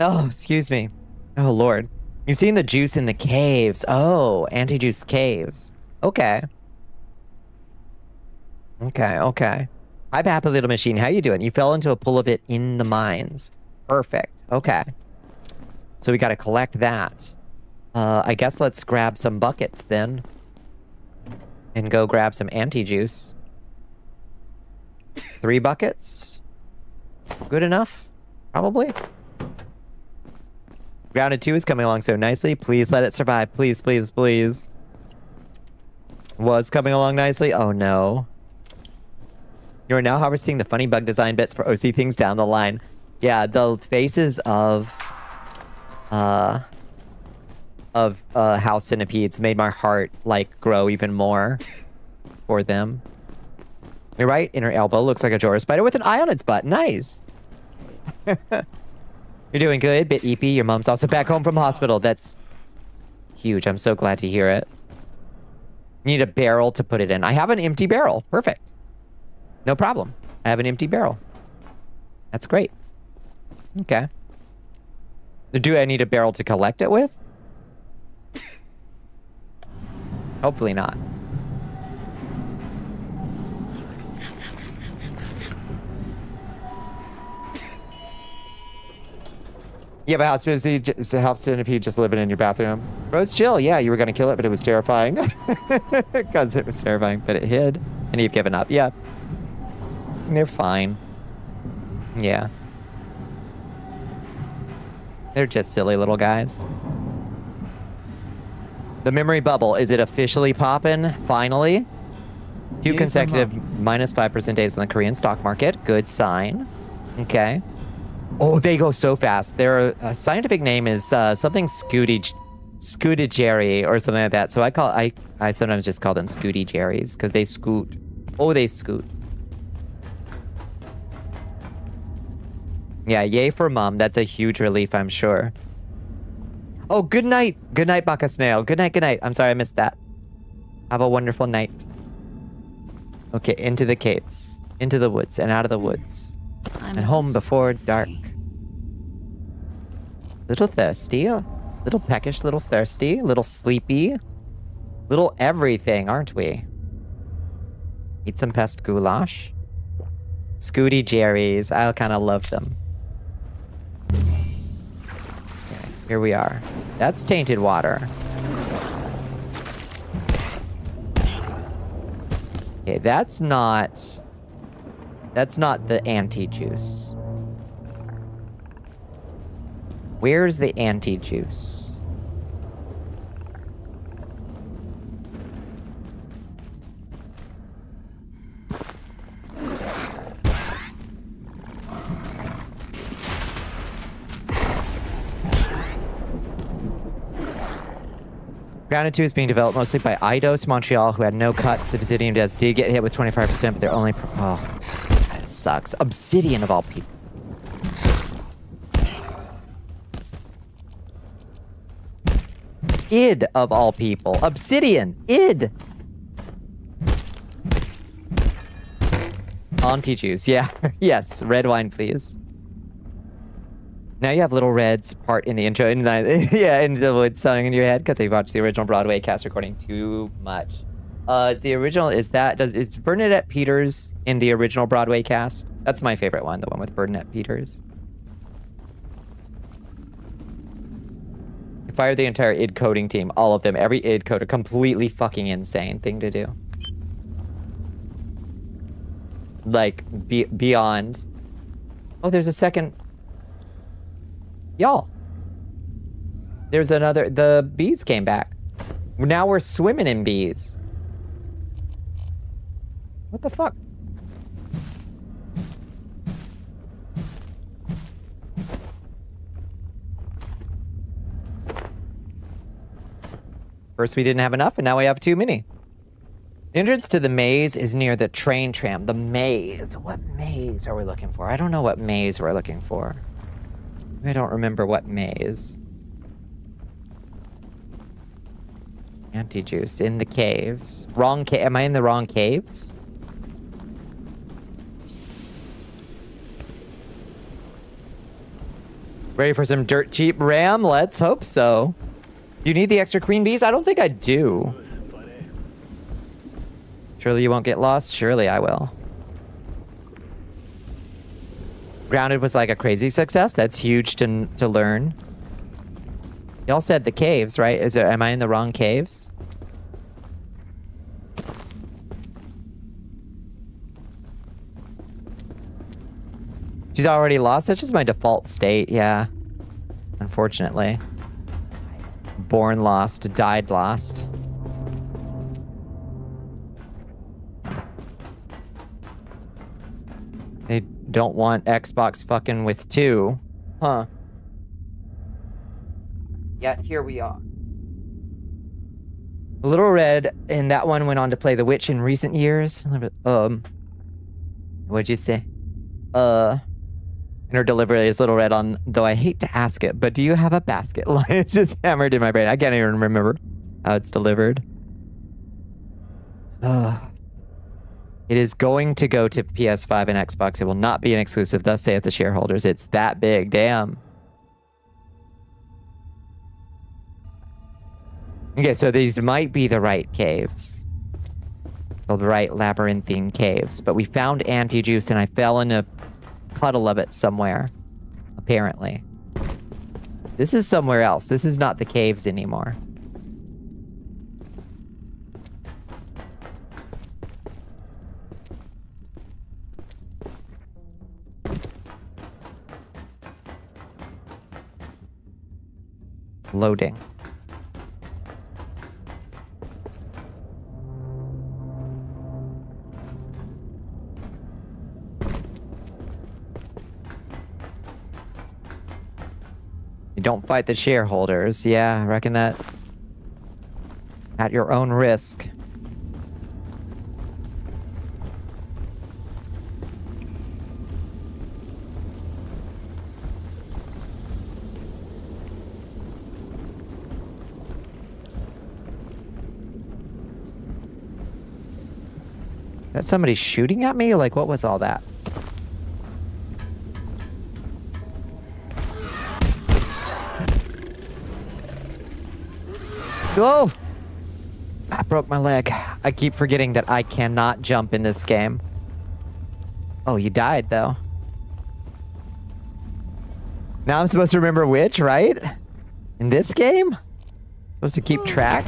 Oh, excuse me. Oh, Lord. You've seen the juice in the caves. Oh, anti-juice caves. Okay. Okay. Hi, Happy Little Machine. How you doing? You fell into a pool of it in the mines. Perfect. Okay. So we got to collect that. I guess let's grab some buckets then. And go grab some anti-juice. 3 buckets? Good enough? Probably? Grounded 2 is coming along so nicely. Please let it survive. Please, please, please. Was coming along nicely? Oh no. You are now harvesting the funny bug design bits for OC things down the line. Yeah, the faces of house centipedes made my heart, like, grow even more for them. Your right inner elbow looks like a Joro spider with an eye on its butt. Nice. You're doing good, bit eepy. Your mom's also back home from hospital. That's huge. I'm so glad to hear it. You need a barrel to put it in. I have an empty barrel. Perfect. No problem. I have an empty barrel. That's great. Okay. Do I need a barrel to collect it with? Hopefully not. Yeah, but house centipede just living in your bathroom. Rose chill, yeah, you were gonna kill it, but it was terrifying. Because it was terrifying, but it hid. And you've given up, yeah. They're fine. Yeah. They're just silly little guys. The memory bubble, is it officially popping? Finally? 2 consecutive minus 5% days in the Korean stock market. Good sign. Okay. Oh, they go so fast. Their scientific name is something Scooty Jerry or something like that. So I sometimes just call them Scooty Jerrys because they scoot. Oh, they scoot. Yeah, yay for mom. That's a huge relief, I'm sure. Oh, good night. Good night, Baka Snail. Good night, good night. I'm sorry I missed that. Have a wonderful night. Okay, into the caves. Into the woods and out of the woods. And home before it's dark. Little thirsty. Little peckish, little thirsty. Little sleepy. Little everything, aren't we? Eat some pest goulash. Scooty Jerry's. I kind of love them. Okay, here we are. That's tainted water. Okay, that's not the anti-juice. Where's the anti-juice? Grounded 2 is being developed mostly by Eidos Montreal, who had no cuts. The Obsidian did get hit with 25%, but they're only... Oh, that sucks. Obsidian of all people. Id of all people. Obsidian. Id. Anti-juice. Yeah. Yes. Red wine, please. Now you have Little Red's part in the intro. Yeah, into the woods song in your head because you watched the original Broadway cast recording too much. Is Bernadette Peters in the original Broadway cast? That's my favorite one, the one with Bernadette Peters. Fire the entire id coding team, all of them, every id coder. Completely fucking insane thing to do. Like, beyond. Oh, there's a second. Y'all. There's another. The bees came back. Now we're swimming in bees. What the fuck? First we didn't have enough, and now we have too many. The entrance to the maze is near the train tram. The maze. What maze are we looking for? I don't know what maze we're looking for. I don't remember what maze. Anti-juice in the caves. Wrong cave. Am I in the wrong caves? Ready for some dirt cheap RAM? Let's hope so. You need the extra queen bees? I don't think I do. Surely you won't get lost? Surely I will. Grounded was like a crazy success. That's huge to learn. Y'all said the caves, right? Am I in the wrong caves? She's already lost? That's just my default state, yeah. Unfortunately. Born lost, died lost. They don't want Xbox fucking with 2. Huh. Yet here we are. Little Red in that one went on to play the witch in recent years. What'd you say? And her delivery is Little Red on, though I hate to ask it, but do you have a basket line? It's just hammered in my brain. I can't even remember how it's delivered. It is going to go to PS5 and Xbox. It will not be an exclusive, thus saith the shareholders. It's that big. Damn. Okay, so these might be the right caves. The right labyrinthine caves. But we found anti-juice and I fell in a puddle of it somewhere. Apparently. This is somewhere else. This is not the caves anymore. Loading. You don't fight the shareholders. Yeah, I reckon that. At your own risk. Is that somebody shooting at me? Like, what was all that? Oh! I broke my leg. I keep forgetting that I cannot jump in this game. Oh, you died, though. Now I'm supposed to remember which, right? In this game? Supposed to keep track?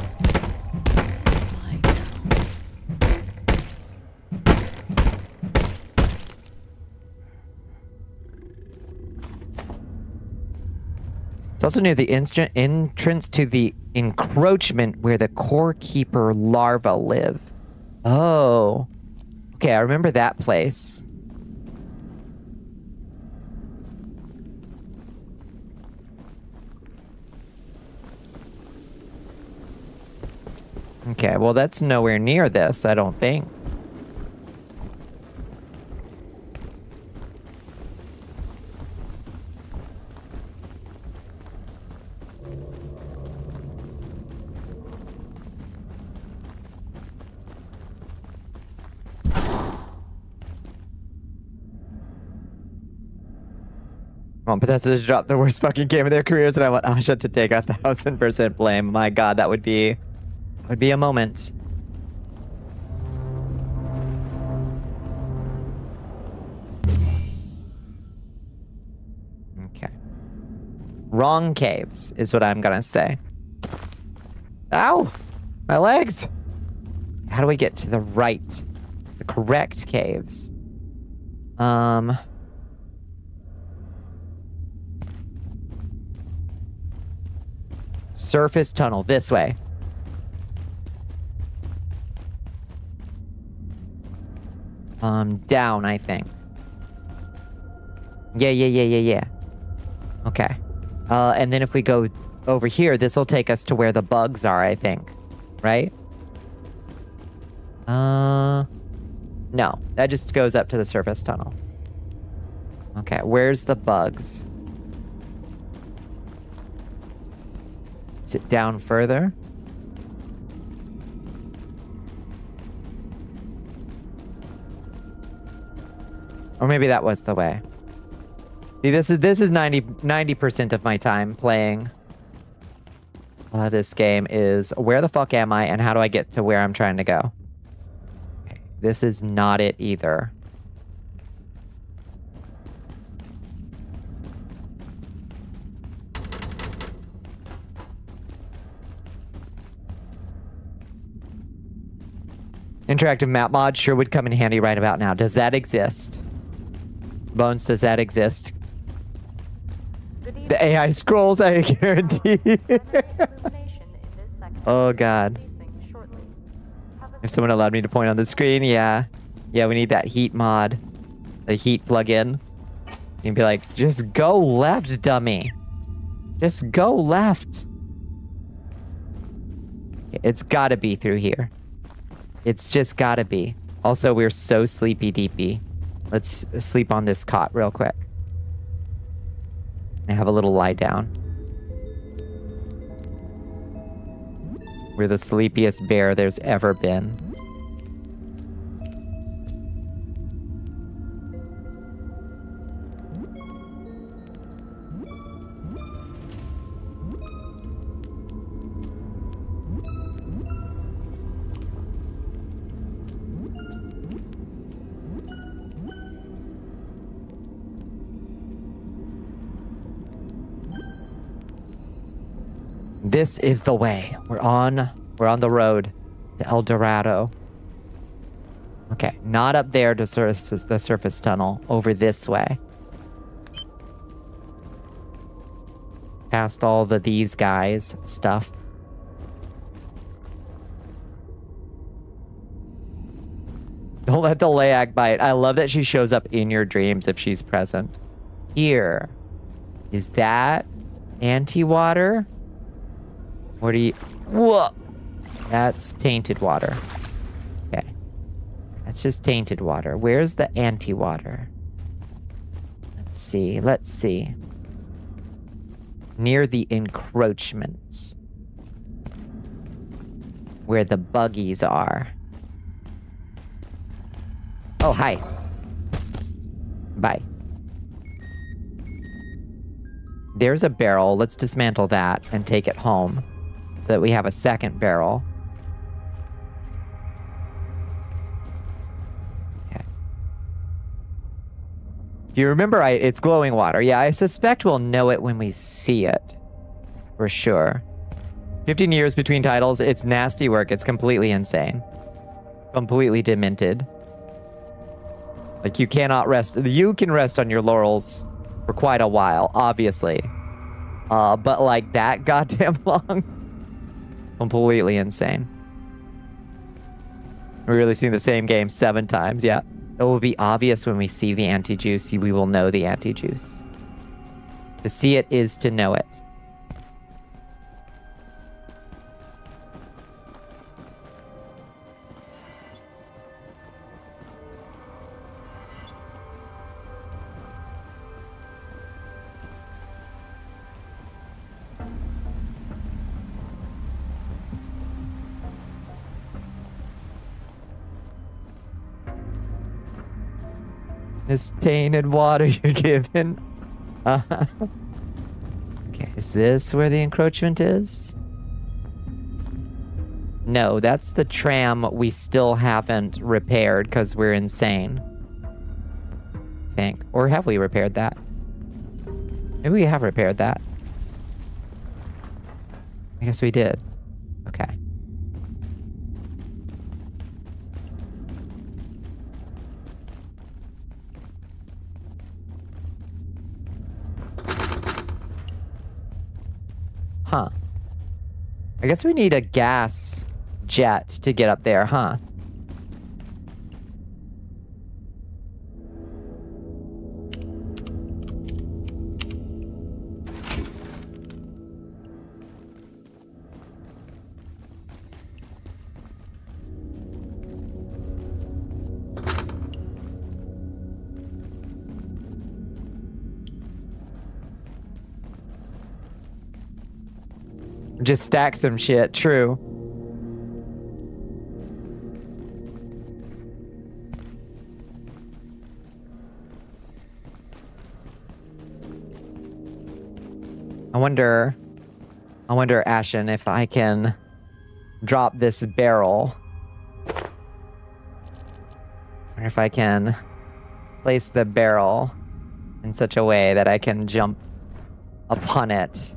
It's also near the entrance to the encroachment where the core keeper larvae live. Oh. Okay, I remember that place. Okay, well that's nowhere near this, I don't think. Bethesda just dropped the worst fucking game of their careers, and I want Asha to take 1,000% blame. My God, that would be a moment. Okay. Wrong caves is what I'm gonna say. Ow! My legs! How do we get to the right? The correct caves? Surface tunnel, this way. Down, I think. Yeah. Okay. And then if we go over here, this will take us to where the bugs are, I think. Right? No. That just goes up to the surface tunnel. Okay, where's the bugs? Is it down further? Or maybe that was the way. See, this is 90% of my time playing this game is where the fuck am I and how do I get to where I'm trying to go? Okay, this is not it either. Interactive map mod sure would come in handy right about now. Does that exist? Bones, does that exist? The AI scrolls, I guarantee. Oh god. If someone allowed me to point on the screen, yeah. Yeah, we need that heat mod. The heat plugin. You'd be like, just go left, dummy. Just go left. It's gotta be through here. It's just gotta be. Also, we're so sleepy deepy. Let's sleep on this cot real quick. And have a little lie down. We're the sleepiest bear there's ever been. This is the way. We're on the road to El Dorado. Okay, not up there to the surface tunnel. Over this way. Past all these guys stuff. Don't let the Layak bite. I love that she shows up in your dreams if she's present. Here. Is that anti-water? What do you... Whoa! That's tainted water. Okay. That's just tainted water. Where's the anti-water? Let's see. Let's see. Near the encroachment. Where the buggies are. Oh, hi. Bye. There's a barrel. Let's dismantle that and take it home so that we have a second barrel. Okay. If you remember, it's glowing water. Yeah, I suspect we'll know it when we see it. For sure. 15 years between titles. It's nasty work. It's completely insane. Completely demented. Like, you cannot rest. You can rest on your laurels for quite a while, obviously. But like that goddamn long. Completely insane. We're really seeing the same game 7 times, yeah. It will be obvious when we see the anti-juice. We will know the anti-juice. To see it is to know it. This tainted water you're given. Okay, is this where the encroachment is? No, that's the tram we still haven't repaired because we're insane. I think. Or have we repaired that? Maybe we have repaired that. I guess we did. Okay. Huh. I guess we need a gas jet to get up there, huh? Just stack some shit, true. I wonder, Ashen, if I can drop this barrel. Or if I can place the barrel in such a way that I can jump upon it.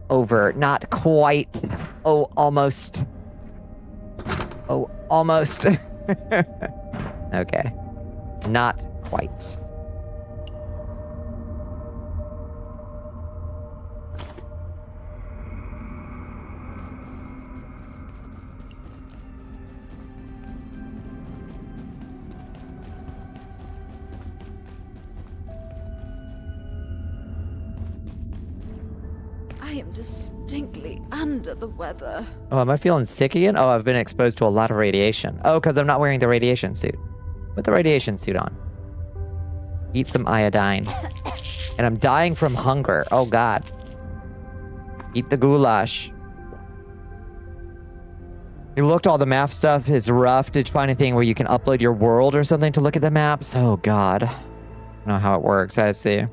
Over, not quite. Oh, almost. Oh, almost. Okay. Not quite. I am distinctly under the weather. Oh, am I feeling sick again? Oh, I've been exposed to a lot of radiation. Oh, because I'm not wearing the radiation suit. Put the radiation suit on. Eat some iodine. And I'm dying from hunger. Oh, God. Eat the goulash. You looked, all the map stuff is rough. Did you find anything where you can upload your world or something to look at the maps? Oh, God. I don't know how it works. I see.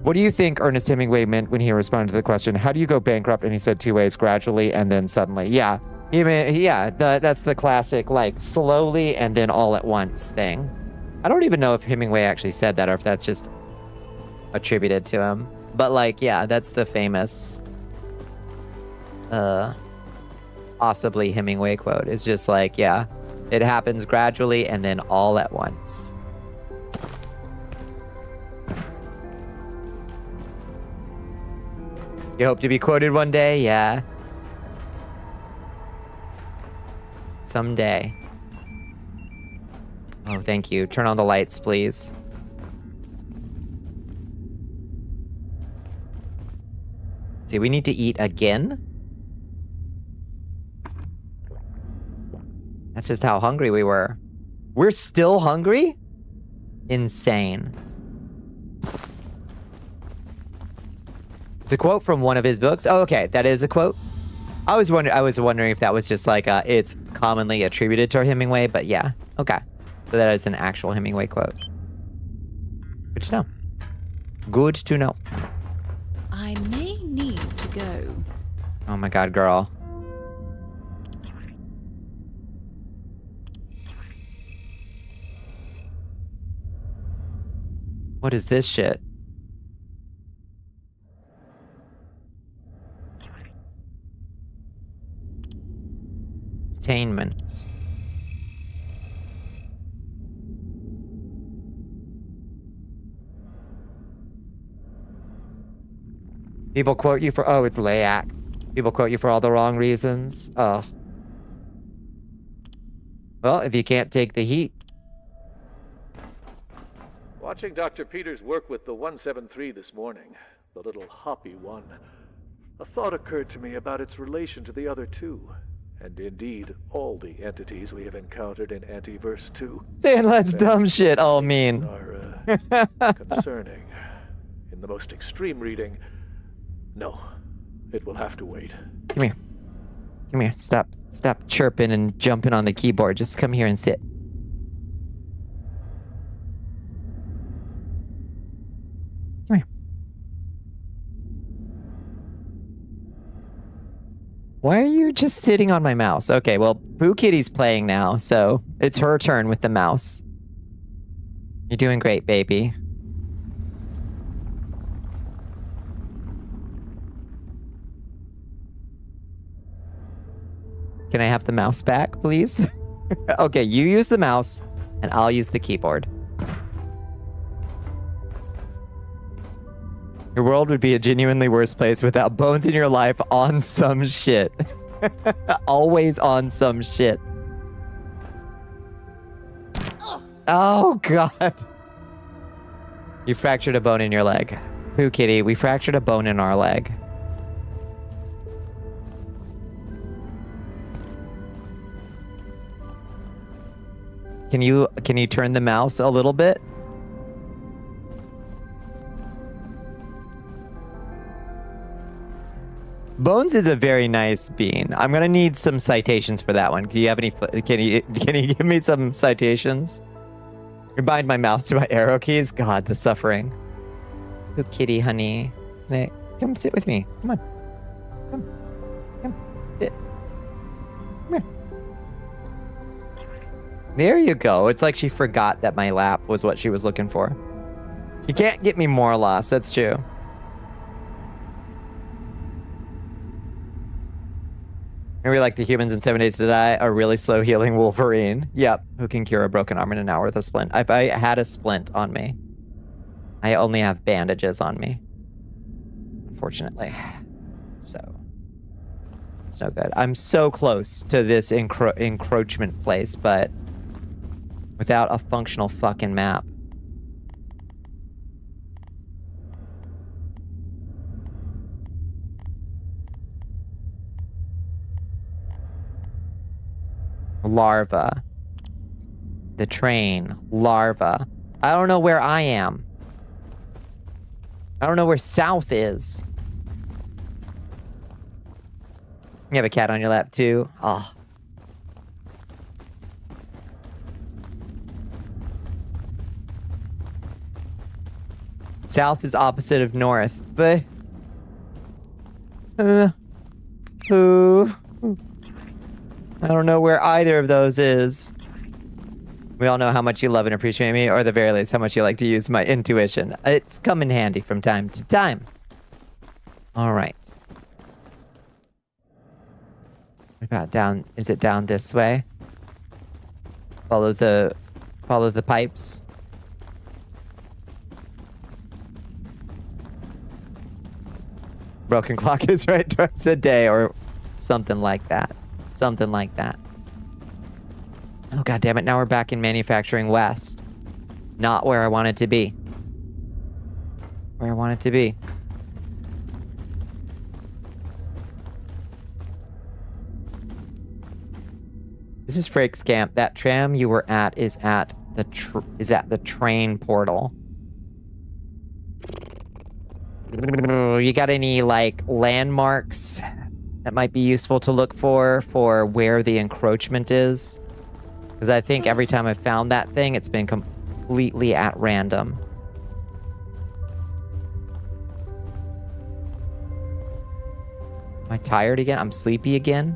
What do you think Ernest Hemingway meant when he responded to the question, how do you go bankrupt? And he said 2 ways, gradually and then suddenly. Yeah. That's the classic, like, slowly and then all at once thing. I don't even know if Hemingway actually said that or if that's just attributed to him. But like, yeah, that's the famous possibly Hemingway quote. It's just like, yeah, it happens gradually and then all at once. You hope to be quoted one day? Yeah. Someday. Oh, thank you. Turn on the lights, please. See, we need to eat again? That's just how hungry we were. We're still hungry? Insane. It's a quote from one of his books. Oh, okay, that is a quote. I was wondering if that was just like it's commonly attributed to Hemingway, but yeah, okay. So that is an actual Hemingway quote. Good to know. Good to know. I may need to go. Oh my god, girl. What is this shit? Attainment. People quote you for, oh, it's Layak. People quote you for all the wrong reasons. Oh. Well, if you can't take the heat. Watching Dr. Peters work with the 173 this morning, the little hoppy one, a thought occurred to me about its relation to the other two, and indeed all the entities we have encountered in Antiverse 2. Saying that's dumb shit, all mean. Are concerning. In the most extreme reading, no, it will have to wait. Come here. Come here. Stop chirping and jumping on the keyboard. Just come here and sit. Come here. Why are you just sitting on my mouse? Okay, well, Boo Kitty's playing now, so it's her turn with the mouse. You're doing great, baby. Can I have the mouse back, please? Okay, you use the mouse, and I'll use the keyboard. Your world would be a genuinely worse place without bones in your life on some shit. Always on some shit. Oh, God. You fractured a bone in your leg. Pooh Kitty, we fractured a bone in our leg. Can you turn the mouse a little bit? Bones is a very nice bean. I'm gonna need some citations for that one. Do you have any? Can you give me some citations? You bind my mouse to my arrow keys. God, the suffering. Good kitty, honey. Come sit with me. Come on. Come. Sit. Come here. There you go. It's like she forgot that my lap was what she was looking for. You can't get me more lost. That's true. Maybe like the humans in 7 Days to Die, a really slow healing Wolverine. Yep. Who can cure a broken arm in an hour with a splint? If I had a splint on me, I only have bandages on me. Unfortunately. So, it's no good. I'm so close to this encroachment place, but without a functional fucking map. Larva. The train. Larva. I don't know where I am. I don't know where south is. You have a cat on your lap too? Oh. South is opposite of north, but... I don't know where either of those is. We all know how much you love and appreciate me, or at the very least, how much you like to use my intuition. It's come in handy from time to time. All right. What about down? Is it down this way? Follow the pipes. Broken clock is right twice a day, or something like that. Something like that. Oh, God damn it. Now we're back in Manufacturing West. Not where I wanted to be. Where I wanted to be. This is Frake's camp. That tram you were at is at the train portal. You got any, like, landmarks that might be useful to look for where the encroachment is? Because I think every time I've found that thing, it's been completely at random. Am I tired again? I'm sleepy again?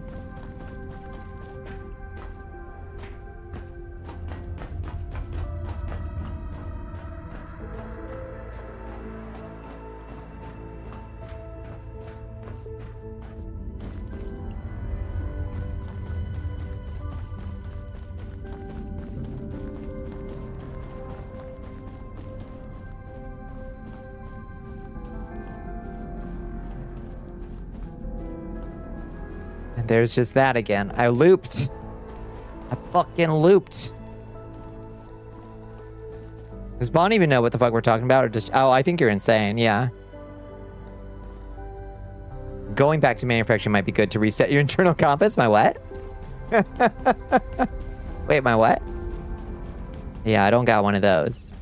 There's just that again. I looped. I fucking looped. Does Bonnie even know what the fuck we're talking about? Or just... Oh, I think you're insane. Yeah. Going back to manufacturing might be good to reset your internal compass. My what? Wait, my what? Yeah, I don't got one of those.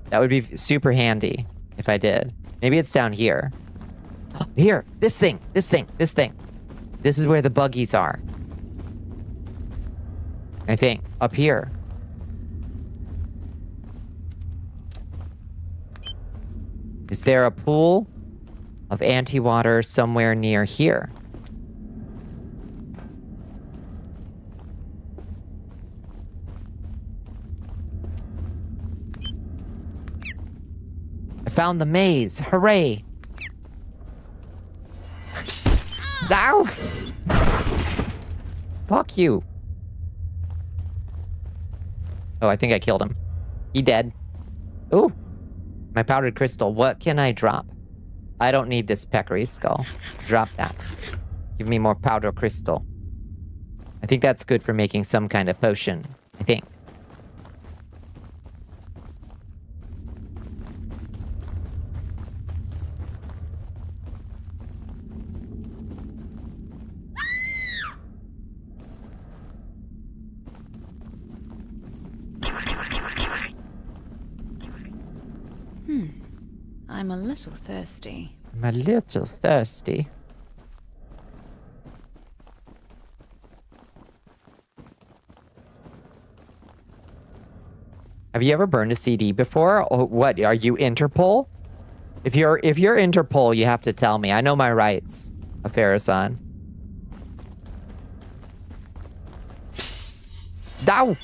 That would be super handy if I did. Maybe it's down here. Here. This thing. This thing. This thing. This is where the buggies are. I think. Up here. Is there a pool of anti-water somewhere near here? I found the maze. Hooray! Ow! Fuck you. Oh, I think I killed him. He dead. Ooh. My powdered crystal. What can I drop? I don't need this peccary skull. Drop that. Give me more powder crystal. I think that's good for making some kind of potion. I think. I'm a little thirsty. I'm a little thirsty. Have you ever burned a CD before? Or what? Are you Interpol? If you're Interpol, you have to tell me. I know my rights, Afarasan. Ow!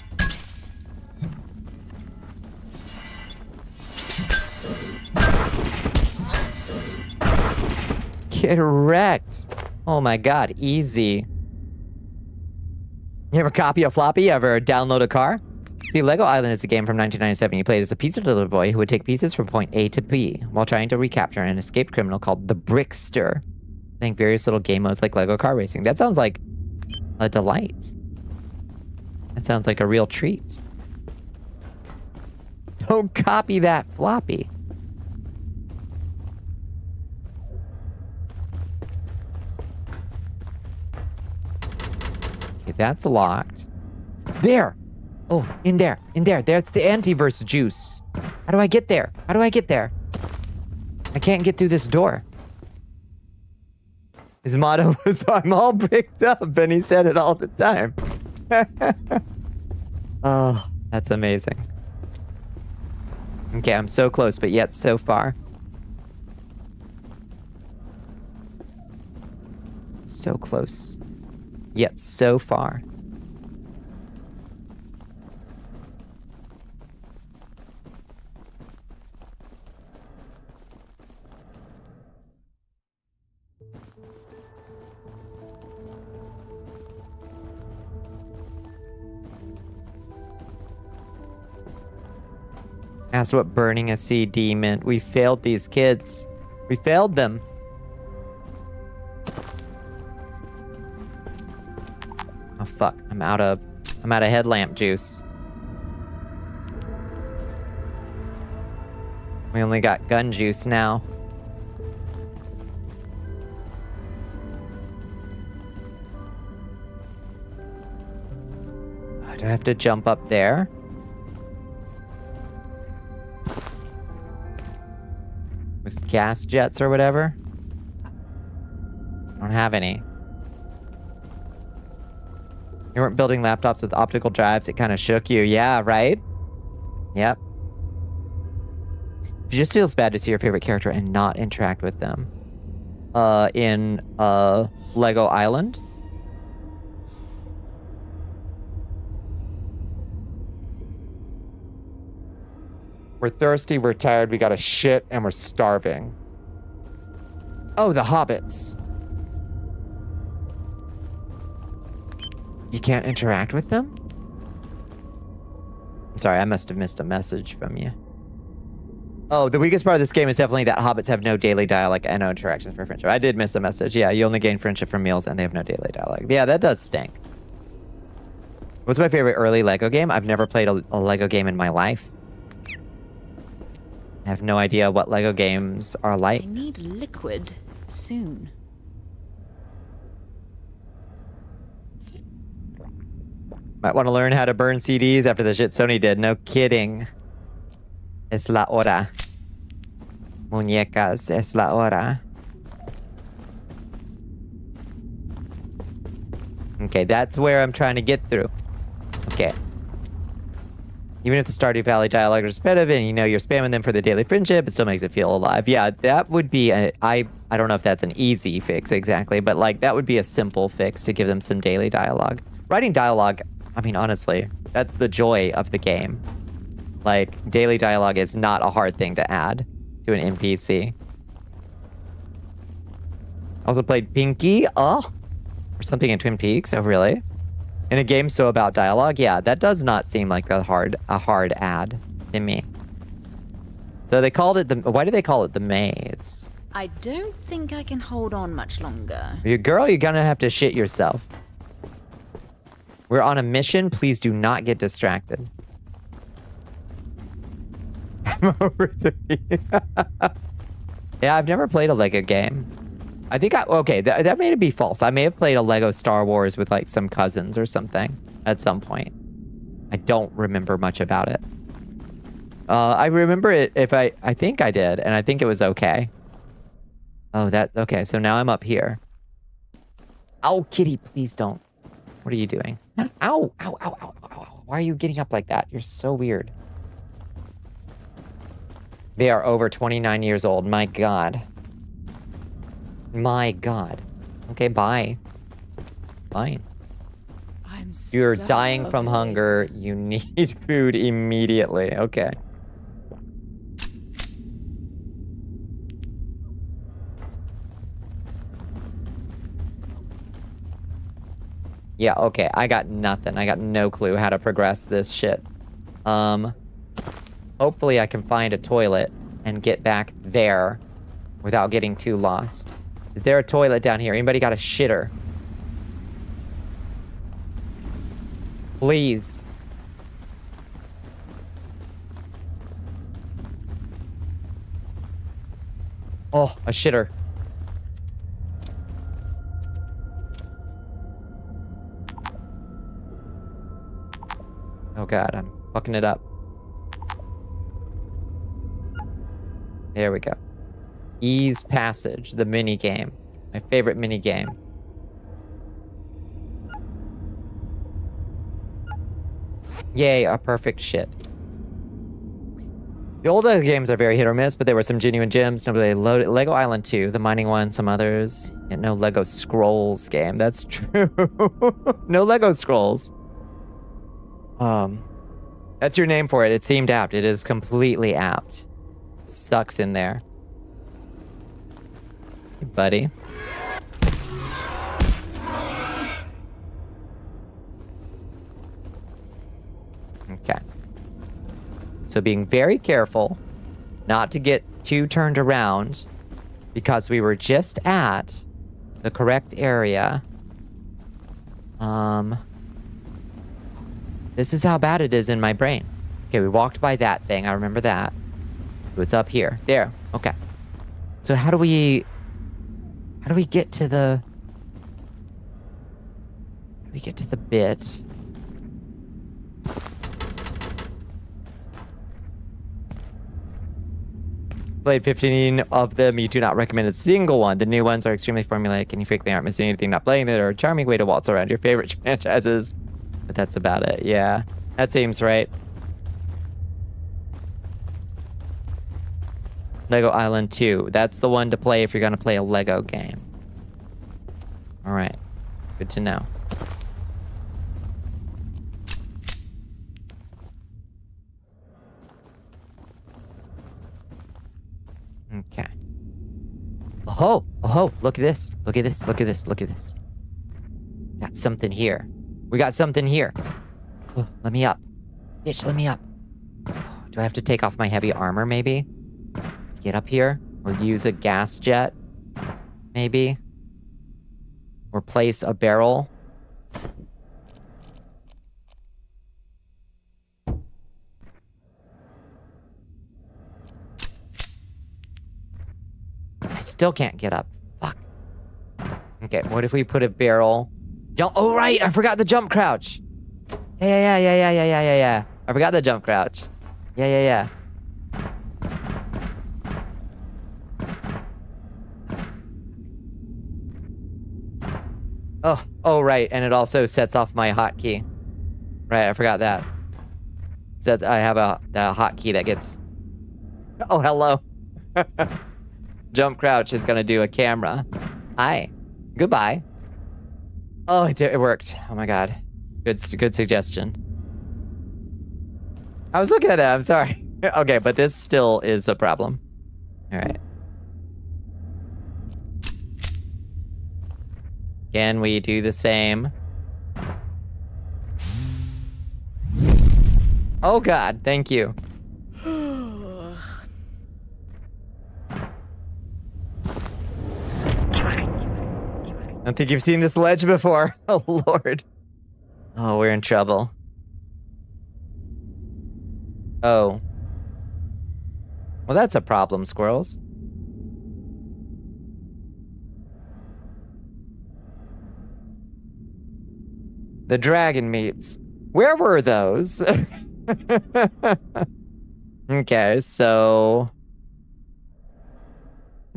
Get wrecked. Oh my god, easy. You ever copy a floppy? You ever download a car? See, Lego Island is a game from 1997. You played as a pizza delivery boy who would take pieces from point A to B while trying to recapture an escaped criminal called the Brickster. Playing various little game modes like Lego car racing. That sounds like a delight. That sounds like a real treat. Don't copy that floppy. Okay, that's locked. There! Oh, in there. In there. That's the antiverse juice. How do I get there? How do I get there? I can't get through this door. His motto was, I'm all bricked up, and he said it all the time. Oh, that's amazing. Okay, I'm so close, but yet so far. So close, yet so far. That's what burning a CD meant. We failed these kids. We failed them. Oh fuck, I'm out of headlamp juice. We only got gun juice now. Do I have to jump up there? With gas jets or whatever? I don't have any. You weren't building laptops with optical drives, it kind of shook you. Yeah, right? Yep. It just feels bad to see your favorite character and not interact with them. In Lego Island? We're thirsty, we're tired, we gotta shit, and we're starving. Oh, the hobbits. You can't interact with them? I'm sorry, I must have missed a message from you. Oh, the weakest part of this game is definitely that hobbits have no daily dialogue and no interactions for friendship. I did miss a message. Yeah, you only gain friendship from meals and they have no daily dialogue. Yeah, that does stink. What's my favorite early Lego game? I've never played a Lego game in my life. I have no idea what Lego games are like. I need liquid soon. Might want to learn how to burn CDs after the shit Sony did. No kidding. Es la hora. Muñecas, es la hora. Okay, that's where I'm trying to get through. Okay. Even if the Stardew Valley dialogue is repetitive and you know you're spamming them for the daily friendship, it still makes it feel alive. Yeah, that would be I don't know if that's an easy fix exactly, but like that would be a simple fix to give them some daily dialogue. Writing dialogue, I mean honestly, that's the joy of the game. Like daily dialogue is not a hard thing to add to an NPC. Also played Pinky, or something in Twin Peaks. Oh really? In a game so about dialogue, yeah, that does not seem like a hard add to me. So they called it why do they call it the maze? I don't think I can hold on much longer. Girl, you're gonna have to shit yourself. We're on a mission, please do not get distracted. I'm over 3. Yeah, I've never played a Lego game. I think okay, that may be false. I may have played a Lego Star Wars with like some cousins or something at some point. I don't remember much about it. I remember it if I think I did, and I think it was okay. Oh, okay, so now I'm up here. Oh, kitty, please don't. What are you doing? Ow, ow, ow, ow, ow. Why are you getting up like that? You're so weird. They are over 29 years old. My God. My God. Okay, bye. Fine. You're dying from hunger. You need food immediately. Okay. Yeah, okay. I got nothing. I got no clue how to progress this shit. Hopefully I can find a toilet and get back there without getting too lost. Is there a toilet down here? Anybody got a shitter? Please. Oh, a shitter. Oh God, I'm fucking it up. There we go. Ease Passage, the mini game. My favorite mini game. Yay, a perfect shit. The old Lego games are very hit or miss, but there were some genuine gems. Nobody loaded Lego Island 2, the mining one, some others. Yet no Lego Scrolls game. That's true. No Lego Scrolls. That's your name for it. It seemed apt. It is completely apt. It sucks in there. Hey, buddy. Okay. So being very careful not to get too turned around because we were just at the correct area. This is how bad it is in my brain. Okay, we walked by that thing. I remember that. It's up here. There. Okay. So how do we get to the... How do we get to the bit? Played 15 of them. You do not recommend a single one. The new ones are extremely formulaic and you frequently aren't missing anything not playing. They're a charming way to waltz around your favorite franchises. But that's about it. Yeah, that seems right. Lego Island 2. That's the one to play if you're going to play a Lego game. All right. Good to know. Okay. Oh, oh, look at this. Look at this. Look at this. Look at this. Got something here. We got something here. Oh, let me up. Bitch, let me up. Do I have to take off my heavy armor, maybe? Get up here? Or use a gas jet? Maybe? Or place a barrel? I still can't get up. Fuck. Okay, what if we put a barrel... Oh, right! I forgot the jump crouch! Yeah. I forgot the jump crouch. Yeah. Oh, right, and it also sets off my hotkey. Right, I forgot that. Says I have the hotkey that gets... Oh, hello. Jump crouch is gonna do a camera. Hi. Goodbye. Oh, it worked. Oh my god. Good suggestion. I was looking at that, I'm sorry. Okay, but this still is a problem. All right. Can we do the same? Oh god, thank you. I don't think you've seen this ledge before. Oh, Lord. Oh, we're in trouble. Oh. Well, that's a problem, squirrels. The dragon meats. Where were those? Okay, so...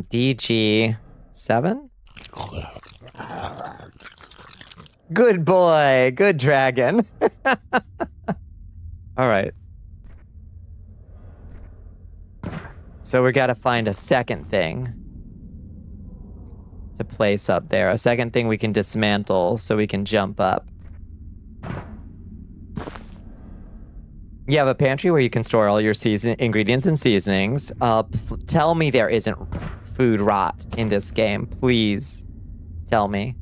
DG7? Good boy. Good dragon. All right. So we got to find a second thing to place up there. A second thing we can dismantle so we can jump up. You have a pantry where you can store all your ingredients and seasonings. Tell me there isn't food rot in this game. Please tell me.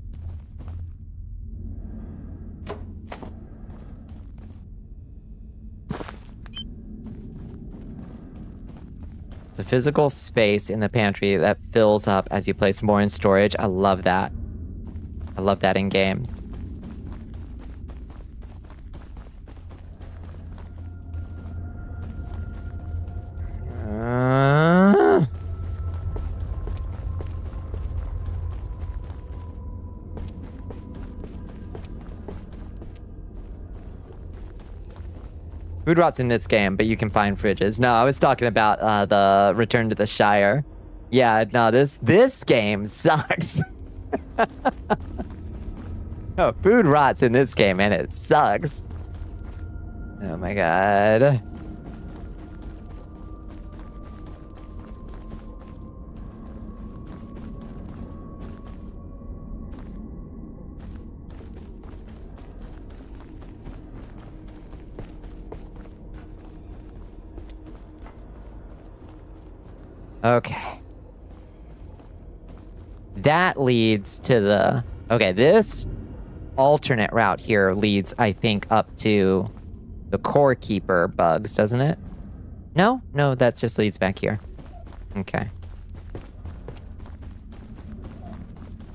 It's a physical space in the pantry that fills up as you place more in storage. I love that. I love that in games. Food rot's in this game, but you can find fridges. No, I was talking about the Return to the Shire. Yeah, no, this game sucks. No, food rots in this game, and it sucks. Oh my god. Okay. That leads to the... Okay, this alternate route here leads, I think, up to the core keeper bugs, doesn't it? No? No, that just leads back here. Okay.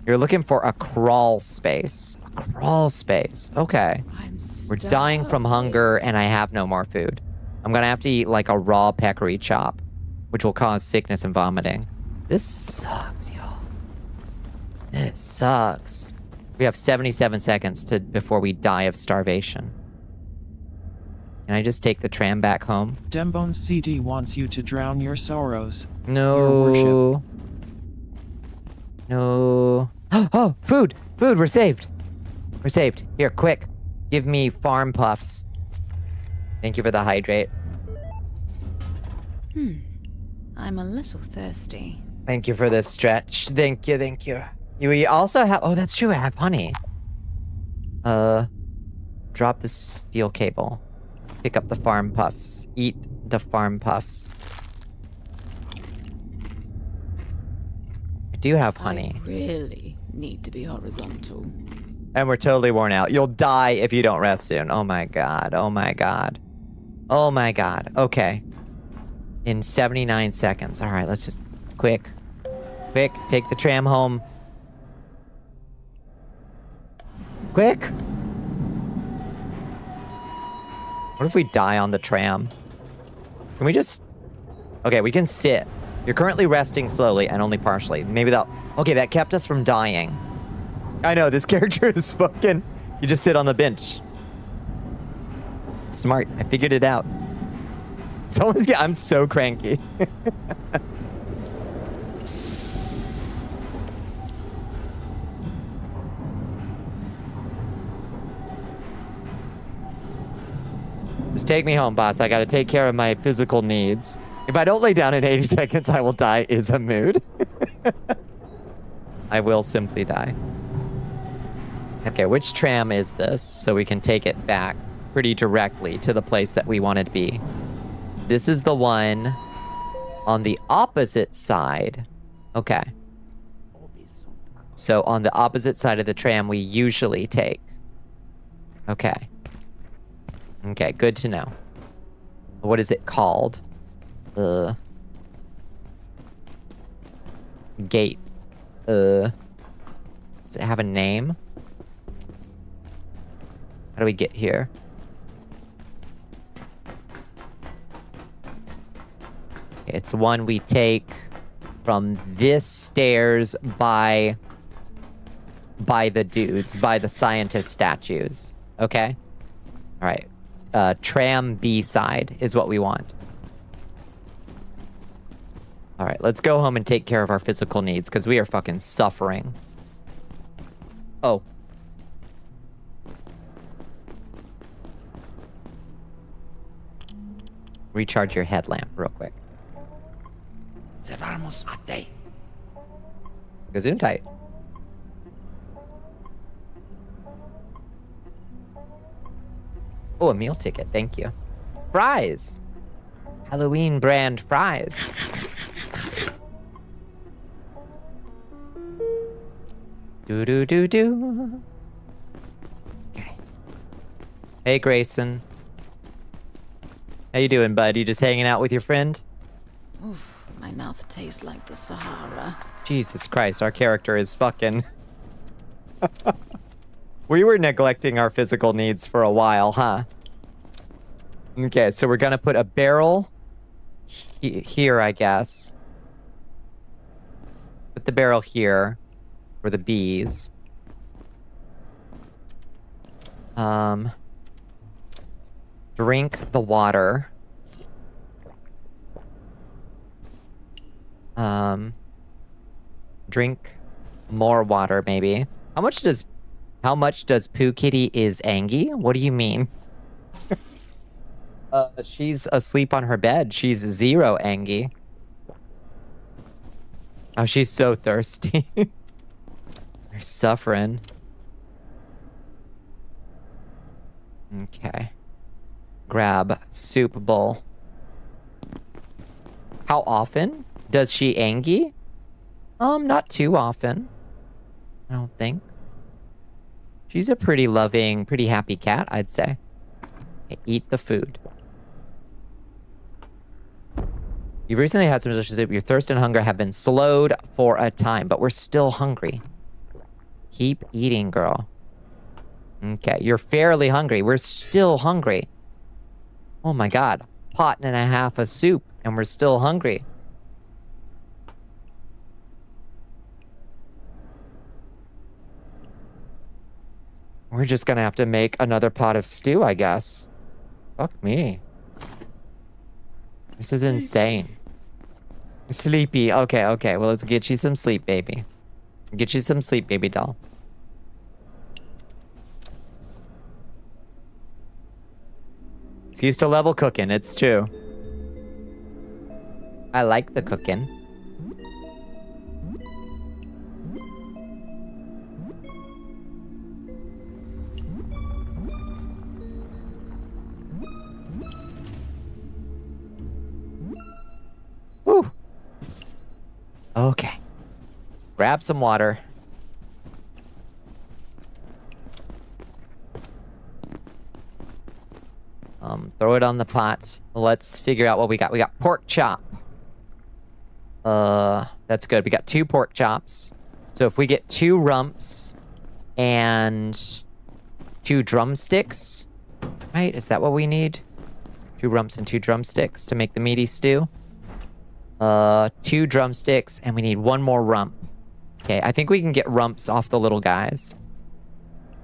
You're looking for a crawl space. A crawl space. Okay. We're dying from hunger and I have no more food. I'm gonna have to eat like a raw peccary chop, which will cause sickness and vomiting. This sucks, y'all. This sucks. We have 77 seconds before we die of starvation. Can I just take the tram back home? Dembone's CD wants you to drown your sorrows. No. Your worship. No. Oh, food! Food, we're saved. We're saved. Here, quick. Give me farm puffs. Thank you for the hydrate. I'm a little thirsty. Thank you for this stretch. Thank you, thank you. We also have... Oh, that's true, I have honey. Drop the steel cable. Pick up the farm puffs. Eat the farm puffs. I do have honey. I really need to be horizontal. And we're totally worn out. You'll die if you don't rest soon. Oh my god. Oh my god. Oh my god. Okay. In 79 seconds. Alright, let's just... Quick. Quick. Take the tram home. Quick! What if we die on the tram? Can we just... Okay, we can sit. You're currently resting slowly and only partially. Maybe that... Okay, that kept us from dying. I know, this character is fucking... You just sit on the bench. Smart. I figured it out. Someone's... I'm so cranky. Just take me home, boss. I gotta take care of my physical needs. If I don't lay down in 80 seconds, I will die is a mood. I will simply die. Okay, which tram is this? So we can take it back pretty directly to the place that we wanted to be. This is the one on the opposite side. Okay. So on the opposite side of the tram we usually take. Okay. Okay, good to know. What is it called? Gate. Does it have a name? How do we get here? It's one we take from this stairs by the dudes, by the scientist statues. Okay? Alright. Tram B side is what we want. Alright, let's go home and take care of our physical needs, because we are fucking suffering. Oh. Recharge your headlamp real quick. Gesundheit. Oh, a meal ticket. Thank you. Fries. Halloween brand fries. Do. Okay. Hey, Grayson. How you doing, bud? You just hanging out with your friend? Oof, my mouth tastes like the Sahara. Jesus Christ, our character is fucking... We were neglecting our physical needs for a while, huh? Okay, so we're gonna put a barrel here, I guess. Put the barrel here for the bees. Drink the water. Drink more water, maybe. How much does Pooh Kitty is Angie? What do you mean? She's asleep on her bed. She's 0 Angie. Oh, she's so thirsty. They're suffering. Okay. Grab soup bowl. How often does she Angie? Not too often. I don't think. She's a pretty loving, pretty happy cat, I'd say. Okay, eat the food. You've recently had some delicious soup. Your thirst and hunger have been slowed for a time, but we're still hungry. Keep eating, girl. Okay, you're fairly hungry. We're still hungry. Oh my god. Pot and a half of soup, and we're still hungry. We're just gonna have to make another pot of stew, I guess. Fuck me. This is insane. Sleepy. Okay, okay. Well, let's get you some sleep, baby. Get you some sleep, baby doll. It's used to level cooking. It's true. I like the cooking. Woo. Okay. Grab some water. Throw it on the pot. Let's figure out what we got. We got pork chop. That's good. We got 2 pork chops. So if we get 2 rumps and 2 drumsticks, right? Is that what we need? 2 rumps and 2 drumsticks to make the meaty stew. 2 drumsticks, and we need 1 more rump. Okay, I think we can get rumps off the little guys.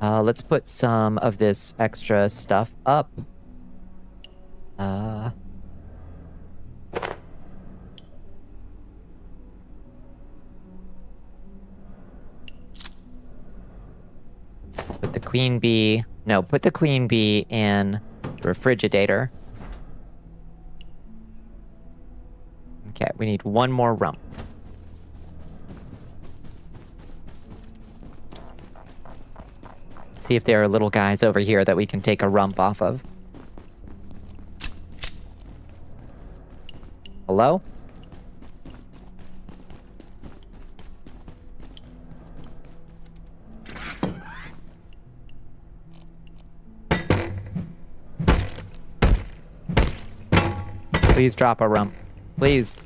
Let's put some of this extra stuff up. Put the queen bee... No, put the queen bee in the refrigerator. Okay, we need 1 more rump. See if there are little guys over here that we can take a rump off of. Hello? Please drop a rump. Please.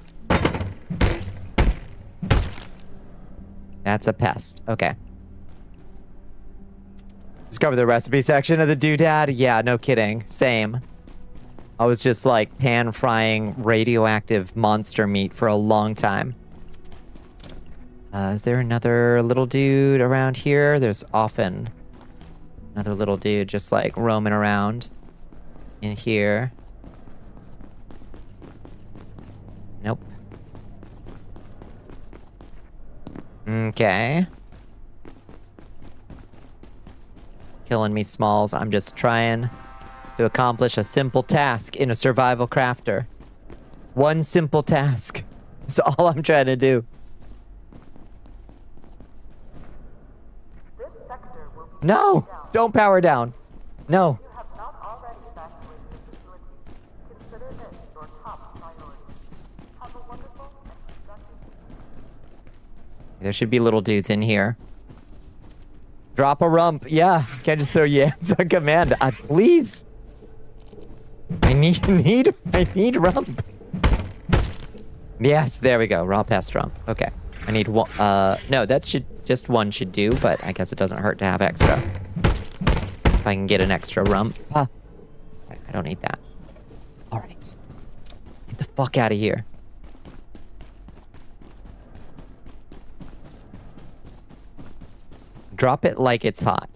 That's a pest. Okay. Discover the recipe section of the doodad. Yeah, no kidding. Same. I was just like pan frying radioactive monster meat for a long time. Is there another little dude around here? There's often another little dude just like roaming around in here. Nope. Okay. Killing me, Smalls. I'm just trying to accomplish a simple task in a survival crafter. One simple task. That's all I'm trying to do. This sector will be No! Don't power down. No. If you have not already evacuated the facility, consider this your top priority. Have a wonderful and productive week. There should be little dudes in here. Drop a rump. Yeah. Can't just throw yams on command. Please. I need rump. Yes, there we go. Raw pest rump. Okay. I need one. No, that should just one should do, but I guess it doesn't hurt to have extra. If I can get an extra rump. I don't need that. All right. Get the fuck out of here. Drop it like it's hot.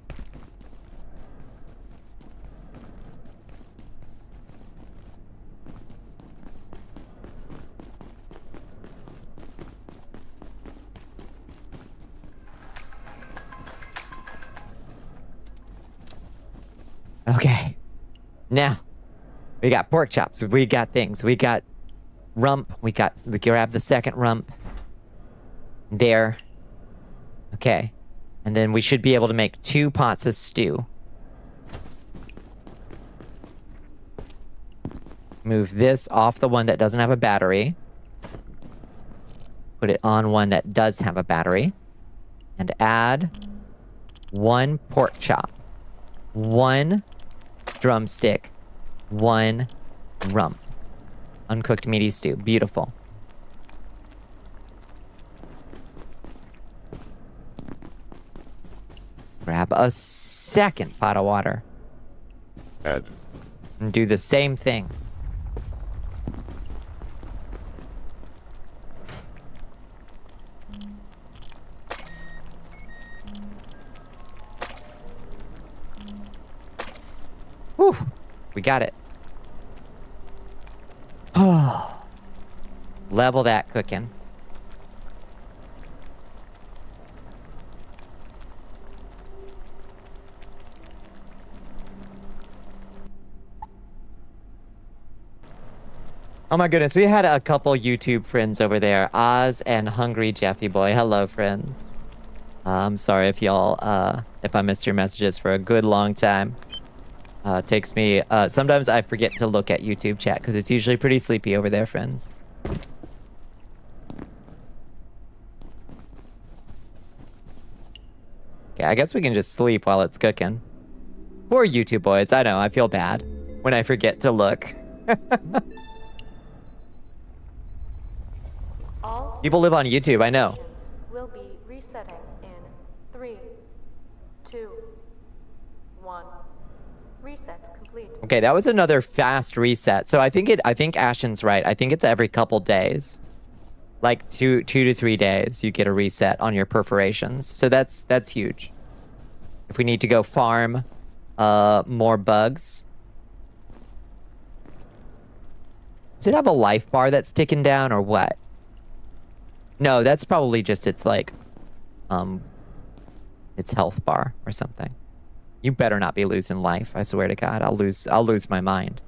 Okay. Now, we got pork chops. We got things. We got rump. We grab the second rump. There. Okay. And then we should be able to make 2 pots of stew. Move this off the one that doesn't have a battery. Put it on one that does have a battery. And add 1 pork chop. 1 drumstick. 1 rump. Uncooked meaty stew. Beautiful. Grab a second pot of water. Add. And do the same thing. Whew. We got it. Level that cooking. Oh my goodness, we had a couple YouTube friends over there. Oz and Hungry Jeffy Boy. Hello, friends. I'm sorry if y'all, if I missed your messages for a good long time. Takes me, sometimes I forget to look at YouTube chat because it's usually pretty sleepy over there, friends. Okay, I guess we can just sleep while it's cooking. Poor YouTube boys, I know, I feel bad when I forget to look. People live on YouTube, I know. Will be resetting in 3, 2, 1. Reset complete. Okay, that was another fast reset. So I think Ashen's right. I think it's every couple days. Like 2 to 3 days you get a reset on your perforations. So that's huge. If we need to go farm more bugs. Does it have a life bar that's ticking down or what? No, that's probably just its like its health bar or something. You better not be losing life, I swear to God. I'll lose my mind.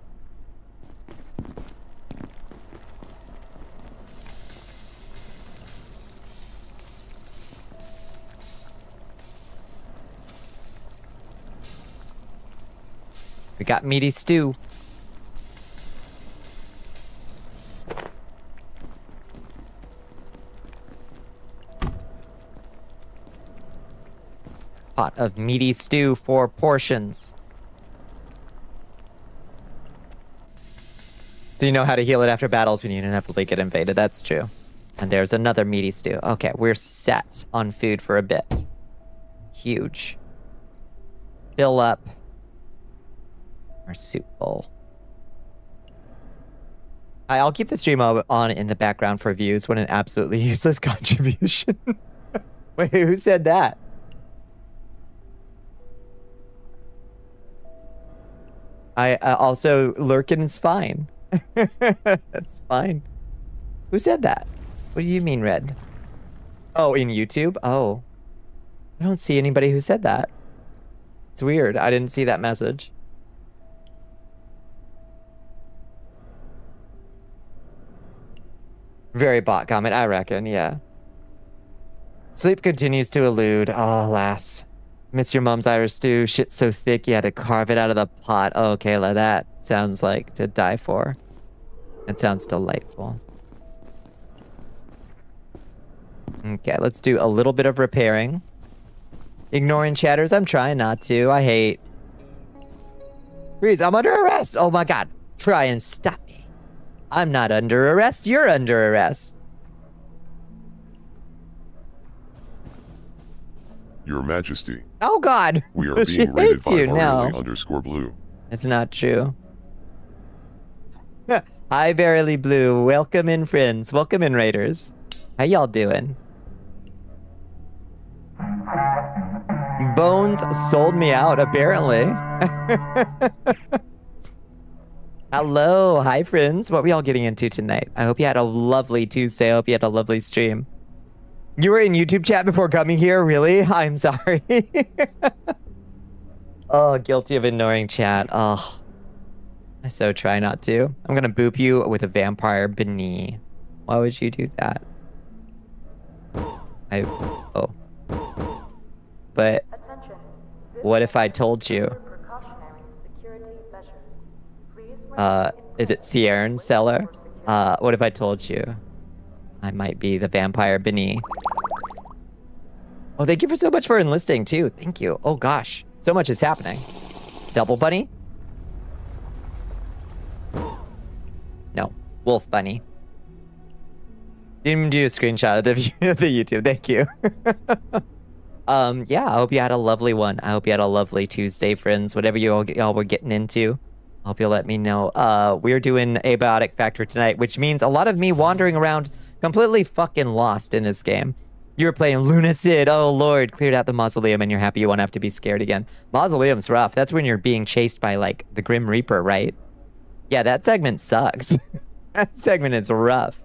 We got meaty stew. Pot of meaty stew, 4 portions. So you know how to heal it after battles when you inevitably get invaded. That's true. And there's another meaty stew. Okay, we're set on food for a bit. Huge. Fill up our soup bowl. I'll keep the stream on in the background for views when an absolutely useless contribution. Wait, who said that? I also, lurking is fine. That's fine. Who said that? What do you mean, Red? Oh, in YouTube? Oh. I don't see anybody who said that. It's weird. I didn't see that message. Very bot comment, I reckon, yeah. Sleep continues to elude. Oh, alas. Miss your mom's Irish stew. Shit's so thick you had to carve it out of the pot. Oh, Kayla, that sounds like to die for. It sounds delightful. Okay, let's do a little bit of repairing. Ignoring chatters, I'm trying not to. I hate. Freeze, I'm under arrest. Oh my God. Try and stop me. I'm not under arrest. You're under arrest. Your Majesty. Oh God. We are being raided by no. _blue. It's not true. Hi, Verily Blue. Welcome in, friends. Welcome in, Raiders. How y'all doing? Bones sold me out, apparently. Hello. Hi, friends. What were y'all getting into tonight? I hope you had a lovely Tuesday. I hope you had a lovely stream. You were in YouTube chat before coming here? Really? I'm sorry. Oh, guilty of ignoring chat. Oh, I so try not to. I'm gonna boop you with a vampire beanie. Why would you do that? Oh. But what if I told you? Is it Sierran Cellar? What if I told you I might be the vampire beanie? Oh, thank you so much for enlisting too. Thank you. Oh gosh, so much is happening. Double bunny? No. Wolf Bunny. Didn't even do a screenshot of the YouTube. Thank you. Yeah, I hope you had a lovely one. I hope you had a lovely Tuesday, friends. Whatever y'all were getting into, I hope you'll let me know. We're doing Abiotic Factor tonight, which means a lot of me wandering around completely fucking lost in this game. You were playing Lunacid. Oh, Lord. Cleared out the mausoleum and you're happy you won't have to be scared again. Mausoleum's rough. That's when you're being chased by, like, the Grim Reaper, right? Yeah, that segment sucks. That segment is rough.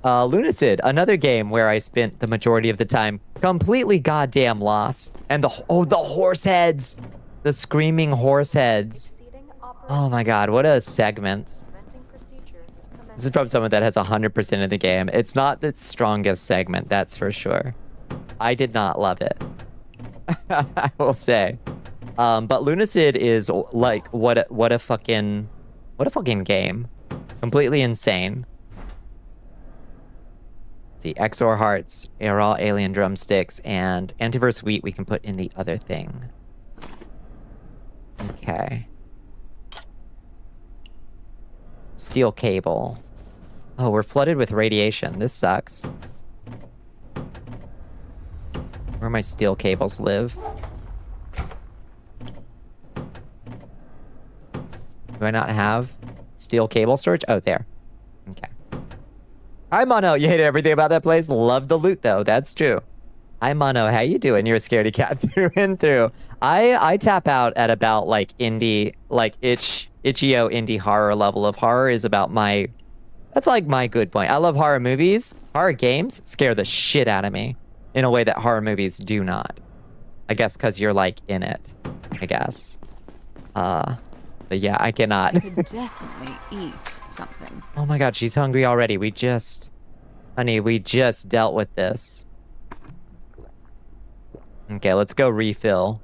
Lunacid, another game where I spent the majority of the time completely goddamn lost. And the horse heads. The screaming horse heads. Oh my god, what a segment. This is from someone that has 100% of the game. It's not the strongest segment, that's for sure. I did not love it. I will say. But Lunacid is like what a fucking game. Completely insane. Let's see, Exor Hearts, raw alien drumsticks, and Antiverse Wheat we can put in the other thing. Okay. Steel cable. Oh, we're flooded with radiation. This sucks. Where my steel cables live. Do I not have steel cable storage? Oh, there. Okay. Hi, Mono. You hated everything about that place? Love the loot, though. That's true. Hi, Mono. How you doing? You're a scaredy cat through and through. I tap out at about, like, indie, like, itch.io indie horror level of horror is about my... That's, like, my good point. I love horror movies. Horror games scare the shit out of me in a way that horror movies do not. I guess because you're, like, in it. I guess. But yeah, I cannot. I could definitely eat something. Oh my god, she's hungry already. Honey, we just dealt with this. Okay, let's go refill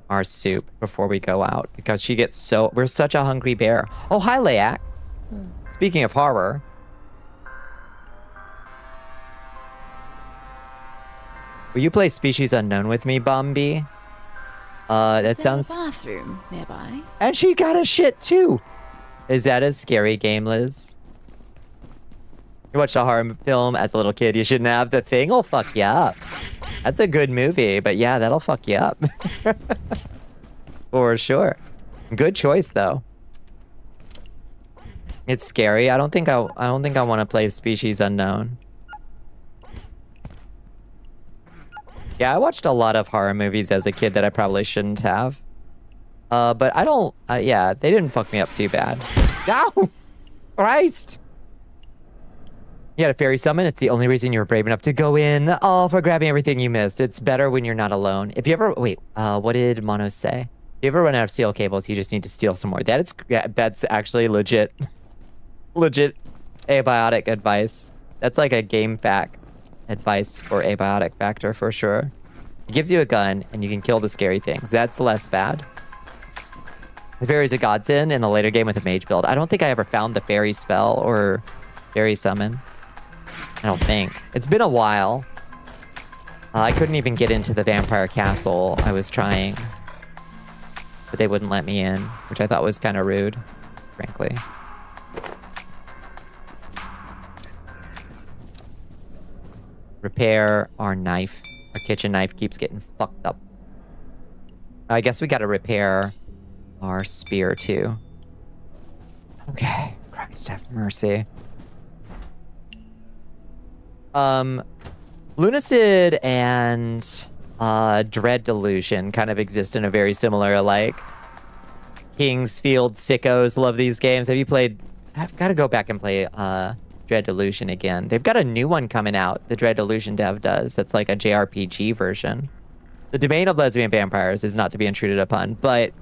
our soup before we go out. Because she gets so... We're such a hungry bear. Oh, hi, Layak. Speaking of horror. Will you play Species Unknown with me, Bombi? That sounds... Is there a bathroom nearby? And she got a shit too! Is that a scary game, Liz? You watched a horror film as a little kid, you shouldn't have. The Thing will fuck you up. That's a good movie, but yeah, that'll fuck you up. For sure. Good choice, though. It's scary. I don't think I want to play Species Unknown. Yeah, I watched a lot of horror movies as a kid that I probably shouldn't have. But I don't... yeah, they didn't fuck me up too bad. No! Christ! You had a fairy summon. It's the only reason you were brave enough to go in. Oh, for grabbing everything you missed. It's better when you're not alone. If you ever... Wait, what did Mono say? If you ever run out of steel cables, you just need to steal some more. That's actually legit. Legit abiotic advice. That's like a game fact advice for Abiotic Factor for sure. It gives you a gun and you can kill the scary things. That's less bad. The fairy's a godsend in the later game with a mage build. I don't think I ever found the fairy spell or fairy summon. I don't think. It's been a while. I couldn't even get into the vampire castle. I was trying. But they wouldn't let me in, which I thought was kind of rude, frankly. Repair our knife. Our kitchen knife keeps getting fucked up. I guess we gotta repair our spear too. Okay. Christ have mercy. Lunacid and Dread Delusion kind of exist in a very similar, like, Kingsfield sickos love these games. Have you played... I've got to go back and play Dread Delusion again. They've got a new one coming out, the Dread Delusion dev does. That's like a JRPG version. The domain of lesbian vampires is not to be intruded upon, but...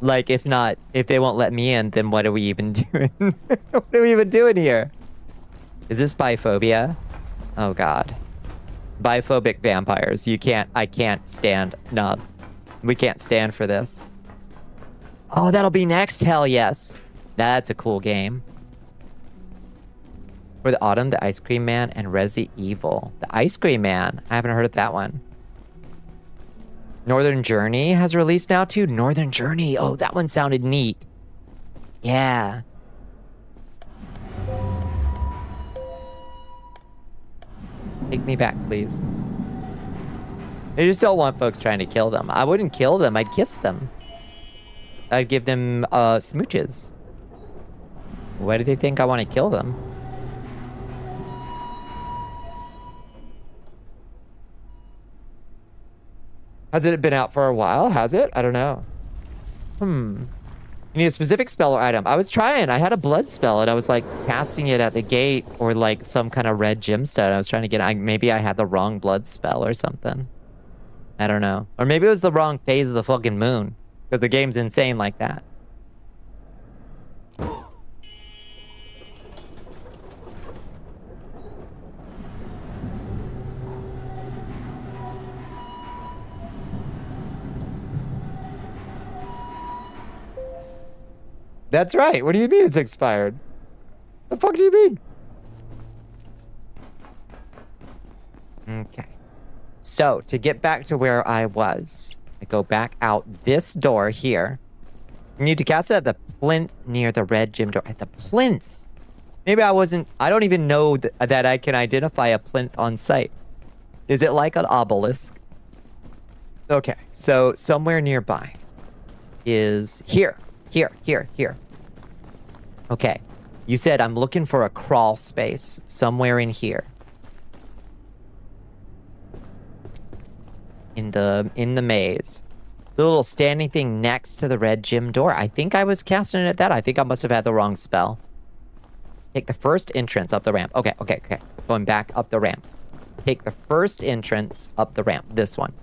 Like, if they won't let me in, then what are we even doing? What are we even doing here? Is this biphobia? Oh, God. Biphobic vampires. I can't stand. No. We can't stand for this. Oh, that'll be next? Hell yes. That's a cool game. For the Autumn, the Ice Cream Man, and Resi Evil. The Ice Cream Man. I haven't heard of that one. Northern Journey has released now too. Northern Journey. Oh, that one sounded neat. Yeah. Take me back, please. I just don't want folks trying to kill them. I wouldn't kill them. I'd kiss them. I'd give them smooches. Why do they think I want to kill them? Has it been out for a while? Has it? I don't know. You need a specific spell or item. I was trying. I had a blood spell and I was like casting it at the gate or like some kind of red gemstone. I was trying to get... maybe I had the wrong blood spell or something. I don't know. Or maybe it was the wrong phase of the fucking moon. Because the game's insane like that. That's right. What do you mean it's expired? The fuck do you mean? Okay. So, to get back to where I was, I go back out this door here. You need to cast it at the plinth near the red gym door. At the plinth? Maybe I wasn't... I don't even know that I can identify a plinth on site. Is it like an obelisk? Okay, so somewhere nearby is here. Here. Okay. You said I'm looking for a crawl space somewhere in here. In the maze. The little standing thing next to the red gym door. I think I was casting it at that. I think I must have had the wrong spell. Take the first entrance up the ramp. Okay. Going back up the ramp. Take the first entrance up the ramp. This one.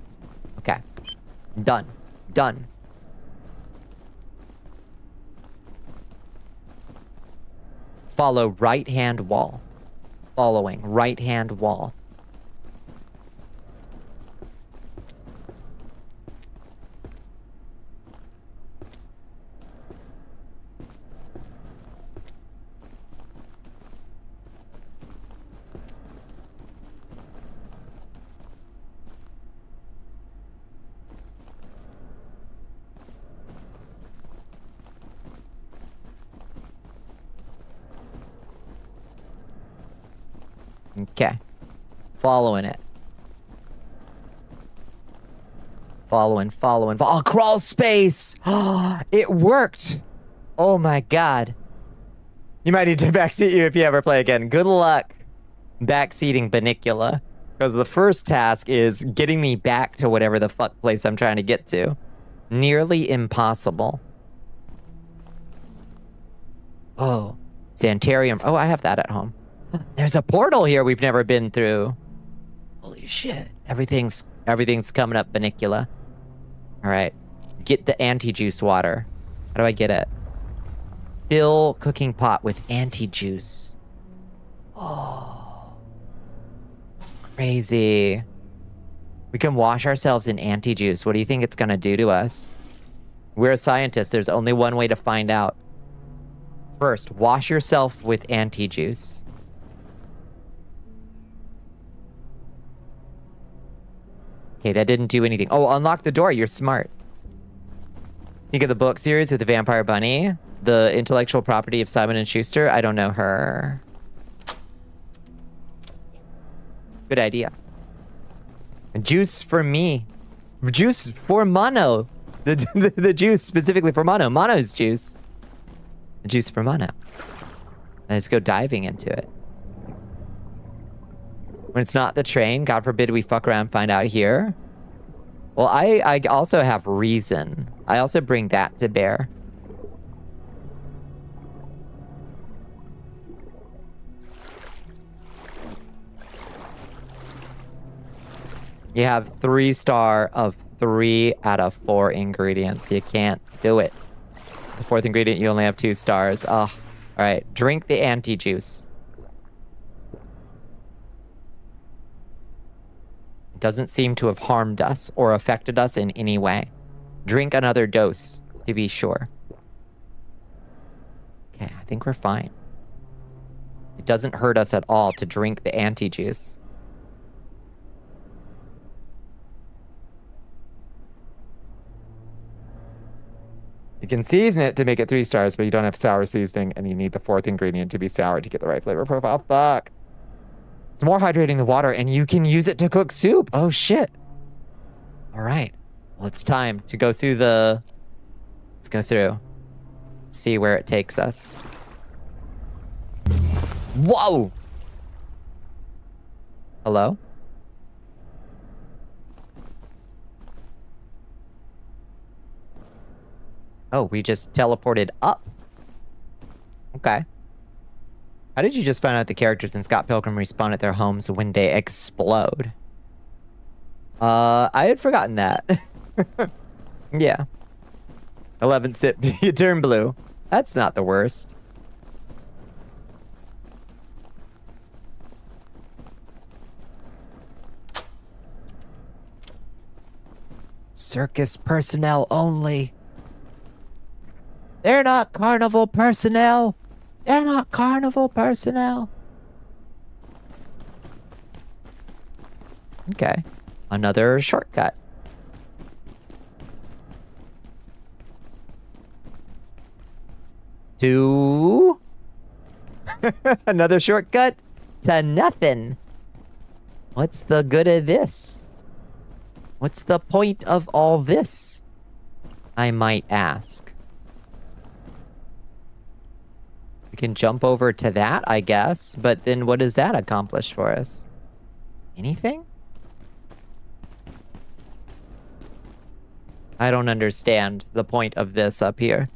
Okay. Done. Follow right-hand wall. Following right-hand wall. Okay. Following it. Following. Oh, crawl space! It worked! Oh my god. You might need to backseat you if you ever play again. Good luck backseating Bonnicula. Because the first task is getting me back to whatever the fuck place I'm trying to get to. Nearly impossible. Oh. Sanitarium. Oh, I have that at home. There's a portal here we've never been through. Holy shit. Everything's coming up, Bonnicula. Alright. Get the anti-juice water. How do I get it? Fill cooking pot with anti-juice. Oh. Crazy. We can wash ourselves in anti-juice. What do you think it's gonna do to us? We're a scientist. There's only one way to find out. First, wash yourself with anti-juice. Okay, that didn't do anything. Oh, unlock the door. You're smart. You get the book series with the Vampire Bunny. The intellectual property of Simon & Schuster. I don't know her. Good idea. Juice for me. Juice for mono. The juice specifically for mono. Mono's juice. The juice for mono. Let's go diving into it. When it's not the train, God forbid we fuck around and find out here. Well, I also have reason. I also bring that to bear. You have 3-star of 3 out of 4 ingredients. You can't do it. The 4th ingredient, you only have 2 stars. Oh, all right. Drink the anti-juice. It doesn't seem to have harmed us or affected us in any way. Drink another dose to be sure. Okay, I think we're fine. It doesn't hurt us at all to drink the anti-juice. can season it to make it 3 stars, but you don't have sour seasoning, and you need the 4th ingredient to be sour to get the right flavor profile. Fuck. It's more hydrating than water, and you can use it to cook soup. Oh, shit. All right. Well, it's time to go through the... Let's go through. See where it takes us. Whoa! Hello? Oh, we just teleported up. Okay. How did you just find out the characters in Scott Pilgrim respawn at their homes when they explode? I had forgotten that. Yeah. 11 sip, you turn blue. That's not the worst. Circus personnel only. They're not carnival personnel. They're not carnival personnel. Okay. Another shortcut. To... Another shortcut to nothing. What's the good of this? What's the point of all this? I might ask. We can jump over to that, I guess, but then what does that accomplish for us? Anything? I don't understand the point of this up here.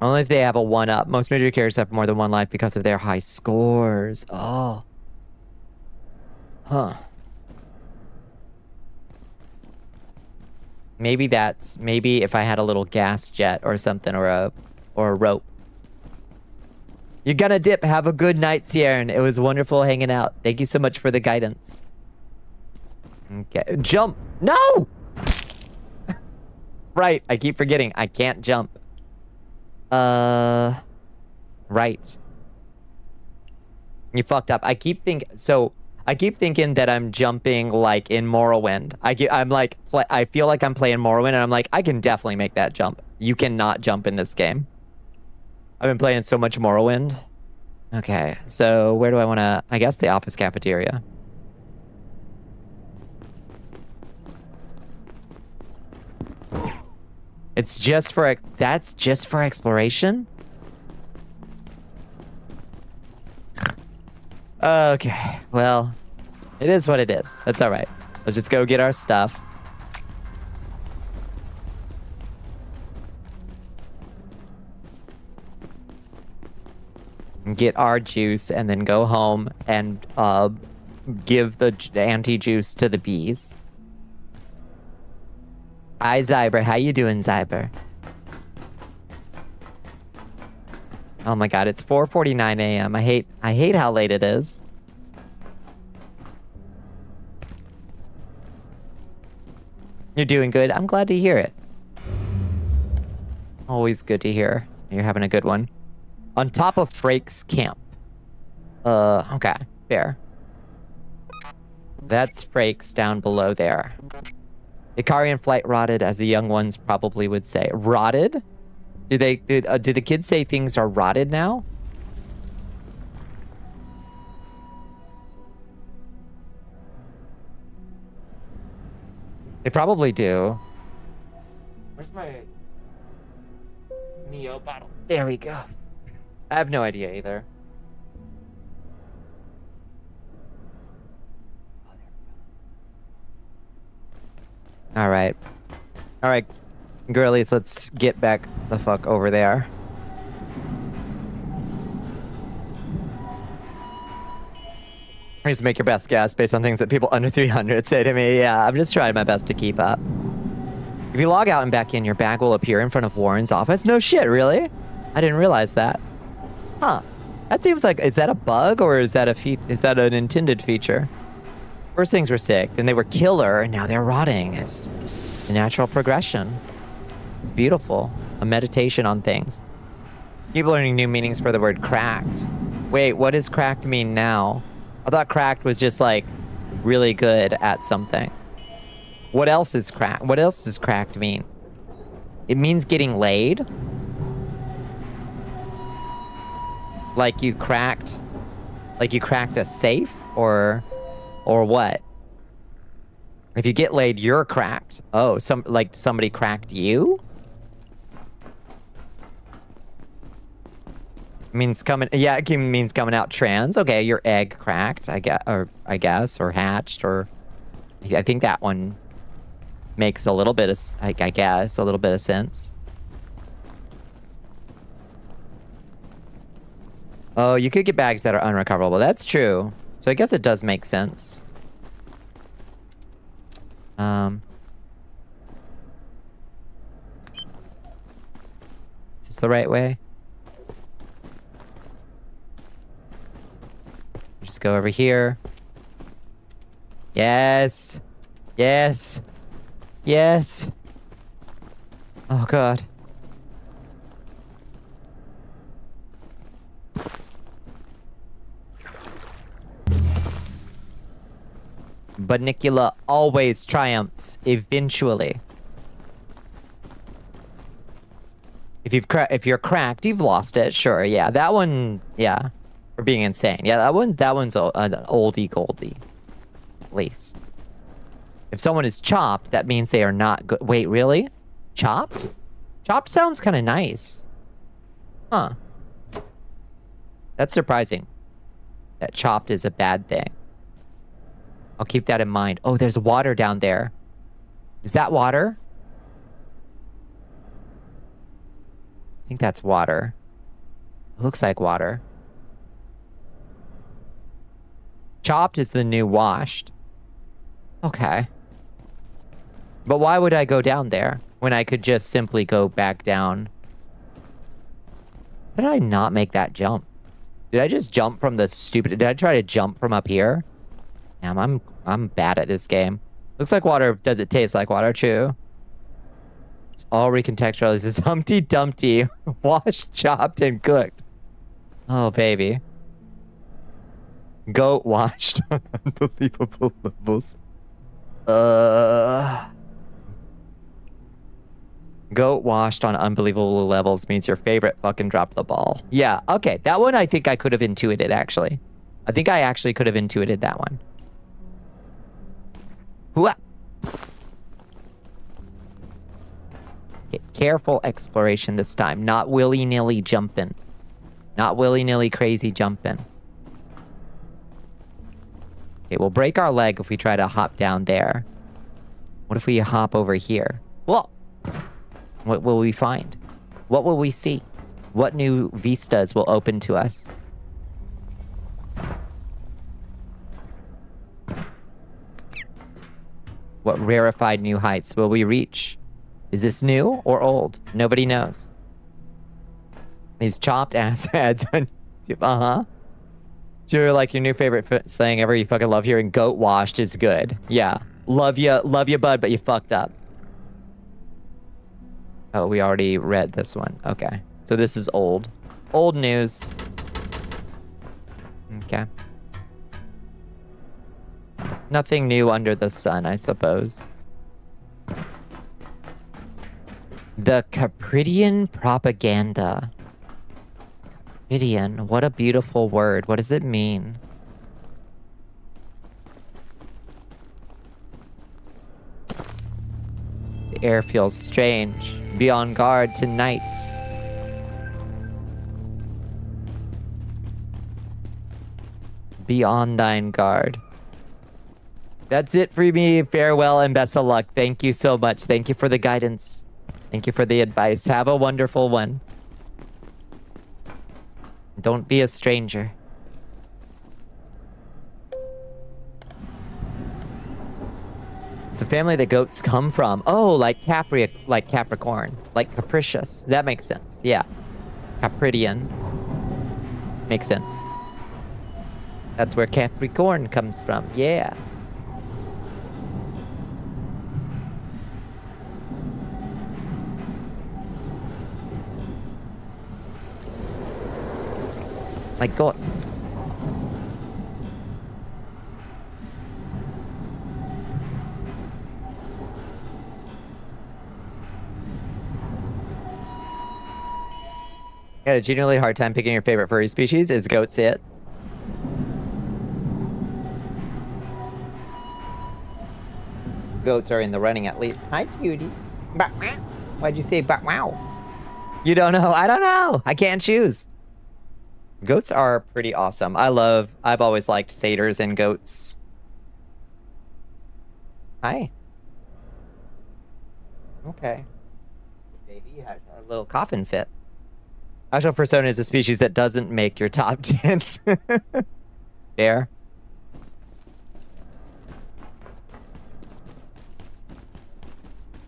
Only if they have a 1-up. Most major characters have more than 1 life because of their high scores. Oh. Huh. Maybe if I had a little gas jet or something, or a rope. You're gonna dip. Have a good night, Sierran. It was wonderful hanging out. Thank you so much for the guidance. Okay. Jump. No! Right. I keep forgetting. I can't jump. Right. You fucked up. I keep thinking that I'm jumping like in Morrowind. I feel like I'm playing Morrowind, and I'm like, I can definitely make that jump. You cannot jump in this game. I've been playing so much Morrowind. Okay, so where do I want to... I guess the office cafeteria. It's just for... That's just for exploration? Okay, well, it is what it is. That's all right. Let's just go get our stuff. Get our juice and then go home and give the anti-juice to the bees. Hi, Zyber. How you doing, Zyber? Oh my god, it's 4:49 a.m. I hate how late it is. You're doing good. I'm glad to hear it. Always good to hear. You're having a good one. On top of Frake's camp. Okay. Fair. That's Frake's down below there. Icarian flight rotted, as the young ones probably would say. Rotted? Do the kids say things are rotted now? They probably do. Where's my Neo bottle? There we go. I have no idea either. All right. All right, girlies, let's get back the fuck over there. Please make your best guess based on things that people under 300 say to me. Yeah, I'm just trying my best to keep up. If you log out and back in, your bag will appear in front of Warren's office. No shit, really? I didn't realize that. Huh. That seems like, is that a bug or is that an intended feature? First things were sick, then they were killer, and now they're rotting. It's a natural progression. It's beautiful. A meditation on things. Keep learning new meanings for the word cracked. Wait, what does cracked mean now? I thought cracked was just like really good at something. What else is cracked? What else does cracked mean? It means getting laid? Like you cracked a safe? Or what? If you get laid, you're cracked. Oh, somebody cracked you? Means coming, yeah, it means coming out trans. Okay, your egg cracked, I guess, or hatched, or I think that one makes a little bit of, I guess, a little bit of sense. Oh, you could get bags that are unrecoverable. That's true. So I guess it does make sense. Is this the right way? Just go over here. Yes. Yes. Yes. Oh, God. Bonnicula always triumphs eventually. If you're cracked, you've lost it. Sure, yeah. That one, yeah. For being insane. Yeah, that one's an oldie goldie. At least. If someone is chopped, that means they are not good. Wait, really? Chopped? Chopped sounds kind of nice. Huh. That's surprising. That chopped is a bad thing. I'll keep that in mind. Oh, there's water down there. Is that water? I think that's water. It looks like water. Chopped is the new washed. Okay. But why would I go down there when I could just simply go back down? How did I not make that jump? Did I just jump from the stupid... Did I try to jump from up here? Damn, I'm bad at this game. Looks like water. Does it taste like water? True. It's all recontextualized. It's Humpty Dumpty. Washed, chopped, and cooked. Oh, baby. Goat washed on unbelievable levels. Goat washed on unbelievable levels means your favorite fucking dropped the ball. Yeah, okay. That one I think I could have intuited, actually. I think I actually could have intuited that one. Hooah! Okay, careful exploration this time. Not willy-nilly jumping. Not willy-nilly crazy jumping. Okay, we'll break our leg if we try to hop down there. What if we hop over here? Whoa! What will we find? What will we see? What new vistas will open to us? What rarefied new heights will we reach? Is this new or old? Nobody knows. These chopped ass ads on YouTube. Uh-huh. You're like your new favorite saying ever. You fucking love hearing goat washed is good. Yeah. Love you, bud, but you fucked up. Oh, we already read this one. Okay. So this is old. Old news. Okay. Nothing new under the sun, I suppose. The Capridian propaganda. Capridian, what a beautiful word. What does it mean? The air feels strange. Be on guard tonight. Be on thine guard. That's it for me. Farewell and best of luck. Thank you so much. Thank you for the guidance. Thank you for the advice. Have a wonderful one. Don't be a stranger. It's a family that goats come from. Oh, like Capricorn. Like capricious. That makes sense. Yeah. Capridian. Makes sense. That's where Capricorn comes from. Yeah. Like goats. I had a genuinely hard time picking your favorite furry species. Is goats it? Goats are in the running at least. Hi, cutie. Bah, wow. Why'd you say bah, wow? You don't know? I don't know. I can't choose. Goats are pretty awesome. I've always liked satyrs and goats. Hi. Okay. Baby, you had a little coffin fit. Actual persona is a species that doesn't make your top 10. Fair.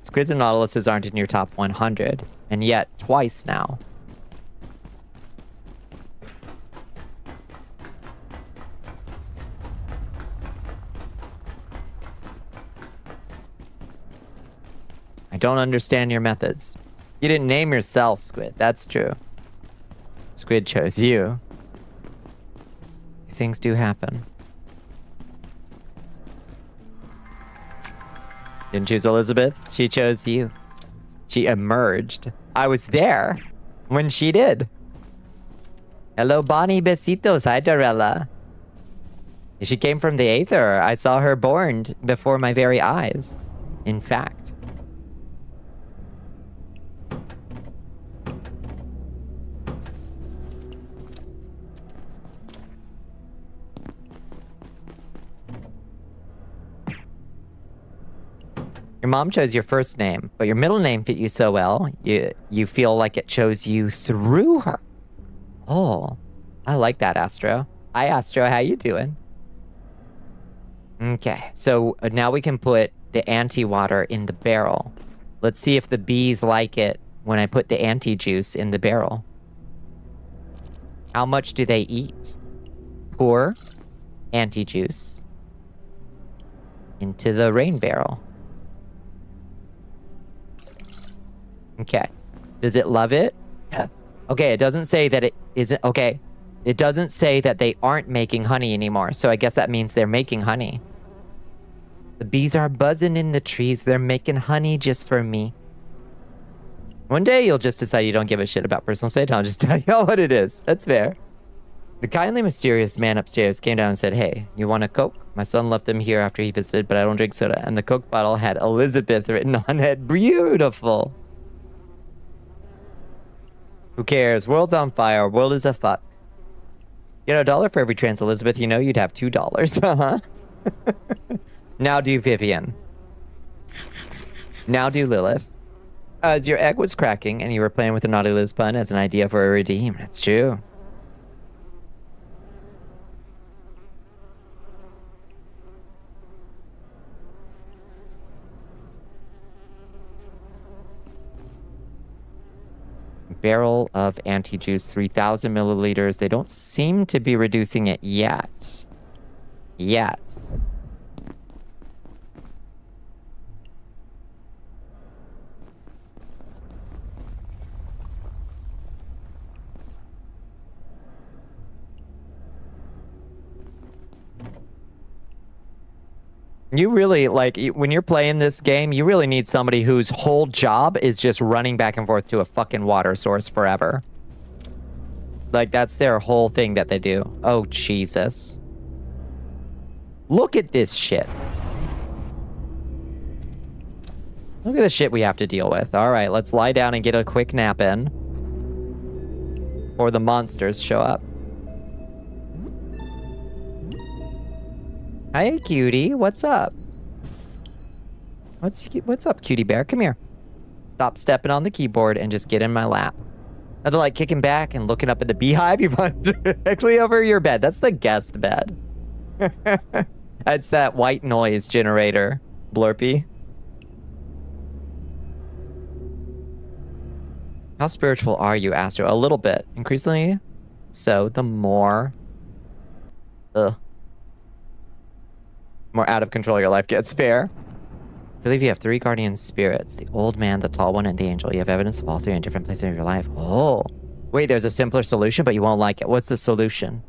Squids and nautiluses aren't in your top 100, and yet twice now. I don't understand your methods. You didn't name yourself, Squid. That's true. Squid chose you. These things do happen. Didn't choose Elizabeth. She chose you. She emerged. I was there when she did. Hello, Bonnie. Besitos. Hi, Dorella. She came from the Aether. I saw her born before my very eyes. In fact. Your mom chose your first name, but your middle name fit you so well, you feel like it chose you through her. Oh, I like that, Astro. Hi, Astro. How you doing? Okay, so now we can put the anti-water in the barrel. Let's see if the bees like it when I put the anti-juice in the barrel. How much do they eat? Pour anti-juice into the rain barrel. Okay. Does it love it? Okay, it doesn't say that it isn't. Okay. It doesn't say that they aren't making honey anymore. So I guess that means they're making honey. The bees are buzzing in the trees. They're making honey just for me. One day you'll just decide you don't give a shit about personal space. I'll just tell you all what it is. That's fair. The kindly mysterious man upstairs came down and said, "Hey, you want a Coke? My son left them here after he visited, but I don't drink soda." And the Coke bottle had Elizabeth written on it. Beautiful. Who cares? World's on fire. World is a fuck. You know, $1 for every trans Elizabeth, you know you'd have $2. Uh-huh. Now do Vivian. Now do Lilith. As your egg was cracking and you were playing with the Naughty Liz pun as an idea for a redeem. It's true. Barrel of anti-juice, 3,000 milliliters. They don't seem to be reducing it yet. You really, like, when you're playing this game, you really need somebody whose whole job is just running back and forth to a fucking water source forever. Like, that's their whole thing that they do. Oh, Jesus. Look at this shit. Look at the shit we have to deal with. All right, let's lie down and get a quick nap in before the monsters show up. Hi, cutie. What's up? What's up, cutie bear? Come here. Stop stepping on the keyboard and just get in my lap. Nothing like kicking back and looking up at the beehive. You run directly over your bed. That's the guest bed. That's that white noise generator. Blurpy. How spiritual are you, Astro? A little bit. Increasingly so, the more out of control your life gets. Fair. I believe you have 3 guardian spirits. The old man, the tall one, and the angel. You have evidence of all 3 in different places of your life. Oh. Wait, there's a simpler solution, but you won't like it. What's the solution?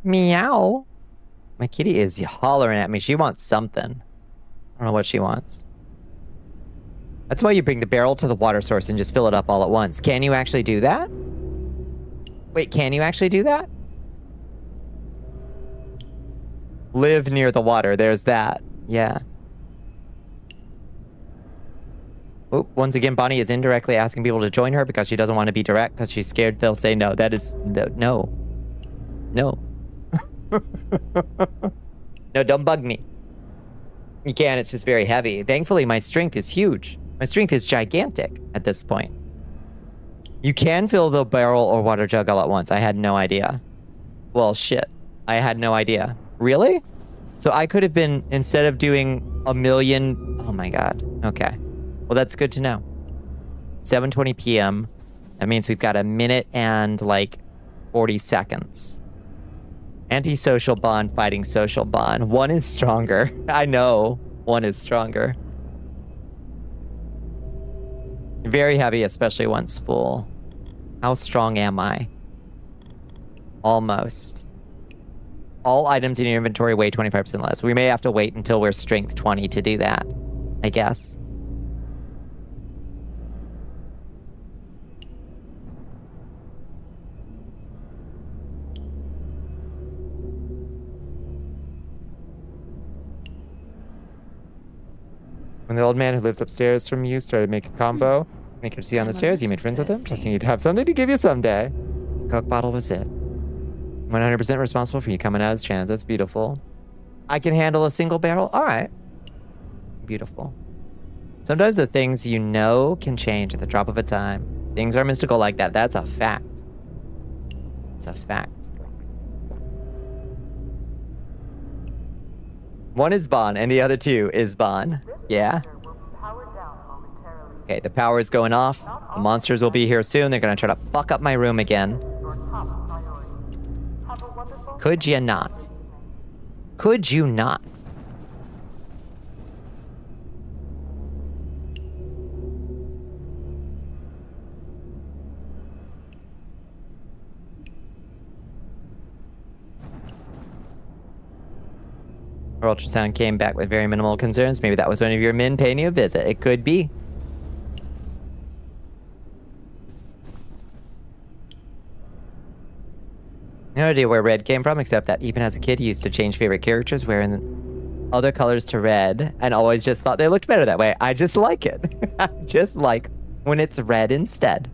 Meow. My kitty is hollering at me. She wants something. I don't know what she wants. That's why you bring the barrel to the water source and just fill it up all at once. Can you actually do that? Wait, can you actually do that? Live near the water. There's that. Yeah. Oh, once again, Bonnie is indirectly asking people to join her because she doesn't want to be direct because she's scared they'll say no. That is... No. No. No, don't bug me. You can, it's just very heavy. Thankfully, my strength is huge. My strength is gigantic at this point. You can fill the barrel or water jug all at once. I had no idea. Well, shit. I had no idea. Really? So I could have been, instead of doing a million... Oh my god. Okay. Well, that's good to know. 7:20 p.m. That means we've got a minute and, like, 40 seconds. Antisocial bond fighting social bond. One is stronger. I know. One is stronger. Very heavy, especially once full. How strong am I? Almost. All items in your inventory weigh 25% less. We may have to wait until we're strength 20 to do that, I guess. When the old man who lives upstairs from you started making a combo, make him see on the stairs, you made friends with him, trusting you'd have something to give you someday. Coke bottle was it. 100% responsible for you coming out as trans. That's beautiful. I can handle a single barrel? All right. Beautiful. Sometimes the things you know can change at the drop of a dime. Things are mystical like that. That's a fact. It's a fact. One is Bon, and the other two is Bon. Yeah? Okay, the power is going off. The monsters will be here soon. They're gonna try to fuck up my room again. Could you not? Could you not? Her ultrasound came back with very minimal concerns. Maybe that was one of your men paying you a visit. It could be. No idea where red came from, except that even as a kid, he used to change favorite characters wearing other colors to red, and always just thought they looked better that way. I just like it. I just like when it's red instead.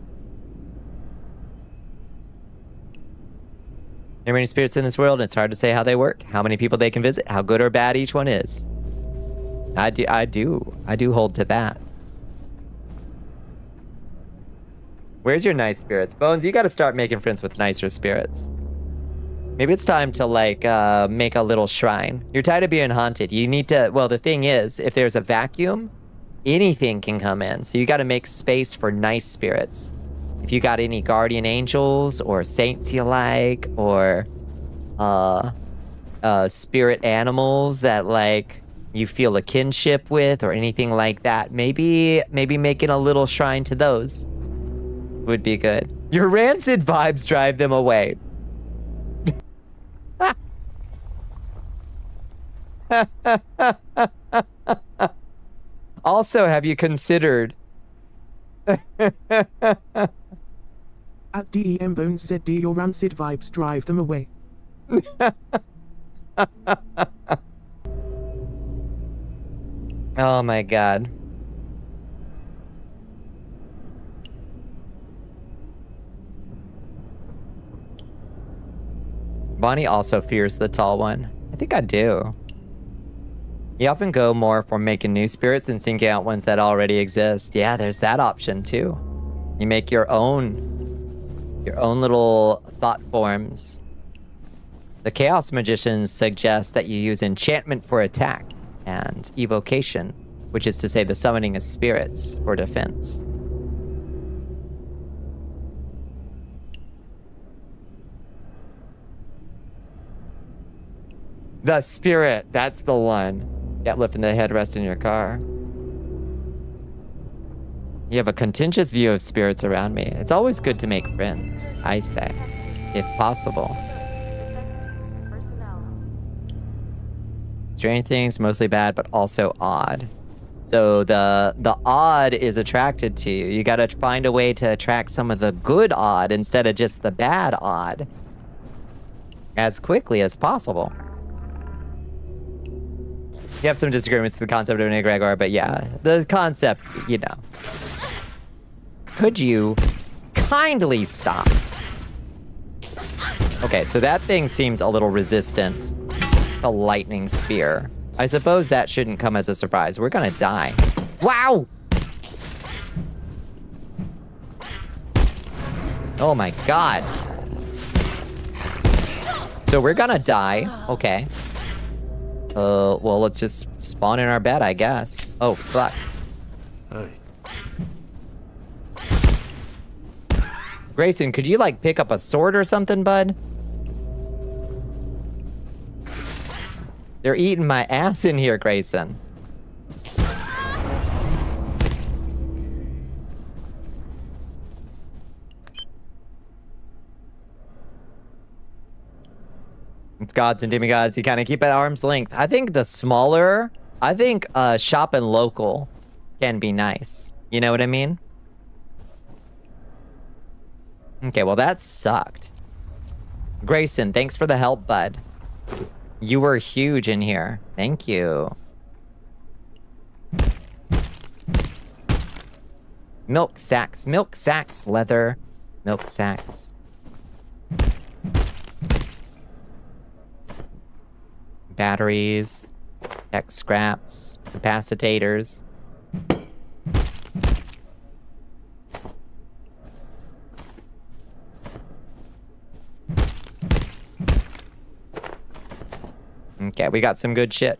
There are many spirits in this world, and it's hard to say how they work, how many people they can visit, how good or bad each one is. I do hold to that. Where's your nice spirits? Bones, you gotta start making friends with nicer spirits. Maybe it's time to, like, make a little shrine. You're tired of being haunted. You need to... Well, the thing is, if there's a vacuum, anything can come in. So you gotta make space for nice spirits. If you got any guardian angels, or saints you like, or... spirit animals that, like, you feel a kinship with, or anything like that, maybe making a little shrine to those would be good. Your rancid vibes drive them away. Also, have you considered... At DEM Bones ZD, your rancid vibes drive them away. Oh my god. Bonnie also fears the tall one. I think I do. You often go more for making new spirits and syncing out ones that already exist. Yeah, there's that option too. You make your own little thought forms. The Chaos Magicians suggest that you use enchantment for attack and evocation, which is to say the summoning of spirits for defense. The spirit, that's the one. Yeah, lifting the headrest in your car. You have a contentious view of spirits around me. It's always good to make friends, I say, if possible. Strange things, mostly bad, but also odd. So the odd is attracted to you. You gotta find a way to attract some of the good odd instead of just the bad odd as quickly as possible. You have some disagreements with the concept of an egregore, but yeah, the concept, you know. Could you kindly stop? Okay, so that thing seems a little resistant to lightning spear. I suppose that shouldn't come as a surprise. We're gonna die. Wow! Oh my god. So we're gonna die. Okay. Well, let's just spawn in our bed, I guess. Oh, fuck. Hey. Grayson, could you, like, pick up a sword or something, bud? They're eating my ass in here, Grayson. It's gods and demigods. You kind of keep at arm's length. I think the smaller... I think shopping local can be nice. You know what I mean? Okay, well, that sucked. Grayson, thanks for the help, bud. You were huge in here. Thank you. Milk sacks, leather, milk sacks. Batteries, tech scraps, capacitors. Okay, we got some good shit.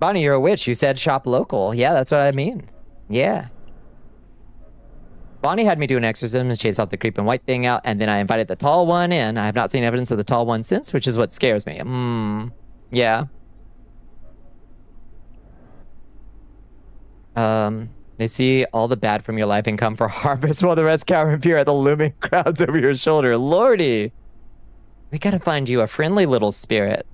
Bonnie, you're a witch. You said shop local. Yeah, that's what I mean. Yeah. Bonnie had me do an exorcism and chase off the creeping white thing out, and then I invited the tall one in. I have not seen evidence of the tall one since, which is what scares me. Yeah. They see all the bad from your life and come for harvest while the rest cower and peer at the looming crowds over your shoulder. Lordy! We gotta find you a friendly little spirit.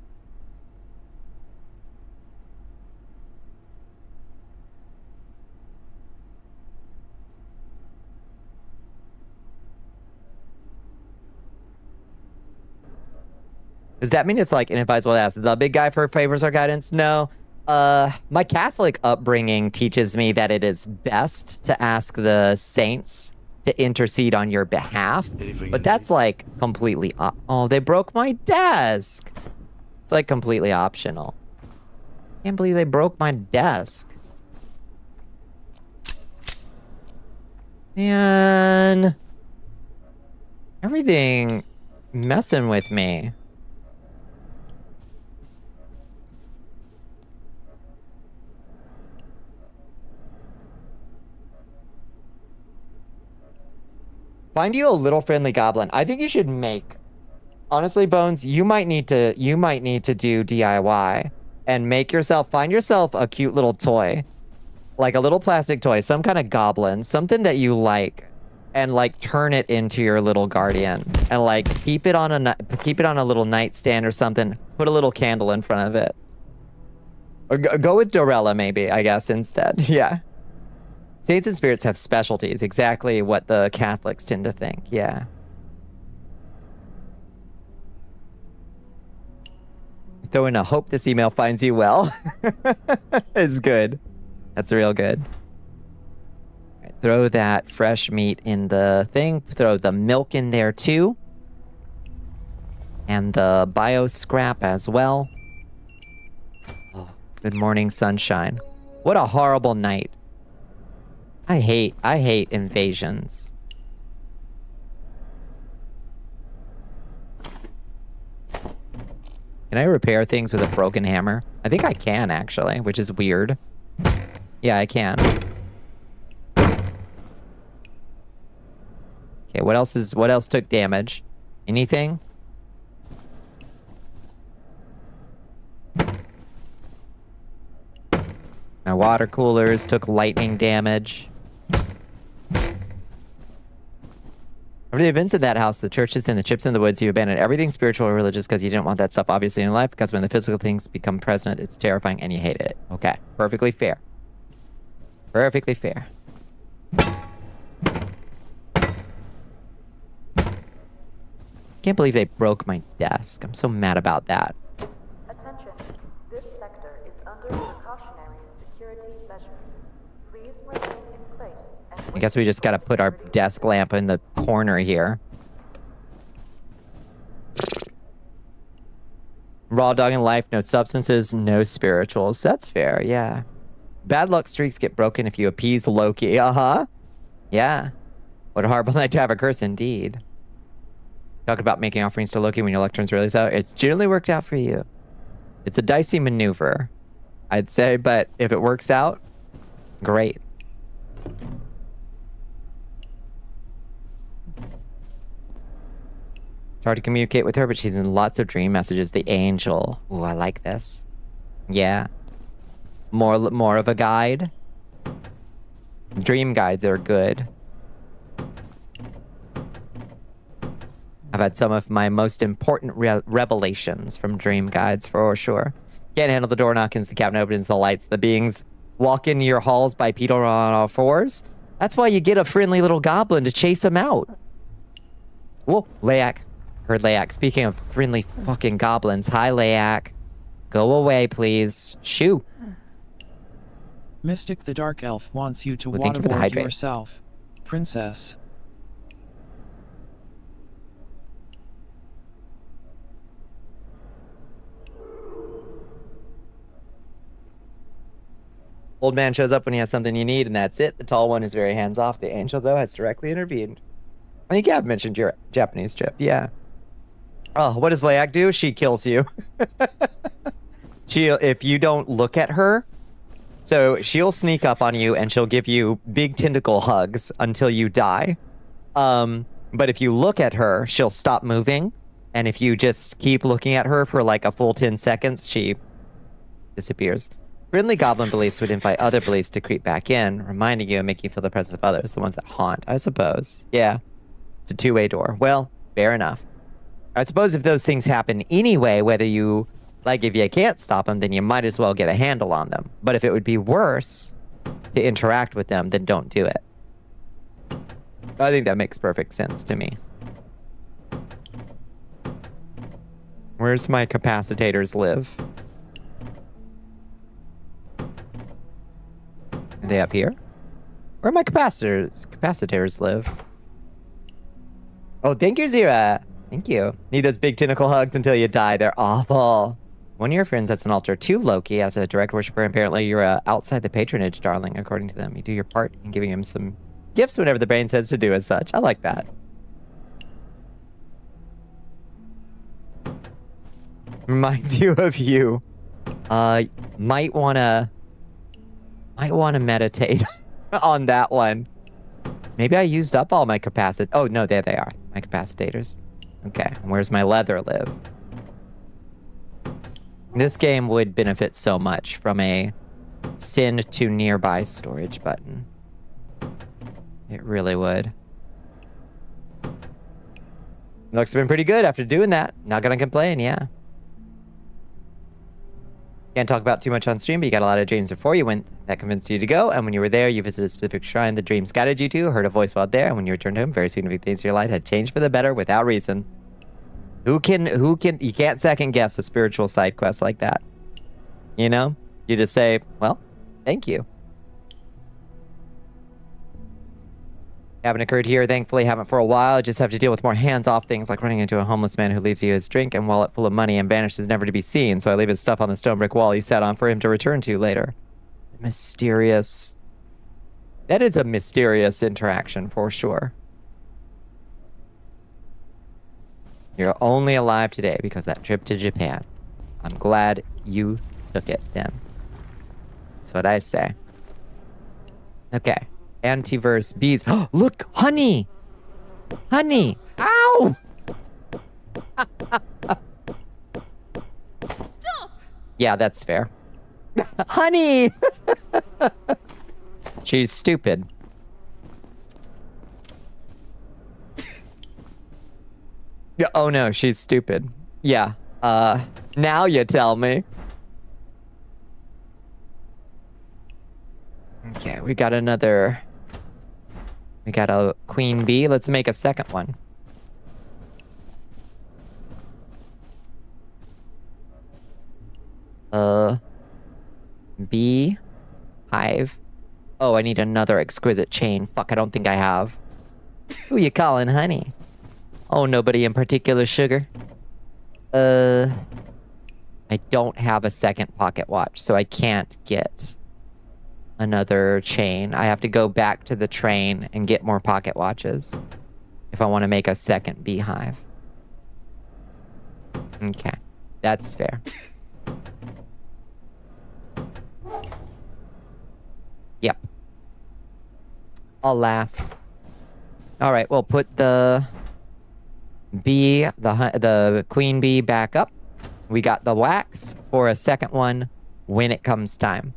Does that mean it's like inadvisable to ask the big guy for favors or guidance? No. My Catholic upbringing teaches me that it is best to ask the saints to intercede on your behalf. But that's like completely oh, they broke my desk. It's like completely optional. Can't believe they broke my desk. Man. Everything messing with me. Find you a little friendly goblin. I think you should make. Honestly, Bones, you might need to do DIY and find yourself a cute little toy. Like a little plastic toy, some kind of goblin, something that you like, and like turn it into your little guardian and like keep it on a little nightstand or something. Put a little candle in front of it. Or go with Dorella maybe, I guess, instead. Yeah. Saints and spirits have specialties, exactly what the Catholics tend to think, yeah. Throw in a hope this email finds you well. It's good. That's real good. Right, throw that fresh meat in the thing. Throw the milk in there too. And the bio scrap as well. Oh, good morning, sunshine. What a horrible night. I hate invasions. Can I repair things with a broken hammer? I think I can, actually, which is weird. Yeah, I can. Okay, what else took damage? Anything? My water coolers took lightning damage. Over the events in that house, the churches and the chips in the woods, you abandoned everything spiritual or religious because you didn't want that stuff obviously in your life, because when the physical things become present, it's terrifying and you hate it. Okay, perfectly fair. Perfectly fair. Can't believe they broke my desk. I'm so mad about that. Attention, this sector is under precautionary security measures. Please remain in place and I guess we just gotta put our desk lamp in the corner here. Raw dog in life, no substances, no spirituals. That's fair, yeah. Bad luck streaks get broken if you appease Loki. Uh-huh. Yeah. What a horrible night to have a curse indeed. Talk about making offerings to Loki when your luck turns really sour. It's generally worked out for you. It's a dicey maneuver, I'd say, but if it works out, great. It's hard to communicate with her, but she's in lots of dream messages. The angel. Ooh, I like this. Yeah. More of a guide. Dream guides are good. I've had some of my most important revelations from dream guides for sure. Can't handle the door knockings, the cabinet opens, the lights, the beings walk into your halls bipedal on all fours. That's why you get a friendly little goblin to chase them out. Whoa, Layak. Heard Layak. Speaking of friendly fucking goblins, hi Layak. Go away, please. Shoo. Mystic the Dark Elf wants you to Thank you for the waterboard hydrate. yourself, Princess. Old man shows up when he has something you need, and that's it. The tall one is very hands-off. The angel, though, has directly intervened. I think you have mentioned your Japanese trip. Yeah. Oh, what does Layak do? She kills you. If you don't look at her, so she'll sneak up on you, and she'll give you big tentacle hugs until you die. But if you look at her, she'll stop moving. And if you just keep looking at her for like a full 10 seconds, she disappears. Friendly goblin beliefs would invite other beliefs to creep back in, reminding you and making you feel the presence of others, the ones that haunt, I suppose. Yeah. It's a two-way door. Well, fair enough. I suppose if those things happen anyway, whether you, like if you can't stop them, then you might as well get a handle on them. But if it would be worse to interact with them, then don't do it. I think that makes perfect sense to me. Where's my capacitators live? Are they up here? Where are my capacitors live? Oh, thank you, Zira. Thank you. Need those big tentacle hugs until you die. They're awful. One of your friends has an altar to Loki as a direct worshiper. Apparently, you're outside the patronage, darling, according to them. You do your part in giving him some gifts whenever the brain says to do as such. I like that. Reminds you of you. Might wanna meditate on that one. Maybe I used up all my capacity. Oh, no, there they are. My capacitators. Okay, where's my leather live? This game would benefit so much from a send to nearby storage button. It really would. Looks been pretty good after doing that. Not gonna complain, yeah. Can't talk about too much on stream, but you got a lot of dreams before you went that convinced you to go, and when you were there, you visited a specific shrine the dreams guided you to, heard a voice while there, and when you returned home, very significant things in your life had changed for the better without reason. You can't second guess a spiritual side quest like that. You know? You just say, well, thank you. Haven't occurred here, thankfully haven't for a while. Just have to deal with more hands-off things like running into a homeless man who leaves you his drink and wallet full of money and vanishes never to be seen, so I leave his stuff on the stone brick wall he sat on for him to return to later. Mysterious. That is a mysterious interaction for sure. You're only alive today because of that trip to Japan. I'm glad you took it then. That's what I say. Okay. Antiverse bees. Oh, look, honey! Honey! Ow! Stop! Yeah, that's fair. Honey! She's stupid. Yeah, oh no, she's stupid. Yeah. Now you tell me. Okay, we got another... We got a queen bee. Let's make a second one. Bee hive. Oh, I need another exquisite chain. Fuck, I don't think I have. Who you calling honey? Oh, nobody in particular, sugar. I don't have a second pocket watch, so I can't get another chain. I have to go back to the train and get more pocket watches if I want to make a second beehive. Okay, that's fair. Yep. Alas. All right, we'll put the bee, the queen bee back up. We got the wax for a second one when it comes time.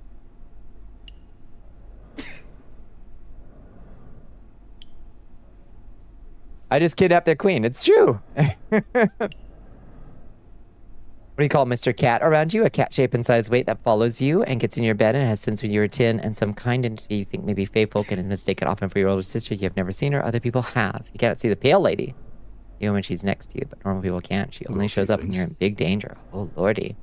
I just kidnapped their queen. It's true. What do you call Mr. Cat around you? A cat shape and size weight that follows you and gets in your bed and has since when you were 10 and some kind entity you think may be faithful and is mistaken often for your older sister. You have never seen her. Other people have. You cannot see the pale lady, even when she's next to you, but normal people can't. She only shows up when you're in big danger. Oh, lordy.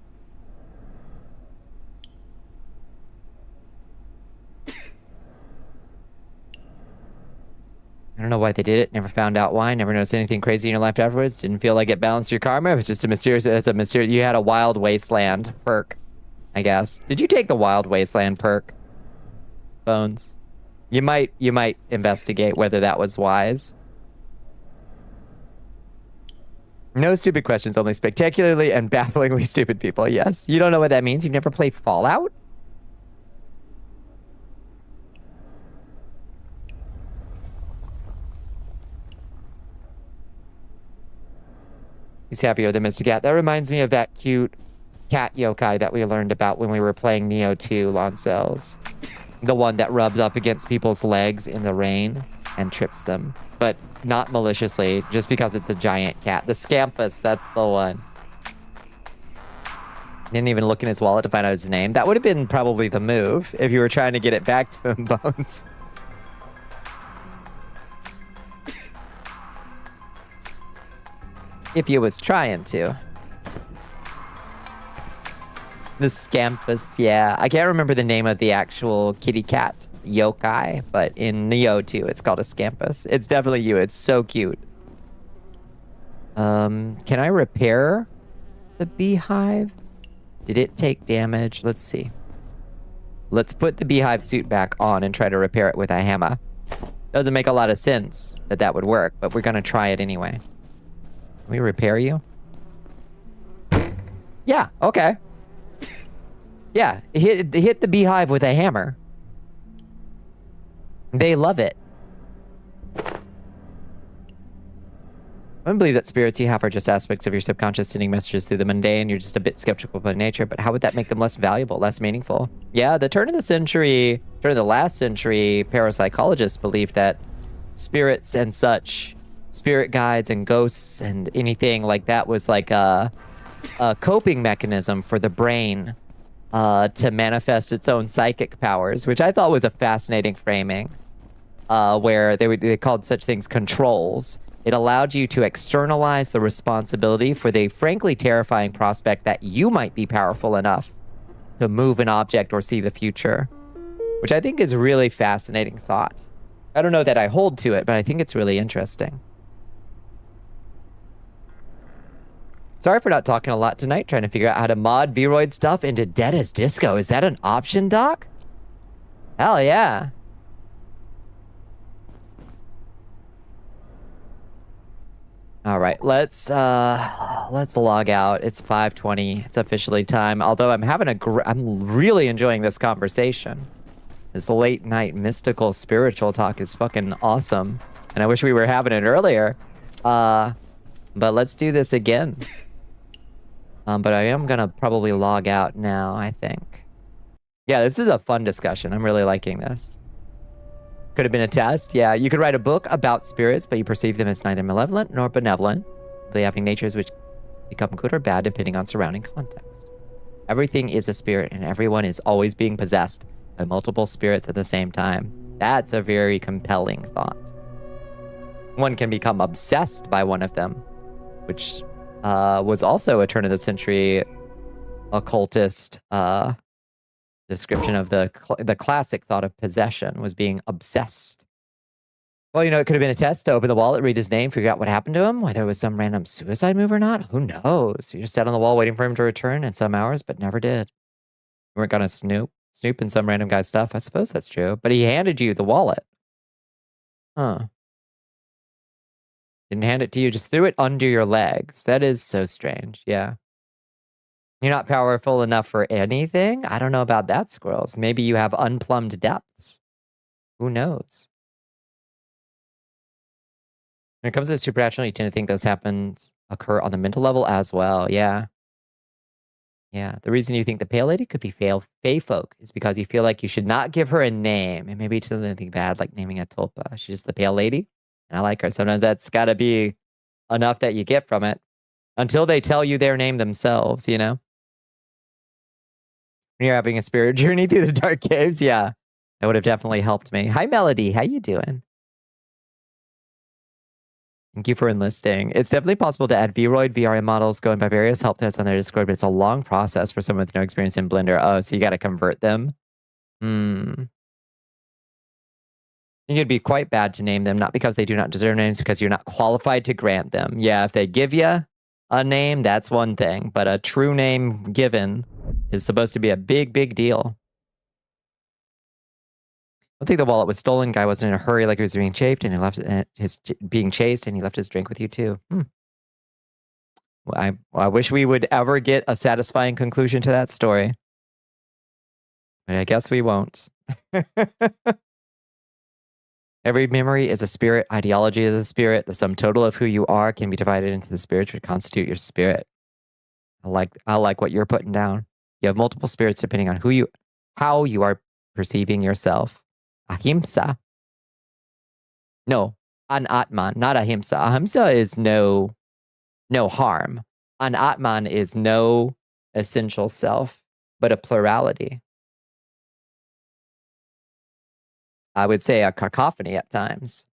I don't know why they did it. Never found out why. Never noticed anything crazy in your life afterwards. Didn't feel like it balanced your karma. It was just a mysterious. You had a wild wasteland perk, I guess. Did you take the wild wasteland perk, Bones? You might investigate whether that was wise. No stupid questions, only spectacularly and bafflingly stupid people. Yes. You don't know what that means? You've never played Fallout? He's happier than Mr. Cat. That reminds me of that cute cat yokai that we learned about when we were playing Neo 2 lawn cells. The one that rubs up against people's legs in the rain and trips them. But not maliciously, just because it's a giant cat. The Scampus, that's the one. Didn't even look in his wallet to find out his name. That would have been probably the move if you were trying to get it back to him, Bones. If you was trying to. The Scampus, yeah. I can't remember the name of the actual kitty cat yokai, but in Neo 2, it's called a Scampus. It's definitely you. It's so cute. Can I repair the beehive? Did it take damage? Let's see. Let's put the beehive suit back on and try to repair it with a hammer. Doesn't make a lot of sense that that would work, but we're gonna try it anyway. Can we repair you? Yeah, okay. Yeah, hit the beehive with a hammer. They love it. I don't believe that spirits you have are just aspects of your subconscious sending messages through the mundane. You're just a bit skeptical by nature, but how would that make them less valuable, less meaningful? Yeah, the turn of the last century, parapsychologists believed that spirits and such, spirit guides and ghosts and anything like that was like a coping mechanism for the brain to manifest its own psychic powers, which I thought was a fascinating framing, where they called such things controls. It allowed you to externalize the responsibility for the frankly terrifying prospect that you might be powerful enough to move an object or see the future, which I think is a really fascinating thought. I don't know that I hold to it, but I think it's really interesting. Sorry for not talking a lot tonight, trying to figure out how to mod Vroid stuff into Dead as Disco. Is that an option, Doc? Hell yeah. All right, let's log out. It's 5:20. It's officially time. Although I'm really enjoying this conversation. This late night mystical spiritual talk is fucking awesome, and I wish we were having it earlier. But let's do this again. But I am gonna probably log out now, I think. Yeah, this is a fun discussion. I'm really liking this. Could have been a test. Yeah, you could write a book about spirits, but you perceive them as neither malevolent nor benevolent. They having natures which become good or bad depending on surrounding context. Everything is a spirit, and everyone is always being possessed. by multiple spirits at the same time. That's a very compelling thought. One can become obsessed by one of them, which was also a turn of the century occultist description of the classic thought of possession was being obsessed. Well, you know, it could have been a test to open the wallet, read his name, figure out what happened to him, whether it was some random suicide move or not. Who knows? You just sat on the wall waiting for him to return in some hours, but never did. You weren't gonna snoop in some random guy's stuff. I suppose that's true. But he handed you the wallet. Huh. Didn't hand it to you, just threw it under your legs. That is so strange. Yeah. You're not powerful enough for anything? I don't know about that, squirrels. Maybe you have unplumbed depths. Who knows? When it comes to the supernatural, you tend to think those occur on the mental level as well. Yeah. Yeah. The reason you think the Pale Lady could be Fae folk is because you feel like you should not give her a name. And maybe it's something bad like naming a tulpa. She's just the Pale Lady. And I like her. Sometimes that's got to be enough that you get from it. Until they tell you their name themselves, you know? When you're having a spirit journey through the dark caves, yeah. That would have definitely helped me. Hi, Melody. How you doing? Thank you for enlisting. It's definitely possible to add Vroid VRM models going by various help tests on their Discord, but it's a long process for someone with no experience in Blender. Oh, so you got to convert them? I think it'd be quite bad to name them, not because they do not deserve names, because you're not qualified to grant them. Yeah, if they give you a name, that's one thing, but a true name given is supposed to be a big, big deal. I think the wallet was stolen. Guy wasn't in a hurry, like he was being chased, and he left being chased, and he left his drink with you too. Well, I wish we would ever get a satisfying conclusion to that story, but I guess we won't. Every memory is a spirit. Ideology is a spirit. The sum total of who you are can be divided into the spirits which constitute your spirit. I like what you're putting down. You have multiple spirits depending on how you are perceiving yourself. Ahimsa. No, an Atman, not ahimsa. Ahimsa is no harm. An Atman is no essential self, but a plurality. I would say a cacophony at times.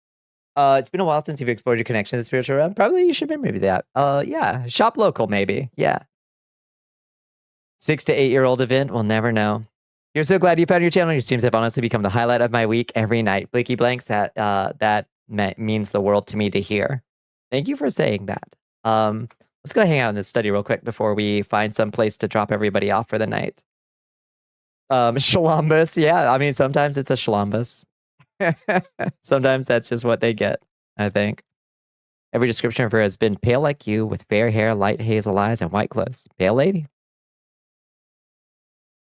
It's been a while since you've explored your connection to the spiritual realm. Probably you should remember that. Yeah, shop local maybe. Yeah. 6 to 8 year old event. We'll never know. You're so glad you found your channel. Your streams have honestly become the highlight of my week every night. Blinky blanks. That means the world to me to hear. Thank you for saying that. Let's go hang out in this study real quick before we find some place to drop everybody off for the night. Shalambus. Yeah, I mean, sometimes it's a shalambus. Sometimes that's just what they get, I think. Every description of her has been pale like you, with fair hair, light hazel eyes, and white clothes. Pale lady.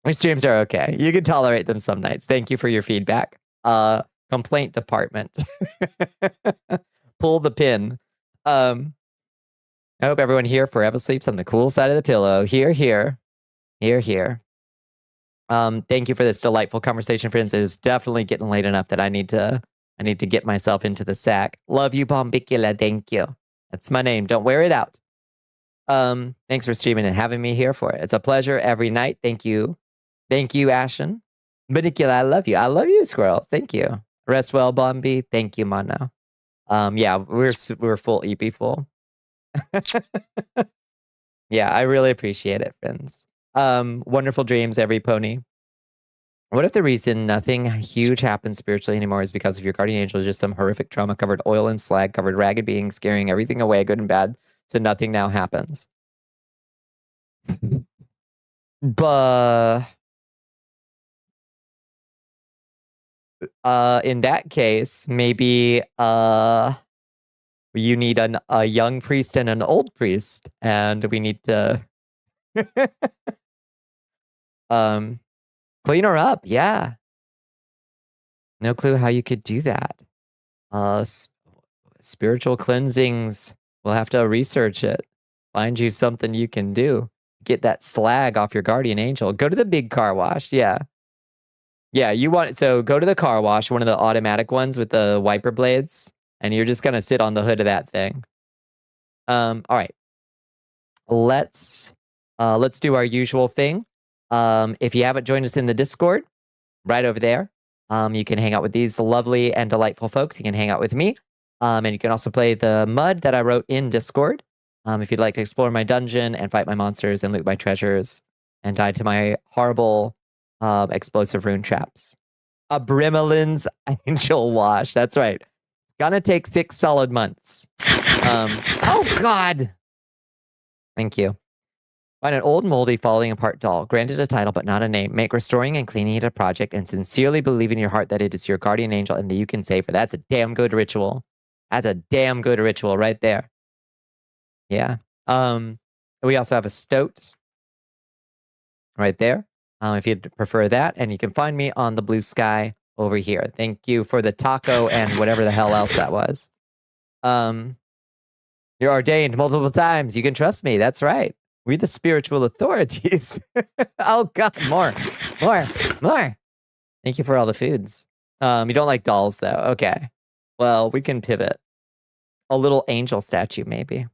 My streams are okay. You can tolerate them some nights. Thank you for your feedback. Complaint department. Pull the pin. I hope everyone here forever sleeps on the cool side of the pillow. Here, here. Here, here. Thank you for this delightful conversation, friends. It is definitely getting late enough that I need to get myself into the sack. Love you, Bonnicula. Thank you. That's my name. Don't wear it out. Thanks for streaming and having me here for it. It's a pleasure every night. Thank you. Thank you, Ashen. Bonnicula, I love you. I love you, squirrels. Thank you. Rest well, Bombi. Thank you, Mono. Yeah, we're full EP full. Yeah, I really appreciate it, friends. Wonderful dreams, every pony. What if the reason nothing huge happens spiritually anymore is because of your guardian angel is just some horrific trauma-covered oil and slag-covered ragged being scaring everything away, good and bad, so nothing now happens? But in that case, maybe you need a young priest and an old priest, and we need to clean her up. Yeah. No clue how you could do that. Spiritual cleansings. We'll have to research it. Find you something you can do. Get that slag off your guardian angel. Go to the big car wash. Yeah. Yeah, so go to the car wash, one of the automatic ones with the wiper blades, and you're just gonna sit on the hood of that thing. All right. Let's do our usual thing. If you haven't joined us in the Discord, right over there. You can hang out with these lovely and delightful folks. You can hang out with me. And you can also play the mud that I wrote in Discord. If you'd like to explore my dungeon and fight my monsters and loot my treasures and die to my horrible explosive rune traps. A Brimmelin's Angel Wash. That's right. It's gonna take 6 solid months. Oh, God. Thank you. Find an old, moldy, falling apart doll. Granted a title, but not a name. Make restoring and cleaning it a project and sincerely believe in your heart that it is your guardian angel and that you can save her. That's a damn good ritual. That's a damn good ritual right there. Yeah. We also have a stoat right there. If you'd prefer that. And you can find me on the blue sky over here. Thank you for the taco and whatever the hell else that was. You're ordained multiple times. You can trust me. That's right. We're the spiritual authorities. Oh, God. More. Thank you for all the foods. You don't like dolls, though. Okay. Well, we can pivot. A little angel statue, maybe.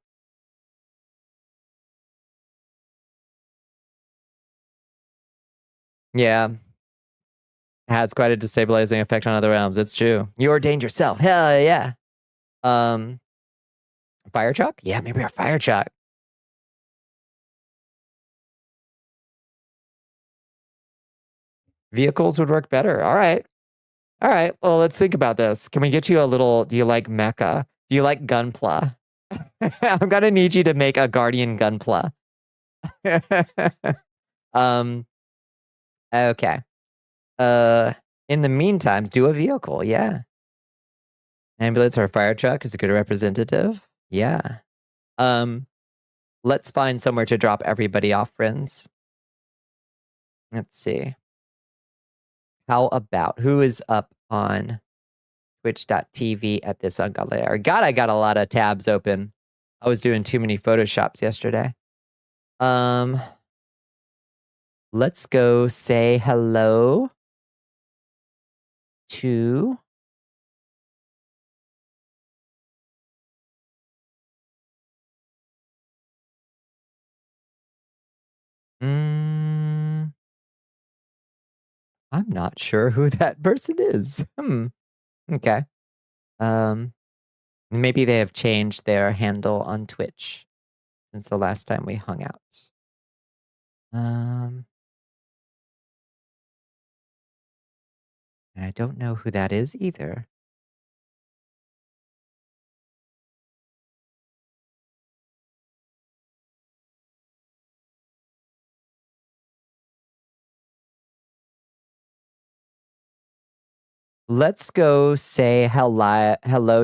Yeah. Has quite a destabilizing effect on other realms. It's true. You ordained yourself. Hell yeah. Fire truck? Yeah, maybe our fire truck. Vehicles would work better. All right. Well, let's think about this. Can we get you a little... Do you like mecha? Do you like Gunpla? I'm going to need you to make a Guardian Gunpla. Okay. In the meantime, do a vehicle. Yeah. Ambulance or fire truck is a good representative. Yeah. Let's find somewhere to drop everybody off, friends. Let's see. How about who is up on twitch.tv at this ungodly hour? God, I got a lot of tabs open. I was doing too many Photoshops yesterday. Let's go say hello to I'm not sure who that person is. Okay. Maybe they have changed their handle on Twitch since the last time we hung out. And I don't know who that is either. Let's go say hello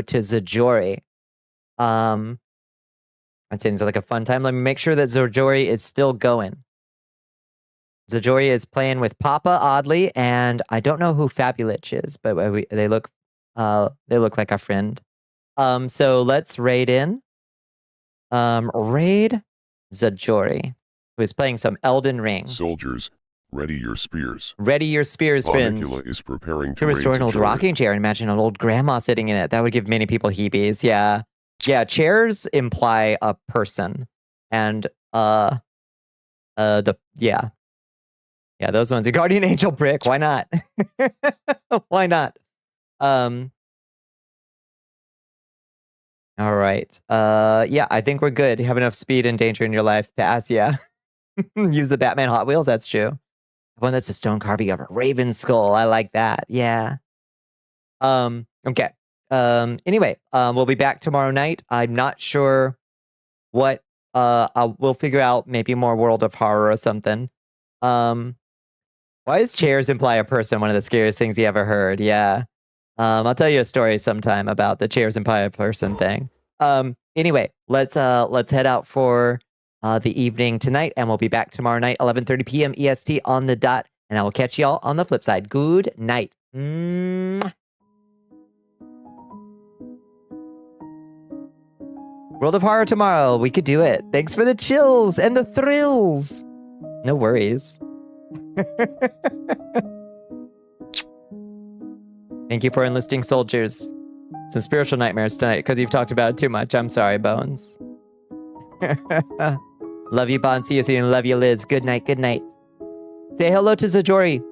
to Zajori. That seems like a fun time. Let me make sure that Zajori is still going. Zajori is playing with Papa oddly, and I don't know who Fabulich is, but they look like a friend. So let's raid in. Raid Zajori, who is playing some Elden Ring. Soldiers, ready your spears. Ready your spears, friends. Bonnicula is preparing to restore an old rocking chair and imagine an old grandma sitting in it. That would give many people heebies. Yeah. Yeah, chairs imply a person. And yeah, those ones. A guardian angel brick. Why not? Why not? All right. Yeah, I think we're good. You have enough speed and danger in your life. Pass, yeah. Use the Batman Hot Wheels, that's true. One that's a stone carving of a raven skull. I like that. Yeah. Okay. Anyway, we'll be back tomorrow night. I'm not sure what we'll figure out maybe more World of Horror or something. Why does chairs imply a person one of the scariest things you ever heard? Yeah. I'll tell you a story sometime about the chairs imply a person thing. Anyway, let's head out for the evening tonight, and we'll be back tomorrow night, 11:30 p.m. EST on the dot, and I will catch y'all on the flip side. Good night. Mwah. World of Horror tomorrow. We could do it. Thanks for the chills and the thrills. No worries. Thank you for enlisting soldiers. Some spiritual nightmares tonight because you've talked about it too much. I'm sorry, Bones. Love you, Bon. See you soon. Love you, Liz. Good night. Good night. Say hello to Zajori.